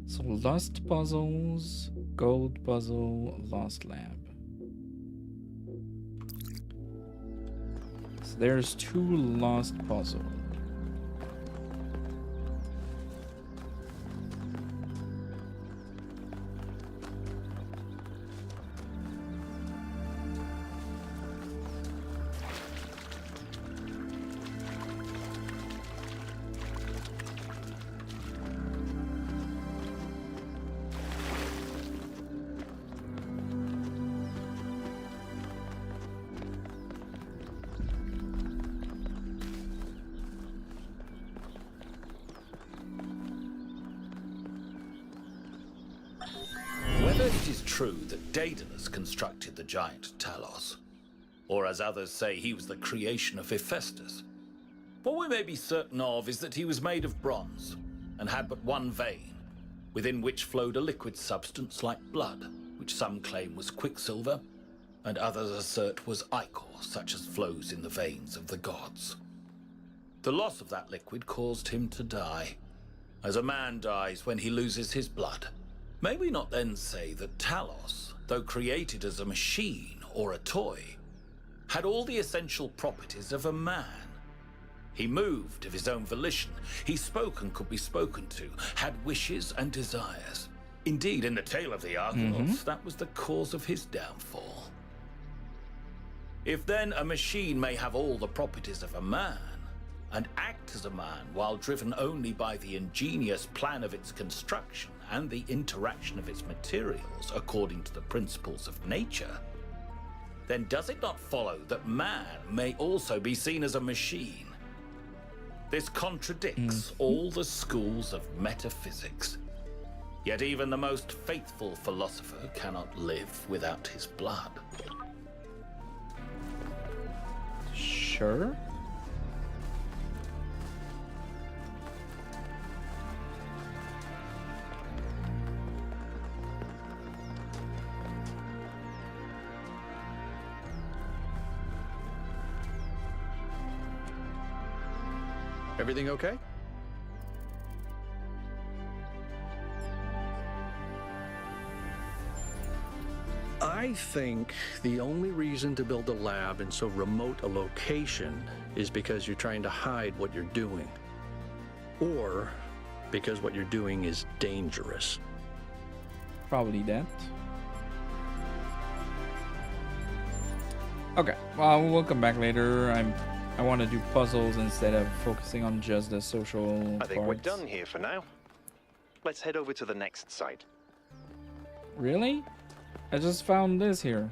So lost puzzles, gold puzzle, lost lab. So there's 2 lost puzzles. Whether it is true that Daedalus constructed the giant Talos, or as others say he was the creation of Hephaestus, what we may be certain of is that he was made of bronze and had but one vein, within which flowed a liquid substance like blood, which some claim was quicksilver, and others assert was ichor, such as flows in the veins of the gods. The loss of that liquid caused him to die, as a man dies when he loses his blood. May we not then say that Talos, though created as a machine or a toy, had all the essential properties of a man? He moved of his own volition, he spoke and could be spoken to, had wishes and desires. Indeed, in the tale of the Argonauts, that was the cause of his downfall. If then a machine may have all the properties of a man, and act as a man while driven only by the ingenious plan of its construction and the interaction of its materials according to the principles of nature, then does it not follow that man may also be seen as a machine? This contradicts all the schools of metaphysics. Yet even the most faithful philosopher cannot live without his blood. Sure. Everything okay? I think the only reason to build a lab in so remote a location is because you're trying to hide what you're doing. Or because what you're doing is dangerous. Probably that. Okay, well, we'll come back later. I want to do puzzles instead of focusing on just the social I think we're parts. done here for now. Let's head over to the next site. Really? I just found this here.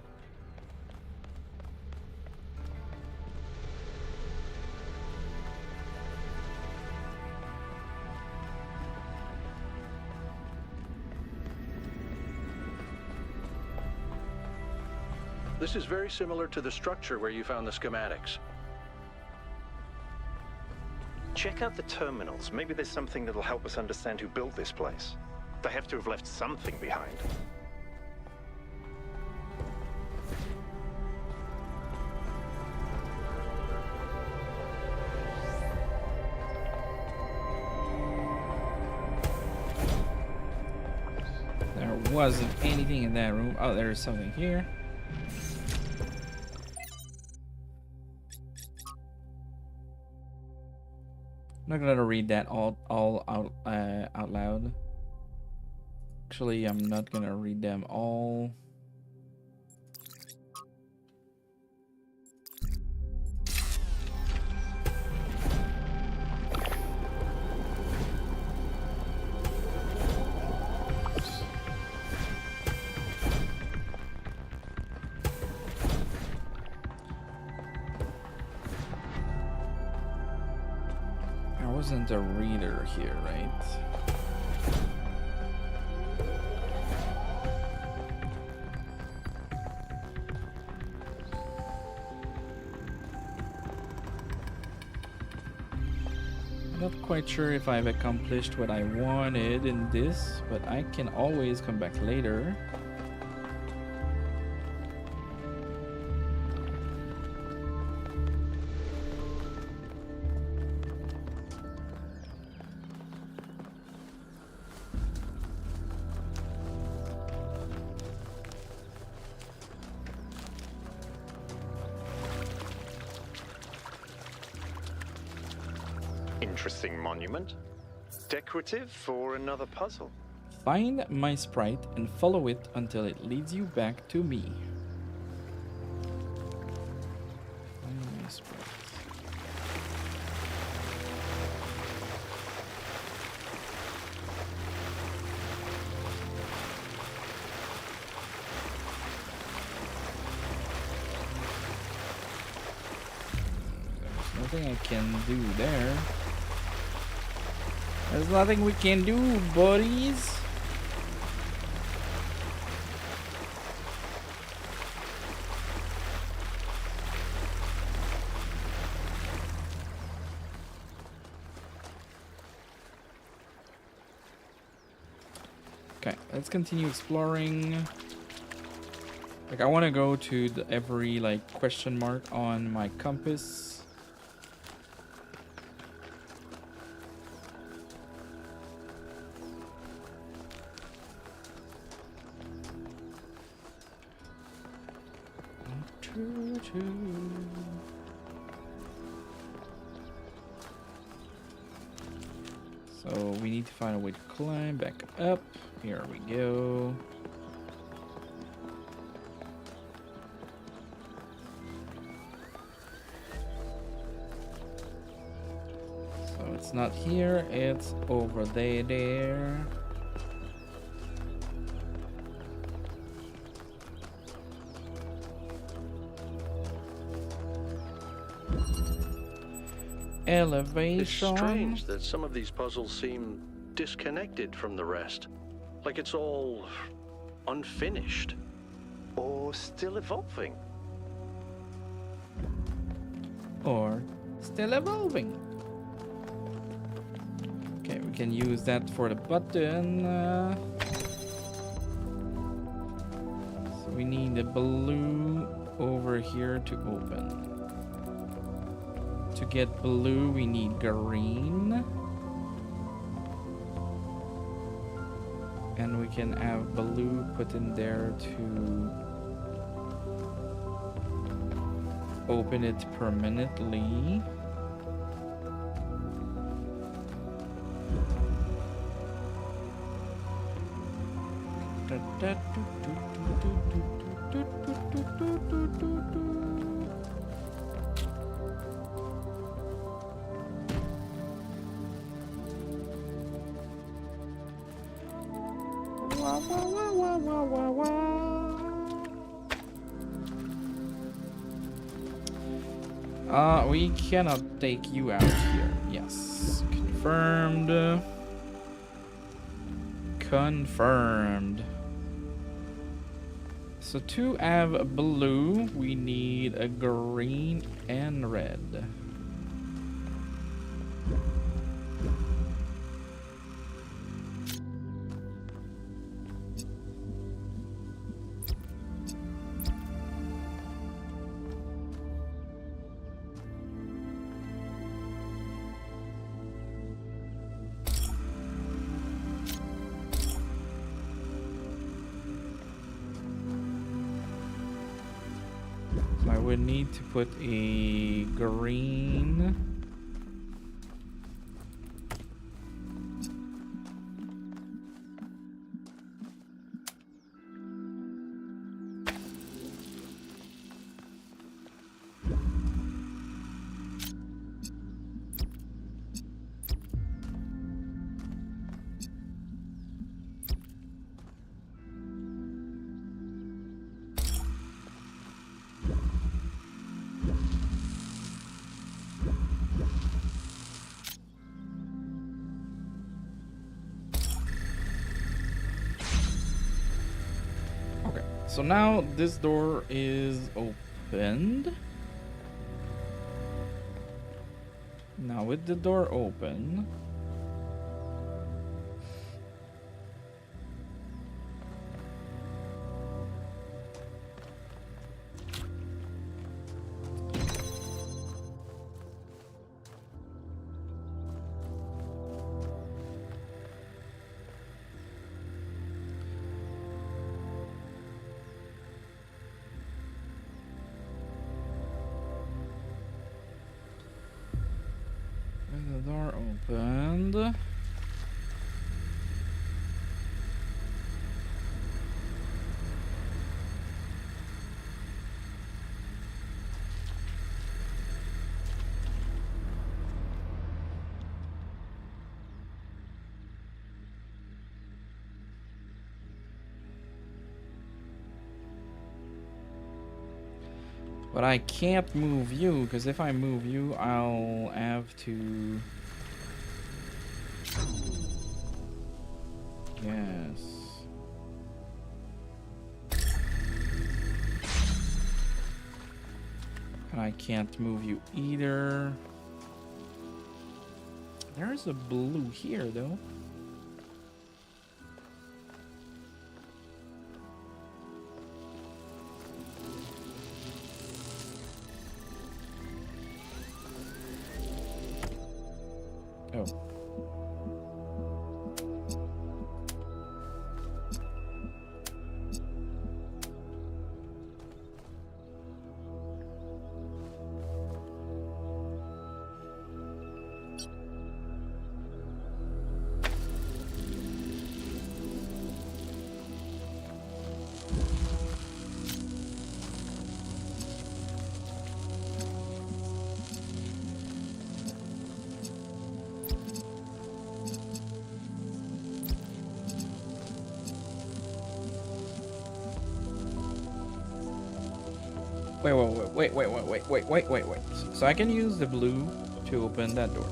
This is very similar to the structure where you found the schematics. Check out the terminals. Maybe there's something that'll help us understand who built this place. They have to have left something behind. There wasn't anything in that room. Oh, there's something here. I'm not gonna read that all out loud. Actually, I'm not gonna read them all. I wasn't a reader here, right? I'm not quite sure if I've accomplished what I wanted in this, but I can always come back later. Interesting monument. Decorative for another puzzle. Find my sprite and follow it until it leads you back to me. Find my sprite. There's nothing I can do there. There's nothing we can do, buddies. Okay, let's continue exploring. Like, I want to go to every like question mark on my compass. So we need to find a way to climb back up. Here we go. So it's not here, it's over there. Elevation. It's strange that some of these puzzles seem disconnected from the rest. Like it's all unfinished. Or still evolving. Or still evolving. Okay, we can use that for the button. So we need the blue over here to open. To get blue, we need green. And we can have blue put in there to open it permanently. We cannot take you out here. Yes. Confirmed. Confirmed. So to have a blue, we need a green and red. So I would need to put a green. So now this door is opened. Now with the door open, opened. But I can't move you, because if I move you, I'll have to... Yes. And I can't move you either. There's a blue here, though. Oh. Wait. So I can use the blue to open that door.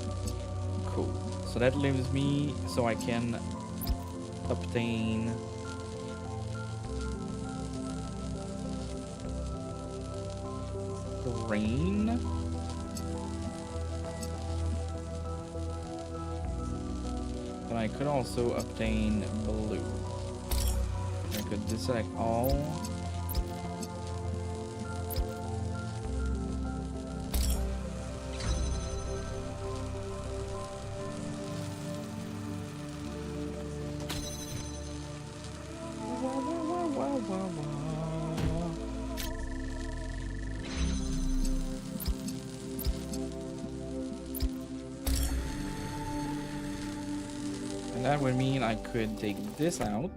Cool. So that leaves me so I can obtain green. But I could also obtain blue. I could deselect all. That would mean I could take this out.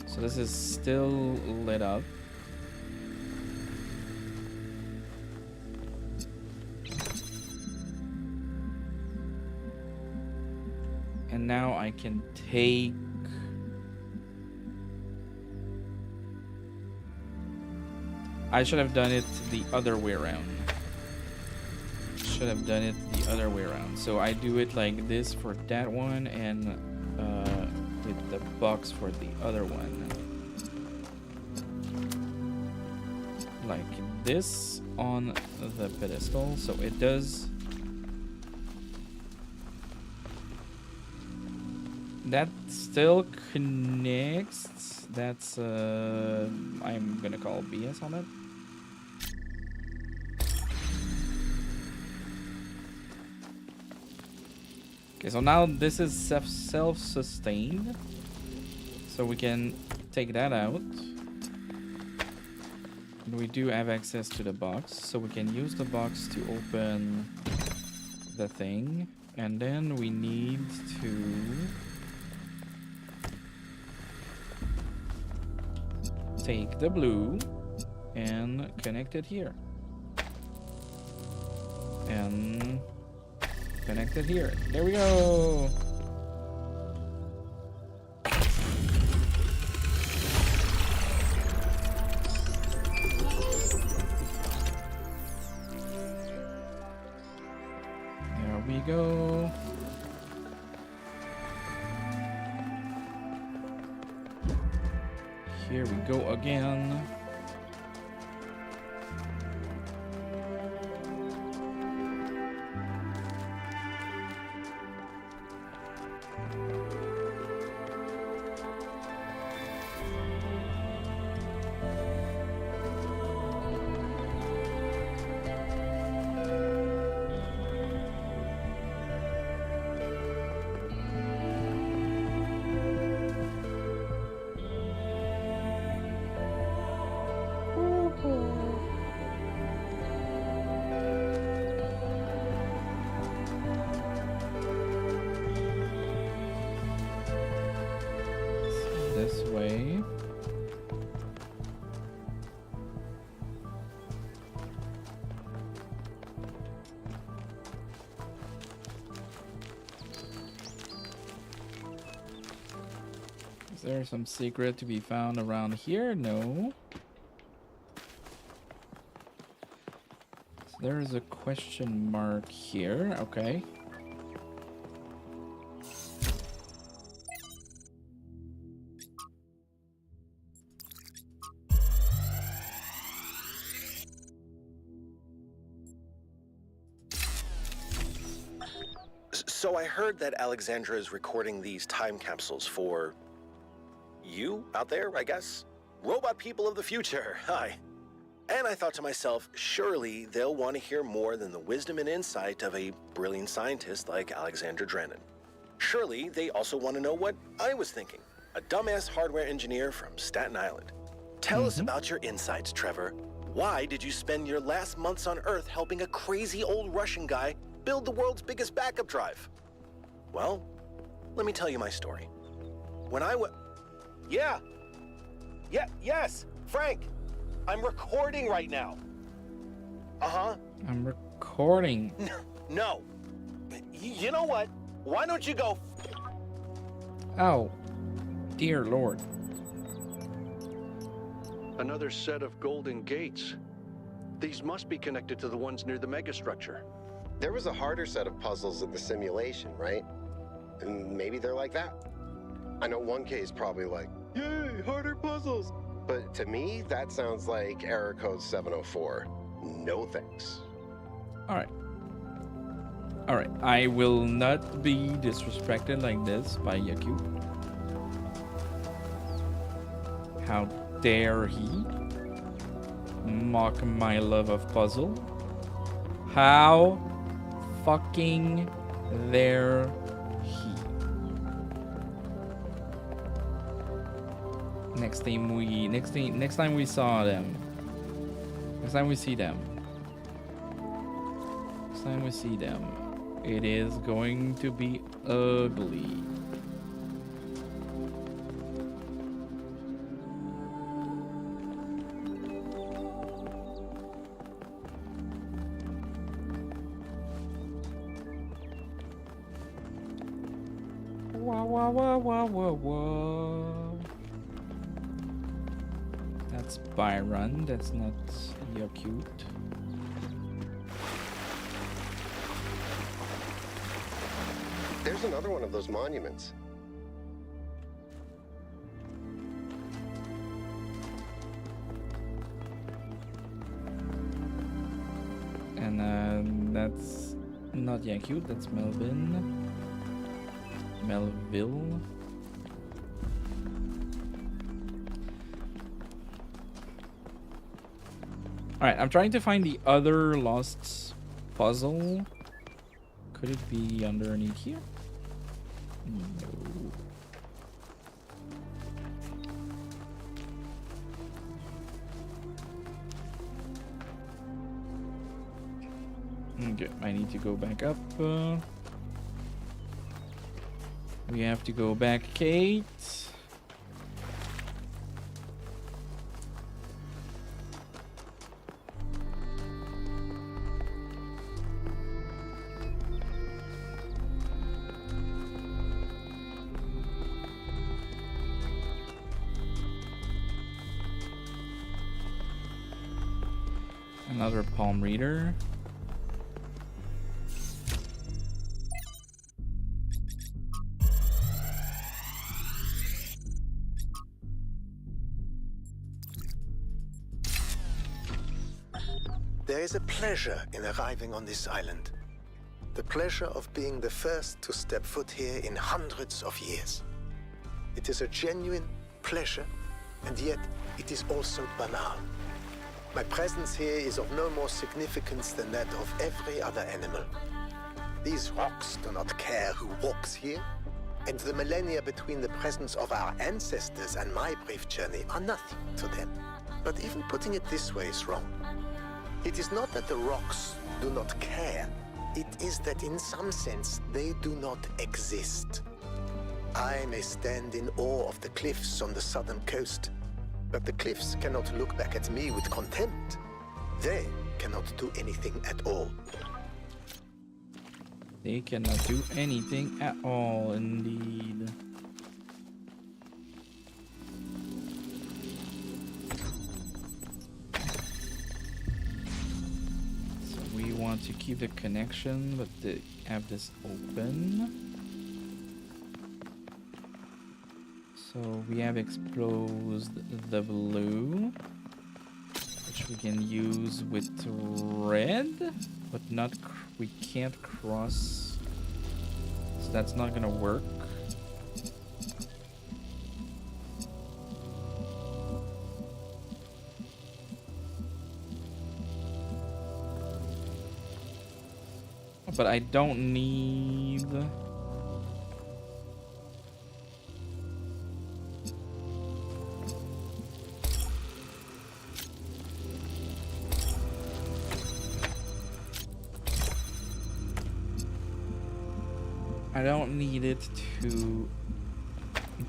So this is still lit up. And now I can take... I should have done it the other way around. Should have done it the other way around. So I do it like this for that one, and with the box for the other one. Like this on the pedestal, so it does... That still connects. That's I'm gonna call BS on it. Okay, so now this is self-sustained, so we can take that out. And we do have access to the box, so we can use the box to open the thing. And then we need to take the blue and connect it here. And connect it here. There we go. There we go. Here we go again. This way. Is there some secret to be found around here? No. So there is a question mark here. Okay. So I heard that Alexandra is recording these time capsules for you out there, I guess? Robot people of the future, hi. And I thought to myself, surely they'll want to hear more than the wisdom and insight of a brilliant scientist like Alexandra Drennan. Surely they also want to know what I was thinking, a dumbass hardware engineer from Staten Island. Tell us about your insights, Trevor. Why did you spend your last months on Earth helping a crazy old Russian guy build the world's biggest backup drive? Well, let me tell you my story. When I was... Yes, Frank. I'm recording right now. Uh-huh. I'm recording. No. You know what? Why don't you go... Oh, dear Lord. Another set of golden gates. These must be connected to the ones near the megastructure. There was a harder set of puzzles in the simulation, right? And maybe they're like that. I know 1K is probably like, yay, harder puzzles. But to me, that sounds like error code 704. No thanks. Alright. Alright, I will not be disrespected like this by Yaku. How dare he mock my love of puzzle? How fucking dare he? Next time we saw them. Next time we see them. Next time we see them. It is going to be ugly. Whoa, whoa, whoa, whoa, whoa, whoa. That's Byron. That's not cute. There's another one of those monuments. And that's not cute. That's Melville. Alright, I'm trying to find the other lost puzzle. Could it be underneath here? No. Okay, I need to go back up. We have to go back, Kate. Another palm reader. There is a pleasure in arriving on this island. The pleasure of being the first to step foot here in hundreds of years. It is a genuine pleasure, and yet it is also banal. My presence here is of no more significance than that of every other animal. These rocks do not care who walks here, and the millennia between the presence of our ancestors and my brief journey are nothing to them. But even putting it this way is wrong. It is not that the rocks do not care. It is that in some sense they do not exist. I may stand in awe of the cliffs on the southern coast, but the cliffs cannot look back at me with contempt. They cannot do anything at all. They cannot do anything at all, indeed. So we want to keep the connection, but have this open. So we have exposed the blue, which we can use with red, but not we can't cross, so that's not gonna work. But I don't need. I don't need it to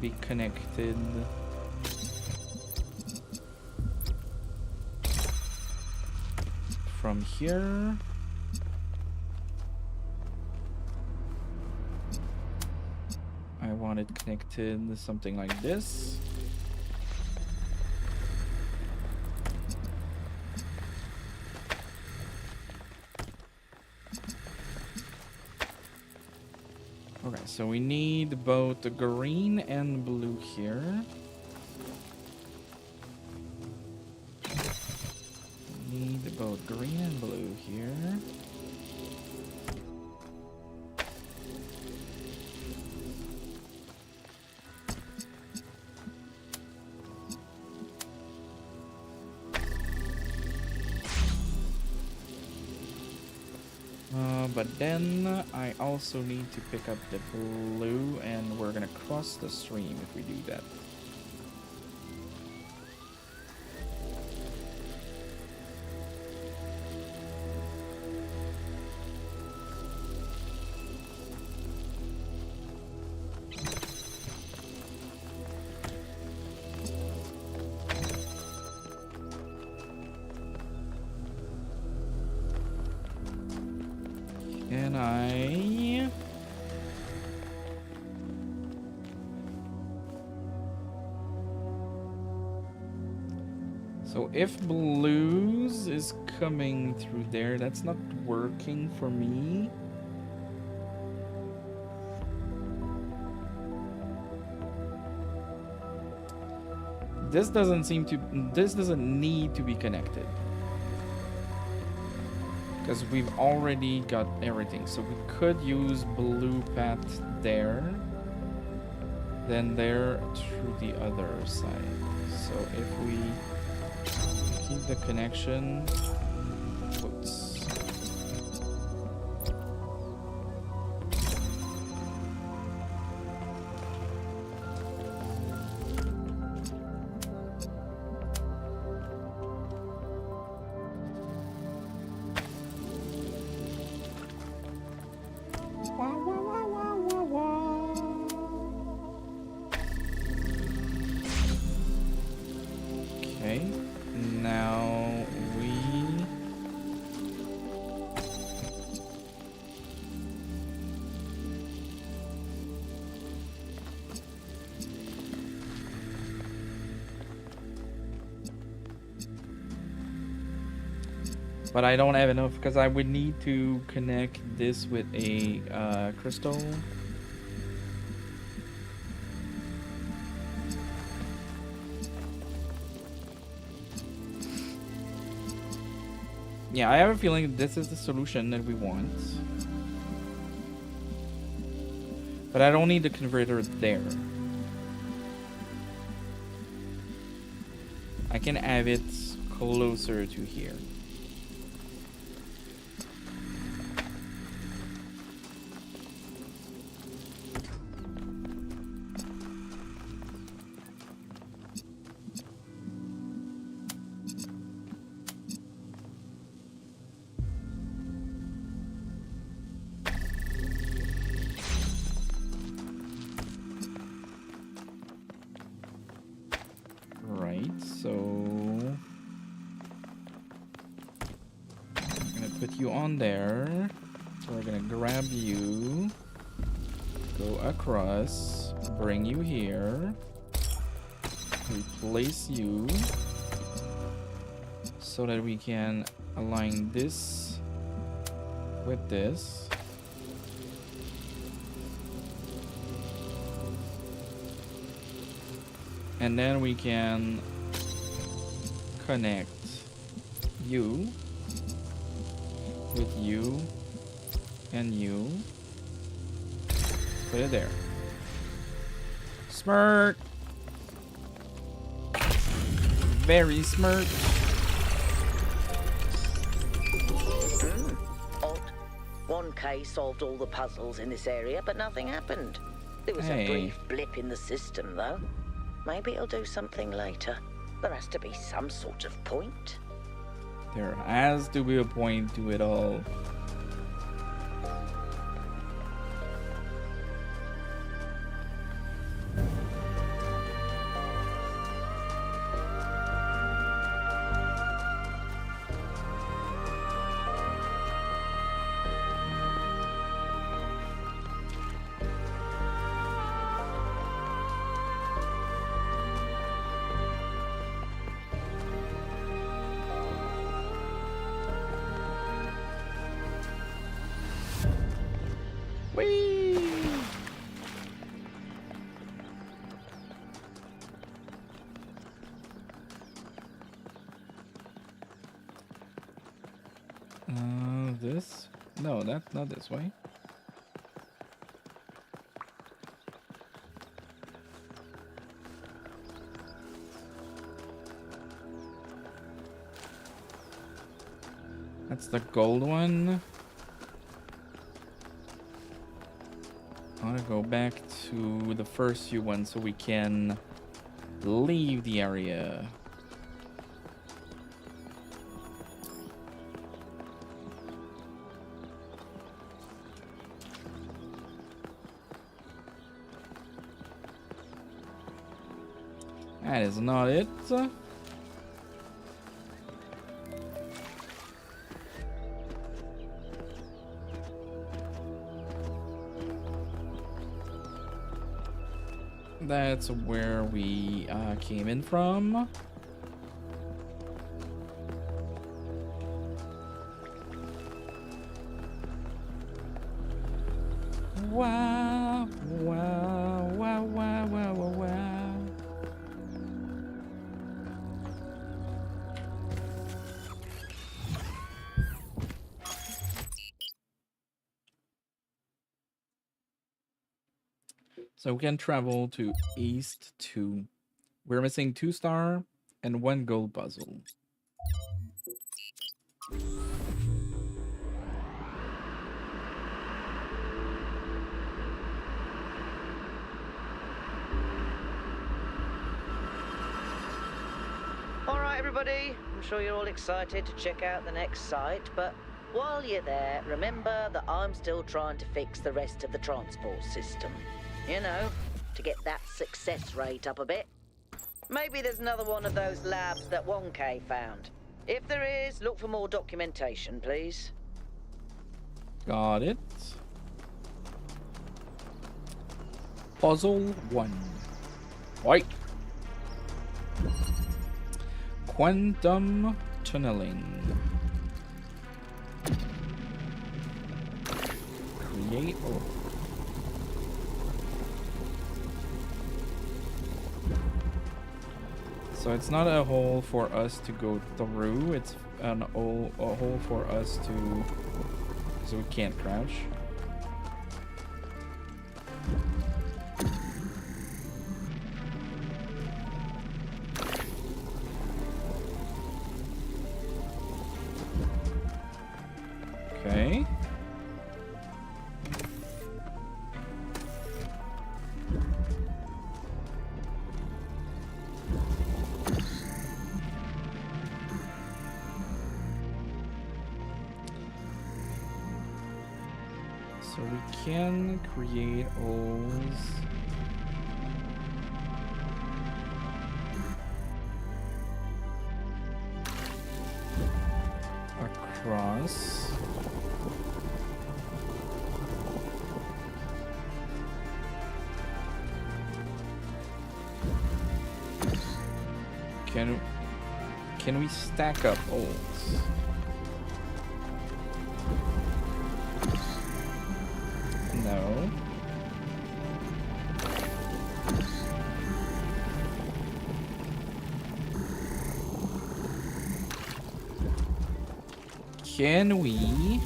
be connected from here. I want it connected to something like this. Okay, so we need both the green and blue here. We need both green and blue here. But then I also need to pick up the blue, and we're gonna cross the stream if we do that. Can I... So if blues is coming through there, that's not working for me. This doesn't need to be connected. Because we've already got everything. So we could use blue path there. Then there through the other side. So if we keep the connection. Whoops. Okay, now we but I don't have enough because I would need to connect this with a crystal. Yeah, I have a feeling this is the solution that we want. But I don't need the converter there. I can have it closer to here. There, so we're gonna grab you, go across, bring you here, replace you, so that we can align this with this. And then we can connect you with you and you. Put it there. Smart. Very smart. Odd. 1K solved all the puzzles in this area, but nothing happened. There was a brief blip in the system, though. Maybe it'll do something later. There has to be some sort of point. There has to be a point to it all. This? No, that's not this way. That's the gold one. I want to go back to the first few ones so we can leave the area. That is not it. That's where we came in from. Wow, wow, wow, wow, wow, wow, wow. So we can travel to East 2. We're missing 2 star and 1 gold puzzle. Alright, everybody. I'm sure you're all excited to check out the next site, but while you're there, remember that I'm still trying to fix the rest of the transport system. You know, to get that success rate up a bit. Maybe there's another one of those labs that 1K found. If there is, look for more documentation, please. Got it. Puzzle 1. White. Quantum tunneling. Create. Oh. So it's not a hole for us to go through, it's a hole for us to, so we can't crouch. Okay. So we can create holes across. Can we stack up holes? No. Can we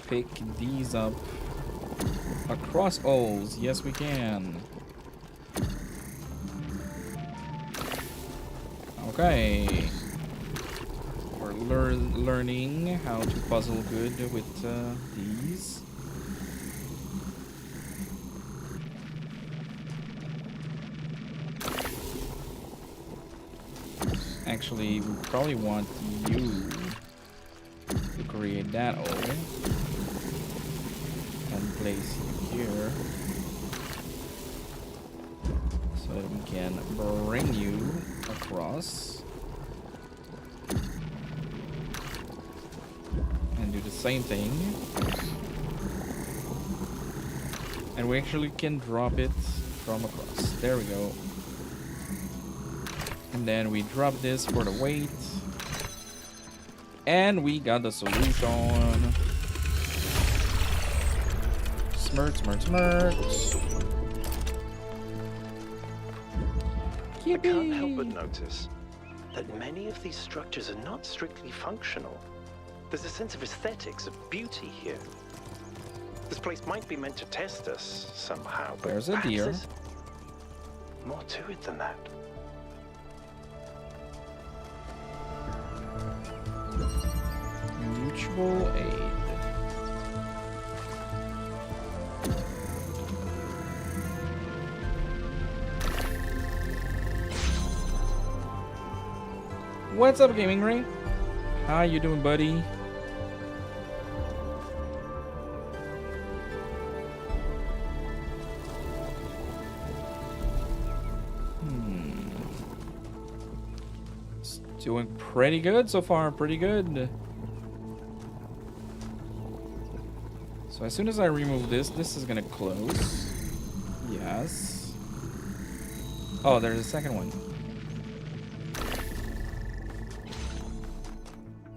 pick these up across holes? Yes, we can. Okay. We're learning how to puzzle good with these. Actually, we probably want you to create that hole and place you here so that we can bring you across and do the same thing. And we actually can drop it from across. There we go. And then we drop this for the weight. And we got the solution. Smirk, smirk, smirk. I can't help but notice that many of these structures are not strictly functional. There's a sense of aesthetics, of beauty here. This place might be meant to test us somehow, but there's a deer. there's more to it than that. Mutual aid. What's up, Gaming Ray? How you doing, buddy? It's doing pretty good so far, pretty good. So as soon as I remove this, this is gonna close. Yes. Oh, there's a second one.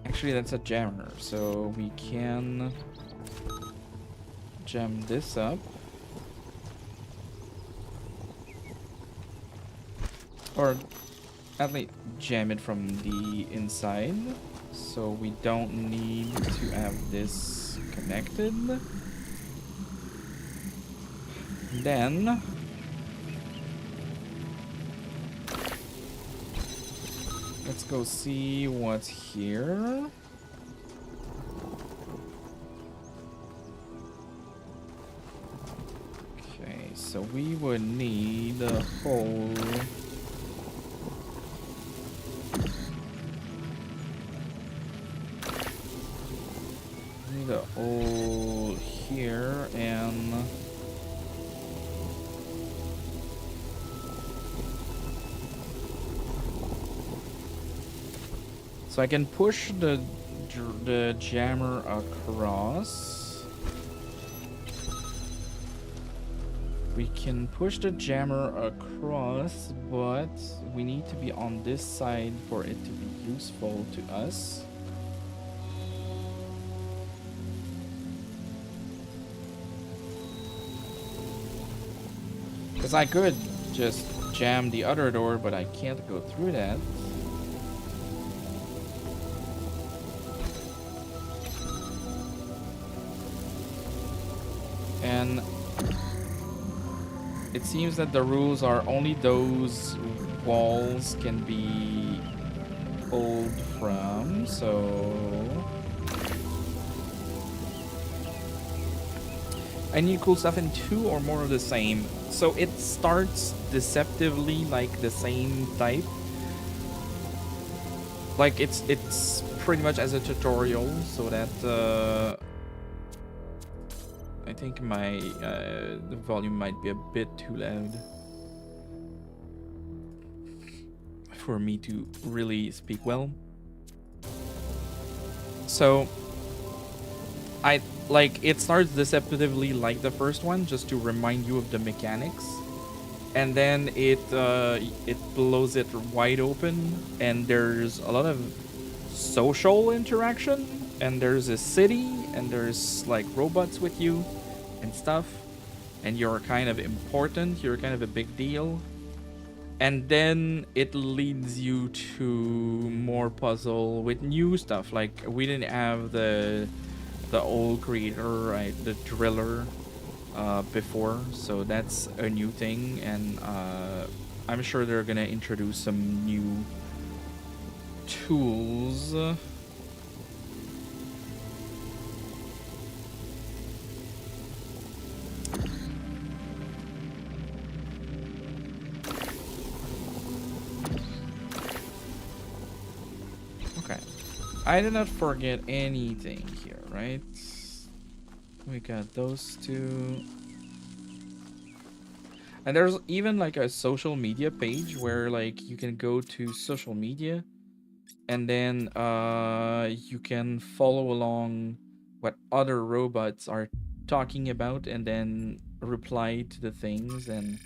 Actually, that's a jammer, so we can jam this up. Or at least jam it from the inside, so we don't need to have this connected. Then let's go see what's here. Okay, so we would need a whole hole here and so I can push the jammer across. We can push the jammer across, but we need to be on this side for it to be useful to us. Because I could just jam the other door, but I can't go through that. And it seems that the rules are only those walls can be pulled from, so I need cool stuff in 2 or more of the same. So it starts deceptively like the same type. Like it's pretty much as a tutorial, so that I think my the volume might be a bit too loud for me to really speak well. So it starts deceptively like the first one, just to remind you of the mechanics, and then it blows it wide open, and there's a lot of social interaction, and there's a city, and there's like robots with you and stuff, and you're kind of important, you're kind of a big deal, and then it leads you to more puzzle with new stuff. Like we didn't have the old creator, right, the driller, before, so that's a new thing, and I'm sure they're gonna introduce some new tools. Okay, I did not forget anything here, right? We got those two. And there's even like a social media page where like you can go to social media, and then you can follow along what other robots are talking about, and then reply to the things, and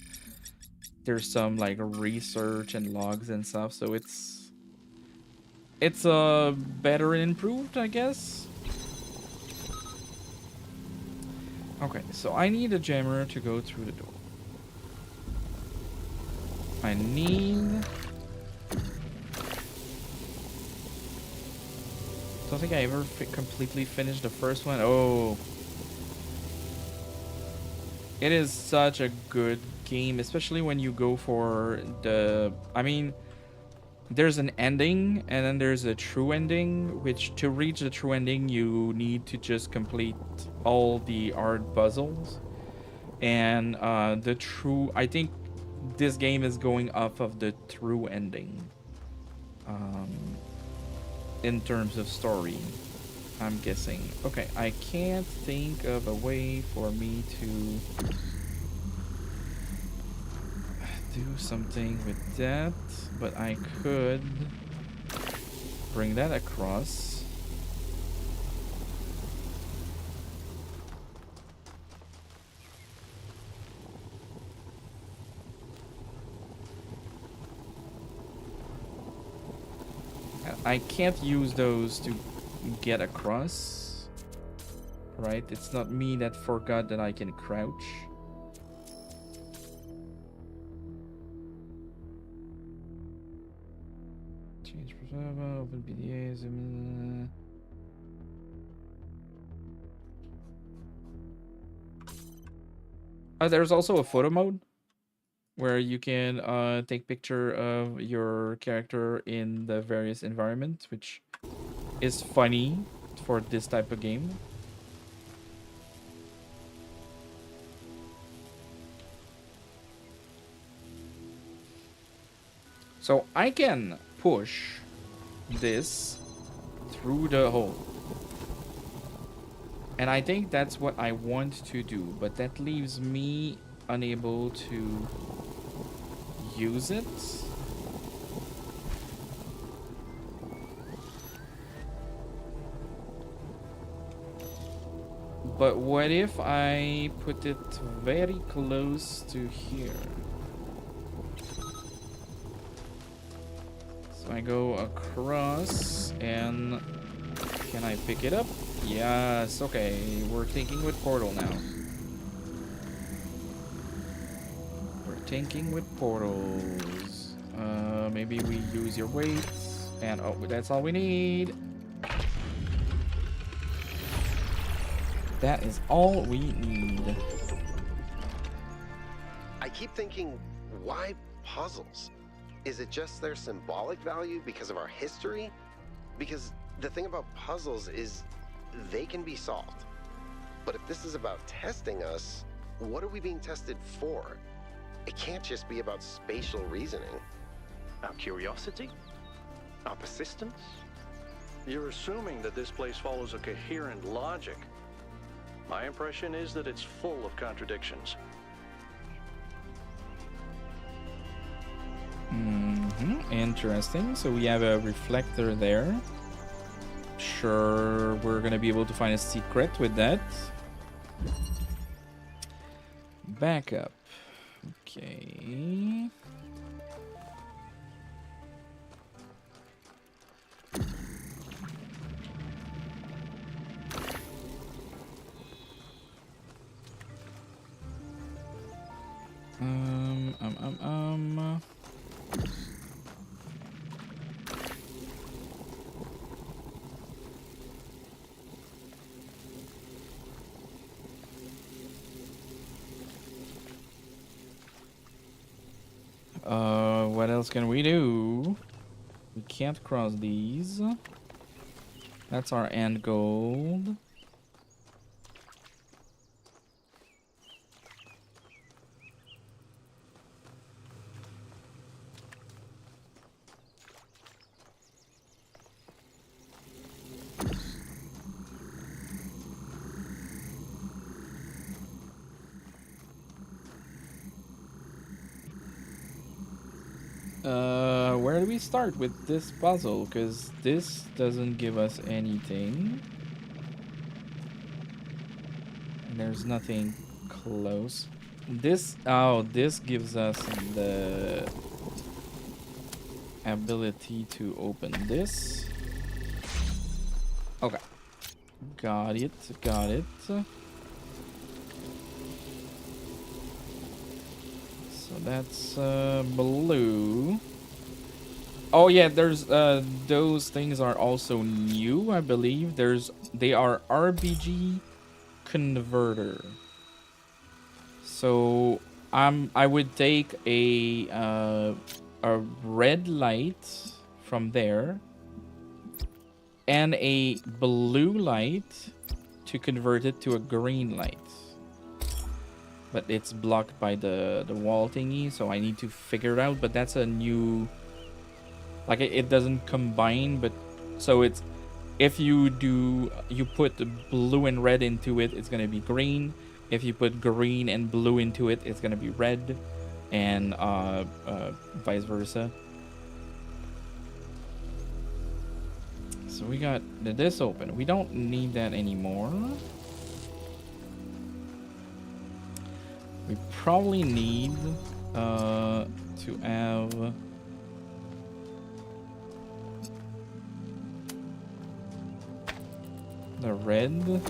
there's some like research and logs and stuff, so it's better and improved, I guess. Okay, so I need a jammer to go through the door. I need... Don't think I ever completely finished the first one. Oh. It is such a good game, especially when you go for the... I mean, there's an ending, and then there's a true ending, which to reach the true ending, you need to just complete all the art puzzles. And the true... I think this game is going off of the true ending. In terms of story, I'm guessing. Okay, I can't think of a way for me to do something with that, but I could bring that across. I can't use those to get across. Right? It's not me that forgot that I can crouch. Change persona, open PDA, zoom. There's also a photo mode where you can take picture of your character in the various environments, which is funny for this type of game. So I can push this through the hole. And I think that's what I want to do, but that leaves me unable to use it. But what if I put it very close to here? So I go across, and can I pick it up? Yes, okay, we're thinking with portal now. We're thinking with portals. Maybe we use your weight, and oh, that's all we need. That is all we need. I keep thinking, why puzzles? Is it just their symbolic value because of our history? Because the thing about puzzles is they can be solved. But if this is about testing us, what are we being tested for? It can't just be about spatial reasoning. Our curiosity? Our persistence? You're assuming that this place follows a coherent logic. My impression is that it's full of contradictions. Interesting. So we have a reflector there. Sure, we're gonna be able to find a secret with that. Back up. Okay. What else can we do? We can't cross these. That's our end goal. Where do we start with this puzzle? Because this doesn't give us anything. There's nothing close. This gives us the ability to open this. Okay. Got it. So that's blue. Oh yeah, there's those things are also new, I believe. They are RBG converter. So I would take a red light from there and a blue light to convert it to a green light. But it's blocked by the wall thingy, so I need to figure it out. But that's a new, like it doesn't combine, but so it's, if you put the blue and red into it, it's gonna be green. If you put green and blue into it, it's gonna be red, and vice versa. So we got this open. We don't need that anymore. We probably need to have The red.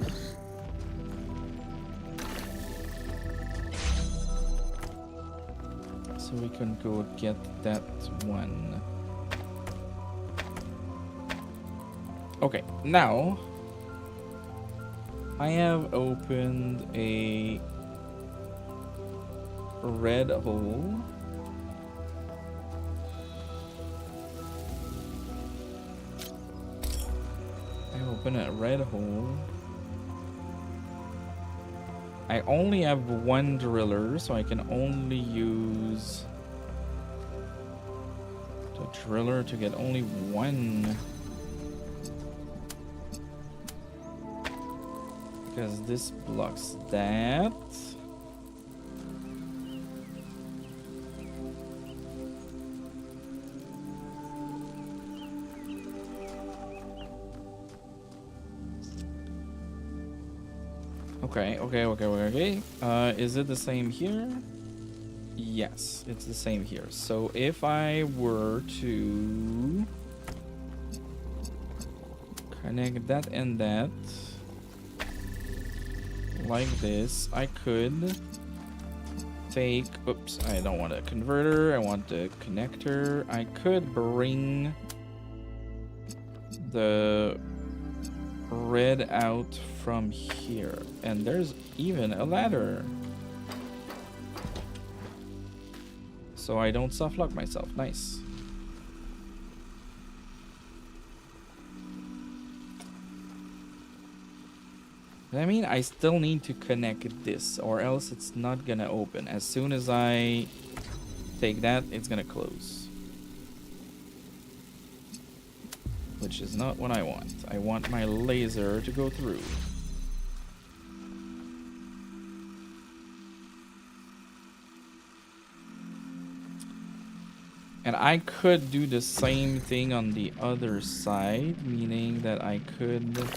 So we can go get that one. Okay, now I have opened a red hole. I open a red hole. I only have one driller, so I can only use the driller to get only one. Because this blocks that. Okay. Is it the same here? Yes, it's the same here. So if I were to connect that and that like this, I could take, oops, I don't want a converter, I want the connector. I could bring the red out from here, and there's even a ladder, so I don't soft lock myself. Nice. I mean, I still need to connect this, or else it's not gonna open. As soon as I take that, it's gonna close, which is not what I want. I want my laser to go through. And I could do the same thing on the other side, meaning that I could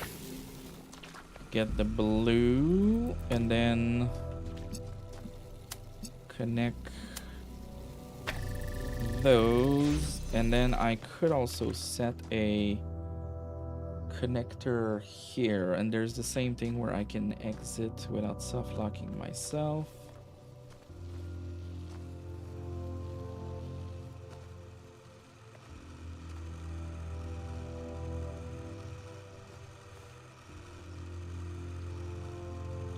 get the blue and then connect those, and then I could also set a connector here, and there's the same thing where I can exit without soft locking myself.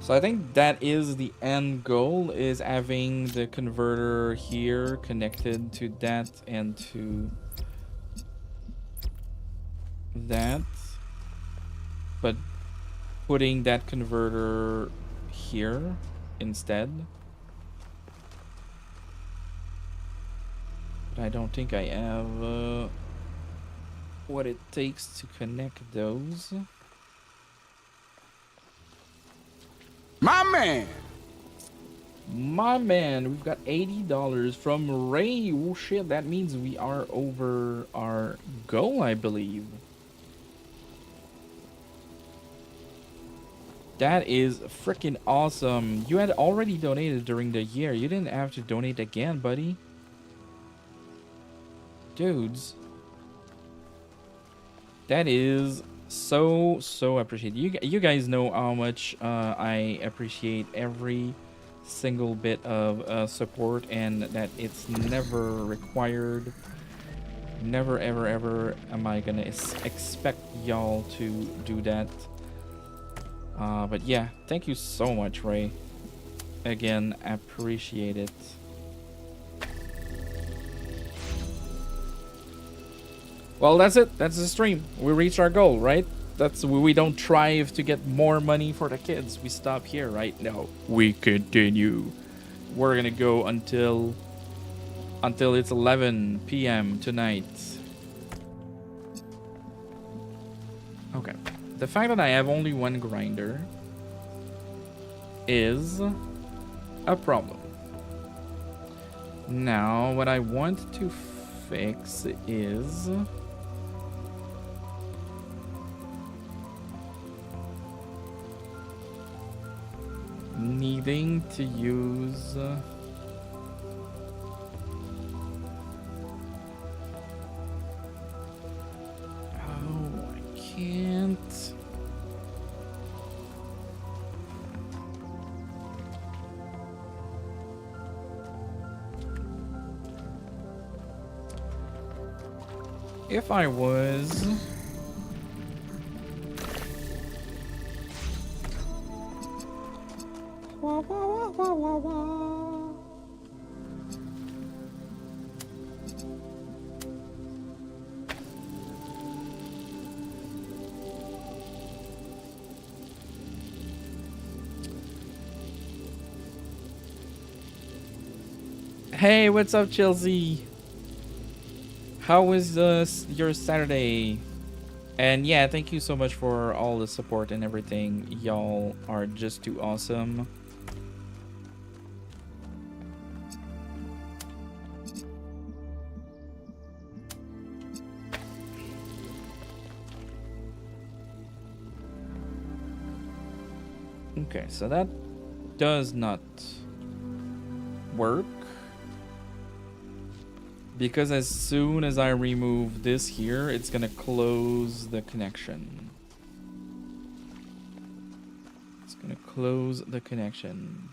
So I think that is the end goal, is having the converter here connected to that and to that, but putting that converter here instead. But I don't think I have what it takes to connect those. My man! My man, we've got $80 from Ray. Oh shit, that means we are over our goal, I believe. That is freaking awesome. You had already donated during the year. You didn't have to donate again, buddy. Dudes. That is so appreciated. You guys know how much I appreciate every single bit of support, and that it's never required. Never ever am I gonna expect y'all to do that. But yeah, thank you so much, Ray. Again, appreciate it. Well, that's it. That's the stream. We reached our goal, right? That's, we don't strive to get more money for the kids. We stop here, right? No, we continue. We're gonna go until it's 11 p.m. tonight. Okay. The fact that I have only one grinder is a problem. Now, what I want to fix is needing to use I can't. If I was... Wah, wah, wah, wah, wah. Hey, what's up, Chelsea? How was your Saturday? And yeah, thank you so much for all the support and everything. Y'all are just too awesome. Okay, so that does not work. Because as soon as I remove this here, it's gonna close the connection. It's gonna close the connection.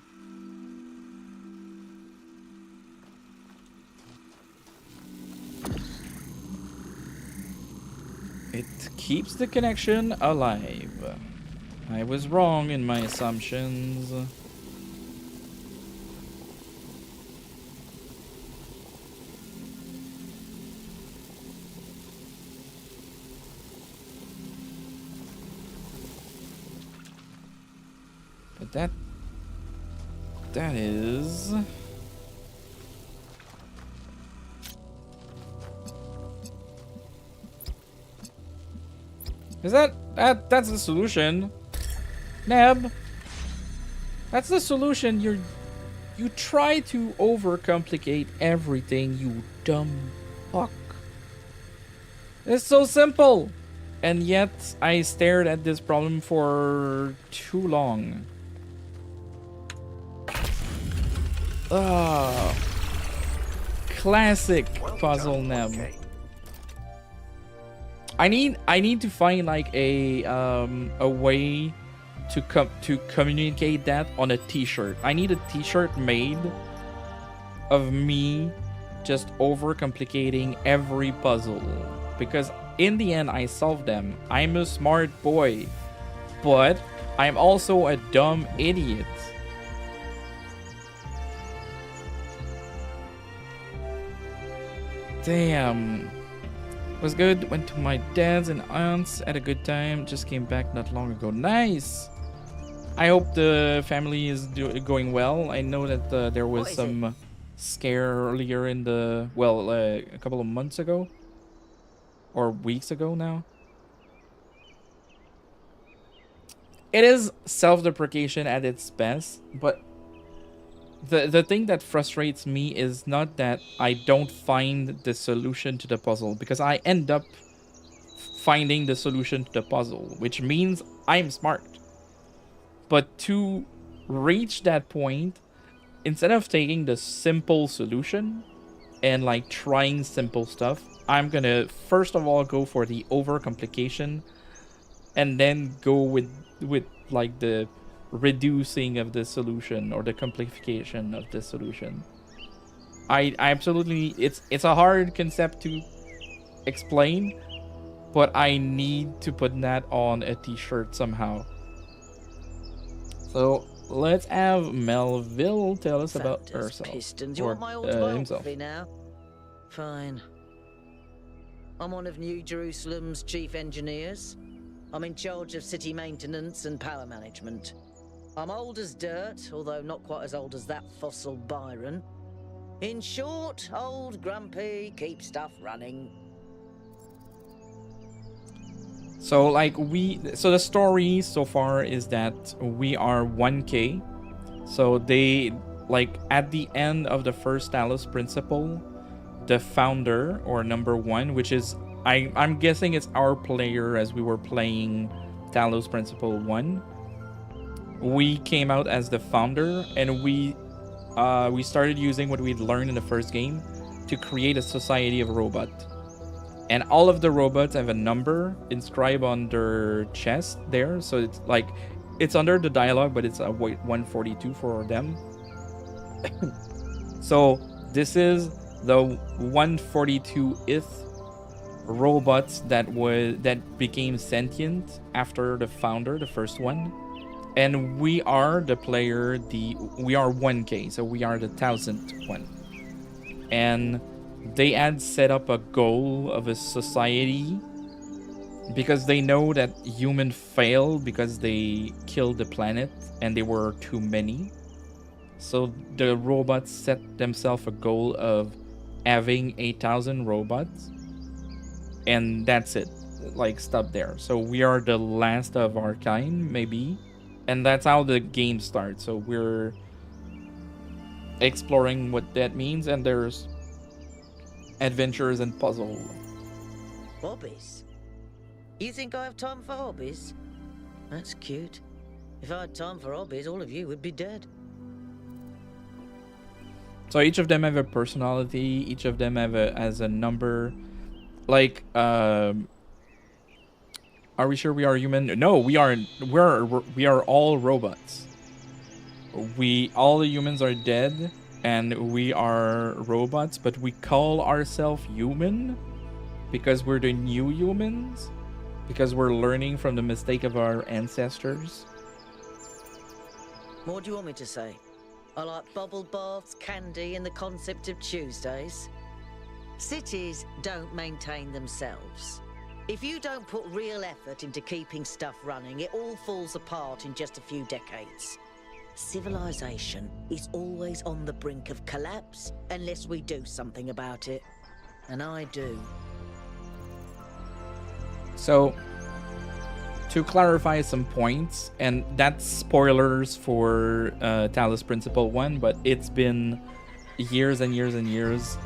It keeps the connection alive. I was wrong in my assumptions. But that is... Is that's the solution? nEB, that's the solution. You try to overcomplicate everything, you dumb fuck. It's so simple. And yet I stared at this problem for too long. Classic puzzle nEB. I need to find like a way to communicate that on a t-shirt. I need a t-shirt made of me just overcomplicating every puzzle, because in the end I solve them. I'm a smart boy, but I'm also a dumb idiot. Damn. Was good. Went to my dad's and aunt's. Had a good time. Just came back not long ago. Nice. I hope the family is going well. I know that there was some scare earlier in the... Well, a couple of months ago. Or weeks ago now. It is self-deprecation at its best, but the thing that frustrates me is not that I don't find the solution to the puzzle, because I end up finding the solution to the puzzle, which means I'm smart. But to reach that point, instead of taking the simple solution and like trying simple stuff, I'm gonna first of all go for the overcomplication and then go with like the reducing of the solution or the simplification of the solution. I absolutely, it's a hard concept to explain, but I need to put that on a t-shirt somehow. So let's have Melville tell us about herself. Pistons. You Or want my himself. autobiography now? Fine. I'm one of New Jerusalem's chief engineers. I'm in charge of city maintenance and power management. I'm old as dirt, although not quite as old as that fossil Byron. In short, old, grumpy, keep stuff running. So like so the story so far is that we are 1K. So they, like at the end of the first Talos Principle, the founder or number 1, which is I'm guessing it's our player as we were playing Talos Principle 1. We came out as the founder, and we started using what we'd learned in the first game to create a society of robots. And all of the robots have a number inscribed on their chest there. So it's like, it's under the dialogue, but it's a 142 for them. So this is the 142th robots that became sentient after the founder, the first one. And we are the player, we are 1K, so we are the 1000th one. And they had set up a goal of a society because they know that humans fail because they killed the planet and they were too many. So the robots set themselves a goal of having 8,000 robots, and that's it. Like, stop there. So we are the last of our kind, maybe. And that's how the game starts. So we're exploring what that means, and there's adventures and puzzle. Hobbies? You think I have time for hobbies? That's cute. If I had time for hobbies, all of you would be dead. So each of them have a personality. Each of them has a number. Like, are we sure we are human? No, we are all robots. All the humans are dead and we are robots, but we call ourselves human because we're the new humans, because we're learning from the mistake of our ancestors. What do you want me to say? I like bubble baths, candy, and the concept of Tuesdays. Cities don't maintain themselves. If you don't put real effort into keeping stuff running, it all falls apart in just a few decades. Civilization is always on the brink of collapse unless we do something about it. And I do. So, to clarify some points, and that's spoilers for Talos Principle 1, but it's been years and years and years.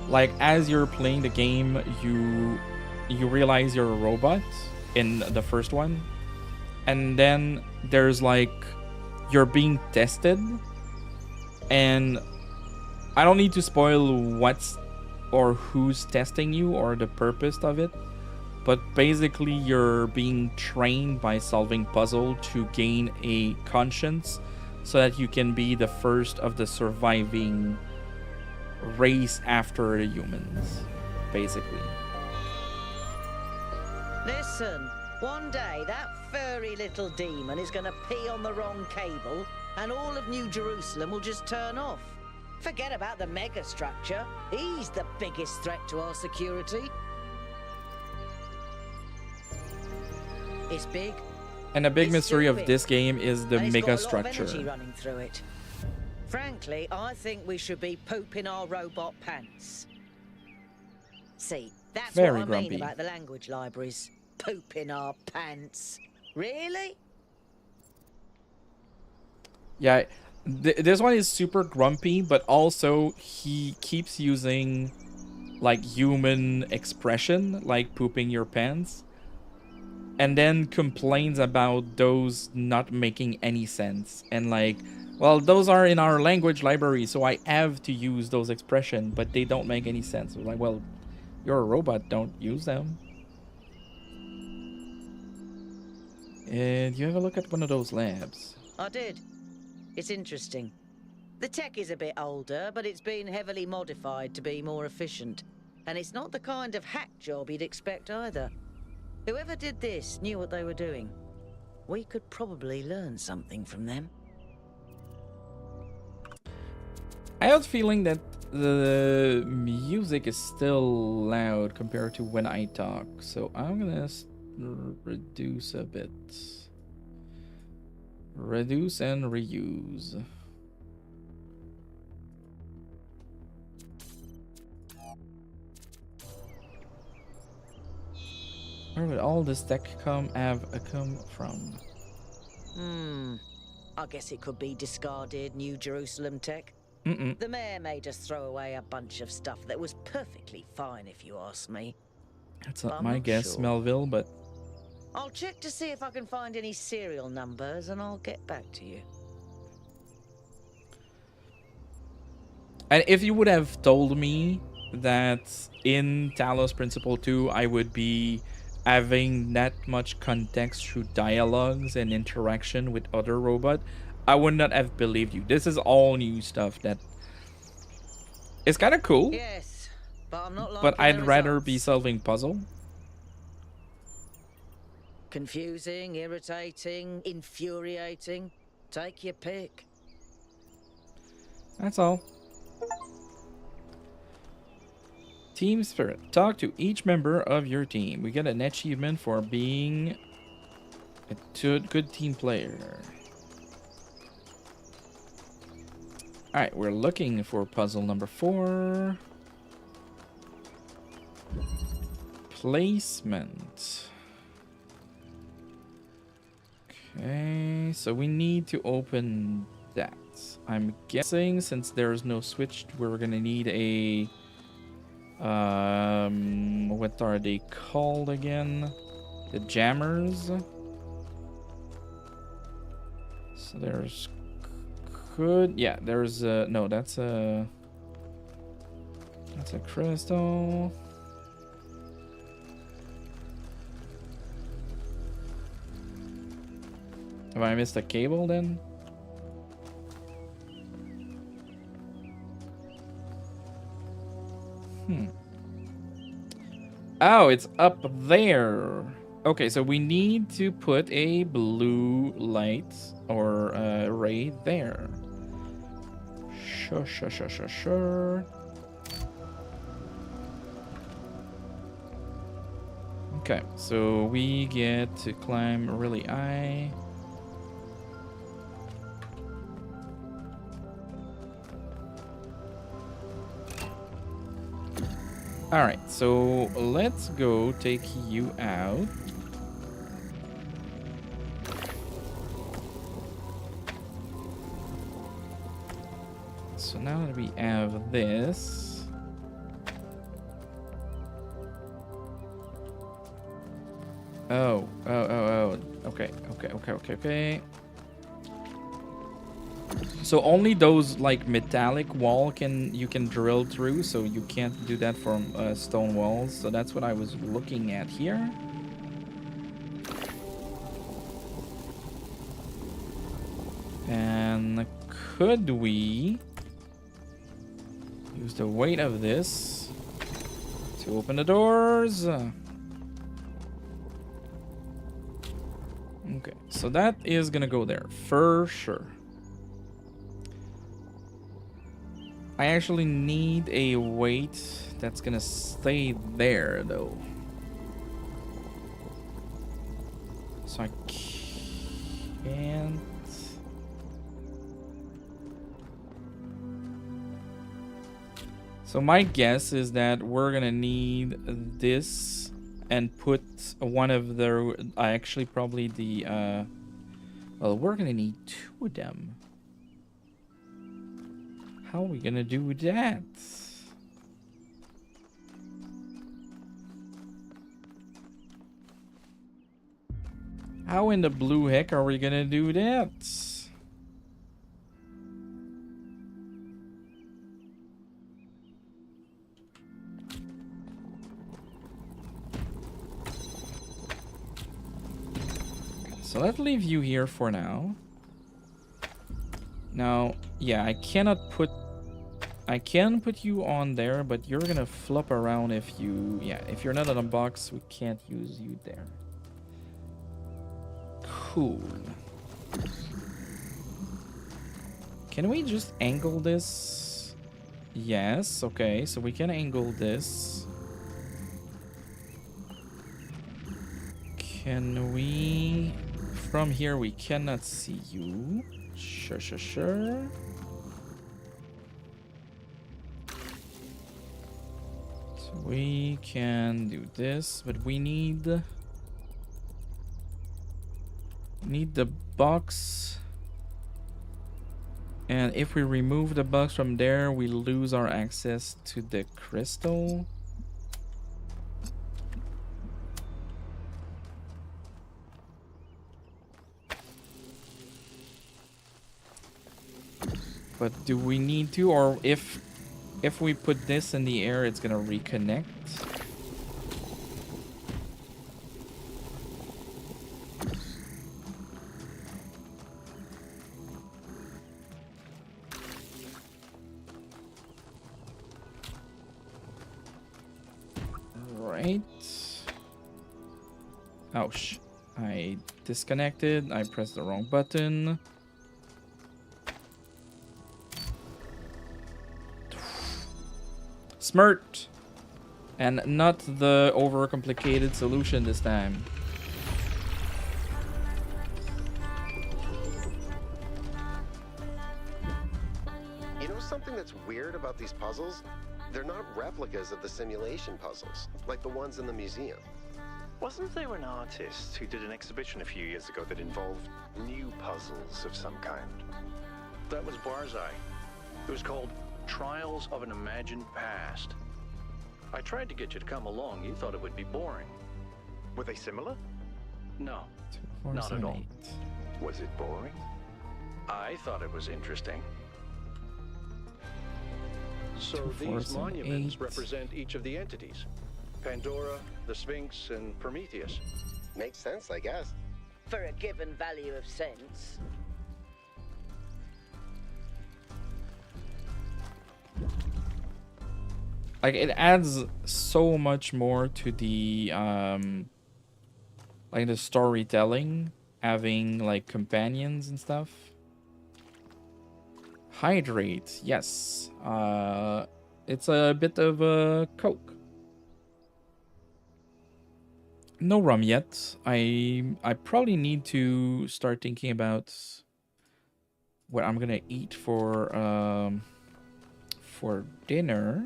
Like, as you're playing the game, you realize you're a robot in the first one, and then there's like, you're being tested, and I don't need to spoil what's or who's testing you or the purpose of it, but basically you're being trained by solving puzzle to gain a conscience so that you can be the first of the surviving race after the humans, basically. Listen, one day that furry little demon is going to pee on the wrong cable and all of New Jerusalem will just turn off. Forget about the megastructure. He's the biggest threat to our security. It's big. And the big mystery of this game is the mega It's got a lot of energy structure. running through it. Frankly, I think we should be pooping our robot pants. See, that's Very what I grumpy. mean about the language libraries. Pooping our pants. Really? Yeah, this one is super grumpy, but also he keeps using like human expression, like pooping your pants, and then complains about those not making any sense. And like, well, those are in our language library, so I have to use those expressions, but they don't make any sense. Like, well, you're a robot, don't use them. And you have a look at one of those labs. I did. It's interesting. The tech is a bit older, but it's been heavily modified to be more efficient. And it's not the kind of hack job you'd expect either. Whoever did this knew what they were doing. We could probably learn something from them. I have a feeling that the music is still loud compared to when I talk, so I'm gonna reduce a bit. Reduce and reuse. Where would all this tech come from? I guess it could be discarded New Jerusalem tech. Mm-mm. The mayor made us throw away a bunch of stuff that was perfectly fine, if you ask me. That's not I'm my not guess, sure. Melville, but I'll check to see if I can find any serial numbers, and I'll get back to you. and if you would have told me that in Talos Principle 2 I would be having that much context through dialogues and interaction with other robots, I would not have believed you. This is all new stuff that is kind of cool. Yes, but I'm not liking But I'd the rather be results. solving puzzle. Confusing, irritating, infuriating. Take your pick. That's all. Team spirit. Talk to each member of your team. We get an achievement for being a good team player. Alright, we're looking for puzzle number 4. Placement. Okay, so we need to open that. I'm guessing since there's no switch, we're gonna need a what are they called again? The jammers. So there's there's no, that's a crystal. Have I missed a cable then? Oh, it's up there. Okay, so we need to put a blue light or ray there. Sure. Okay, so we get to climb really high. Alright, so let's go take you out. So now that we have this, oh, okay. So only those like metallic wall you can drill through, so you can't do that from stone walls. So that's what I was looking at here. And could we use the weight of this to open the doors? Okay, so that is gonna go there for sure. I actually need a weight that's gonna stay there though. So I can't. So my guess is that we're gonna need this and put one of the actually probably the well, we're gonna need 2 of them. How are we gonna do that? How in the blue heck are we gonna do that? So let's leave you here for now. Now, yeah, I can put you on there, but you're gonna flop around if if you're not on a box, we can't use you there. Cool. Can we just angle this? Yes, okay, so we can angle this. Can we... From here, we cannot see you. Sure. So we can do this, but we need the box. And if we remove the box from there, we lose our access to the crystal. But do we need to, or if we put this in the air, it's gonna reconnect? Oh, I disconnected. I pressed the wrong button. Smart. And not the overcomplicated solution this time. You know something that's weird about these puzzles? They're not replicas of the simulation puzzles, like the ones in the museum. Wasn't there an artist who did an exhibition a few years ago that involved new puzzles of some kind? That was Barzai. It was called Trials of an Imagined Past. I tried to get you to come along. You thought it would be boring. Were they similar? No, not at all. Was it boring? I thought it was interesting. So 2, 4, these 7, monuments 8. represent each of the entities. Pandora, the Sphinx, and Prometheus. Makes sense, I guess. For a given value of sense. Like, it adds so much more to the like the storytelling, having like companions and stuff. Hydrate, yes. It's a bit of a Coke. No rum yet. I probably need to start thinking about what I'm gonna eat for dinner.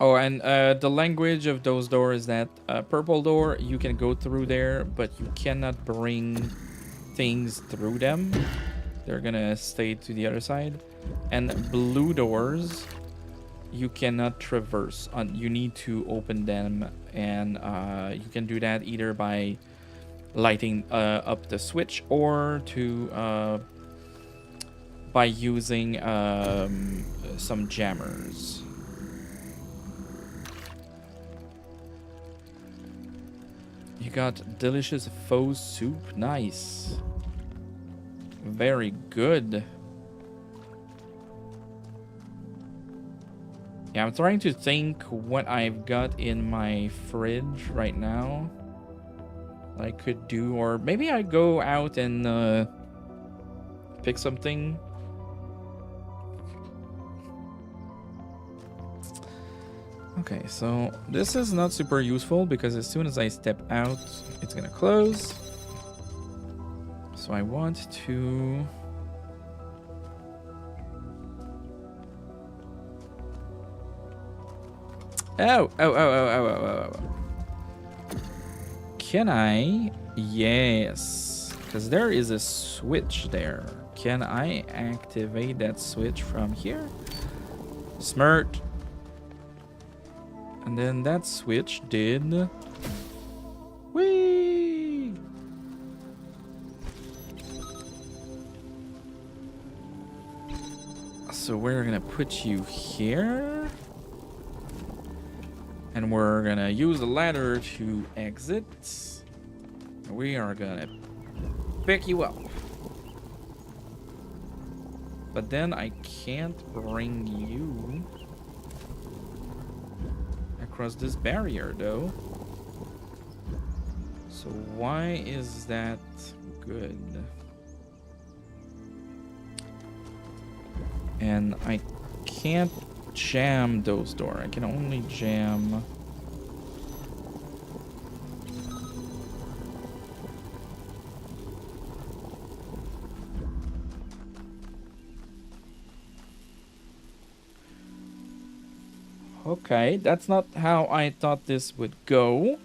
Oh, and the language of those doors, that purple door, you can go through there, but you cannot bring things through them. They're gonna stay to the other side. And blue doors, you cannot traverse. You need to open them, and you can do that either by lighting up the switch or to by using some jammers. You got delicious faux soup. Nice. Very good. Yeah, I'm trying to think what I've got in my fridge right now that I could do, or maybe I go out and pick something. Okay, so this is not super useful because as soon as I step out, it's gonna close. So I want to... Oh. Can I? Yes. Because there is a switch there. Can I activate that switch from here? Smart. And then that switch did... Whee! So we're gonna put you here. And we're gonna use the ladder to exit. We are gonna pick you up. But then I can't bring you across this barrier though. So why is that good? And I can't jam those doors. I can only jam... Okay, that's not how I thought this would go.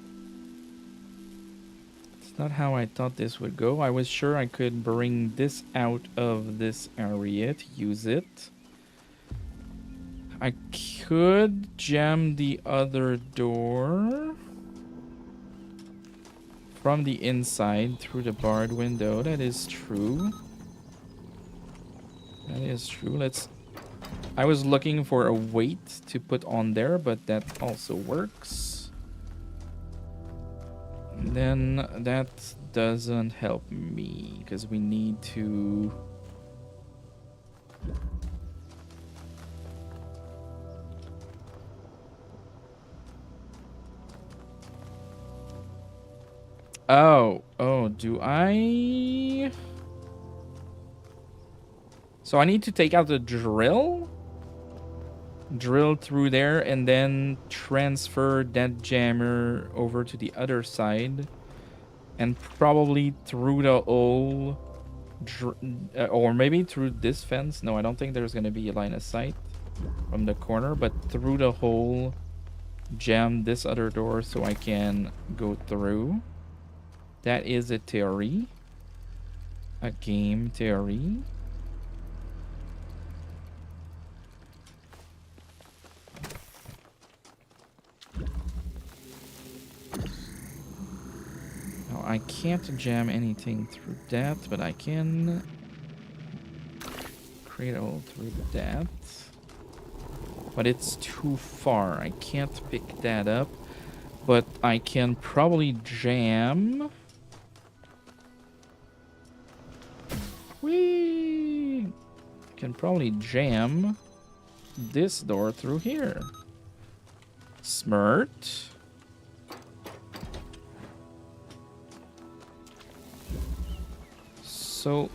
It's not how I thought this would go. I was sure I could bring this out of this area to use it. I could jam the other door from the inside through the barred window. That is true. That is true. I was looking for a weight to put on there, but that also works. And then that doesn't help me because we need to... Oh, do I? So I need to take out the drill? Drill through there and then transfer that jammer over to the other side. And probably through the hole. Or maybe through this fence. No, I don't think there's going to be a line of sight from the corner. But through the hole, jam this other door so I can go through. That is a theory. A game theory. Now, I can't jam anything through that, but I can create a hole through that. But it's too far. I can't pick that up. But I can probably jam. Whee! I can probably jam this door through here. Smart.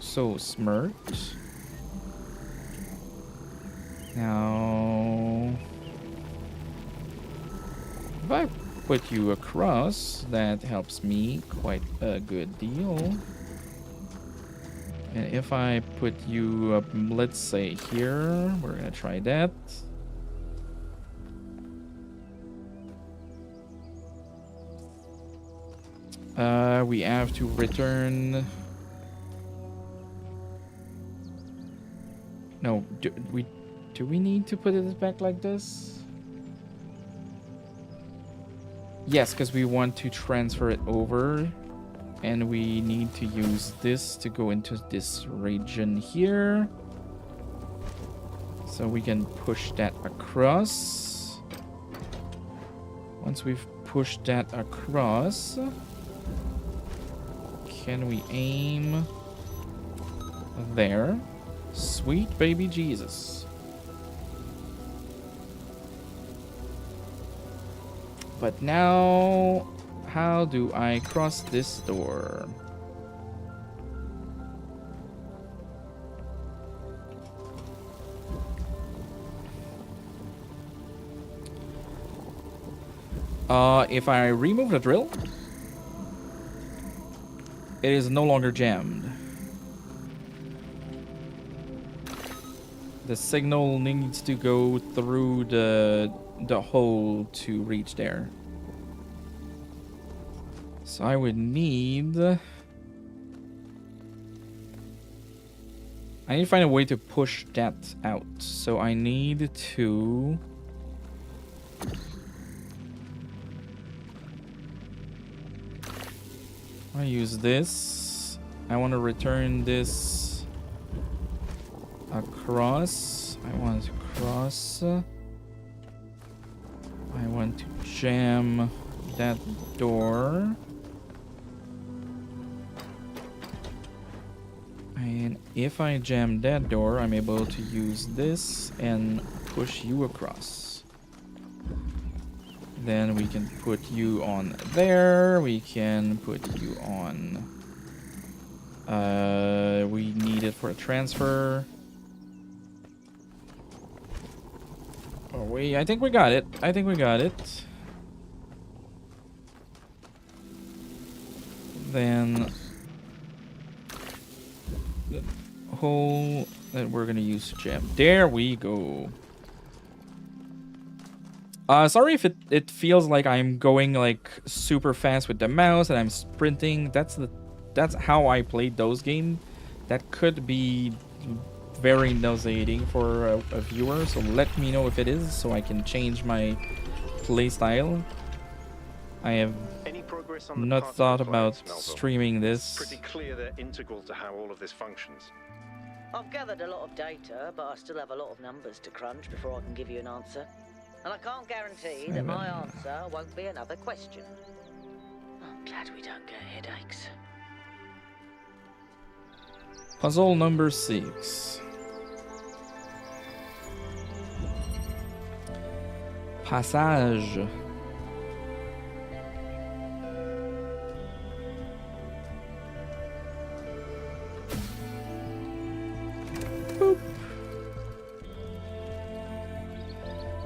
So smart. Now, if I put you across, that helps me quite a good deal. And if I put you up, let's say here, we're gonna try that. We have to return. No, do we need to put it back like this? Yes, because we want to transfer it over. And we need to use this to go into this region here. So we can push that across. Once we've pushed that across, can we aim there? Sweet baby Jesus. But now, how do I cross this door? If I remove the drill, it is no longer jammed. The signal needs to go through the hole to reach there. So I would need... I need to find a way to push that out. So I need to... I use this. I want to return this across. I want to cross. I want to jam that door. And if I jam that door, I'm able to use this and push you across. Then we can put you on there. We can put you on... we need it for a transfer. Oh, wait. I think we got it. I think we got it. Then... the hole that we're gonna use to jam. There we go. Sorry if it feels like I'm going like super fast with the mouse and I'm sprinting. That's how I played those games. That could be very nauseating for a viewer, so let me know if it is so I can change my play style. I have not thought about streaming this. Pretty clear they're integral to how all of this functions. I've gathered a lot of data, but I still have a lot of numbers to crunch before I can give you an answer. And I can't guarantee that my answer won't be another question. I'm glad we don't get headaches. Puzzle number 6. Passage.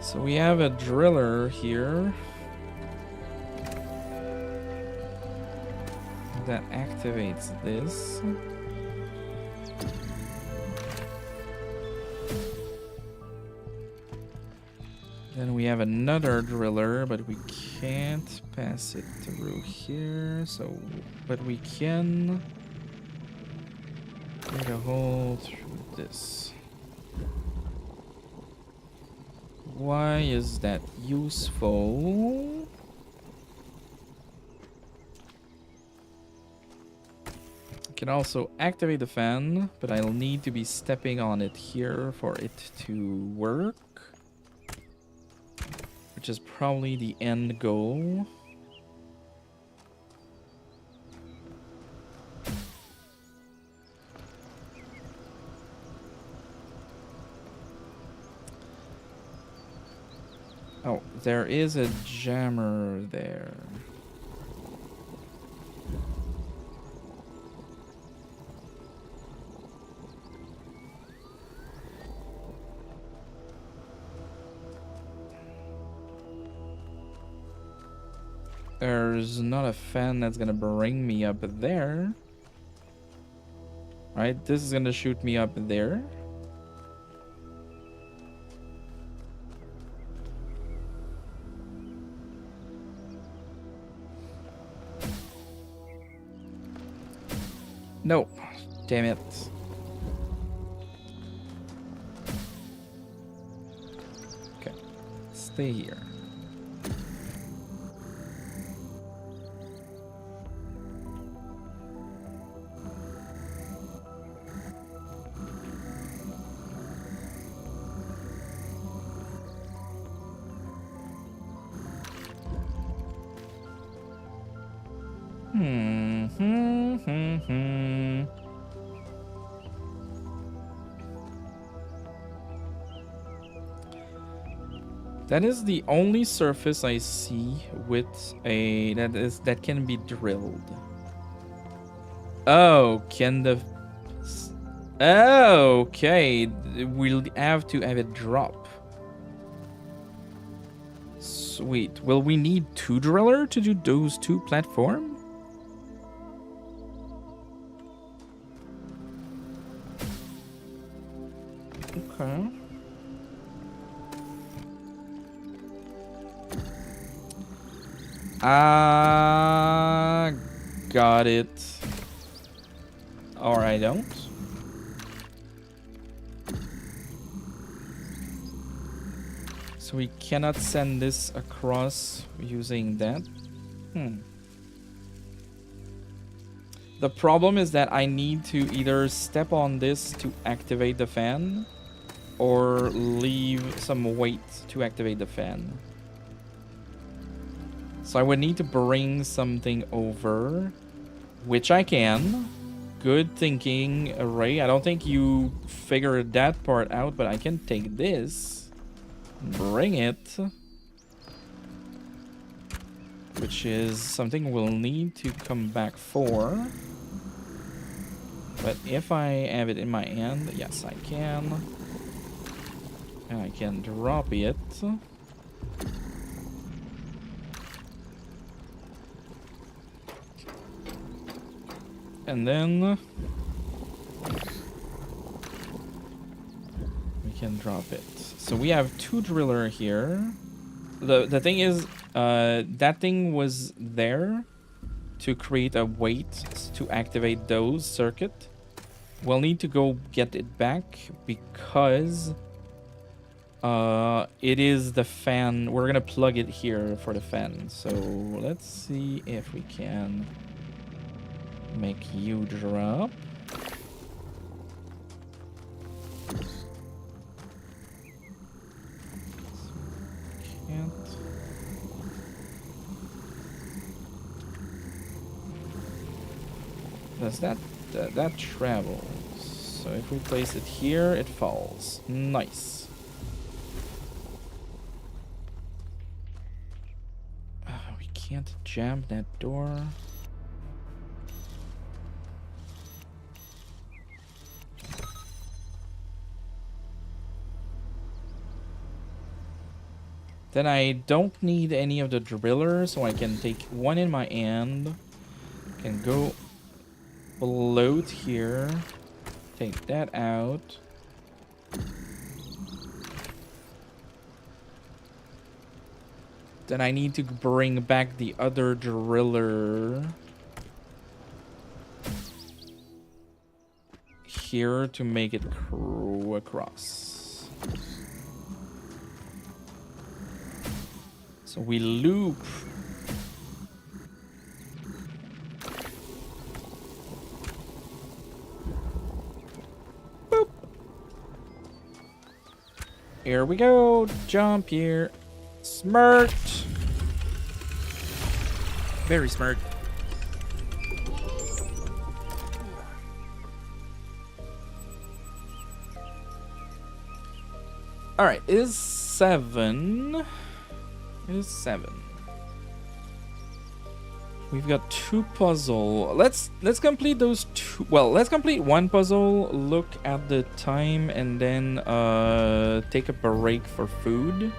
So we have a driller here that activates this. Then we have another driller, but we can't pass it through here. So, but we can make a hole through this. Why is that useful? I can also activate the fan, but I'll need to be stepping on it here for it to work. Which is probably the end goal. Oh, there is a jammer there. There's not a fan that's gonna bring me up there. Right, this is gonna shoot me up there. No, damn it. Okay, stay here. That is the only surface I see with a that can be drilled. Oh, can the oh, okay, we'll have to have it drop. Sweet. Will we need two driller to do those two platforms? Okay. Got it. Or I don't. So we cannot send this across using that. The problem is that I need to either step on this to activate the fan or leave some weight to activate the fan. So I would need to bring something over, which I can. Good thinking, Ray. I don't think you figured that part out, but I can take this, bring it, which is something we'll need to come back for. But if I have it in my hand, yes, I can. And I can drop it. And then we can drop it. So we have two driller here. The thing is, that thing was there to create a weight to activate those circuit. We'll need to go get it back because it is the fan. We're gonna plug it here for the fan. So let's see if we can make you drop. Can't. Does that travels? So if we place it here, it falls. Nice. We can't jam that door. Then I don't need any of the drillers, so I can take one in my hand. Can go float here. Take that out. Then I need to bring back the other driller here to make it crew across. So we loop. Boop. Here we go. Jump here. Smart. Very smart. All right, is 7. Is 7. We've got 2 puzzle. Let's complete those 2. Well, let's complete 1 puzzle, look at the time, and then take a break for food.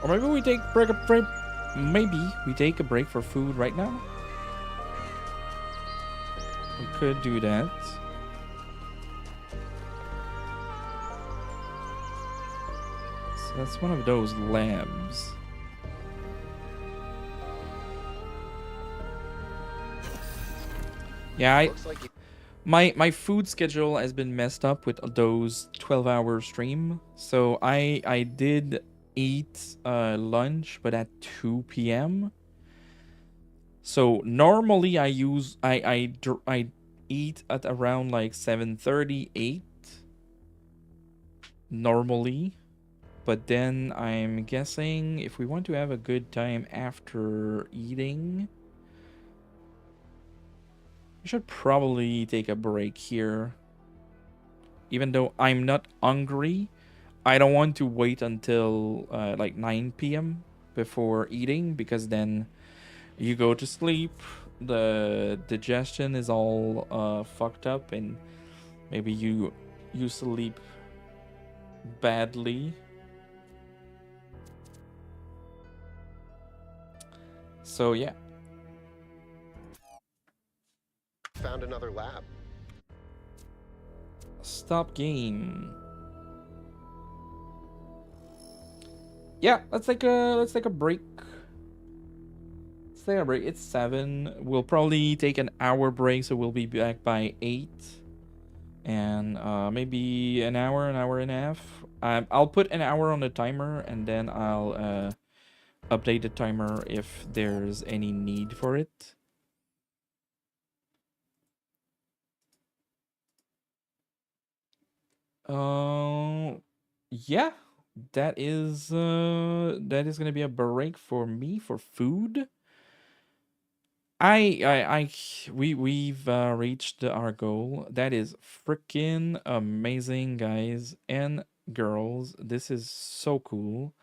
Or maybe we take maybe we take a break for food right now. We could do that. So that's one of those labs. Yeah, my food schedule has been messed up with those 12-hour stream. So I did eat lunch, but at 2 p.m. So normally I eat at around like 7:30, 8 normally. But then I'm guessing if we want to have a good time after eating, we should probably take a break here. Even though I'm not hungry, I don't want to wait until like 9 p.m. before eating, because then you go to sleep, the digestion is all fucked up, and maybe you sleep badly. So yeah. Found another lab. Stop game. Yeah, let's take a break. Let's take a break. It's 7. We'll probably take an hour break, so we'll be back by 8. And maybe an hour and a half. I'll put an hour on the timer, and then I'll update the timer if there's any need for it. Yeah, that is gonna be a break for me for food. We've reached our goal. That is freaking amazing, guys and girls. This is so cool.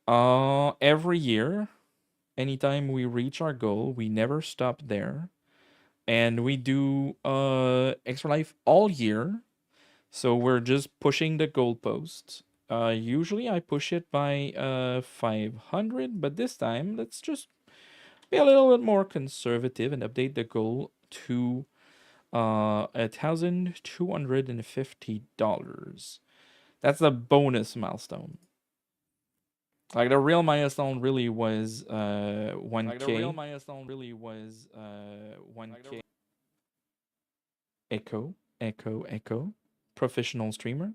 Every year, anytime we reach our goal, we never stop there, and we do extra life all year. So we're just pushing the goalpost. Usually I push it by 500, but this time let's just be a little bit more conservative and update the goal to $1,250. That's a bonus milestone. Like the real milestone really was 1K. Echo. Professional streamer.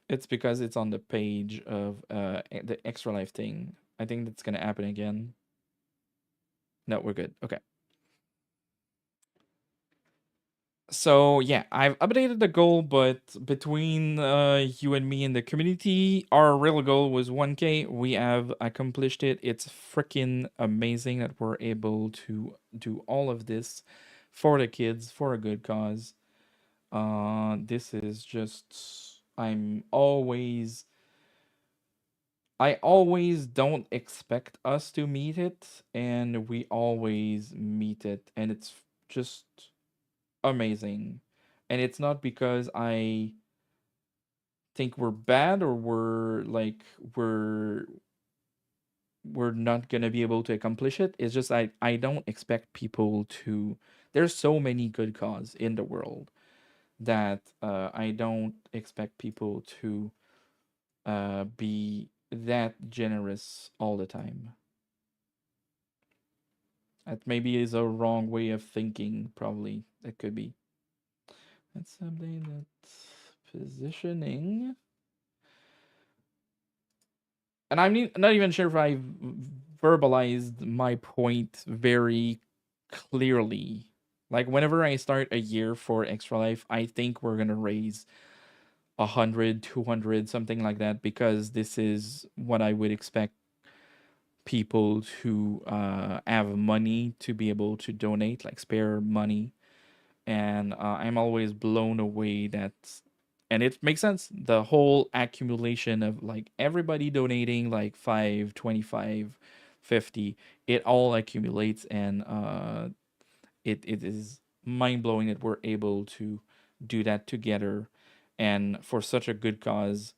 It's because it's on the page of the extra life thing. I think that's gonna happen again. No, we're good. Okay. So yeah, I've updated the goal, but between you and me and the community, our real goal was 1K. We have accomplished it. It's freaking amazing that we're able to do all of this for the kids, for a good cause. This is just, I always don't expect us to meet it, and we always meet it, and it's just amazing. And it's not because I think we're bad or we're not gonna be able to accomplish it. It's just I don't expect people to. There's so many good cause in the world that I don't expect people to be that generous all the time. That maybe is a wrong way of thinking. Probably it could be. That's something that's positioning. And I'm not even sure if I verbalized my point very clearly. Like whenever I start a year for Extra Life, I think we're gonna raise 100, 200, something like that, because this is what I would expect people to have money to be able to donate, like spare money. And I'm always blown away that, and it makes sense, the whole accumulation of like everybody donating like 5, 25, 50, it all accumulates, and it is mind-blowing that we're able to do that together and for such a good cause.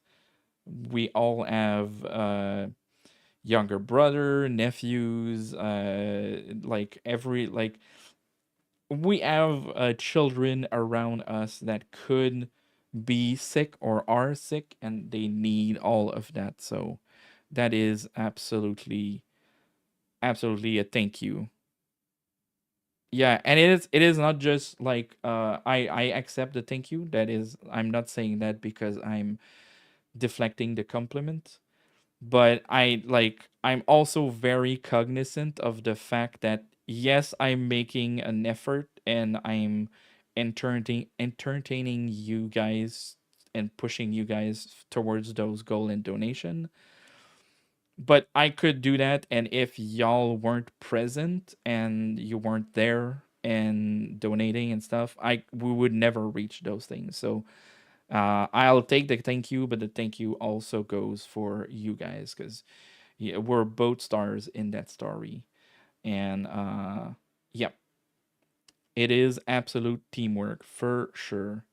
We all have younger brother, nephews, like every like we have children around us that could be sick or are sick, and they need all of that. So that is absolutely a thank you. Yeah, and it is not just like I accept the thank you. That is, I'm not saying that because I'm deflecting the compliment, but I'm also very cognizant of the fact that yes, I'm making an effort and I'm entertaining you guys and pushing you guys towards those goal and donation. But I could do that, and if y'all weren't present and you weren't there and donating and stuff, we would never reach those things. So I'll take the thank you, but the thank you also goes for you guys, because yeah, we're both stars in that story. And yeah, it is absolute teamwork for sure.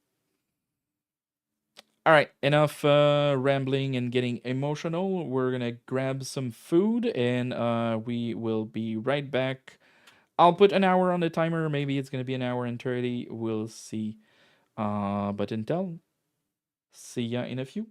All right, enough rambling and getting emotional. We're gonna grab some food, and we will be right back. I'll put an hour on the timer. Maybe it's gonna be an hour and 30. We'll see. But until, see ya in a few.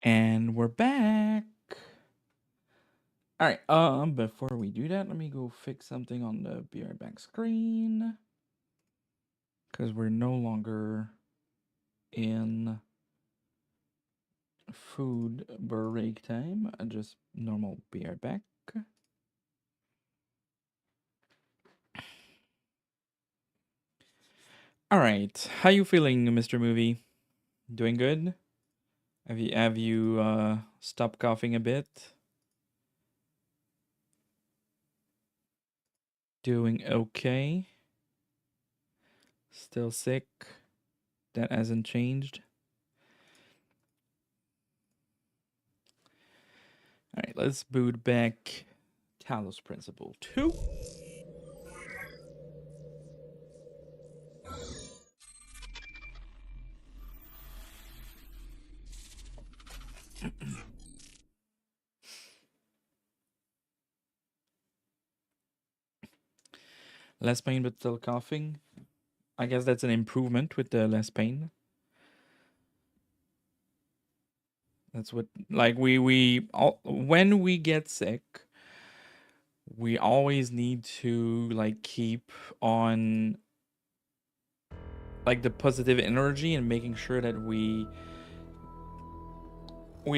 And we're back. Alright, before we do that, let me go fix something on the Be Right Back screen. Because we're no longer in food break time. Just normal Be Right Back. Alright, how you feeling, Mr. Movie? Doing good? Have you stopped coughing a bit? Doing okay? Still sick? That hasn't changed? Alright, let's boot back Talos Principle 2. Less pain but still coughing. I guess that's an improvement with the less pain. That's what, like, when we get sick, we always need to, like, keep on, like, the positive energy and making sure that we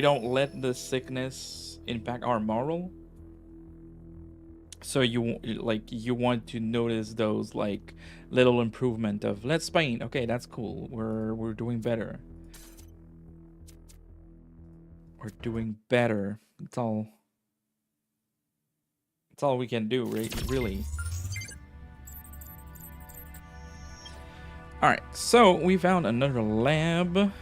don't let the sickness impact our moral. So you want to notice those, like, little improvement of less pain. Okay, that's cool. We're doing better. We're doing better. That's all we can do, right? Really. Alright, so we found another lab.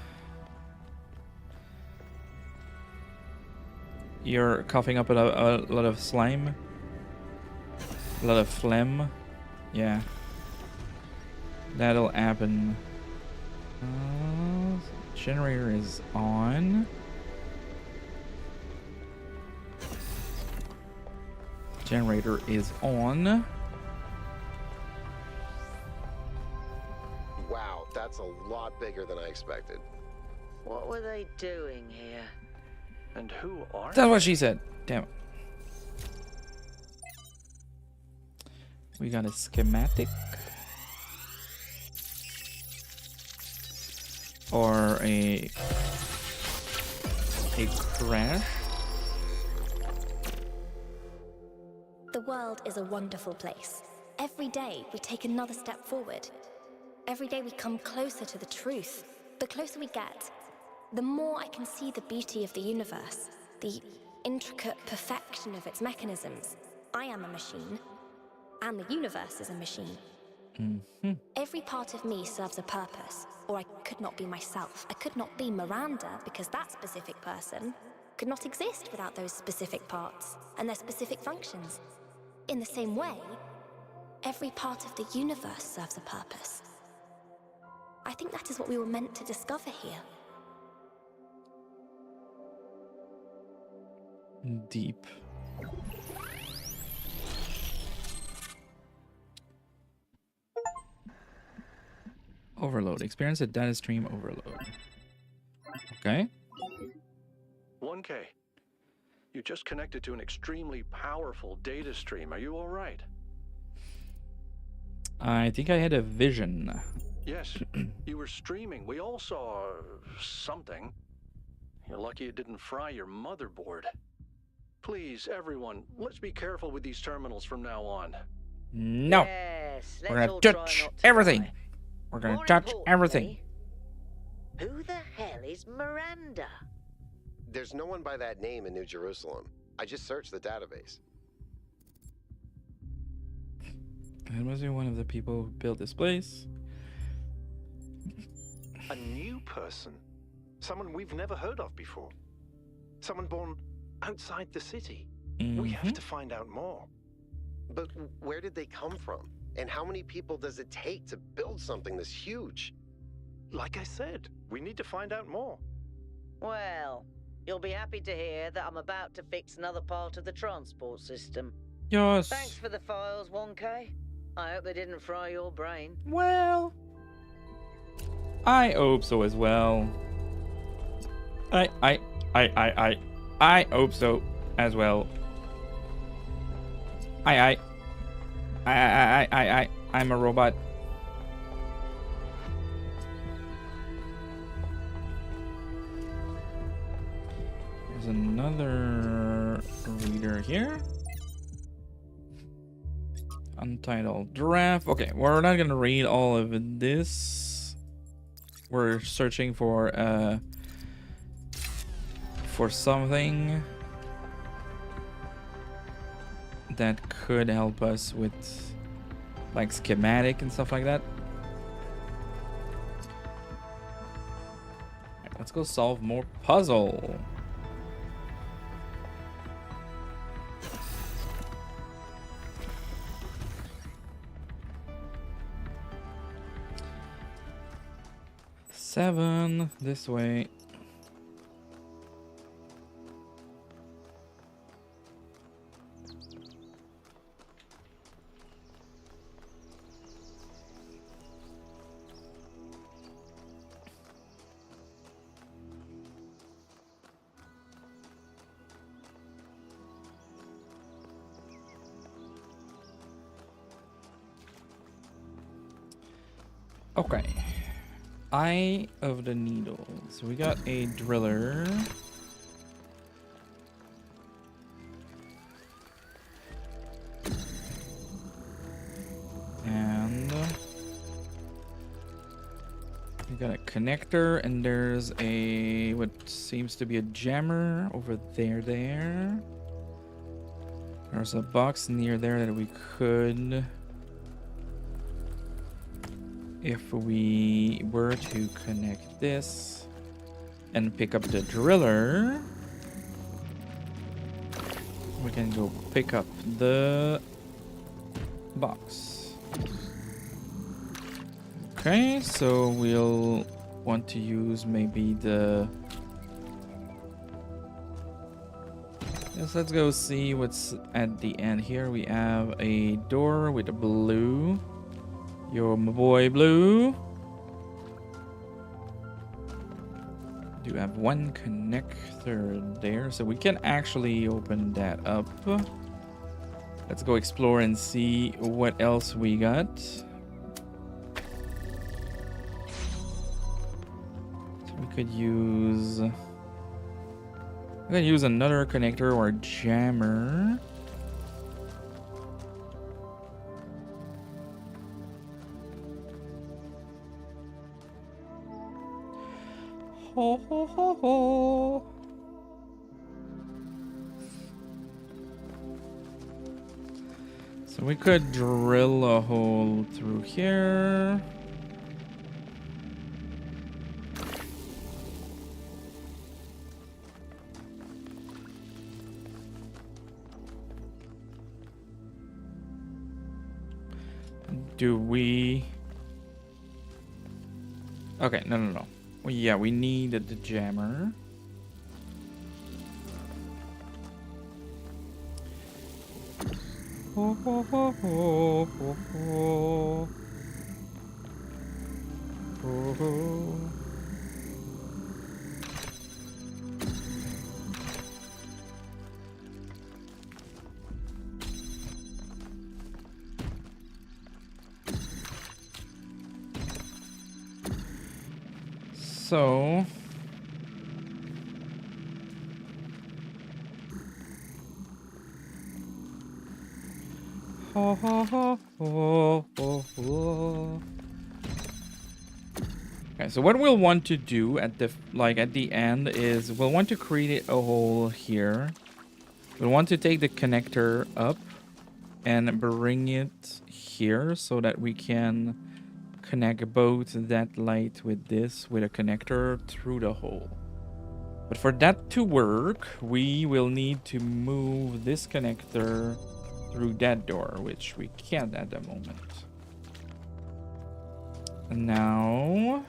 You're coughing up a lot of slime. A lot of phlegm. Yeah. That'll happen. Generator is on. Generator is on. Wow, that's a lot bigger than I expected. What were they doing here? And who are That's what she said. Damn it. We got a schematic. Or a crash. The world is a wonderful place. Every day we take another step forward. Every day we come closer to the truth. The closer we get, the more I can see the beauty of the universe, the intricate perfection of its mechanisms. I am a machine, and the universe is a machine. Mm-hmm. Every part of me serves a purpose, or I could not be myself. I could not be Miranda, because that specific person could not exist without those specific parts and their specific functions. In the same way, every part of the universe serves a purpose. I think that is what we were meant to discover here. Deep. Overload. Experience a data stream overload. Okay. 1K. You just connected to an extremely powerful data stream. Are you all right? I think I had a vision. Yes, you were streaming. We all saw something. You're lucky it didn't fry your motherboard. Please, everyone, let's be careful with these terminals from now on. No. Yes, We're gonna touch everything. We're gonna touch everything. Who the hell is Miranda? There's no one by that name in New Jerusalem. I just searched the database. And was he one of the people who built this place? A new person. Someone we've never heard of before. Someone born outside the city. We have to find out more. But where did they come from? And how many people does it take to build something this huge? Like I said, we need to find out more. Well, you'll be happy to hear that I'm about to fix another part of the transport system. Yes. Thanks for the files, 1K. I hope they didn't fry your brain. Well, I hope so as well. I hope so as well. I'm a robot. There's another reader here. Untitled draft. Okay, we're not gonna read all of this. We're searching for something that could help us with like schematic and stuff like that. Right, let's go solve more puzzle. Seven this way. Okay. Eye of the needle. So we got a driller. And we got a connector, and there's a what seems to be a jammer over there. There's a box near there that we could, if we were to connect this and pick up the driller, we can go pick up the box. Okay, so we'll want to use maybe the... Yes, let's go see what's at the end here. We have a door with a blue. Yo, my boy Blue. Do have one connector there, so we can actually open that up. Let's go explore and see what else we got. So we could use... another connector or jammer. Ho ho ho ho. So we could drill a hole through here. Do we... Okay, no. Well, yeah, we needed the jammer. Ho, ho, ho, ho, ho, ho. Ho, ho. So ho, ho, ho, ho, ho, ho. Okay, so what we'll want to do at the end is we'll want to create a hole here. We'll want to take the connector up and bring it here so that we can connect both that light with this with a connector through the hole. But for that to work, we will need to move this connector through that door, which we can't at the moment. And now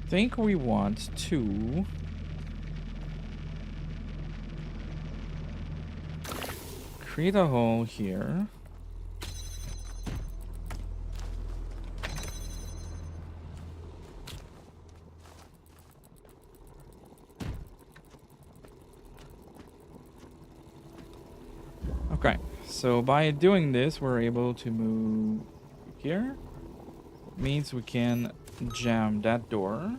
think we want to create a hole here. Okay, so by doing this, we're able to move here. Means we can jam that door.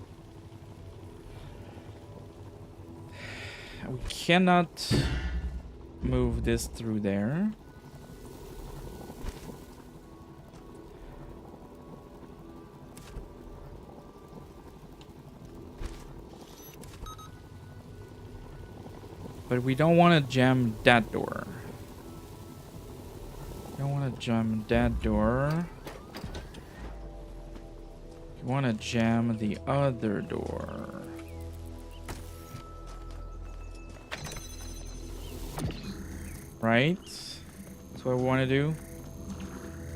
We cannot move this through there. But we don't want to jam that door. We don't want to jam that door. We want to jam the other door. Right? That's what we want to do.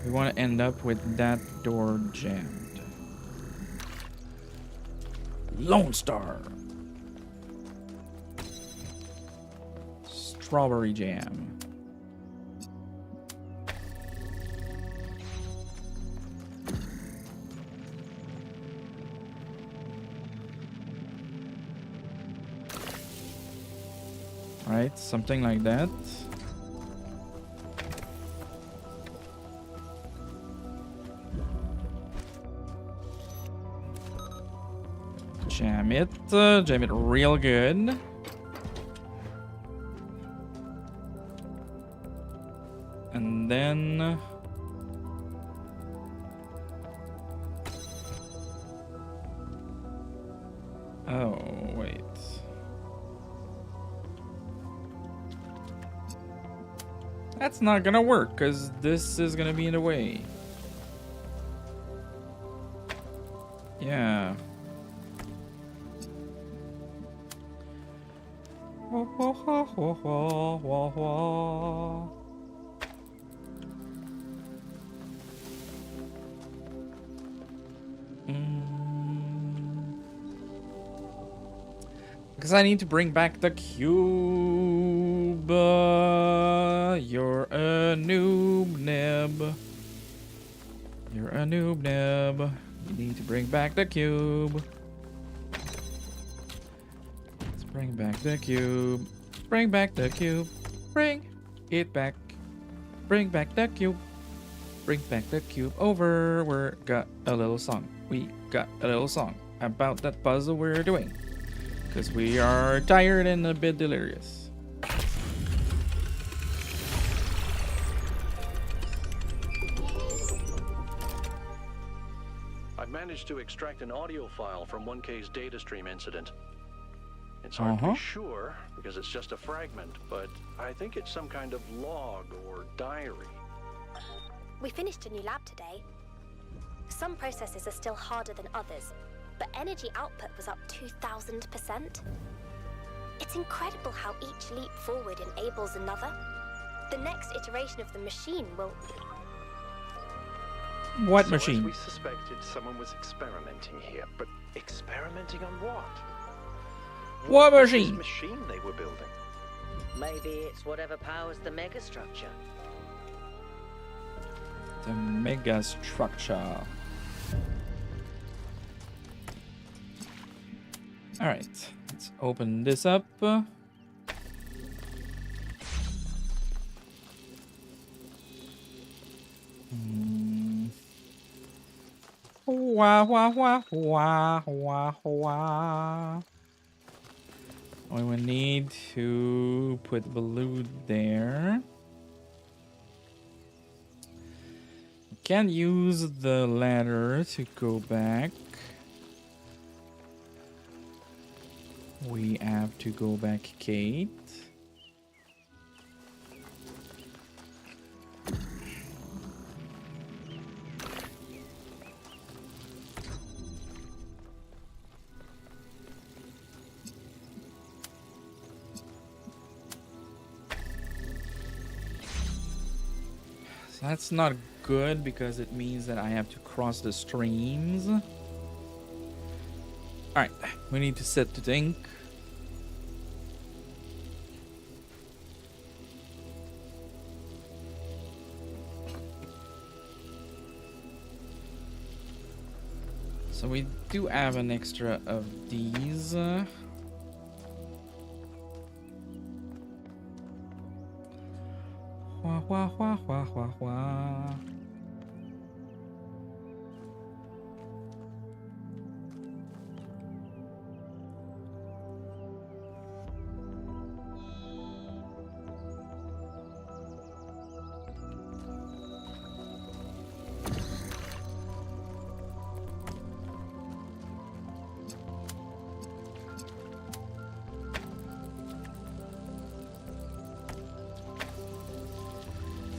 We want to end up with that door jammed. Lone Star. Strawberry jam. Right, something like that. Jam it real good. And then oh, wait. That's not gonna work because this is gonna be in the way. Yeah. Because I need to bring back the cube. You're a noob neb. You're a noob neb. You need to bring back the cube. Let's bring back the cube. Bring back the cube. Bring it back. Bring back the cube. Bring back the cube over. We got a little song. We got a little song about that puzzle we're doing. Because we are tired and a bit delirious. I've managed to extract an audio file from 1K's data stream incident. It's hard to be sure because it's just a fragment, but I think it's some kind of log or diary. We finished a new lab today. Some processes are still harder than others, but energy output was up 2,000%. It's incredible how each leap forward enables another. The next iteration of the machine will... What so machine? As we suspected, someone was experimenting here, but experimenting on what? What was machine? This machine they were building. Maybe it's whatever powers the megastructure. The megastructure. Alright, let's open this up. Wah, wah, wah, wah, wah, wah. We will need to put blue there. Can't use the ladder to go back. We have to go back, Kate. So that's not good, because it means that I have to cross the streams. Alright, we need to sit to think. So we do have an extra of these. Wah, wah, wah, wah, wah, wah.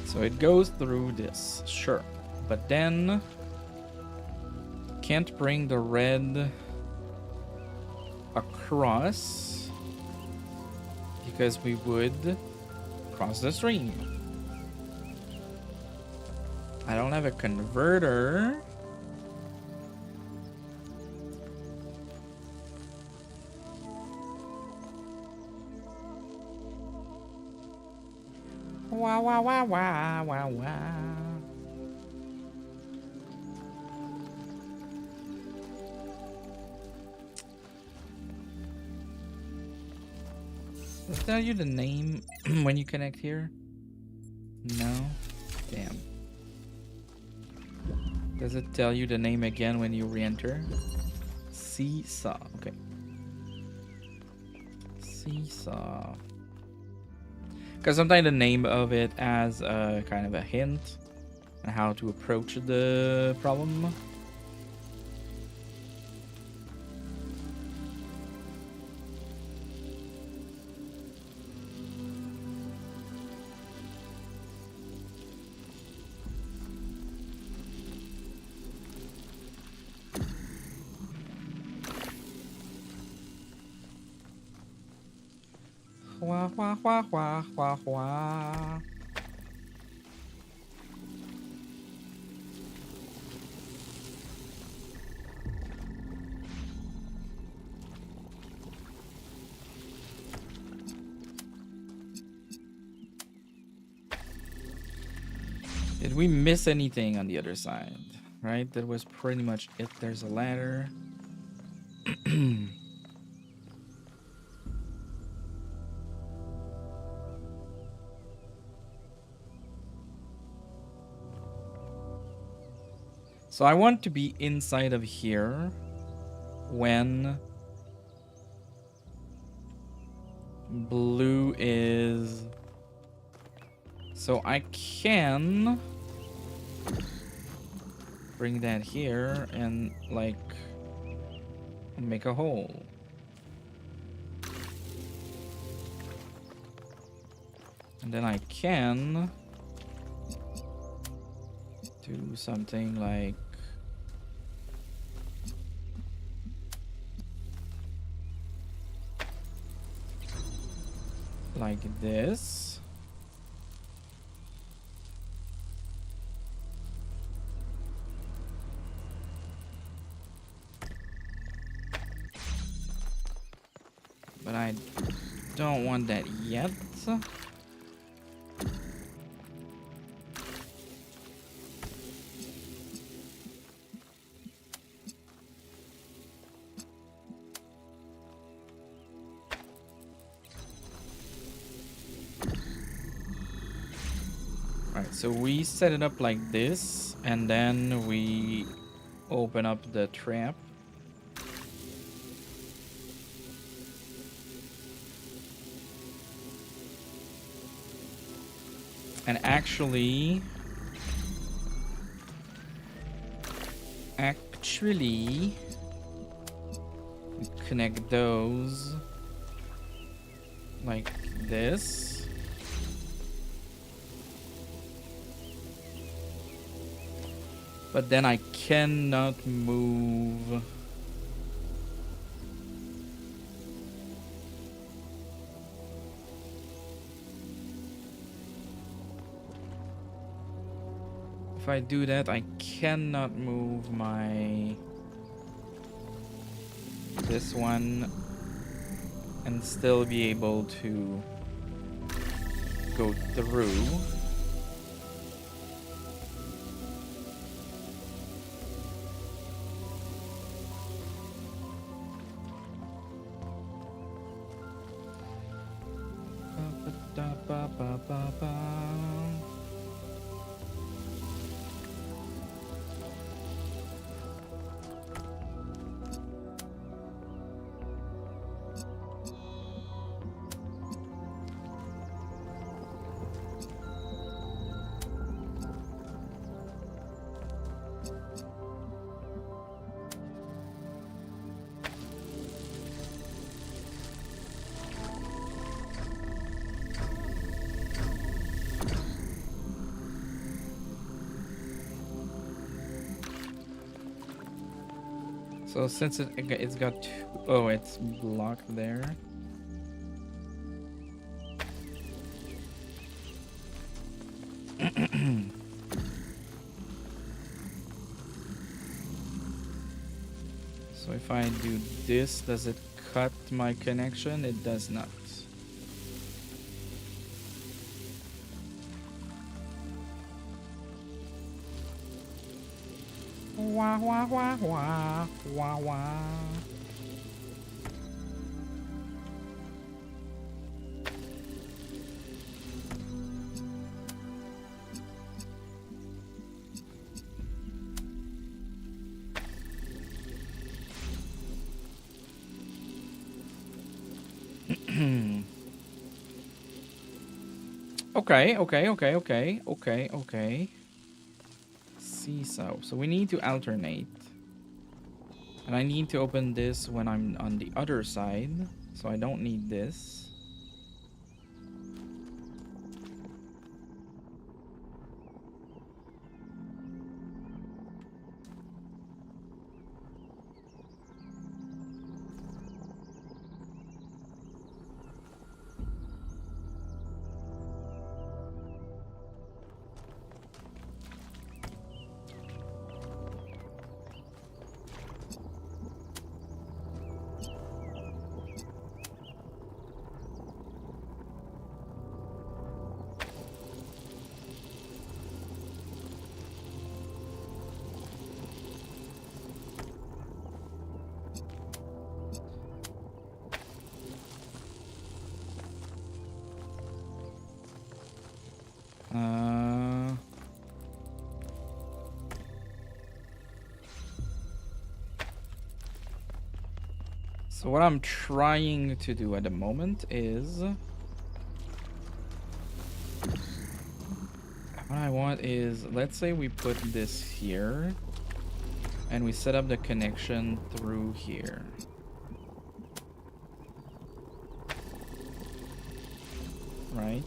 So it goes through this, sure. But then can't bring the red across because we would cross the stream. I don't have a converter. Wow, wow, wow, wow, wow, wow. Does it tell you the name when you connect here? No? Damn. Does it tell you the name again when you re-enter? Seesaw. Okay. Seesaw. Because sometimes the name of it has a kind of a hint on how to approach the problem. Wah, wah, wah, wah, wah, wah. Did we miss anything on the other side? Right? That was pretty much it. There's a ladder. So I want to be inside of here when blue is... So I can bring that here and like make a hole. And then I can do something like this. But I don't want that yet. So we set it up like this, and then we open up the trap. And actually we connect those like this. But then I cannot move. If I do that, I cannot move my this one and still be able to go through. So since it's got two, oh, it's blocked there. So if I do this, does it cut my connection? It does not. Wah wah wah wah wah wah. Okay. See, so we need to alternate. And I need to open this when I'm on the other side. So I don't need this. So what I'm trying to do at the moment is, what I want is, let's say we put this here and we set up the connection through here. Right?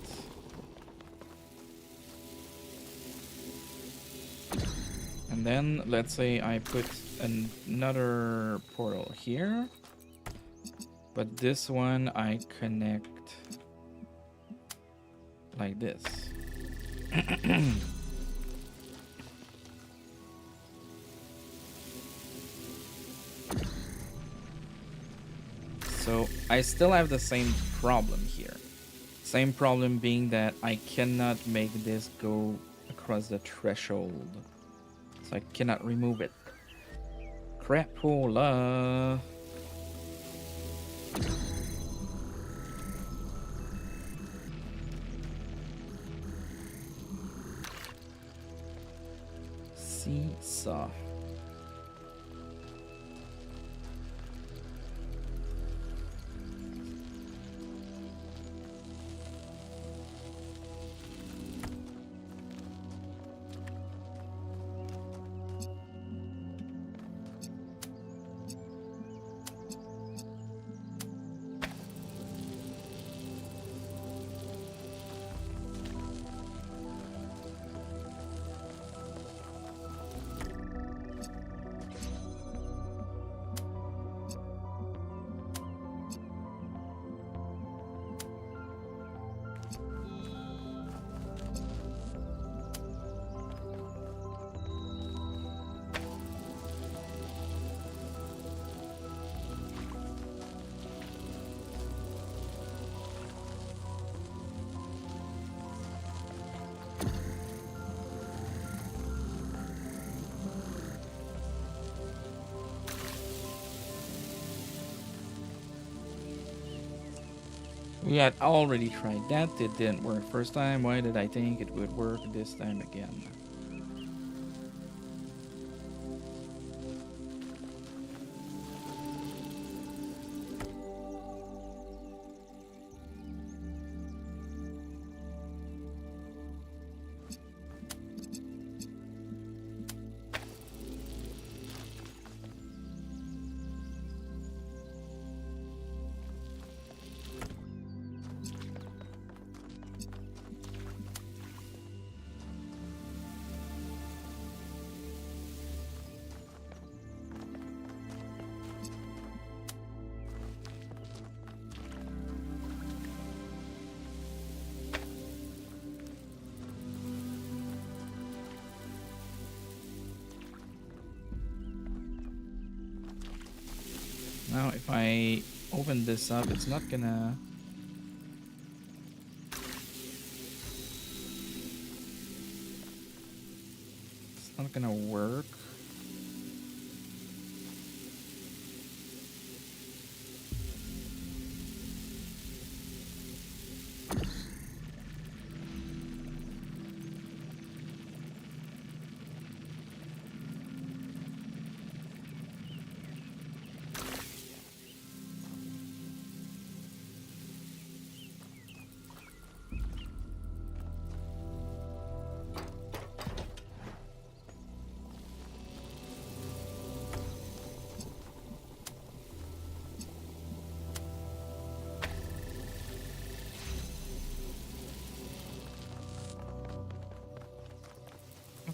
And then let's say I put another portal here. But this one I connect like this. So I still have the same problem here. Same problem being that I cannot make this go across the threshold. So I cannot remove it. Crapola. Seesaw. We had already tried that. It didn't work first time. Why did I think it would work this time again? Now, if I open this up, it's not gonna... It's not gonna work.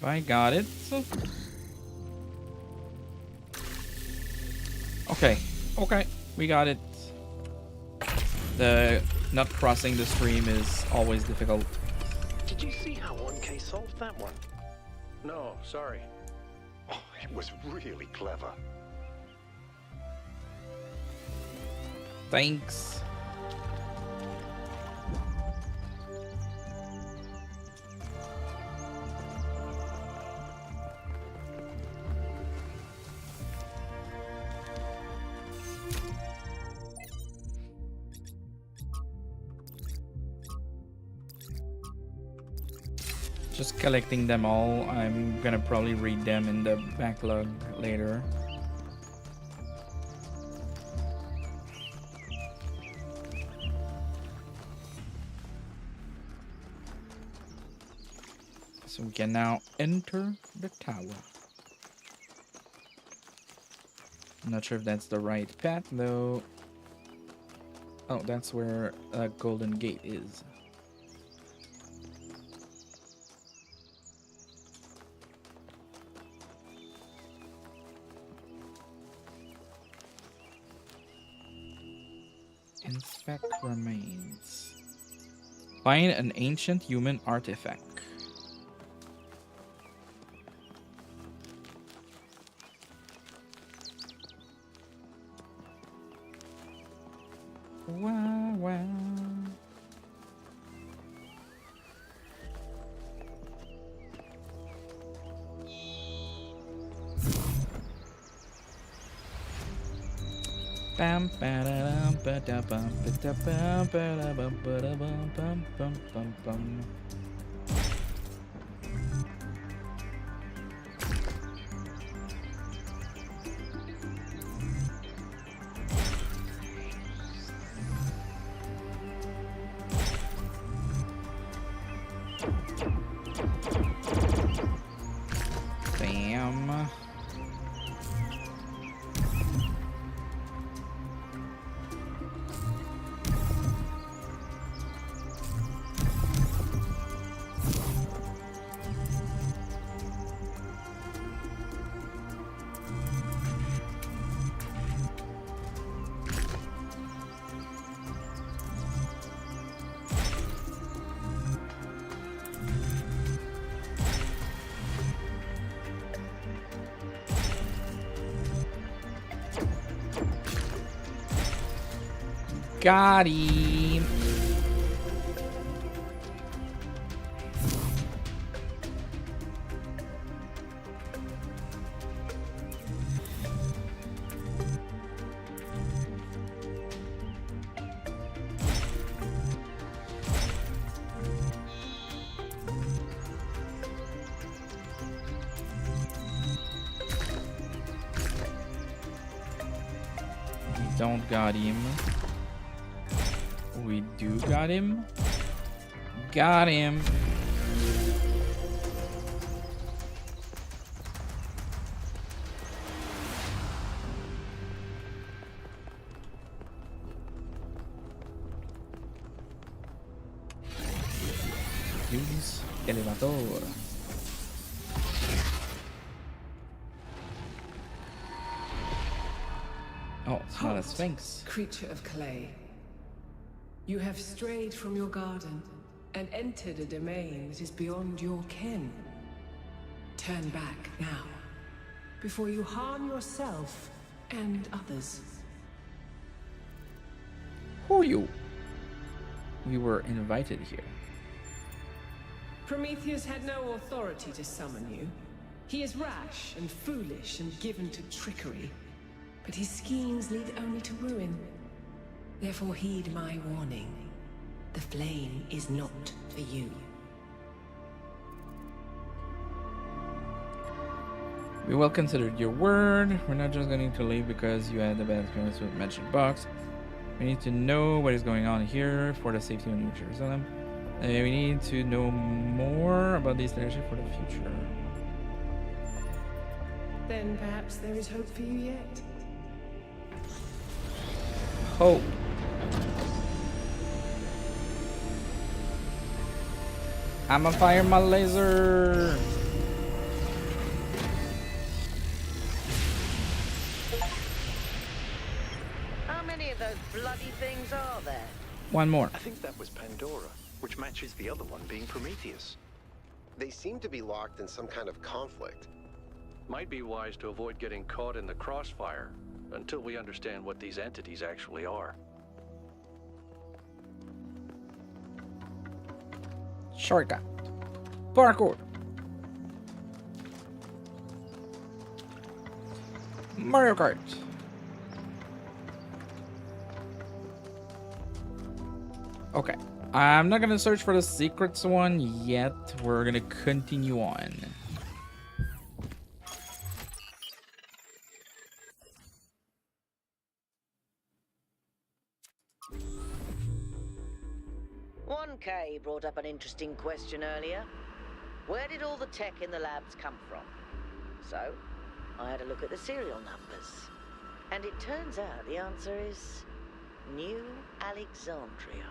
I got it. Okay, we got it. The not crossing the stream is always difficult. Did you see how 1K solved that one? No, sorry. Oh, it was really clever. Thanks. Just collecting them all. I'm gonna probably read them in the backlog later. So we can now enter the tower. I'm not sure if that's the right path though. Oh, that's where a golden gate is. Inspect remains. Find an ancient human artifact. Wow, wow. Bam ba-da-dum ba-da-bum ba-da-bum ba-da-bum ba-da-bum bum bum bum bum. Bam. Got him. don't got him. We do got him. Got him. Use elevator. Oh, it's not a Halt, sphinx. creature of clay. You have strayed from your garden and entered a domain that is beyond your ken. Turn back now, before you harm yourself and others. Who are you? We were invited here. Prometheus had no authority to summon you. He is rash and foolish and given to trickery, but his schemes lead only to ruin. Therefore heed my warning. The flame is not for you. We well considered your word. We're not just going to leave because you had a bad experience with Magic Box. We need to know what is going on here for the safety of New Jerusalem. We need to know more about the installation for the future. Then perhaps there is hope for you yet. Hope. I'ma fire my laser. How many of those bloody things are there? One more. I think that was Pandora, which matches the other one being Prometheus. They seem to be locked in some kind of conflict. Might be wise to avoid getting caught in the crossfire until we understand what these entities actually are. Shortcut. Parkour. Mario Kart. Okay. I'm not gonna search for the secrets one yet. We're gonna continue on. Kay brought up an interesting question earlier. Where did all the tech in the labs come from? So, I had a look at the serial numbers. And it turns out the answer is New Alexandria.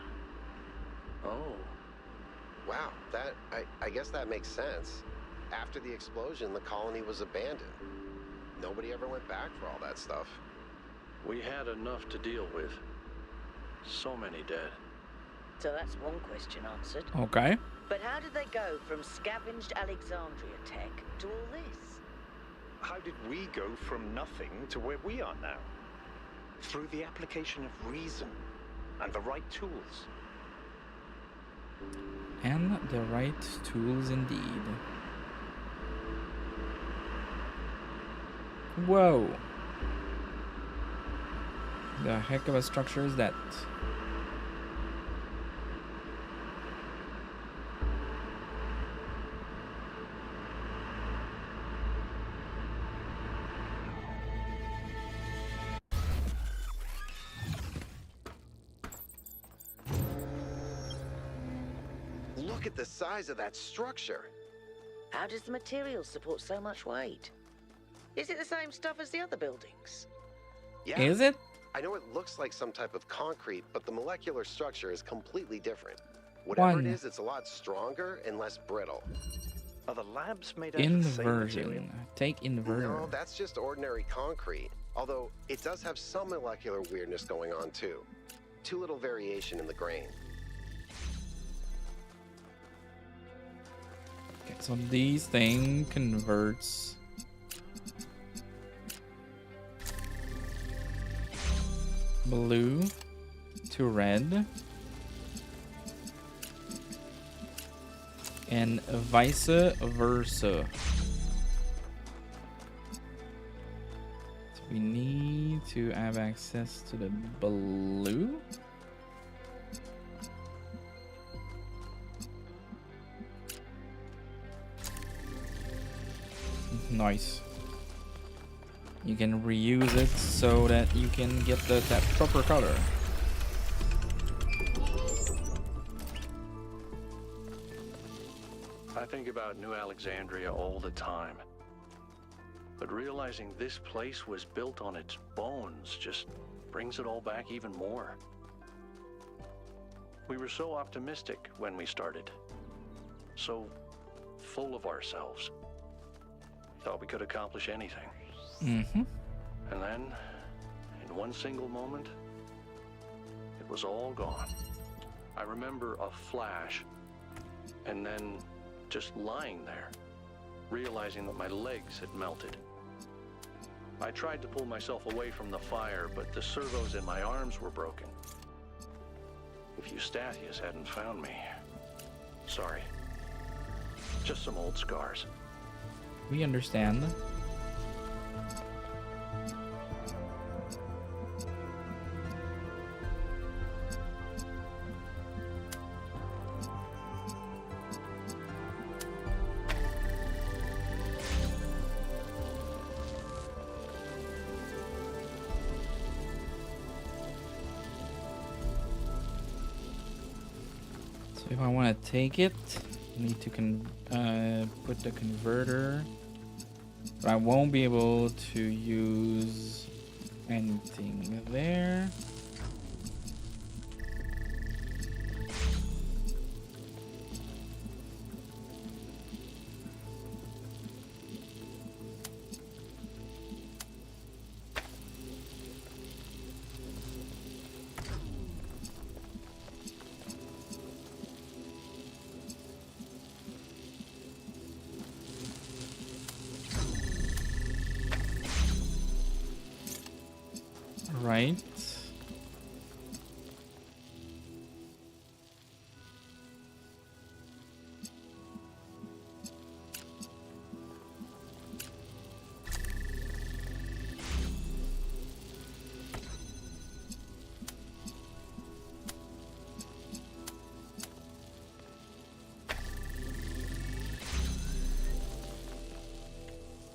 Oh. Wow, I guess that makes sense. After the explosion, the colony was abandoned. Nobody ever went back for all that stuff. We had enough to deal with. So many dead. So that's one question answered. Okay. But how did they go from scavenged Alexandria tech to all this? How did we go from nothing to where we are now? Through the application of reason and the right tools. And the right tools indeed. Whoa. The heck of a structure is that? Look at the size of that structure. How does the material support so much weight? Is it the same stuff as the other buildings? Yeah. Is it? I know it looks like some type of concrete, but the molecular structure is completely different. Whatever it is, it's a lot stronger and less brittle. Are the labs made out of the same material? Inversion. Take inverter. No, that's just ordinary concrete. Although it does have some molecular weirdness going on too. Too little variation in the grain. Okay, so these thing converts blue to red and vice versa. So we need to have access to the blue. Nice. you can reuse it so that you can get that proper color. I think about New Alexandria all the time. But realizing this place was built on its bones just brings it all back even more. We were so optimistic when we started. So full of ourselves. Thought we could accomplish anything. Mm-hmm. And then, in one single moment, it was all gone. I remember a flash, and then just lying there, realizing that my legs had melted. I tried to pull myself away from the fire, but the servos in my arms were broken. If Eustathius hadn't found me, sorry. Just some old scars. We understand. So if I want to take it, I need to put the converter, but I won't be able to use anything there. Right.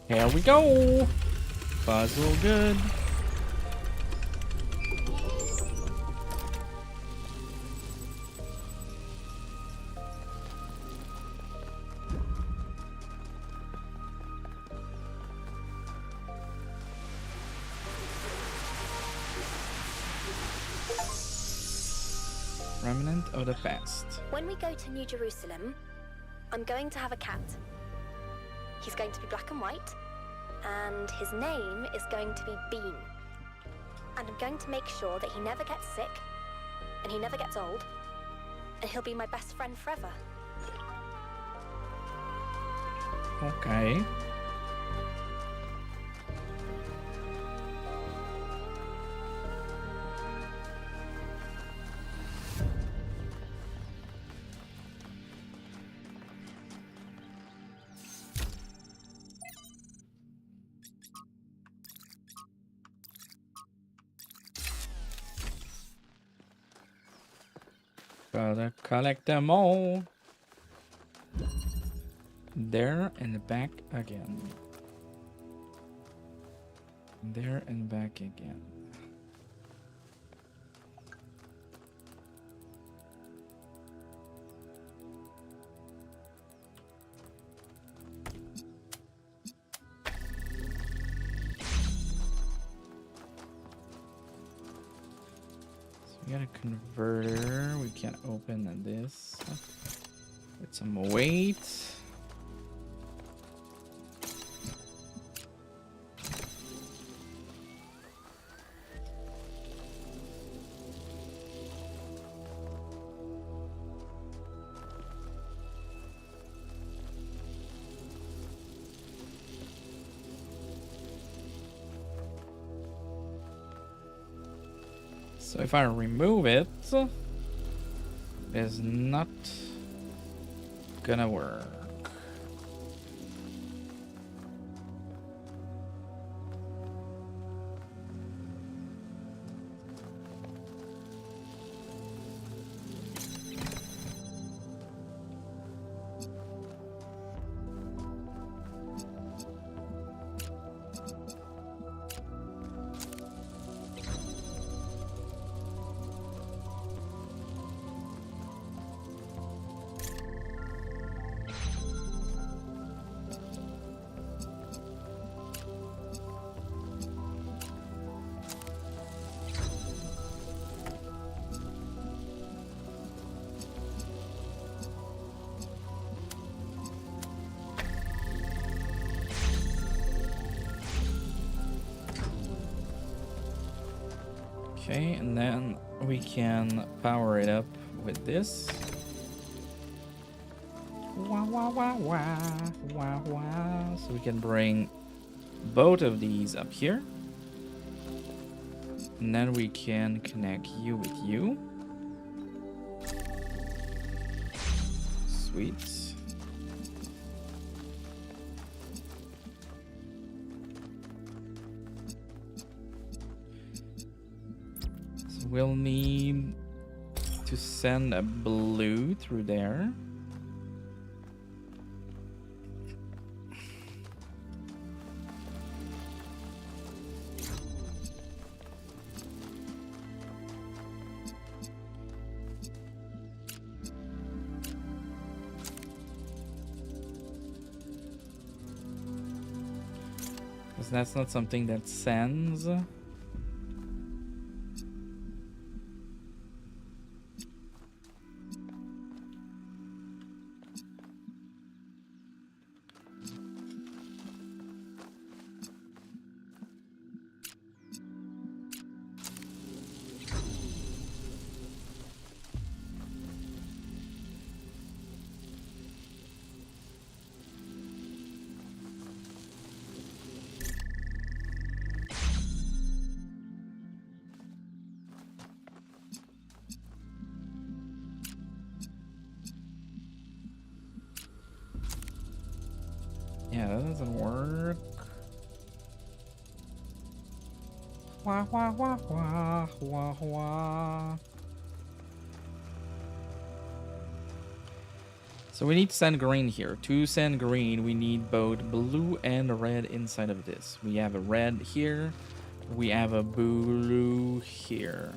Here we go. Puzzle good. Remnant of the past. When we go to New Jerusalem, I'm going to have a cat. He's going to be black and white, and his name is going to be Bean. And I'm going to make sure that he never gets sick, and he never gets old, and he'll be my best friend forever. Okay. Gotta collect them all. There and back again. There and back again. We got a converter. We can open this with some weight. So if I remove it, it's not gonna work. Okay, and then we can power it up with this. Wah, wah, wah, wah, wah, wah. So we can bring both of these up here. And then we can connect you with you. Sweet. So we'll need to send a blue through there. Because that's not something that sends. Yeah, that doesn't work. Wah, wah, wah, wah, wah, wah. So we need to send green here. To send green, we need both blue and red inside of this. We have a red here. We have a blue here.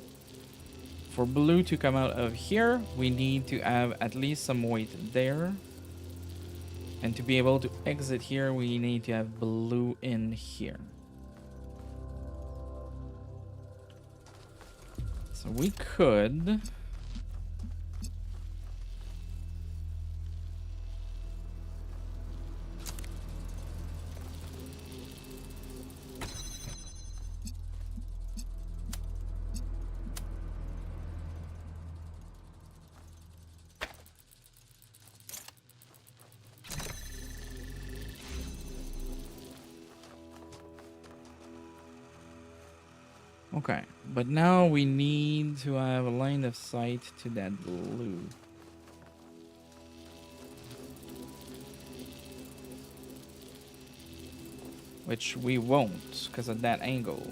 For blue to come out of here, we need to have at least some weight there. And to be able to exit here, we need to have blue in here. So we could... Okay, but now we need to have a line of sight to that blue. Which we won't, because of that angle.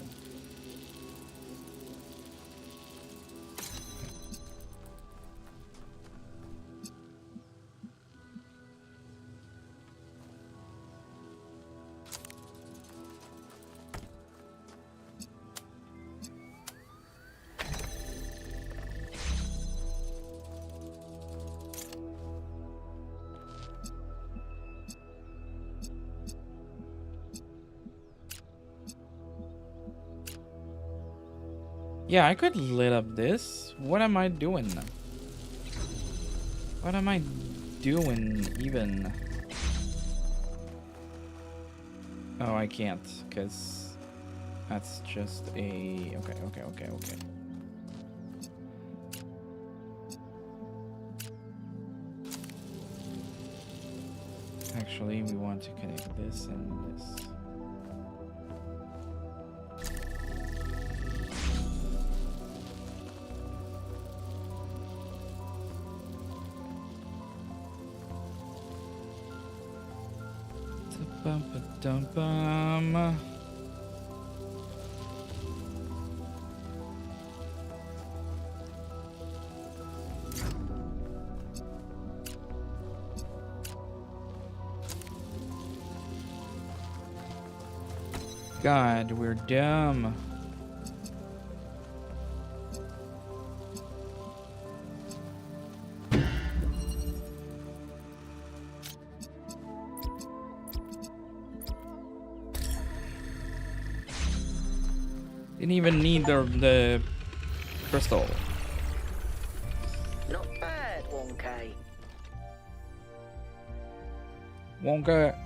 Yeah, I could lit up this. What am I doing? What am I doing even? Oh, I can't, because that's just a... Okay. Actually, we want to connect this and this. Bum-ba-dum-bum. God, we're dumb. Didn't even need the crystal. Not bad, 1K. Wonka.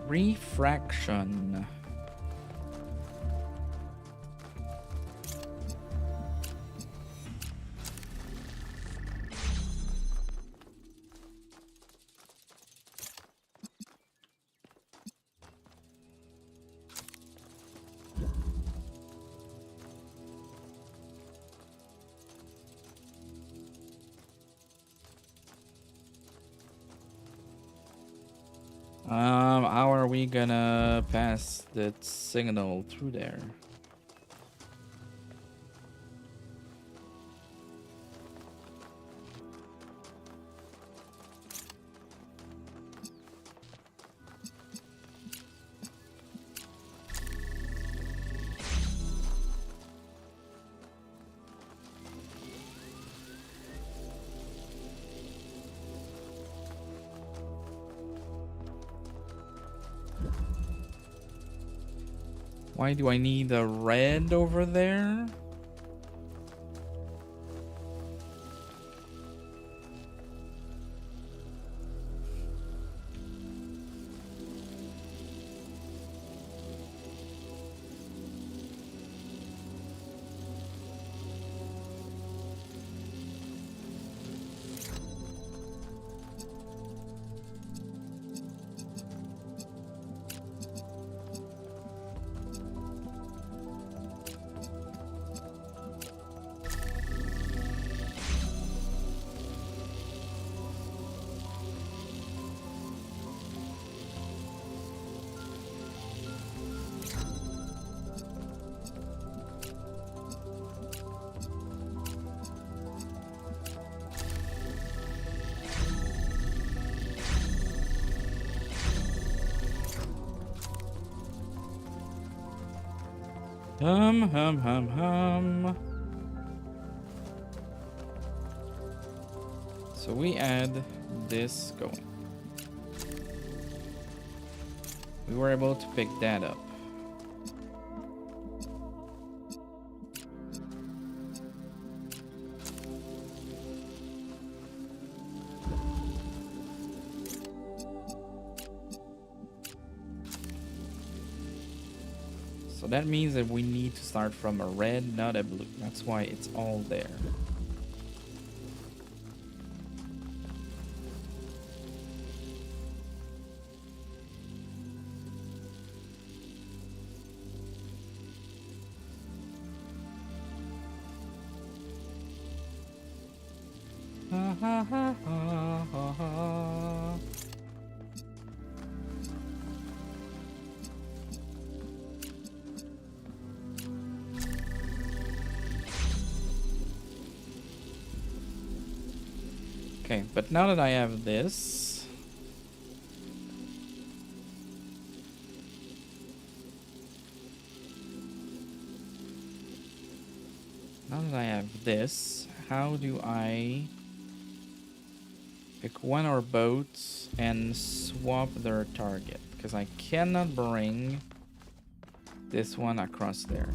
Refraction. How are we gonna pass that signal through there? Why do I need a red over there? Hum. So we add this going. We were able to pick that up. So that means that we need to start from a red, not a blue. That's why it's all there. Okay, but now that I have this, how do I pick one or both and swap their target? Because I cannot bring this one across there.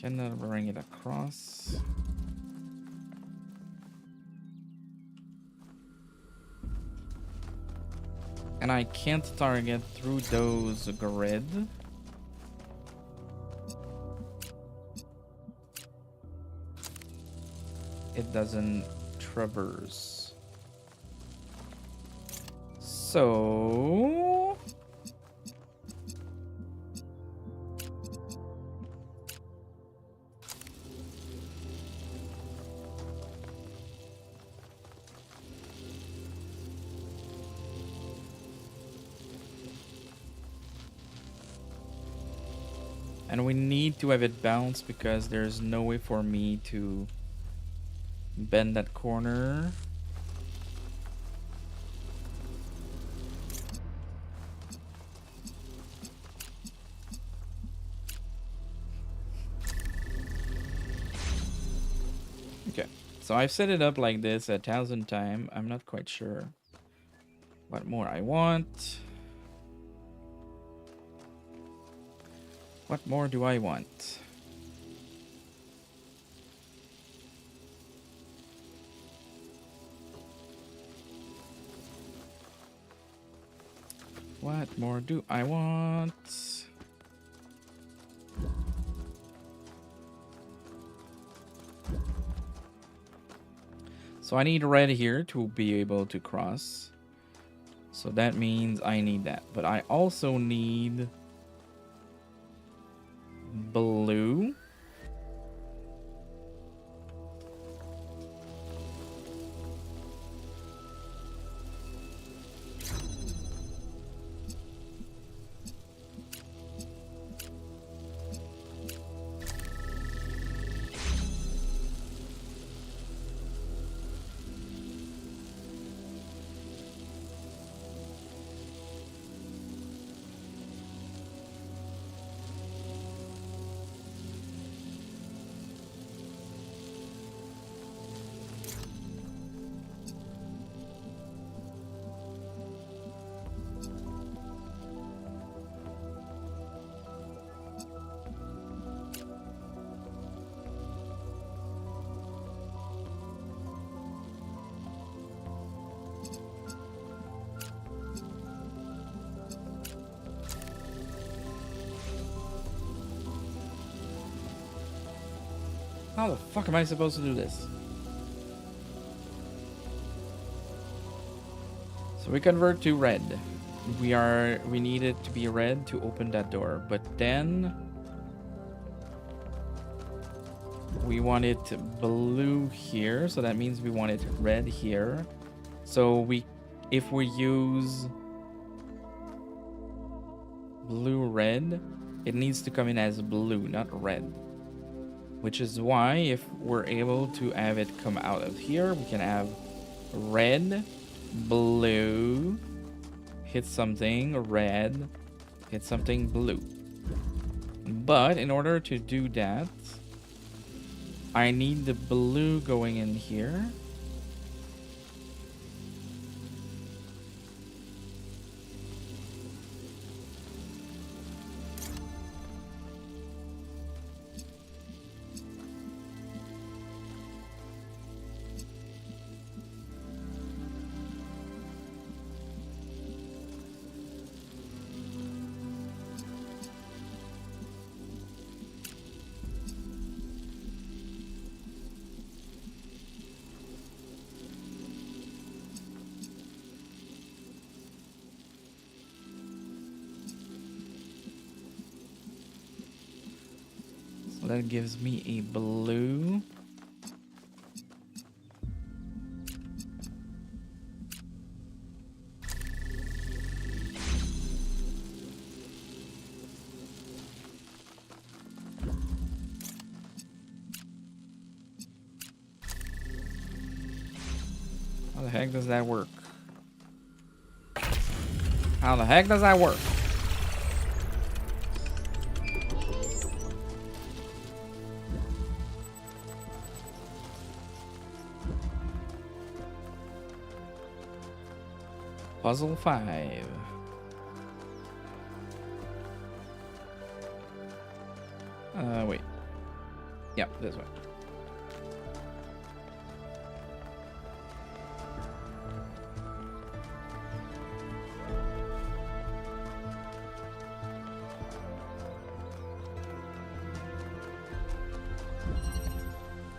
Cannot bring it across. And I can't target through those grid. It doesn't traverse. So and we need to have it bounce because there's no way for me to bend that corner. Okay, so I've set it up like this 1,000 times. I'm not quite sure what more I want. What more do I want? What more do I want? So I need red here to be able to cross. So that means I need that. But I also need blue. How the fuck am I supposed to do this? So we convert to red. We need it to be red to open that door, but then we want it blue here, so that means we want it red here. So if we use blue red, it needs to come in as blue, not red. Which is why if we're able to have it come out of here, we can have red, blue, hit something, red, hit something, blue. But in order to do that, I need the blue going in here. So that gives me a blue. How the heck does that work? How the heck does that work? Puzzle 5. Wait. Yep, this way.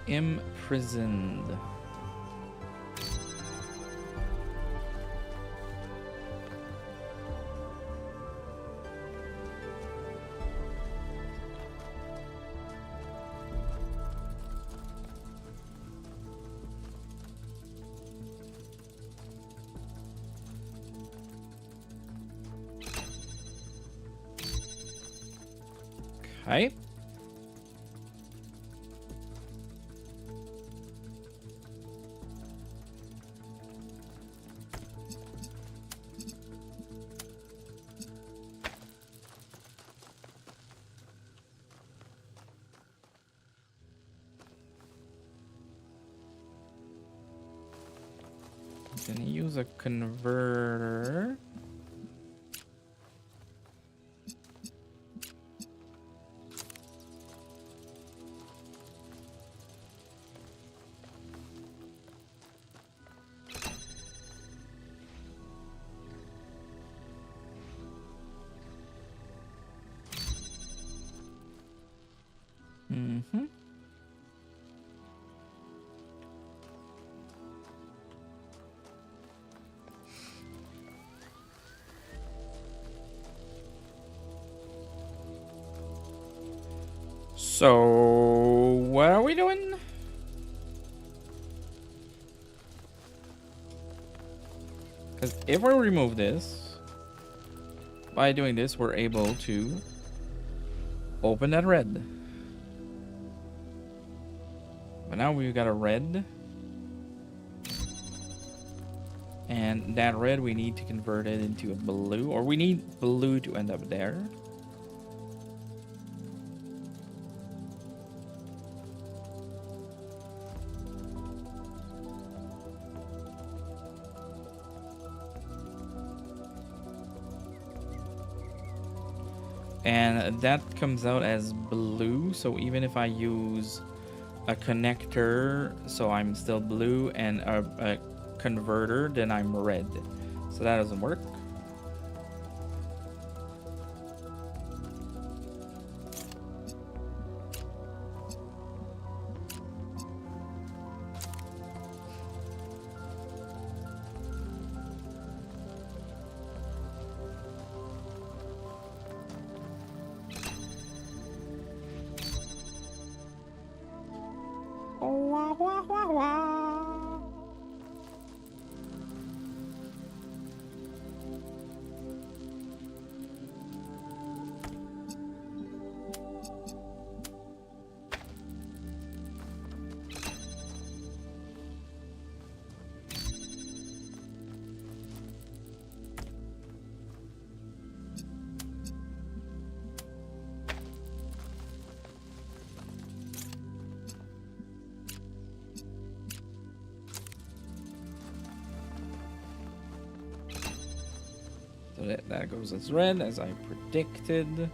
Imprisoned. Okay. Gonna use a converter. So, what are we doing? Because if we remove this, by doing this, we're able to open that red. But now we've got a red. And that red, we need to convert it into a blue. Or we need blue to end up there. And that comes out as blue. So even if I use a connector, so I'm still blue, and a converter, then I'm red. So that doesn't work. So that goes as red, as I predicted.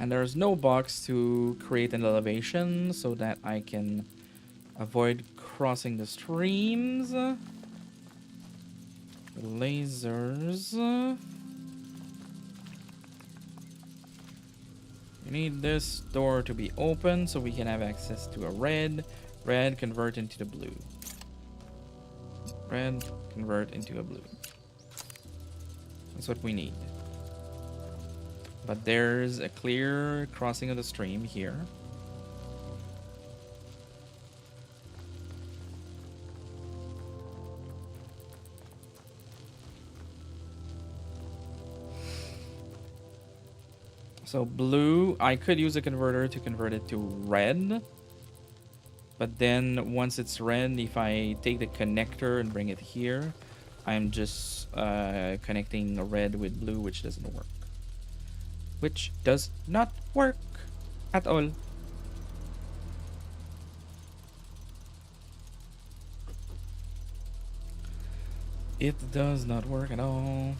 And there's no box to create an elevation so that I can avoid crossing the streams. Lasers. We need this door to be open so we can have access to a red. Red, convert into the blue. Red, convert into a blue. That's what we need. But there's a clear crossing of the stream here. So blue, I could use a converter to convert it to red. But then once it's red, if I take the connector and bring it here, I'm just connecting red with blue, which doesn't work. Which does not work at all. It does not work at all.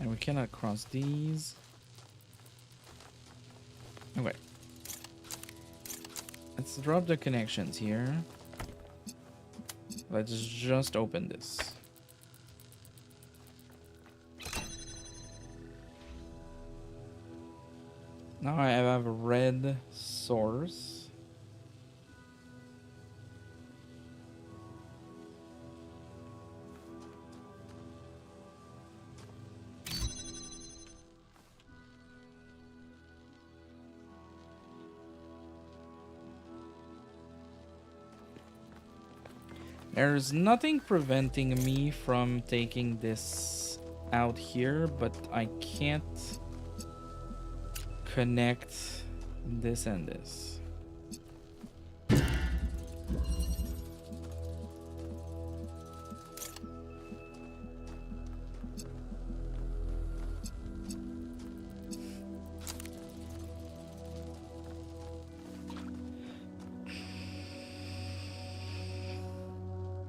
And we cannot cross these. Okay. Let's drop the connections here. Let's just open this. Now I have a red source. There's nothing preventing me from taking this out here, but I can't connect this and this.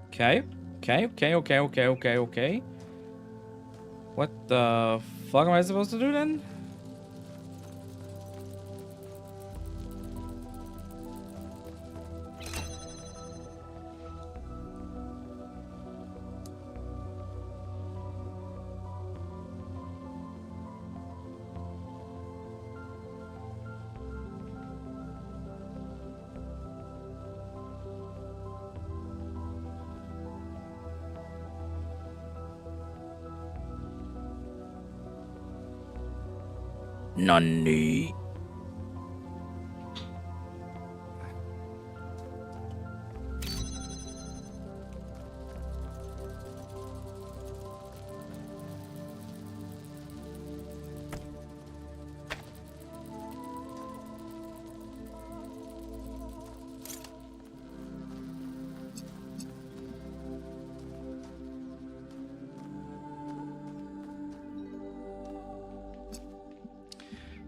Okay. What the fuck am I supposed to do then? Nani?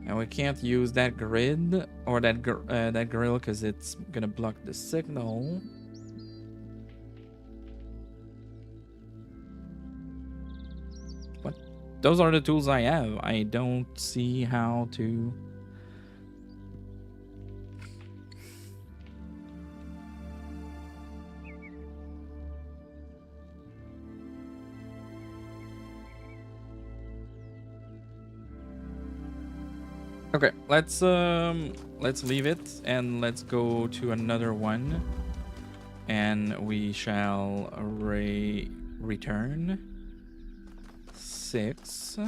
And we can't use that grid or that grill because it's gonna block the signal. What? Those are the tools I have. I don't see how to. Okay, let's leave it and let's go to another one, and we shall return 6.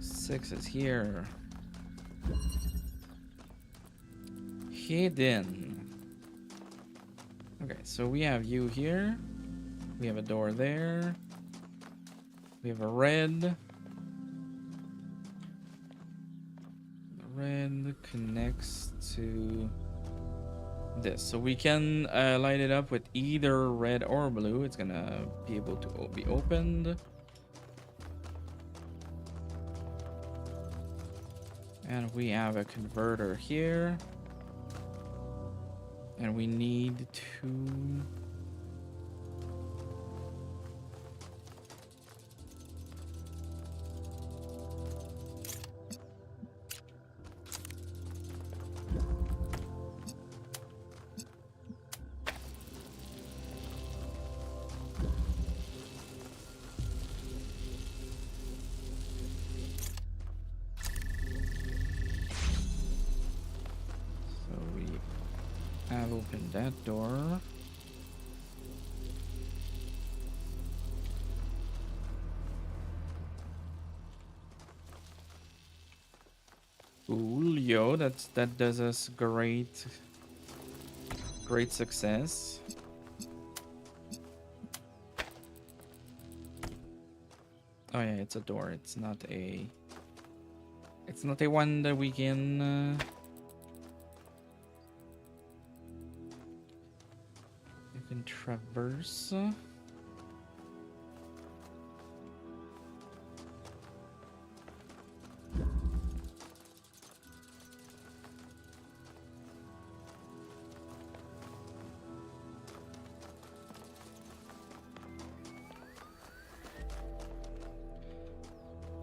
Six is here. Hidden. Okay, so we have you here. We have a door there. We have a red. The red connects to this. So we can light it up with either red or blue. It's gonna be able to be opened. And we have a converter here. And we need to... I've opened that door. Cool, yo, that does us great success. Oh yeah, it's a door. It's not a one that we can traverse.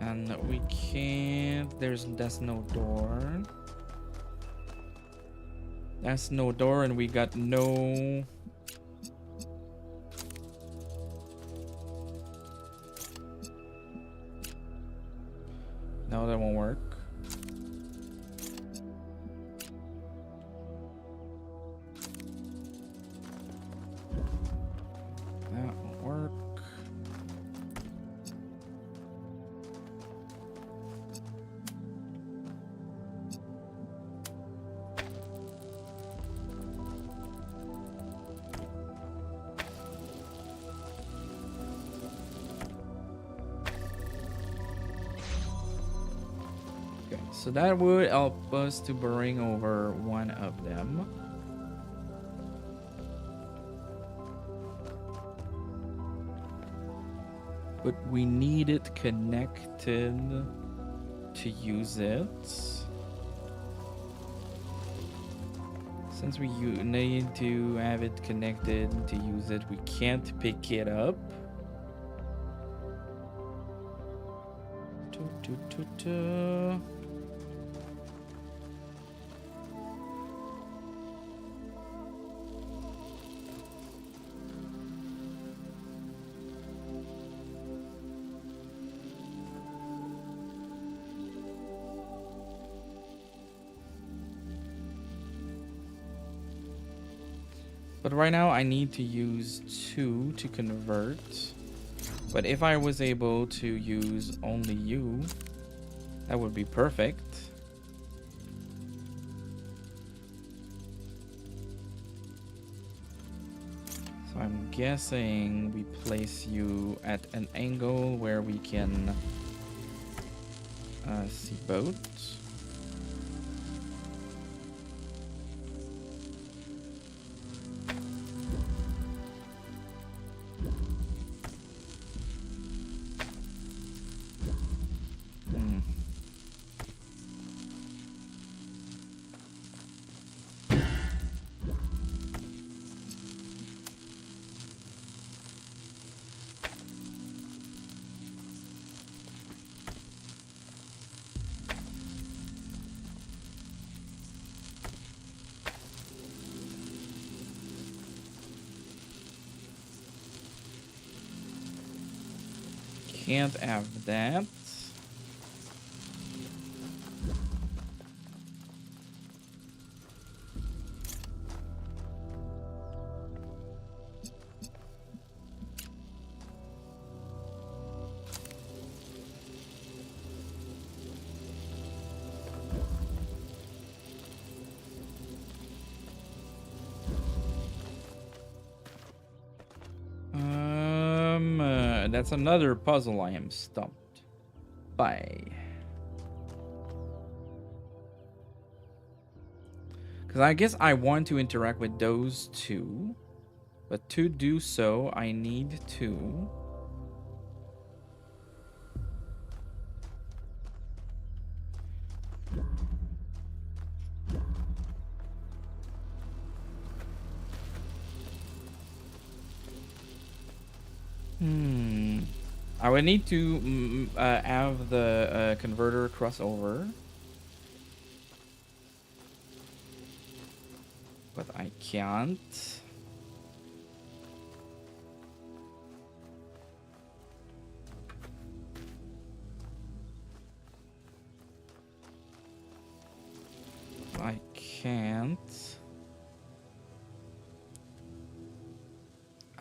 And we can't, that's no door. That's no door, and we got no... No, that won't work. That won't work. So that would help us to bring over one of them. but we need it connected to use it. Since we need to have it connected to use it, we can't pick it up. But right now I need to use 2 to convert. But if I was able to use only you, that would be perfect. So I'm guessing we place you at an angle where we can see boats. Can't have that. That's another puzzle I am stumped by. Because I guess I want to interact with those 2. But to do so, I need to... I would need to have the converter cross over. But I can't. I can't.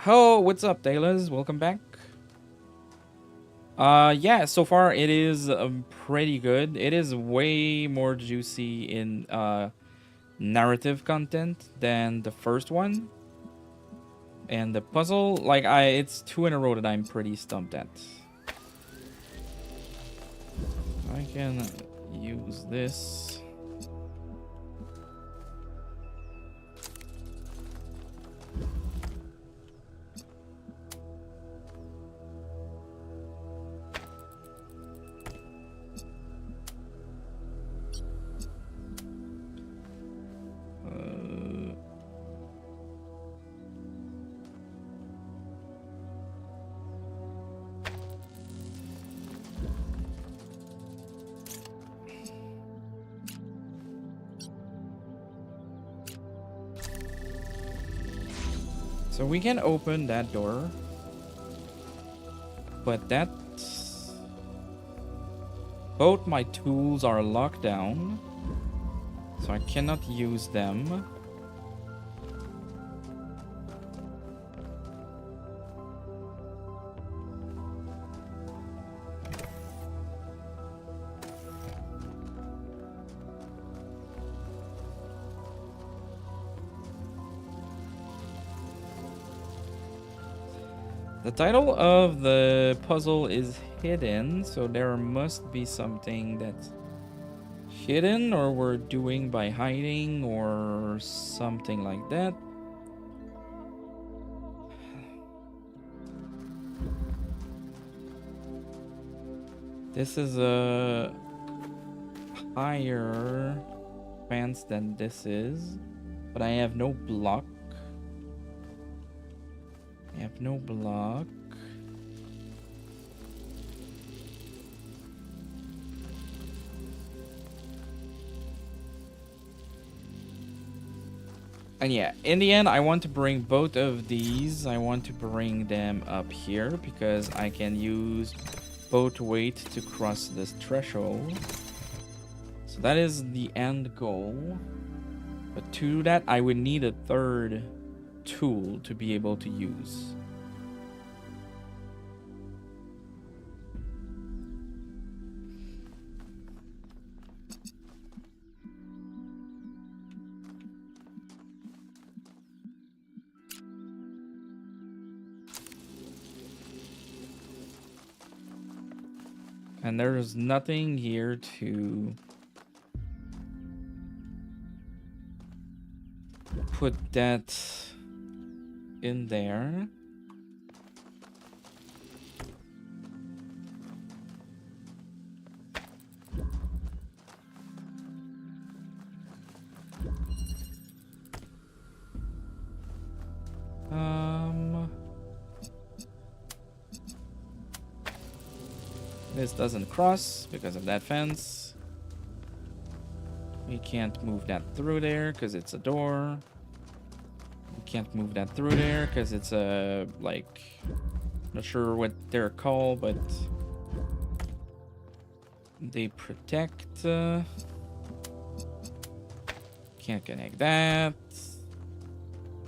Oh, what's up, Taylors? Welcome back. Yeah, so far it is pretty good. It is way more juicy in narrative content than the first one. And the puzzle, like it's 2 in a row that I'm pretty stumped at. I can use this. So we can open that door, but that's... Both my tools are locked down, so I cannot use them. The title of the puzzle is hidden, so there must be something that's hidden or we're doing by hiding or something like that. This is a higher fence than this is, but I have no block. I have no block. And yeah, in the end, I want to bring both of these. I want to bring them up here because I can use both weight to cross this threshold. So that is the end goal. But to do that, I would need a third tool to be able to use. And there's nothing here to put that in there. This doesn't cross because of that fence. We can't move that through there because it's a door. We can't move that through there because it's a, like, not sure what they're called, but they protect. Can't connect that.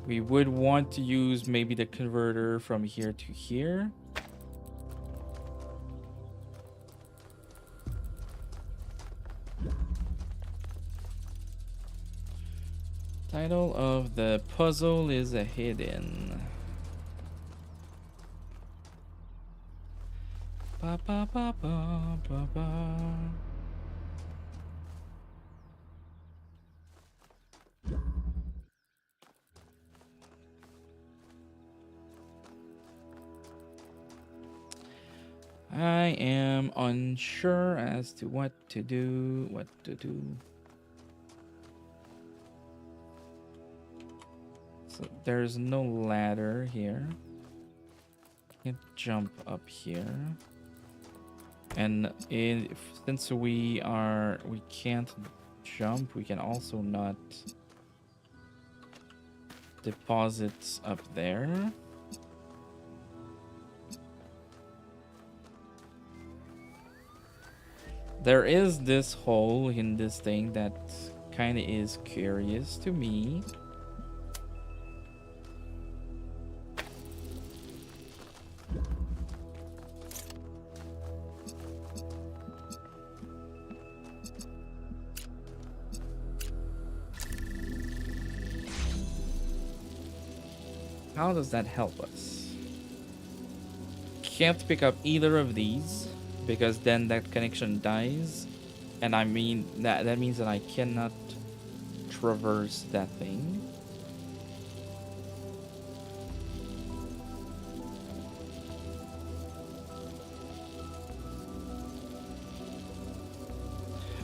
We would want to use maybe the converter from here to here. Title of the puzzle is a hidden. Ba, ba, ba, ba, ba, ba. I am unsure as to what to do. So there's no ladder here. Can't jump up here. And since we can't jump, we can also not deposit up there. There is this hole in this thing that kind of is curious to me. How does that help us? Can't pick up either of these because then that connection dies, and I mean that means that I cannot traverse that thing.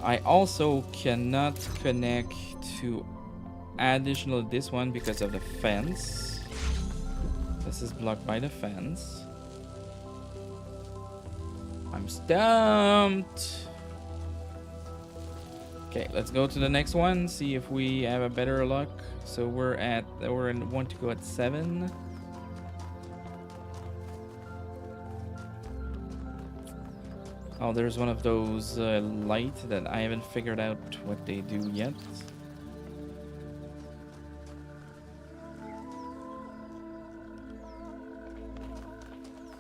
I also cannot connect to additional this one because of the fence. This is blocked by the fence. I'm stumped. Okay, let's go to the next one, see if we have a better luck. So we're in want to go at 7. Oh, there's one of those light that I haven't figured out what they do yet.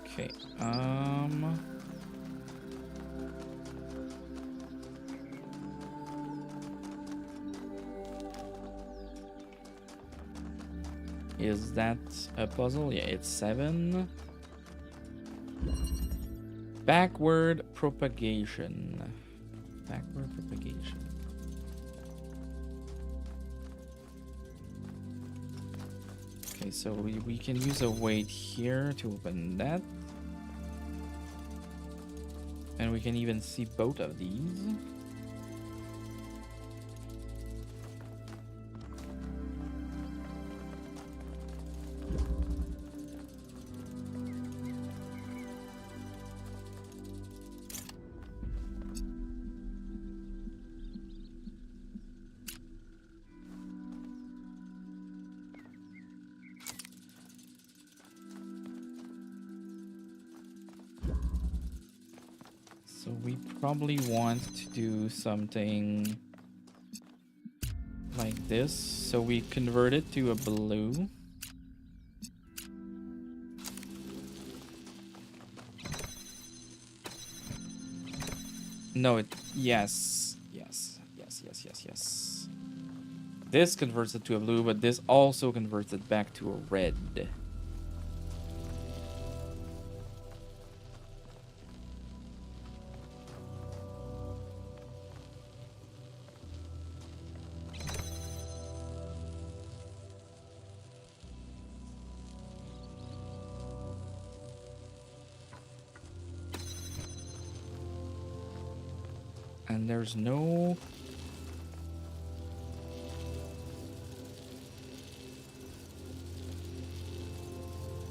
Okay, is that a puzzle? Yeah, it's 7. Backward propagation. Backward propagation. Okay, so we can use a weight here to open that. And we can even see both of these. So we probably want to do something like this. So we convert it to a blue. No, yes. This converts it to a blue, but this also converts it back to a red. And there's no...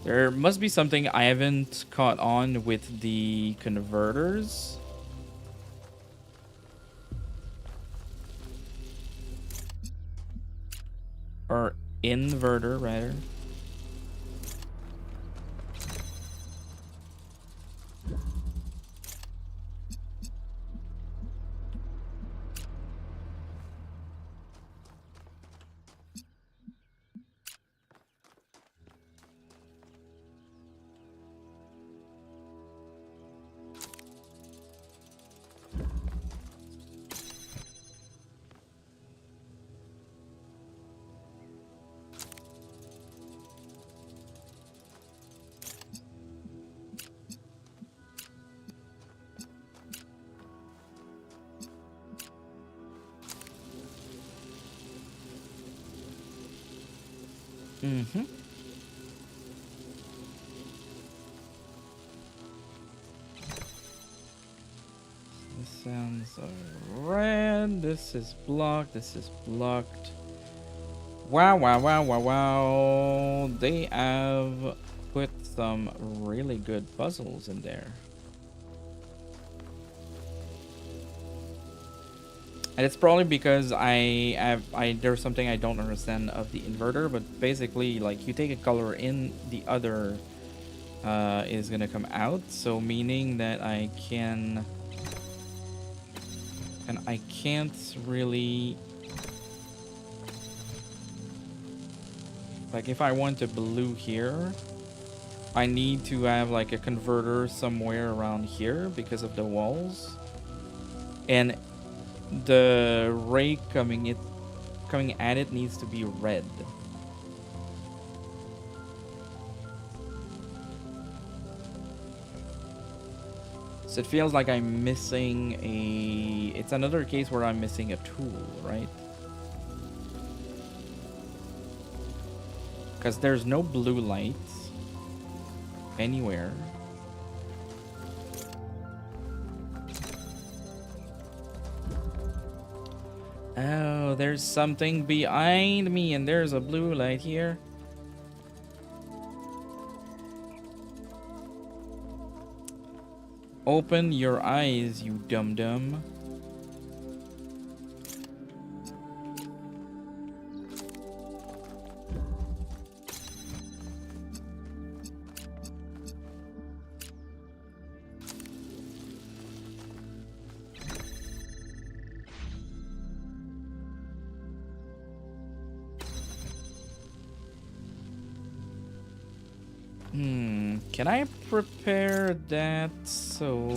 There must be something I haven't caught on with the converters. Or inverter, rather. Mm-hmm. This sounds red. This is blocked. This is blocked. Wow. They have put some really good puzzles in there. And it's probably because there's something I don't understand of the inverter, but basically, like, you take a color in, the other is gonna come out. So meaning that I can, and I can't really, like, if I want a blue here, I need to have like a converter somewhere around here because of the walls, and the ray coming at it needs to be red. So it feels like I'm missing it's another case where I'm missing a tool, right? Because there's no blue lights anywhere. Oh, there's something behind me, and there's a blue light here. Open your eyes, you dum-dum. Can I prepare that so...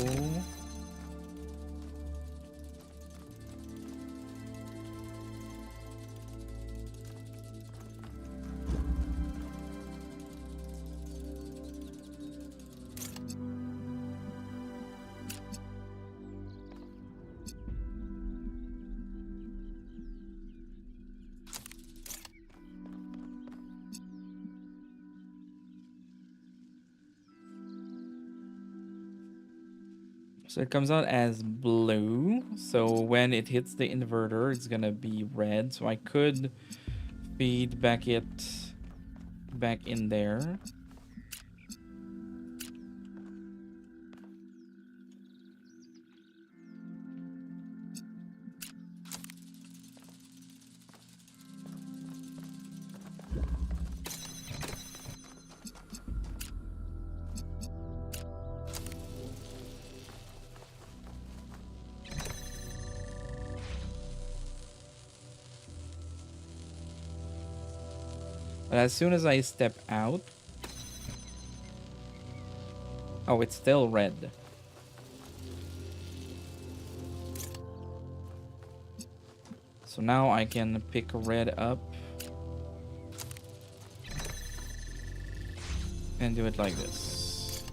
So it comes out as blue. So when it hits the inverter, it's gonna be red. So I could feed back in there. But as soon as I step out... Oh, it's still red. So now I can pick red up. And do it like this.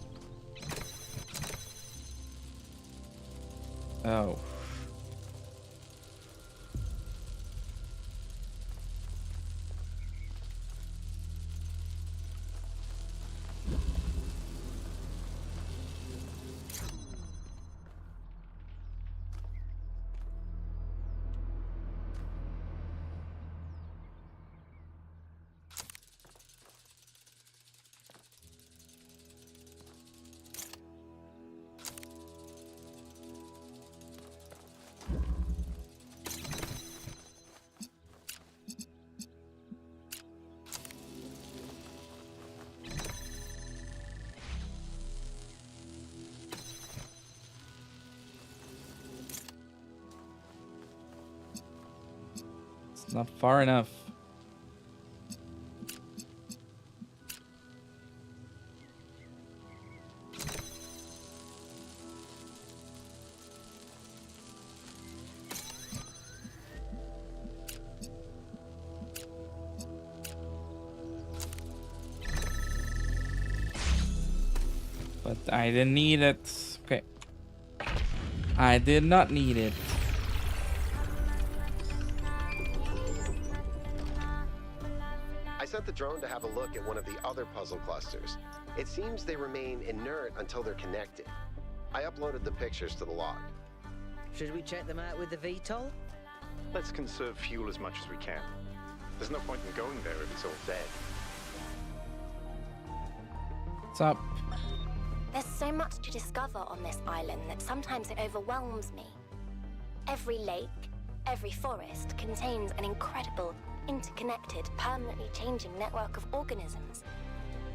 Oh. It's not far enough. But I didn't need it. Okay. I did not need it. I sent the drone to have a look at one of the other puzzle clusters. It seems they remain inert until they're connected. I uploaded the pictures to the log. Should we check them out with the VTOL? Let's conserve fuel as much as we can. There's no point in going there if it's all dead. What's up? There's so much to discover on this island that sometimes it overwhelms me. Every lake, every forest contains an incredible, interconnected, permanently changing network of organisms.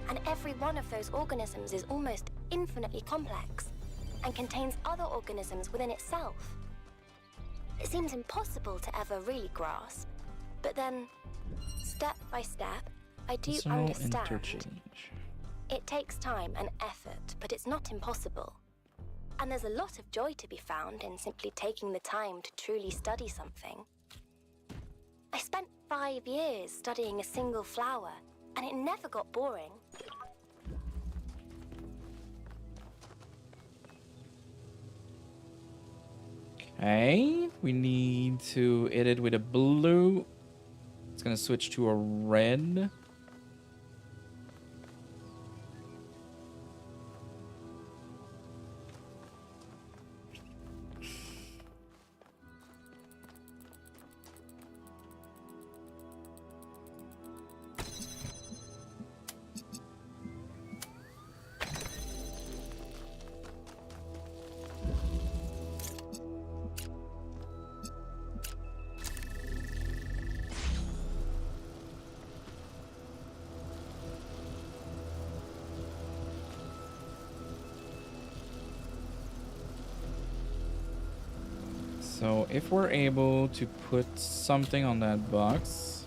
And every one of those organisms is almost infinitely complex and contains other organisms within itself. It seems impossible to ever really grasp, but then, step by step, I do understand. It takes time and effort, but it's not impossible. And there's a lot of joy to be found in simply taking the time to truly study something. I spent 5 years studying a single flower, and it never got boring. Okay, we need to edit with a blue. It's gonna switch to a red. So if we're able to put something on that box,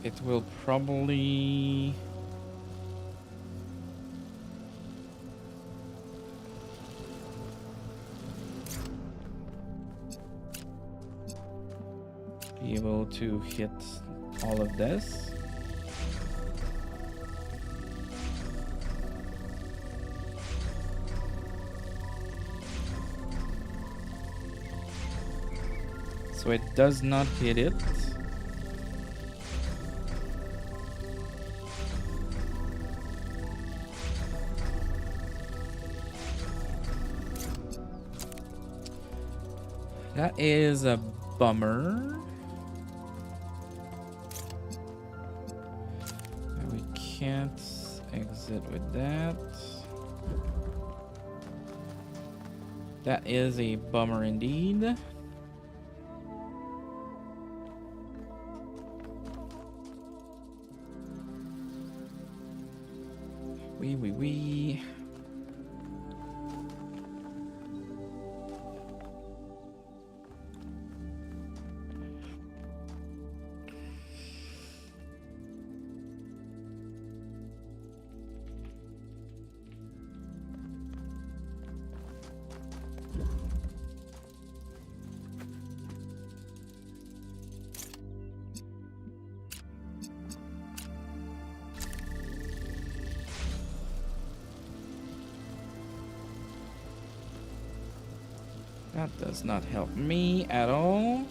it will probably... be able to hit all of this. So it does not hit it. That is a bummer. And we can't exit with that. That is a bummer indeed. Wee. That does not help me at all.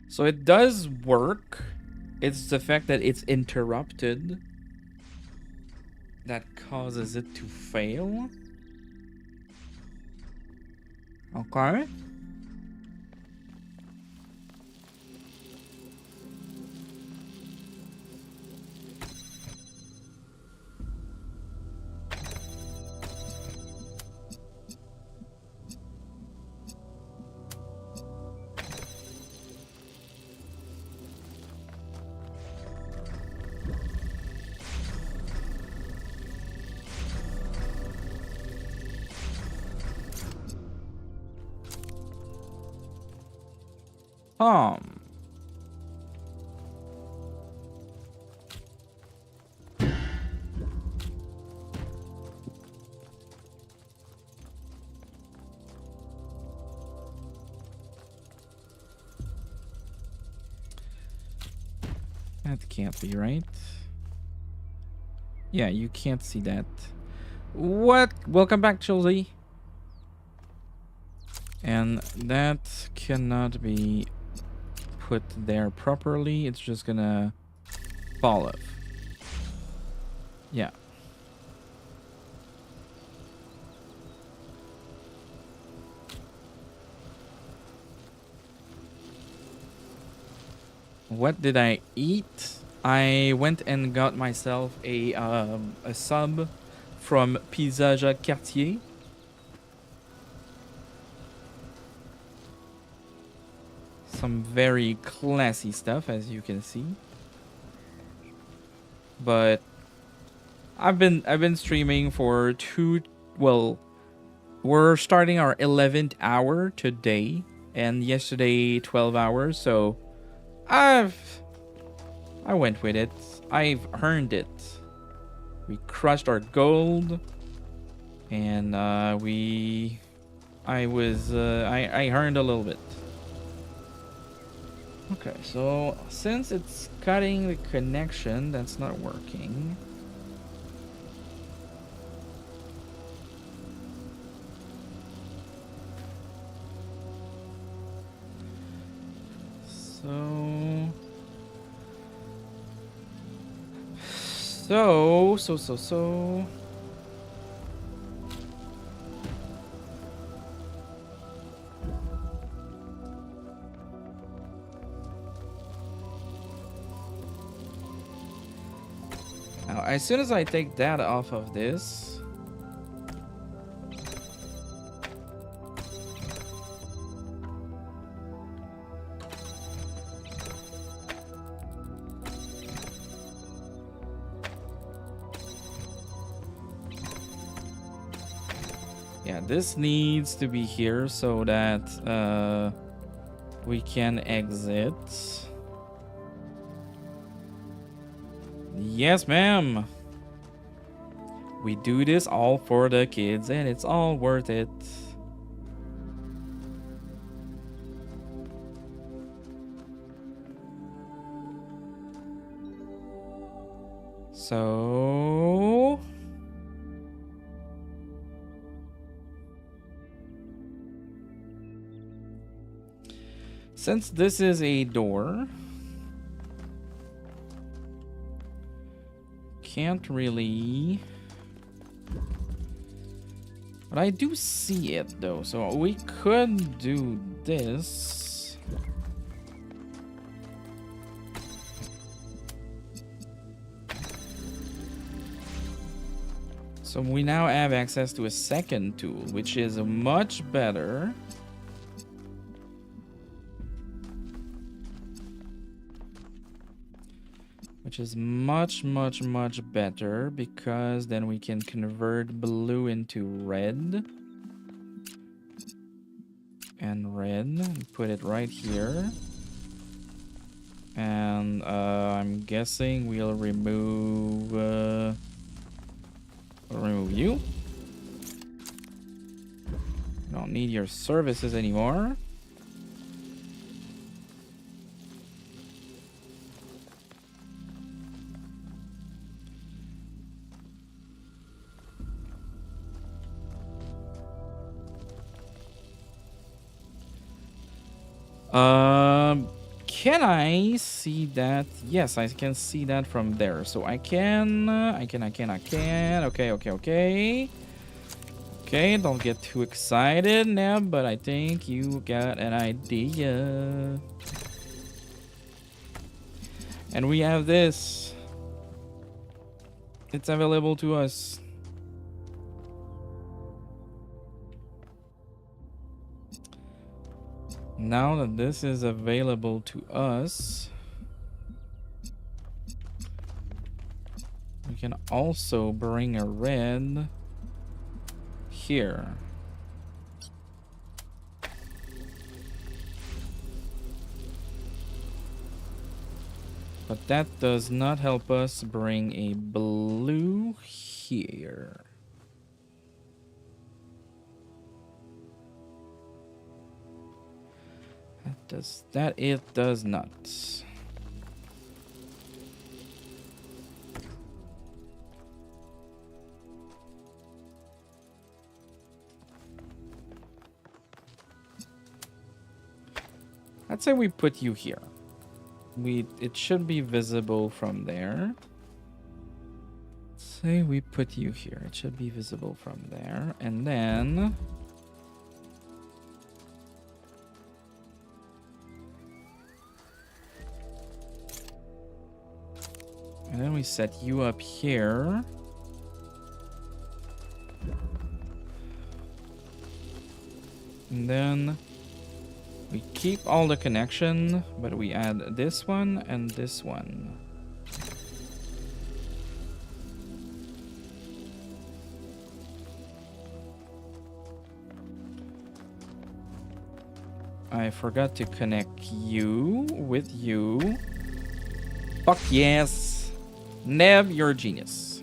So it does work. It's the fact that it's interrupted that causes it to fail. Okay. That can't be right. Yeah, you can't see that. What? Welcome back, Chelsea. And that cannot be put there properly. It's just gonna fall off. Yeah. What did I eat? I went and got myself a sub from Pizza Jacques Cartier. Some very classy stuff, as you can see. But I've been streaming for we're starting our 11th hour today, and yesterday 12 hours, so I went with it. I've earned it. We crushed our gold, and I earned a little bit. Okay, so since it's cutting the connection, that's not working. So. Now, as soon as I take that off of this, yeah, this needs to be here so that we can exit. Yes, ma'am. We do this all for the kids, and it's all worth it. So since this is a door, can't really, but I do see it though, so we could do this. So we now have access to a second tool, which is much better. Which is much better, because then we can convert blue into red. And red, and put it right here. And I'm guessing we'll remove you. Don't need your services anymore. Can I see that? Yes, I can see that from there. So I can. Okay. Okay, don't get too excited now, but I think you got an idea. And we have this. It's available to us. Now that this is available to us, we can also bring a red here. But that does not help us bring a blue here. It does not. I'd say we put you here. It should be visible from there. Say we put you here. It should be visible from there. And then we set you up here. And then we keep all the connection, but we add this one and this one. I forgot to connect you with you. Fuck yes. Neb, you're a genius.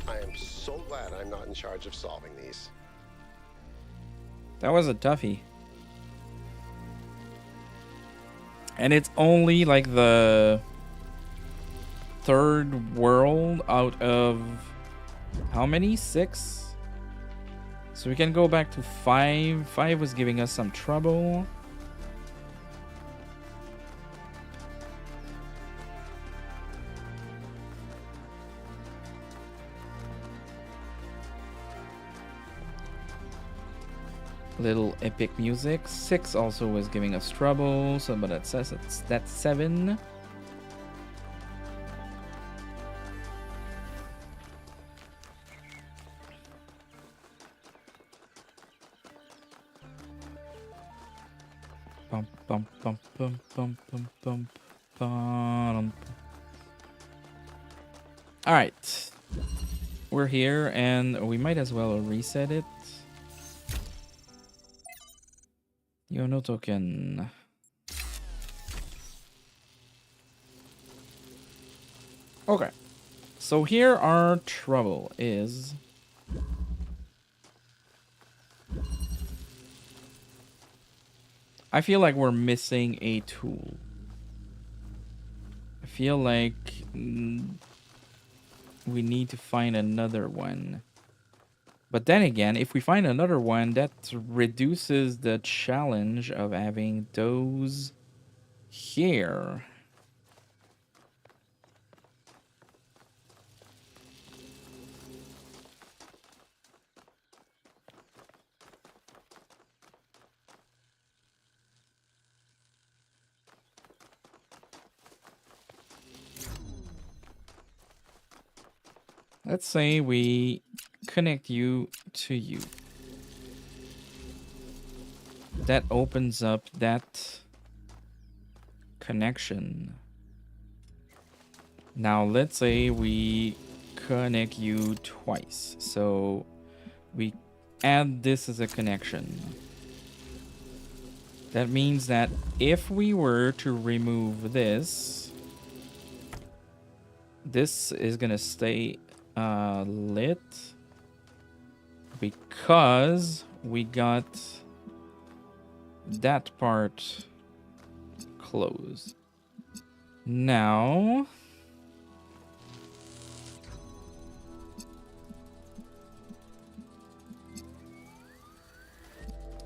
I am so glad I'm not in charge of solving these. That was a toughie. And it's only like the third world out of how many? 6? So we can go back to 5. 5 was giving us some trouble. Little epic music. 6 also was giving us trouble, so but that says that's 7. Bum bum bum bum bum bum bum bum. All right, we're here, and we might as well reset it. No token. Okay. So here our trouble is I feel like we're missing a tool. feel like we need to find another one. But then again, if we find another one, that reduces the challenge of having those here. Let's say we connect you to you. That opens up that connection. Now let's say we connect you twice. So we add this as a connection. That means that if we were to remove this, this is gonna stay lit because we got that part closed. Now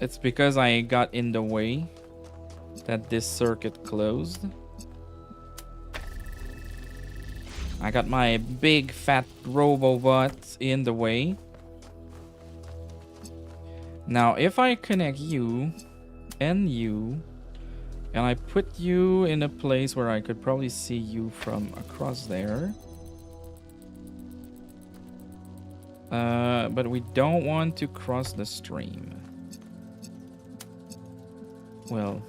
it's because I got in the way that this circuit closed. I got my big fat robobot in the way. Now if I connect you and you, and I put you in a place where I could probably see you from across there. But we don't want to cross the stream. Well,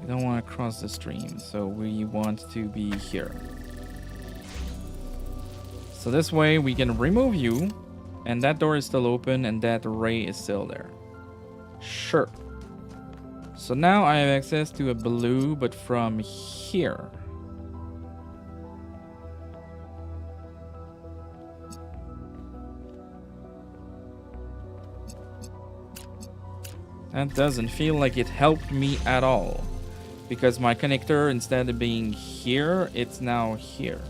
we don't want to cross the stream, so we want to be here. So this way we can remove you, and that door is still open, and that ray is still there. Sure. So now I have access to a blue, but from here. That doesn't feel like it helped me at all. Because my connector, instead of being here, it's now here.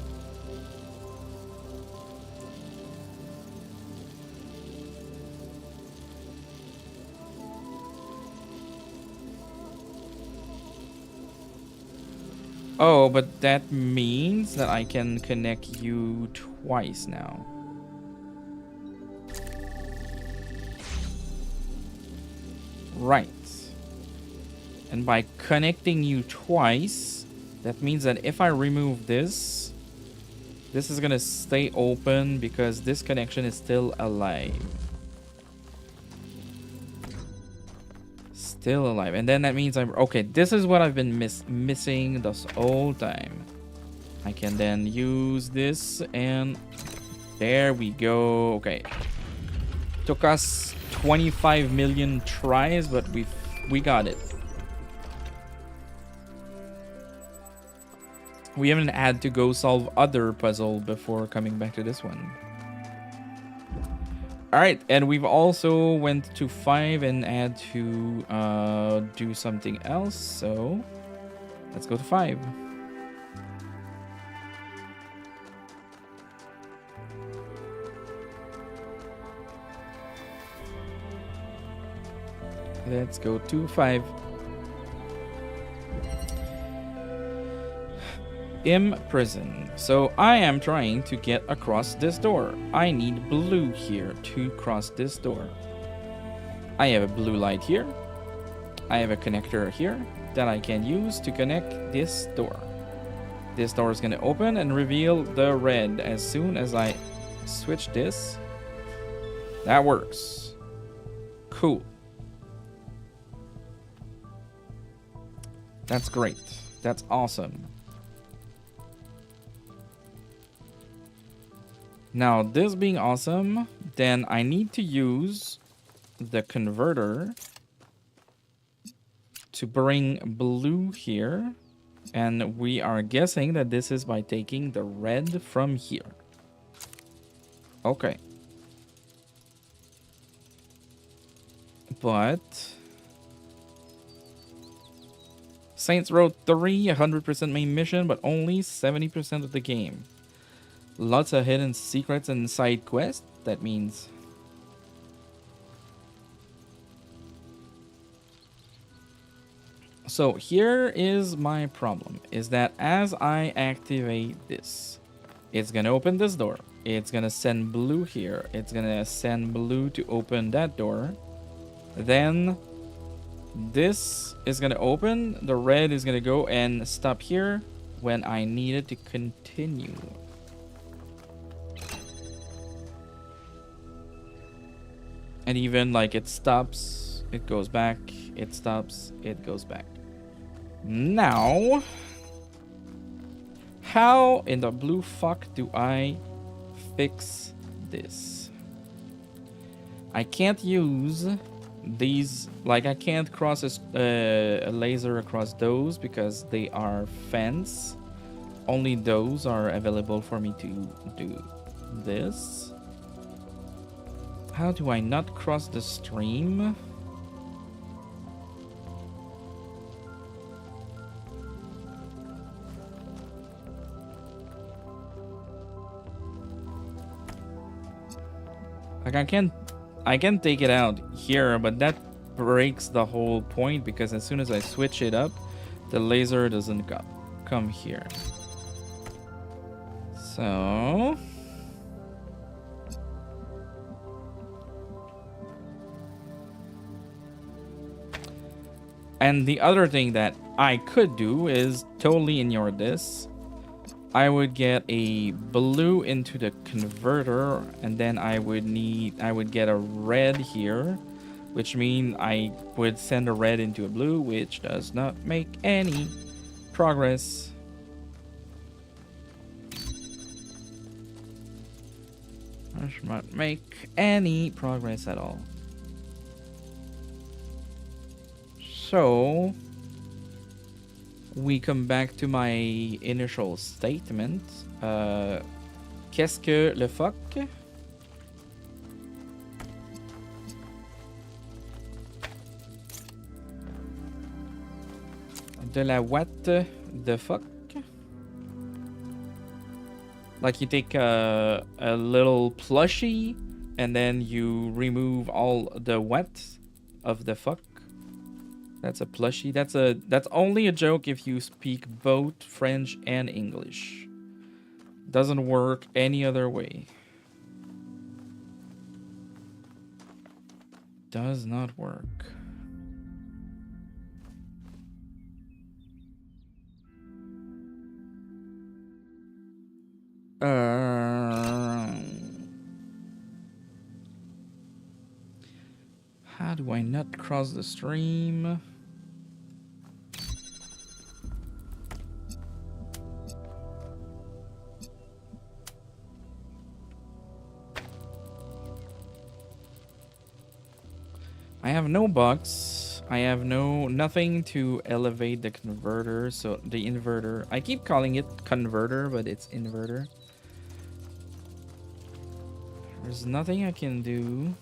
Oh, but that means that I can connect you twice now. Right. And by connecting you twice, that means that if I remove this, this is gonna stay open because this connection is still alive. Still alive. And then that means I'm okay. This is what I've been missing this whole time. I can then use this, and there we go. Okay, took us 25 million tries, but we got it. We haven't had to go solve other puzzle before coming back to this one. All right, and we've also went to 5 and had to do something else. So let's go to 5. Let's go to 5. Imprison. So I am trying to get across this door. I need blue here to cross this door. I have a blue light here. I have a connector here that I can use to connect this door. This door is going to open and reveal the red as soon as I switch this. That works. Cool. That's great. That's awesome. Now, this being awesome, then I need to use the converter to bring blue here. And we are guessing that this is by taking the red from here. Okay. but Saints Row 3, 100% main mission, but only 70% of the game. Lots of hidden secrets and side quests. That means so here is my problem, is that as I activate this, it's gonna open this door. It's gonna send blue here. It's gonna send blue to open that door. Then this is gonna open. The red is gonna go and stop here when I need it to continue. And even like it stops, it goes back, it stops, it goes back. Now, how in the blue fuck do I fix this? I can't use these, like I can't cross a laser across those because they are fence. Only those are available for me to do this. How do I not cross the stream? Like I can take it out here, but that breaks the whole point because as soon as I switch it up, the laser doesn't come here. So and the other thing that I could do is totally ignore this. I would get a blue into the converter, and then I would get a red here, which means I would send a red into a blue, which does not make any progress. Does not make any progress at all. So we come back to my initial statement. Qu'est-ce que le fuck? De la what the fuck? Like you take a little plushie and then you remove all the what of the fuck. That's a plushie. That's only a joke if you speak both French and English. Doesn't work any other way. Does not work. How do I not cross the stream? I have no box. I have nothing to elevate the converter, so the inverter. I keep calling it converter, but it's inverter. There's nothing I can do.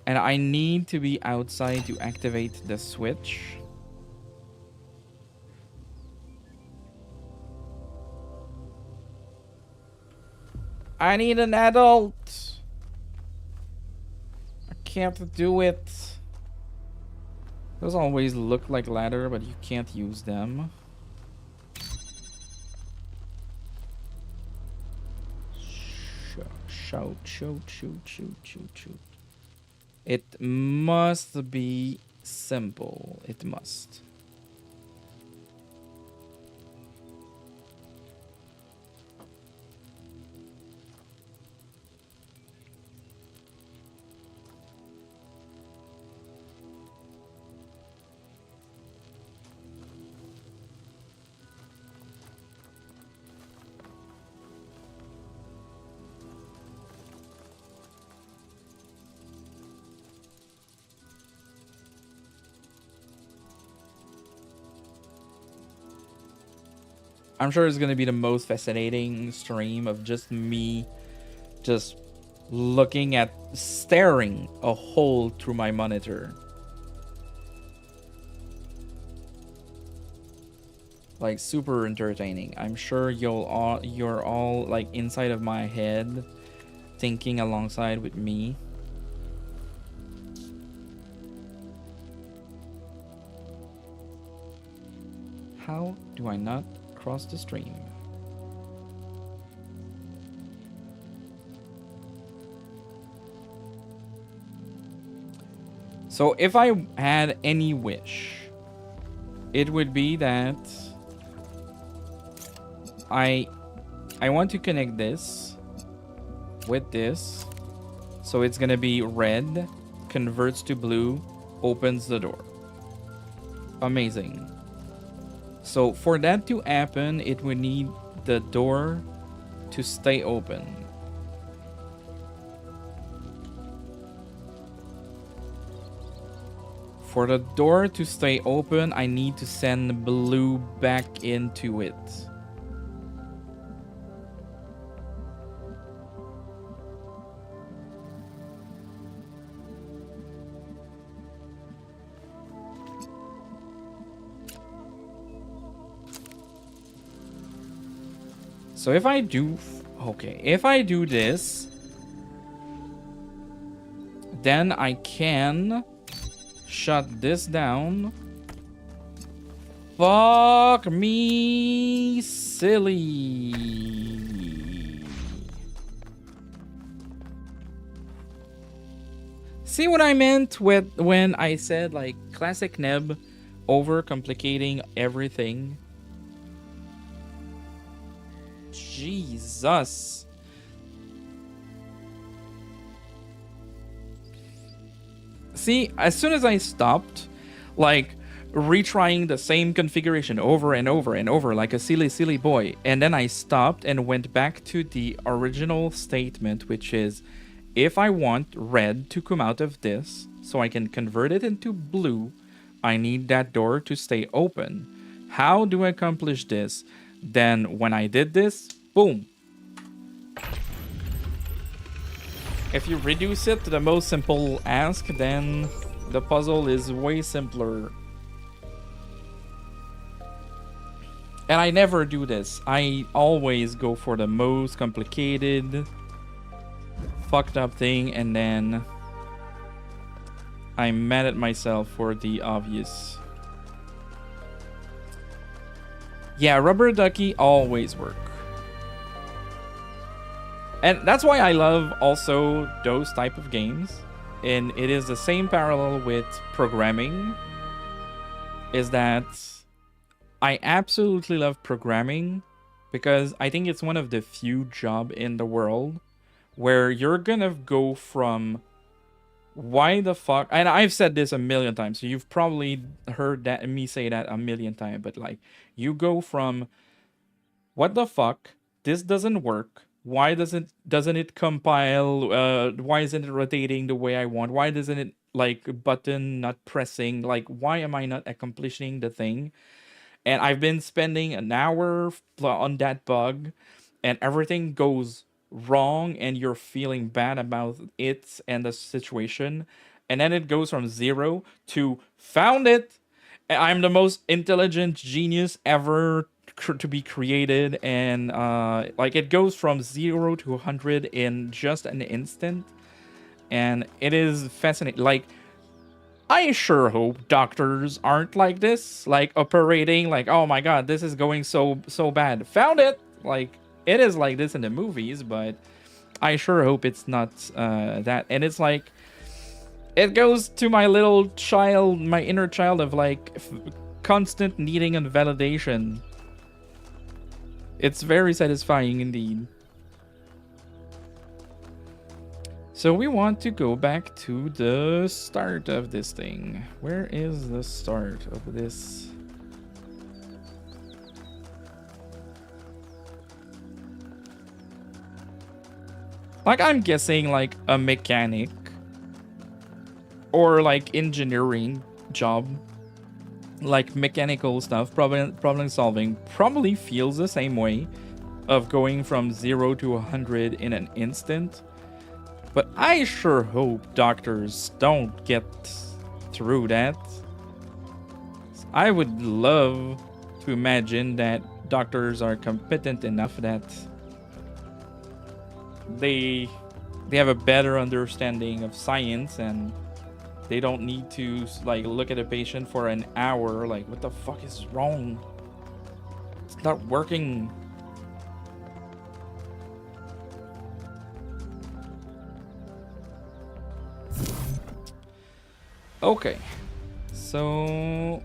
And I need to be outside to activate the switch. I need an adult. I can't do it. Those always look like ladder, but you can't use them. Shoot. It must be simple. It must. I'm sure it's going to be the most fascinating stream of just me just staring a hole through my monitor. Like super entertaining. I'm sure you're all like inside of my head thinking alongside with me. How do I not cross the stream? So if I had any wish, it would be that I want to connect this with this. So it's gonna be red, converts to blue, opens the door. Amazing. So for that to happen, it would need the door to stay open. For the door to stay open, I need to send blue back into it. So if I do, okay, if I do this, then I can shut this down. Fuck me, silly. See what I meant with when I said like classic neb over complicating everything? Jesus. See, as soon as I stopped, like, retrying the same configuration over and over and over like a silly boy, and then I stopped and went back to the original statement, which is, if I want red to come out of this, so I can convert it into blue, I need that door to stay open. How do I accomplish this? Then when I did this, boom. If you reduce it to the most simple ask, then the puzzle is way simpler. And I never do this. I always go for the most complicated, fucked up thing, and then I'm mad at myself for the obvious. Yeah, rubber ducky always work. And that's why I love also those type of games. And it is the same parallel with programming. Is that I absolutely love programming because I think it's one of the few jobs in the world where you're gonna go from why the fuck, and I've said this a million times, so you've probably heard that me say that a million times, but like you go from what the fuck, this doesn't work, why doesn't it compile, why isn't it rotating the way I want, why doesn't it like button not pressing, like why am I not accomplishing the thing? And I've been spending an hour on that bug and everything goes wrong and you're feeling bad about it and the situation. And then it goes from 0 to found it. I'm the most intelligent genius ever to be created. And like it goes from 0 to 100 in just an instant. And it is fascinating. Like, I sure hope doctors aren't like this, like operating like, oh my god, this is going so bad. Found it! Like, it is like this in the movies, but I sure hope it's not that. And it's like, it goes to my little child, my inner child of like constant needing and validation. It's very satisfying indeed. So we want to go back to the start of this thing. Where is the start of this? Like, I'm guessing like a mechanic or like engineering job, like mechanical stuff, problem solving, probably feels the same way of going from 0 to 100 in an instant. But I sure hope doctors don't get through that. I would love to imagine that doctors are competent enough that they have a better understanding of science and they don't need to like look at a patient for an hour like what the fuck is wrong? It's not working. Okay. So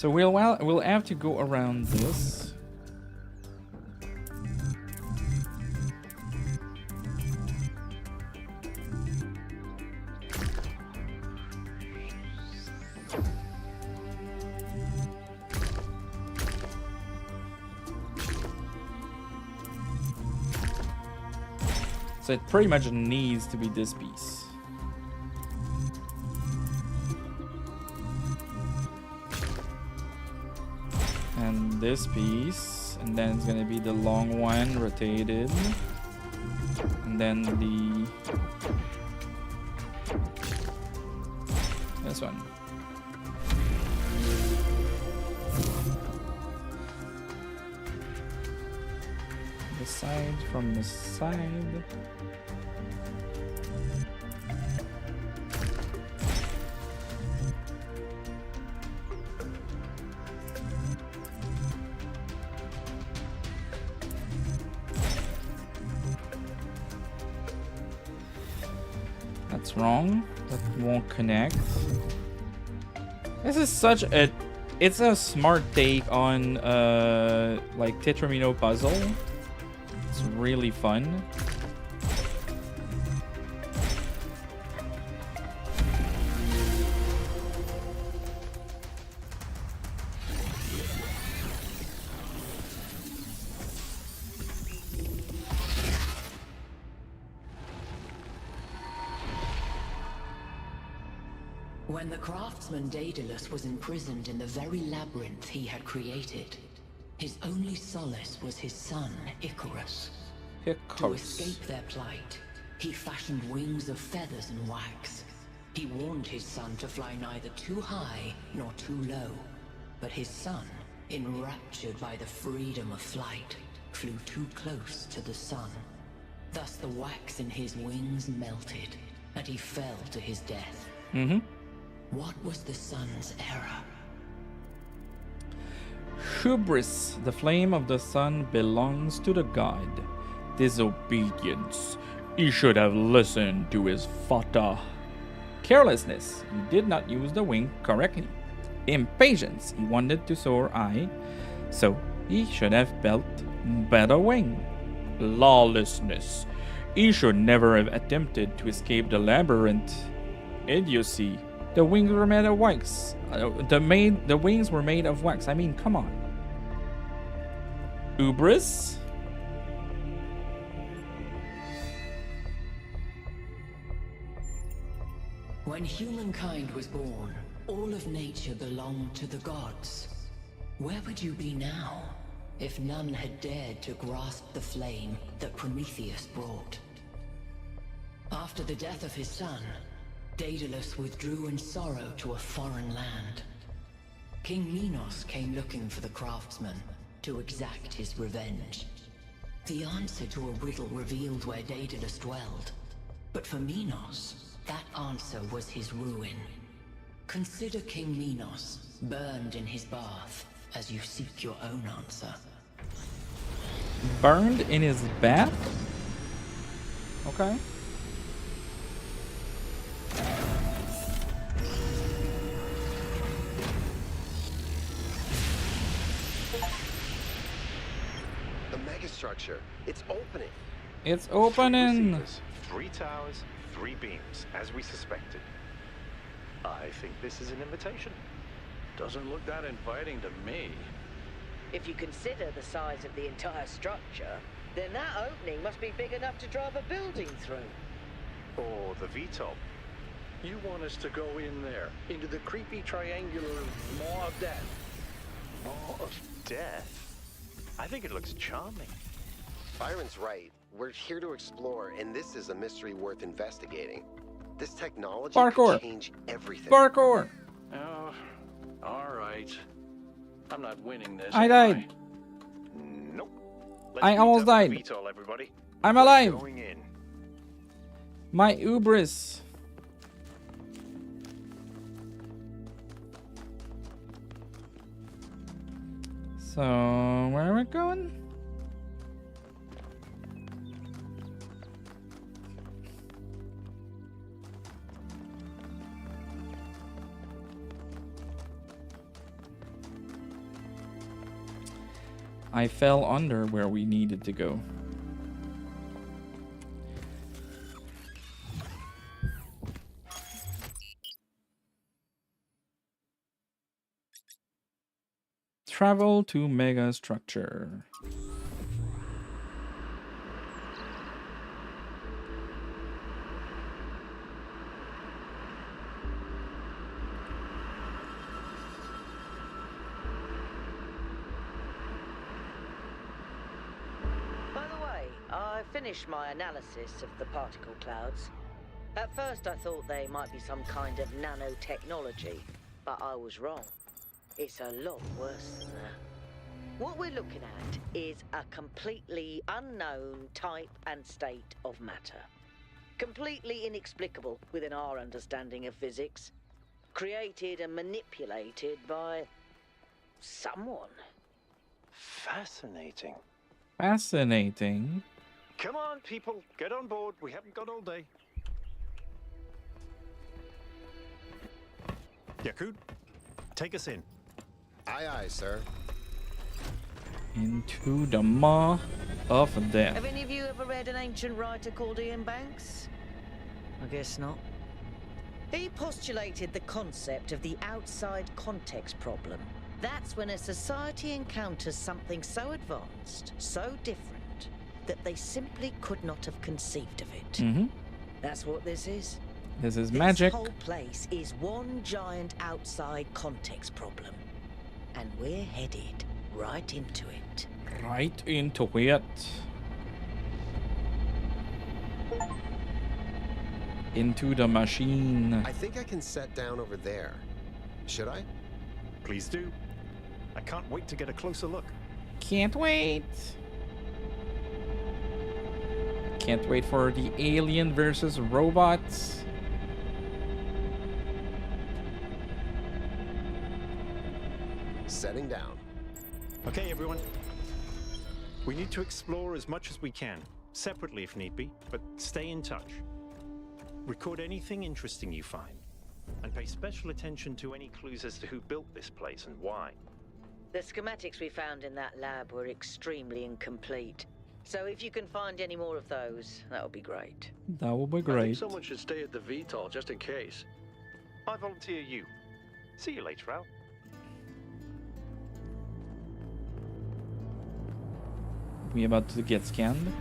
we'll have to go around this. So it pretty much needs to be this piece. And this piece, and then it's gonna be the long one rotated, and then this one. The side from the side. That's wrong. That won't connect. This is such a... It's a smart take on like Tetramino puzzle. It's really fun. When the craftsman Daedalus was imprisoned in the very labyrinth he had created, his only solace was his son, Icarus. To escape their plight, he fashioned wings of feathers and wax. He warned his son to fly neither too high nor too low. But his son, enraptured by the freedom of flight, flew too close to the sun. Thus the wax in his wings melted, and he fell to his death. Mm-hmm. What was the sun's error? Hubris, the flame of the sun, belongs to the god. Disobedience, he should have listened to his father. Carelessness, he did not use the wing correctly. Impatience, he wanted to soar high, so he should have built better wing. Lawlessness, he should never have attempted to escape the labyrinth. Idiocy, the wings were made of wax. The wings were made of wax. I mean, come on. Hubris. When humankind was born, all of nature belonged to the gods. Where would you be now, if none had dared to grasp the flame that Prometheus brought? After the death of his son, Daedalus withdrew in sorrow to a foreign land. King Minos came looking for the craftsman to exact his revenge. The answer to a riddle revealed where Daedalus dwelled. But for Minos, that answer was his ruin. Consider King Minos, burned in his bath, as you seek your own answer. Burned in his bath? Okay. The megastructure. It's opening. It's opening. 3 towers, 3 beams, as we suspected. I think this is an invitation. Doesn't look that inviting to me. If you consider the size of the entire structure, then that opening must be big enough to drive a building through. Or the VTOL. You want us to go in there, into the creepy triangular maw of death? Maw of death? I think it looks charming. Byron's right. We're here to explore, and this is a mystery worth investigating. This technology Parkour. could change everything. Parkour. Oh, all right. I'm not winning this. I am died. Nope. I almost died. VTOL, everybody. I'm We're alive. going in. My hubris. So, where are we going? I fell under where we needed to go. Travel to mega structure. By the way, I finished my analysis of the particle clouds. At first I thought they might be some kind of nanotechnology, but I was wrong. It's a lot worse than that. What we're looking at is a completely unknown type and state of matter. Completely inexplicable within our understanding of physics. Created and manipulated by someone. Fascinating. Fascinating. Come on, people. Get on board. We haven't got all day. Yakut, take us in. Aye, aye, sir. Into the maw of death. Have any of you ever read an ancient writer called Ian Banks? I guess not. He postulated the concept of the outside context problem. That's when a society encounters something so advanced, so different, that they simply could not have conceived of it. Mm-hmm. That's what this is. This is magic. This whole place is one giant outside context problem. And we're headed right into it. Right into it. Into the machine. I think I can set down over there. Should I? Please do. I can't wait to get a closer look. Can't wait. Can't wait for the alien versus robots. Setting down. Okay, everyone. We need to explore as much as we can, separately if need be, but stay in touch. Record anything interesting you find, and pay special attention to any clues as to who built this place and why. The schematics we found in that lab were extremely incomplete. So if you can find any more of those, that would be great. That would be I think great. someone should stay at the VTOL just in case. I volunteer you. See you later, Al. We about to get scanned.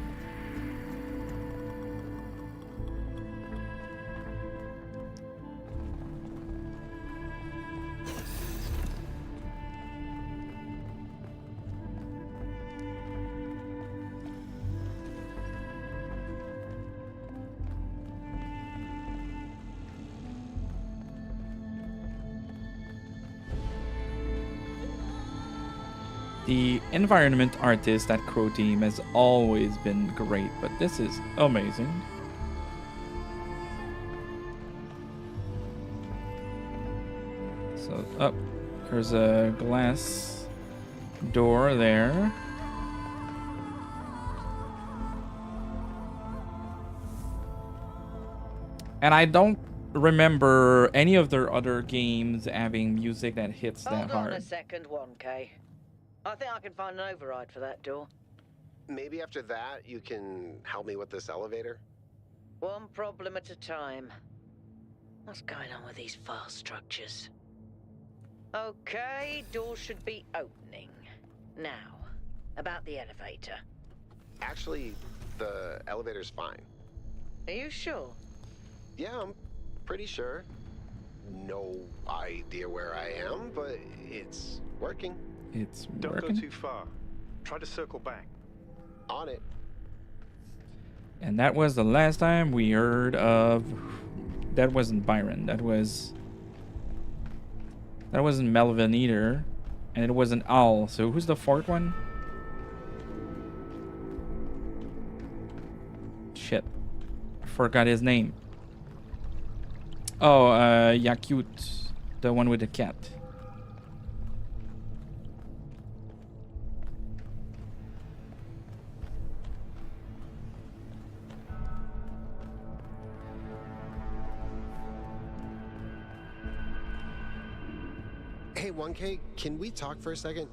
The environment artist at Crow Team has always been great, but this is amazing. So, oh, there's a glass door there. And I don't remember any of their other games having music that hits that Hold on hard. a second, 1K. I think I can find an override for that door. Maybe after that, you can help me with this elevator? One problem at a time. What's going on with these file structures? Okay, door should be opening. Now, about the elevator. Actually, the elevator's fine. Are you sure? Yeah, I'm pretty sure. No idea where I am, but it's working. It's Don't working. go too far. Try to circle back. On it. And that was the last time we heard of... That wasn't Byron. That wasn't Melvin either. And it wasn't Al. So who's the fourth one? Shit. I forgot his name. Oh, Yakut. The one with the cat. Hey, 1K, can we talk for a second?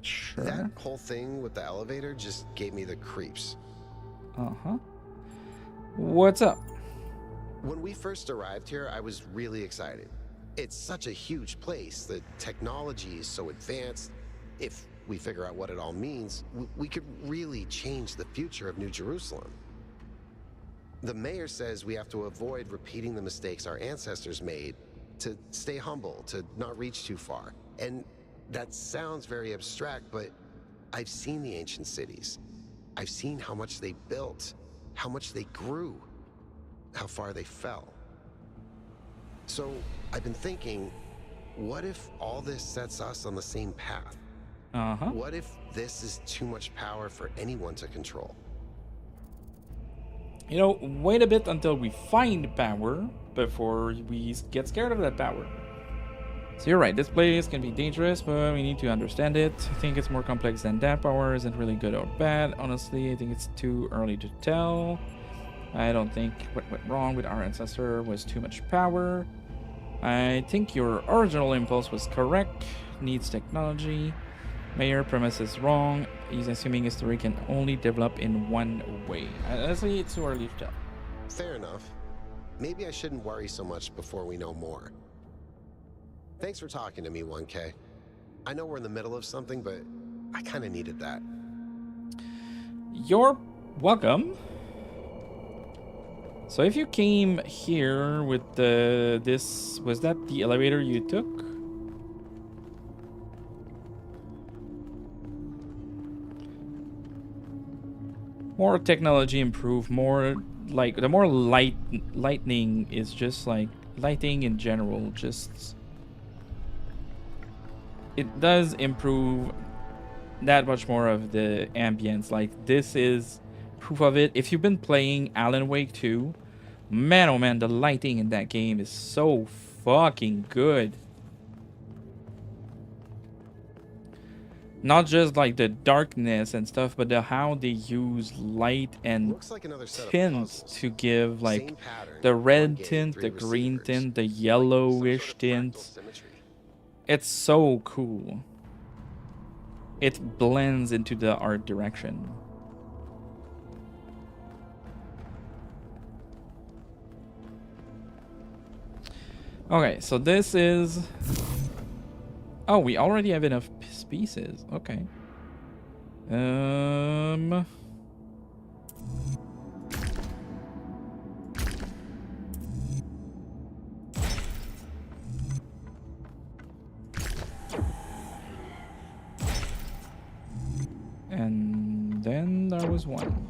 Sure. That whole thing with the elevator just gave me the creeps. Uh-huh. What's up? When we first arrived here, I was really excited. It's such a huge place. The technology is so advanced. If we figure out what it all means, we could really change the future of New Jerusalem. The mayor says we have to avoid repeating the mistakes our ancestors made, to stay humble, to not reach too far. And that sounds very abstract, but I've seen the ancient cities. I've seen how much they built, how much they grew, how far they fell. So I've been thinking, what if all this sets us on the same path? Uh-huh. What if this is too much power for anyone to control? You know, wait a bit until we find power before we get scared of that power. So you're right, this place can be dangerous, but we need to understand it. I think it's more complex than that. Power isn't really good or bad. Honestly, I think it's too early to tell. I don't think what went wrong with our ancestor was too much power. I think your original impulse was correct. Needs technology. Mayor premise is wrong. He's assuming history can only develop in one way. Honestly, it's too early to tell. Fair enough. Maybe I shouldn't worry so much before we know more. Thanks for talking to me, 1K. I know we're in the middle of something, but I kind of needed that. You're welcome. So if you came here with this, was that the elevator you took? More technology improved, more like the more lightning is just like lighting in general, just it does improve that much more of the ambience. Like this is proof of it. If you've been playing Alan Wake 2, man oh man, the lighting in that game is so fucking good. Not just like the darkness and stuff, but how they use light and tints to give like the red tint, the green tint, the yellowish tint. It's so cool. It blends into the art direction. Okay, so this is... Oh, we already have enough pieces. Okay. And then there was one.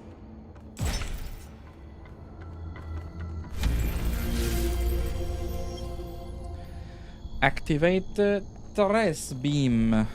Activate the Tres beam.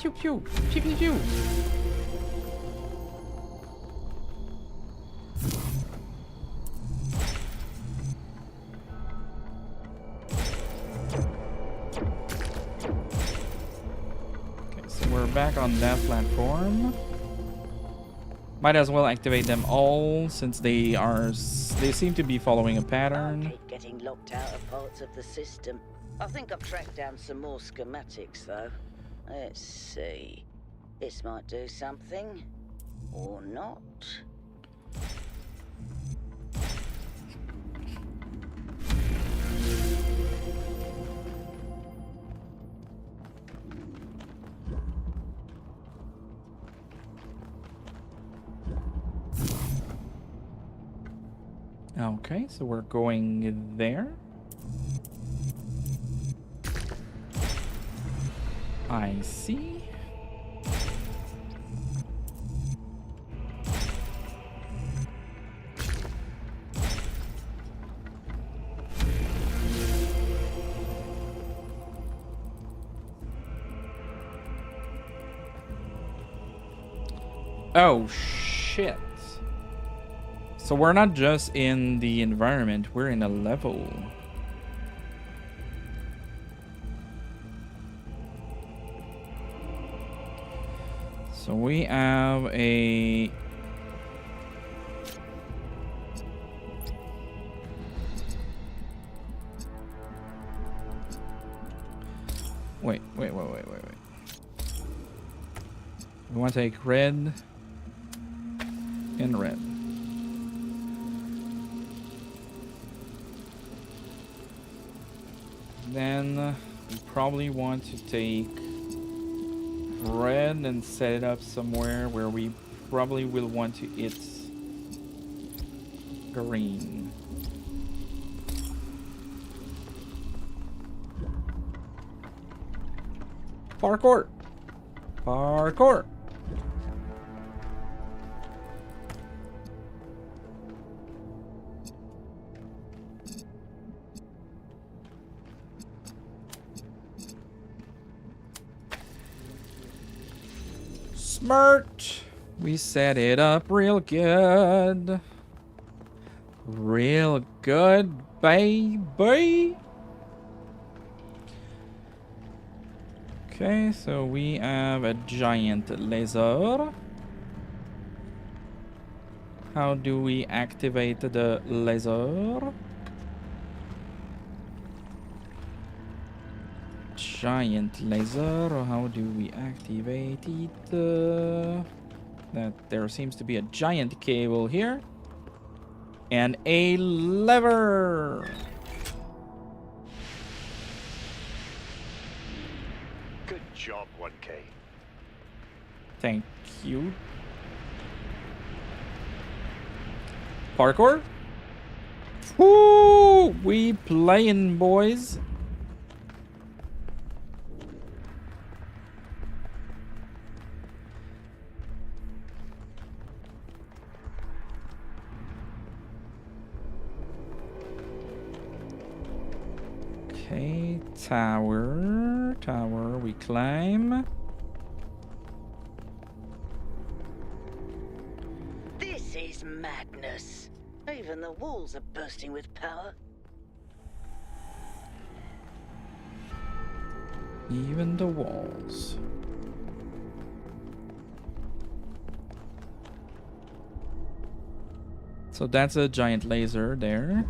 Pew pew, pew pew pew. Okay, so we're back on that platform. Might as well activate them all since they seem to be following a pattern. I keep getting locked out of parts of the system. I think I've tracked down some more schematics though. Let's see. This might do something. Or not. Okay, so we're going there. I see. Oh, shit. So we're not just in the environment, we're in a level. So we have a... Wait. We want to take red and red. Then we probably want to take red and set it up somewhere where we probably will want to hit green. Parkour! Parkour! Smart! We set it up real good. Real good, baby! Okay, so we have a giant laser. How do we activate the laser? Giant laser, how do we activate it? That there seems to be a giant cable here. And a lever! Good job, 1K. Thank you. Parkour? Woo! We playin', boys. Okay, tower, we climb. This is madness. Even the walls are bursting with power. Even the walls. So that's a giant laser there.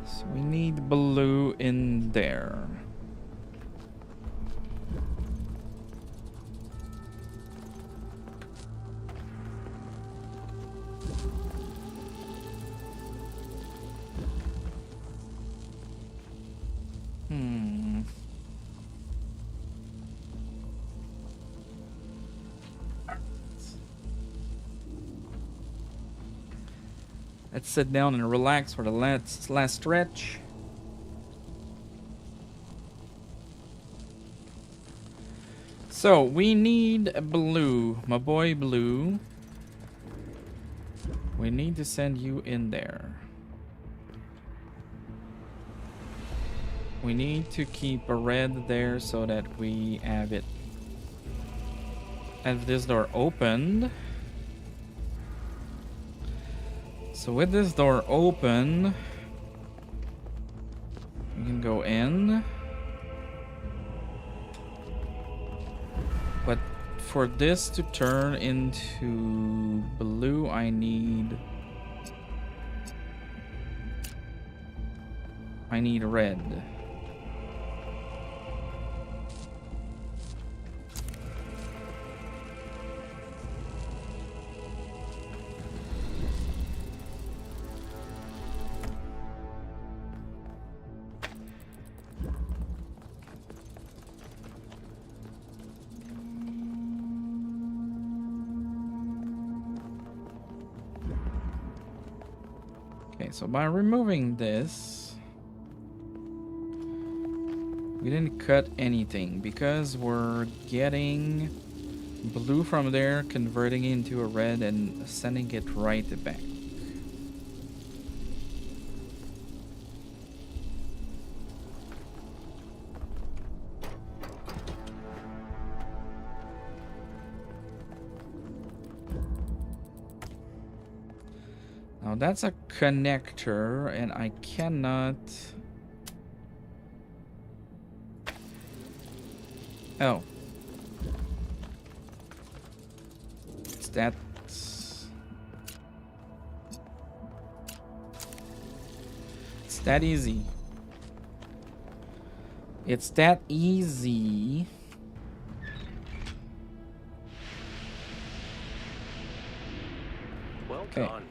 So we need blue in there. Let's sit down and relax for the last stretch. So we need blue, my boy blue. We need to send you in there. We need to keep a red there so that we have it. Have this door opened. So with this door open, we can go in. But for this to turn into blue, I need red. Okay, so by removing this, we didn't cut anything because we're getting blue from there, converting it into a red and sending it right back. Now that's a connector, and I cannot... Oh. It's that... It's that easy. It's that easy. Well Okay. done.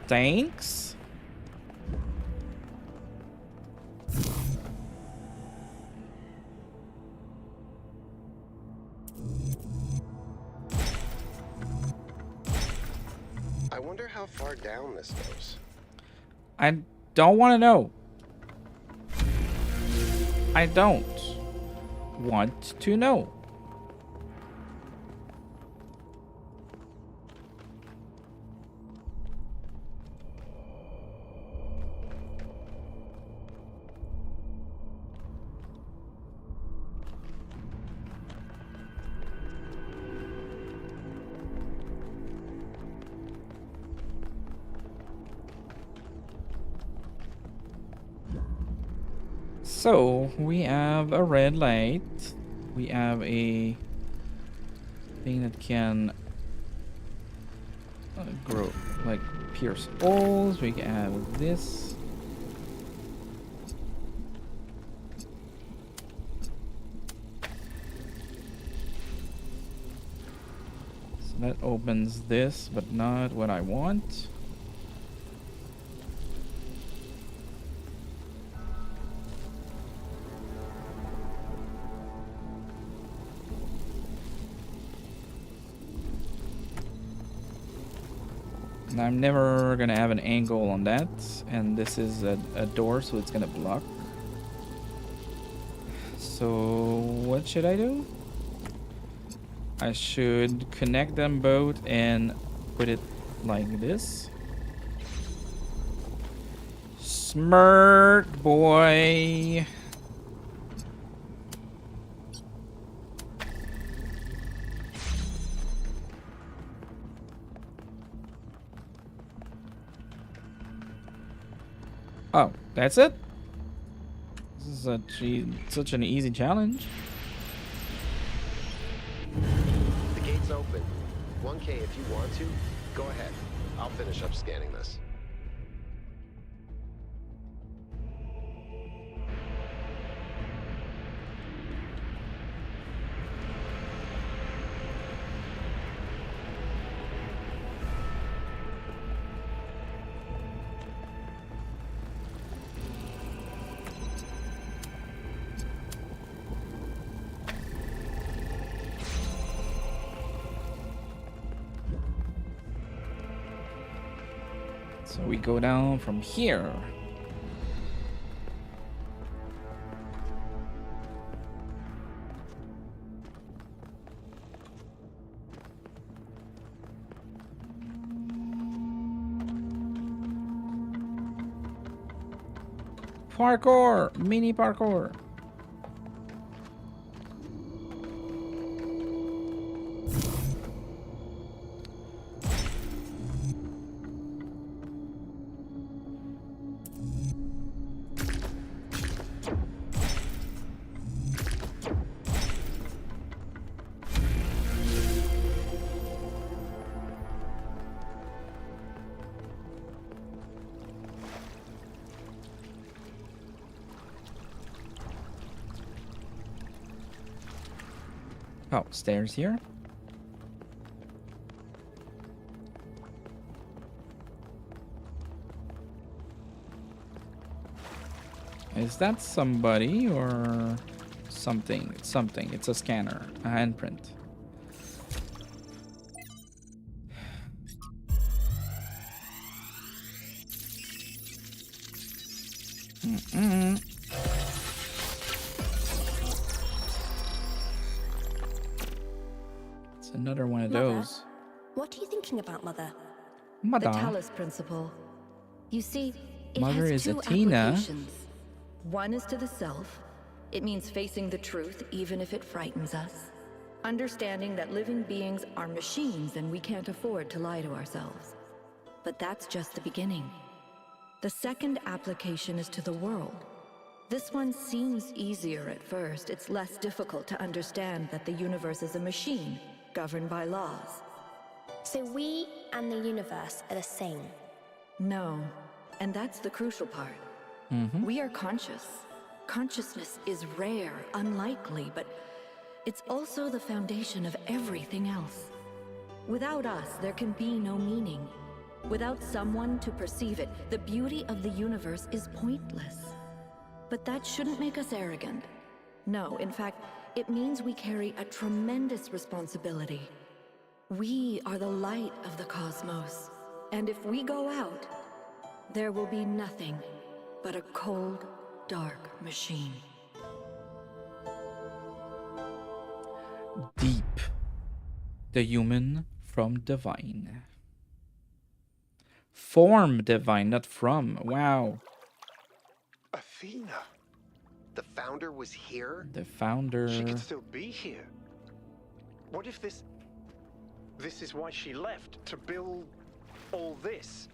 Thanks. I wonder how far down this goes. I don't want to know. I don't want to know. So we have a red light. We have a thing that can grow, like pierce holes. We can have this. So that opens this, but not what I want. And I'm never gonna have an angle on that, and this is a door, so it's gonna block. So what should I do? I should connect them both and put it like this. Smart boy. Oh, that's it? This is such an easy challenge. The gate's open. 1K if you want to. Go ahead. I'll finish up scanning this. So we go down from here. Parkour! Mini parkour! Oh, stairs here. Is that somebody or something? It's something. It's a scanner, a handprint. It's another one of those. What are you thinking about, Mother? Mother. The Talus principle. You see, it Mother has is two Athena. applications. One is to the self. It means facing the truth even if it frightens us. Understanding that living beings are machines and we can't afford to lie to ourselves. But that's just the beginning. The second application is to the world. This one seems easier at first. It's less difficult to understand that the universe is a machine, governed by laws. So we and the universe are the same? No, and that's the crucial part. We are conscious. Consciousness is rare, unlikely, but it's also the foundation of everything else. Without us, there can be no meaning. Without someone to perceive it, the beauty of the universe is pointless. But that shouldn't make us arrogant. No, in fact, it means we carry a tremendous responsibility. We are the light of the cosmos. And if we go out, there will be nothing but a cold, dark machine. Deep. The human from divine. Form divine, not from. Wow. Athena. The founder was here? The founder. She could still be here. What if this is why she left, to build all this?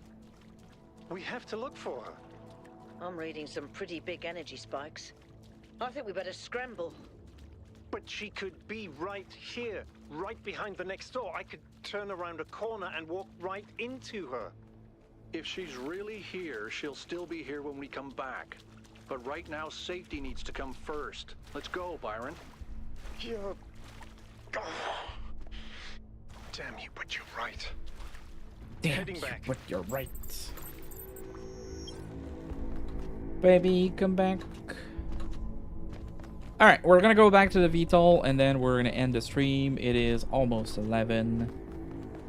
We have to look for her. I'm reading some pretty big energy spikes. I think we better scramble. But she could be right here, right behind the next door. I could turn around a corner and walk right into her. If she's really here, she'll still be here when we come back. But right now, safety needs to come first. Let's go, Byron. You're... Oh. Damn you, but you're right. Damn Heading you, back. but you're right. Baby, come back. Alright, we're gonna go back to the VTOL and then we're gonna end the stream. It is almost 11.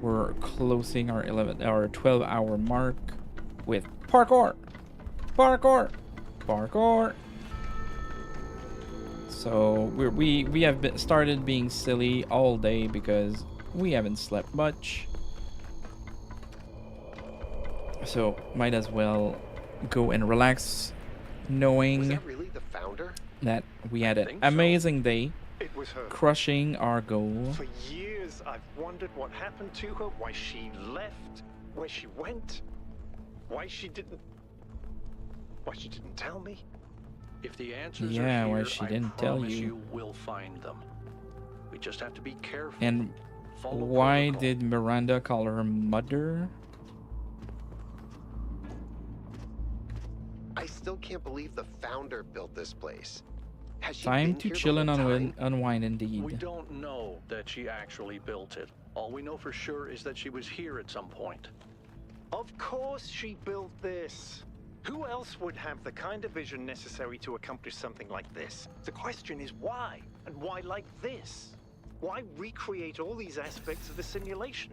We're closing our 12-hour mark with parkour. Parkour. Parkour. So we have started being silly all day because we haven't slept much. So might as well go and relax, knowing Was that really the founder? that we had an amazing day, It was her. crushing our goal. For years, I've wondered what happened to her, why she left, where she went, why she didn't tell me. If the answers Yeah, are here, why she didn't tell promise you. we'll find them. We just have to be careful. And Follow why protocol. did Miranda call her mother? I still can't believe the founder built this place. Has she Time been to here the chill and whole time? unwind We indeed. don't know that she actually built it. All we know for sure is that she was here at some point. Of course she built this. Who else would have the kind of vision necessary to accomplish something like this? The question is why? And why like this? Why recreate all these aspects of the simulation?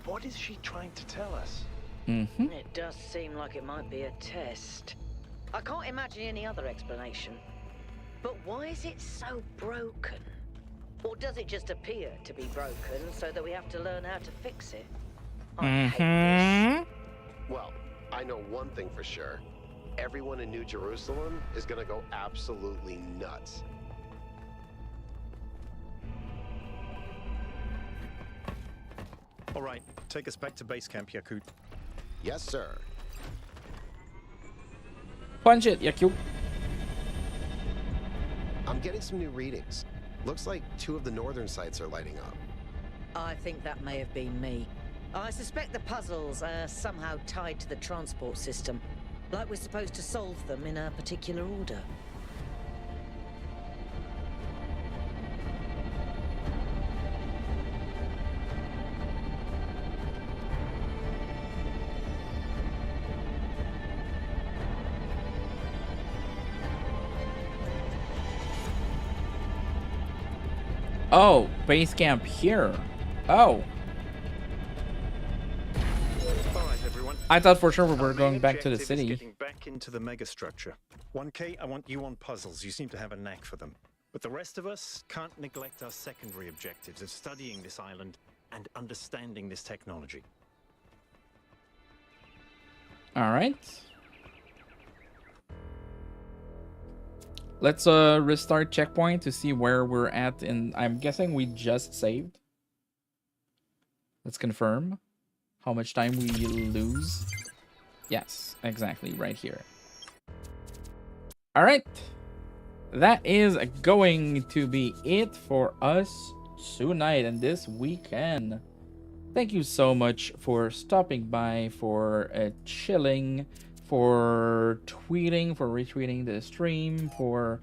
What is she trying to tell us? It does seem like it might be a test. I can't imagine any other explanation. But why is it so broken? Or does it just appear to be broken so that we have to learn how to fix it? Well, I know one thing for sure. Everyone in New Jerusalem is gonna go absolutely nuts. All right, take us back to base camp, Yakut. Yes, sir. Punch it, Yakut. I'm getting some new readings. Looks like 2 of the northern sites are lighting up. I think that may have been me. I suspect the puzzles are somehow tied to the transport system. Like we're supposed to solve them in a particular order. Oh, base camp here. Oh. Alright, everyone. I thought for sure we were Our going main back to the objective is city. Getting back into the megastructure. 1K, I want you on puzzles. You seem to have a knack for them. But the rest of us can't neglect our secondary objectives of studying this island and understanding this technology. All right. Let's restart checkpoint to see where we're at, and I'm guessing we just saved. Let's confirm how much time we lose. Yes, exactly, right here. All right. That is going to be it for us tonight and this weekend. Thank you so much for stopping by, for chilling, for tweeting, for retweeting the stream, for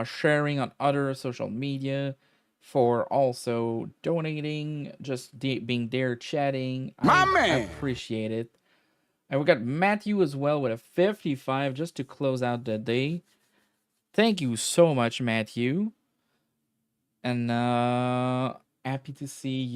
sharing on other social media, for also donating, just being there chatting. I appreciate it. And we got Matthew as well with a 55 just to close out the day. Thank you so much, Matthew. And happy to see you.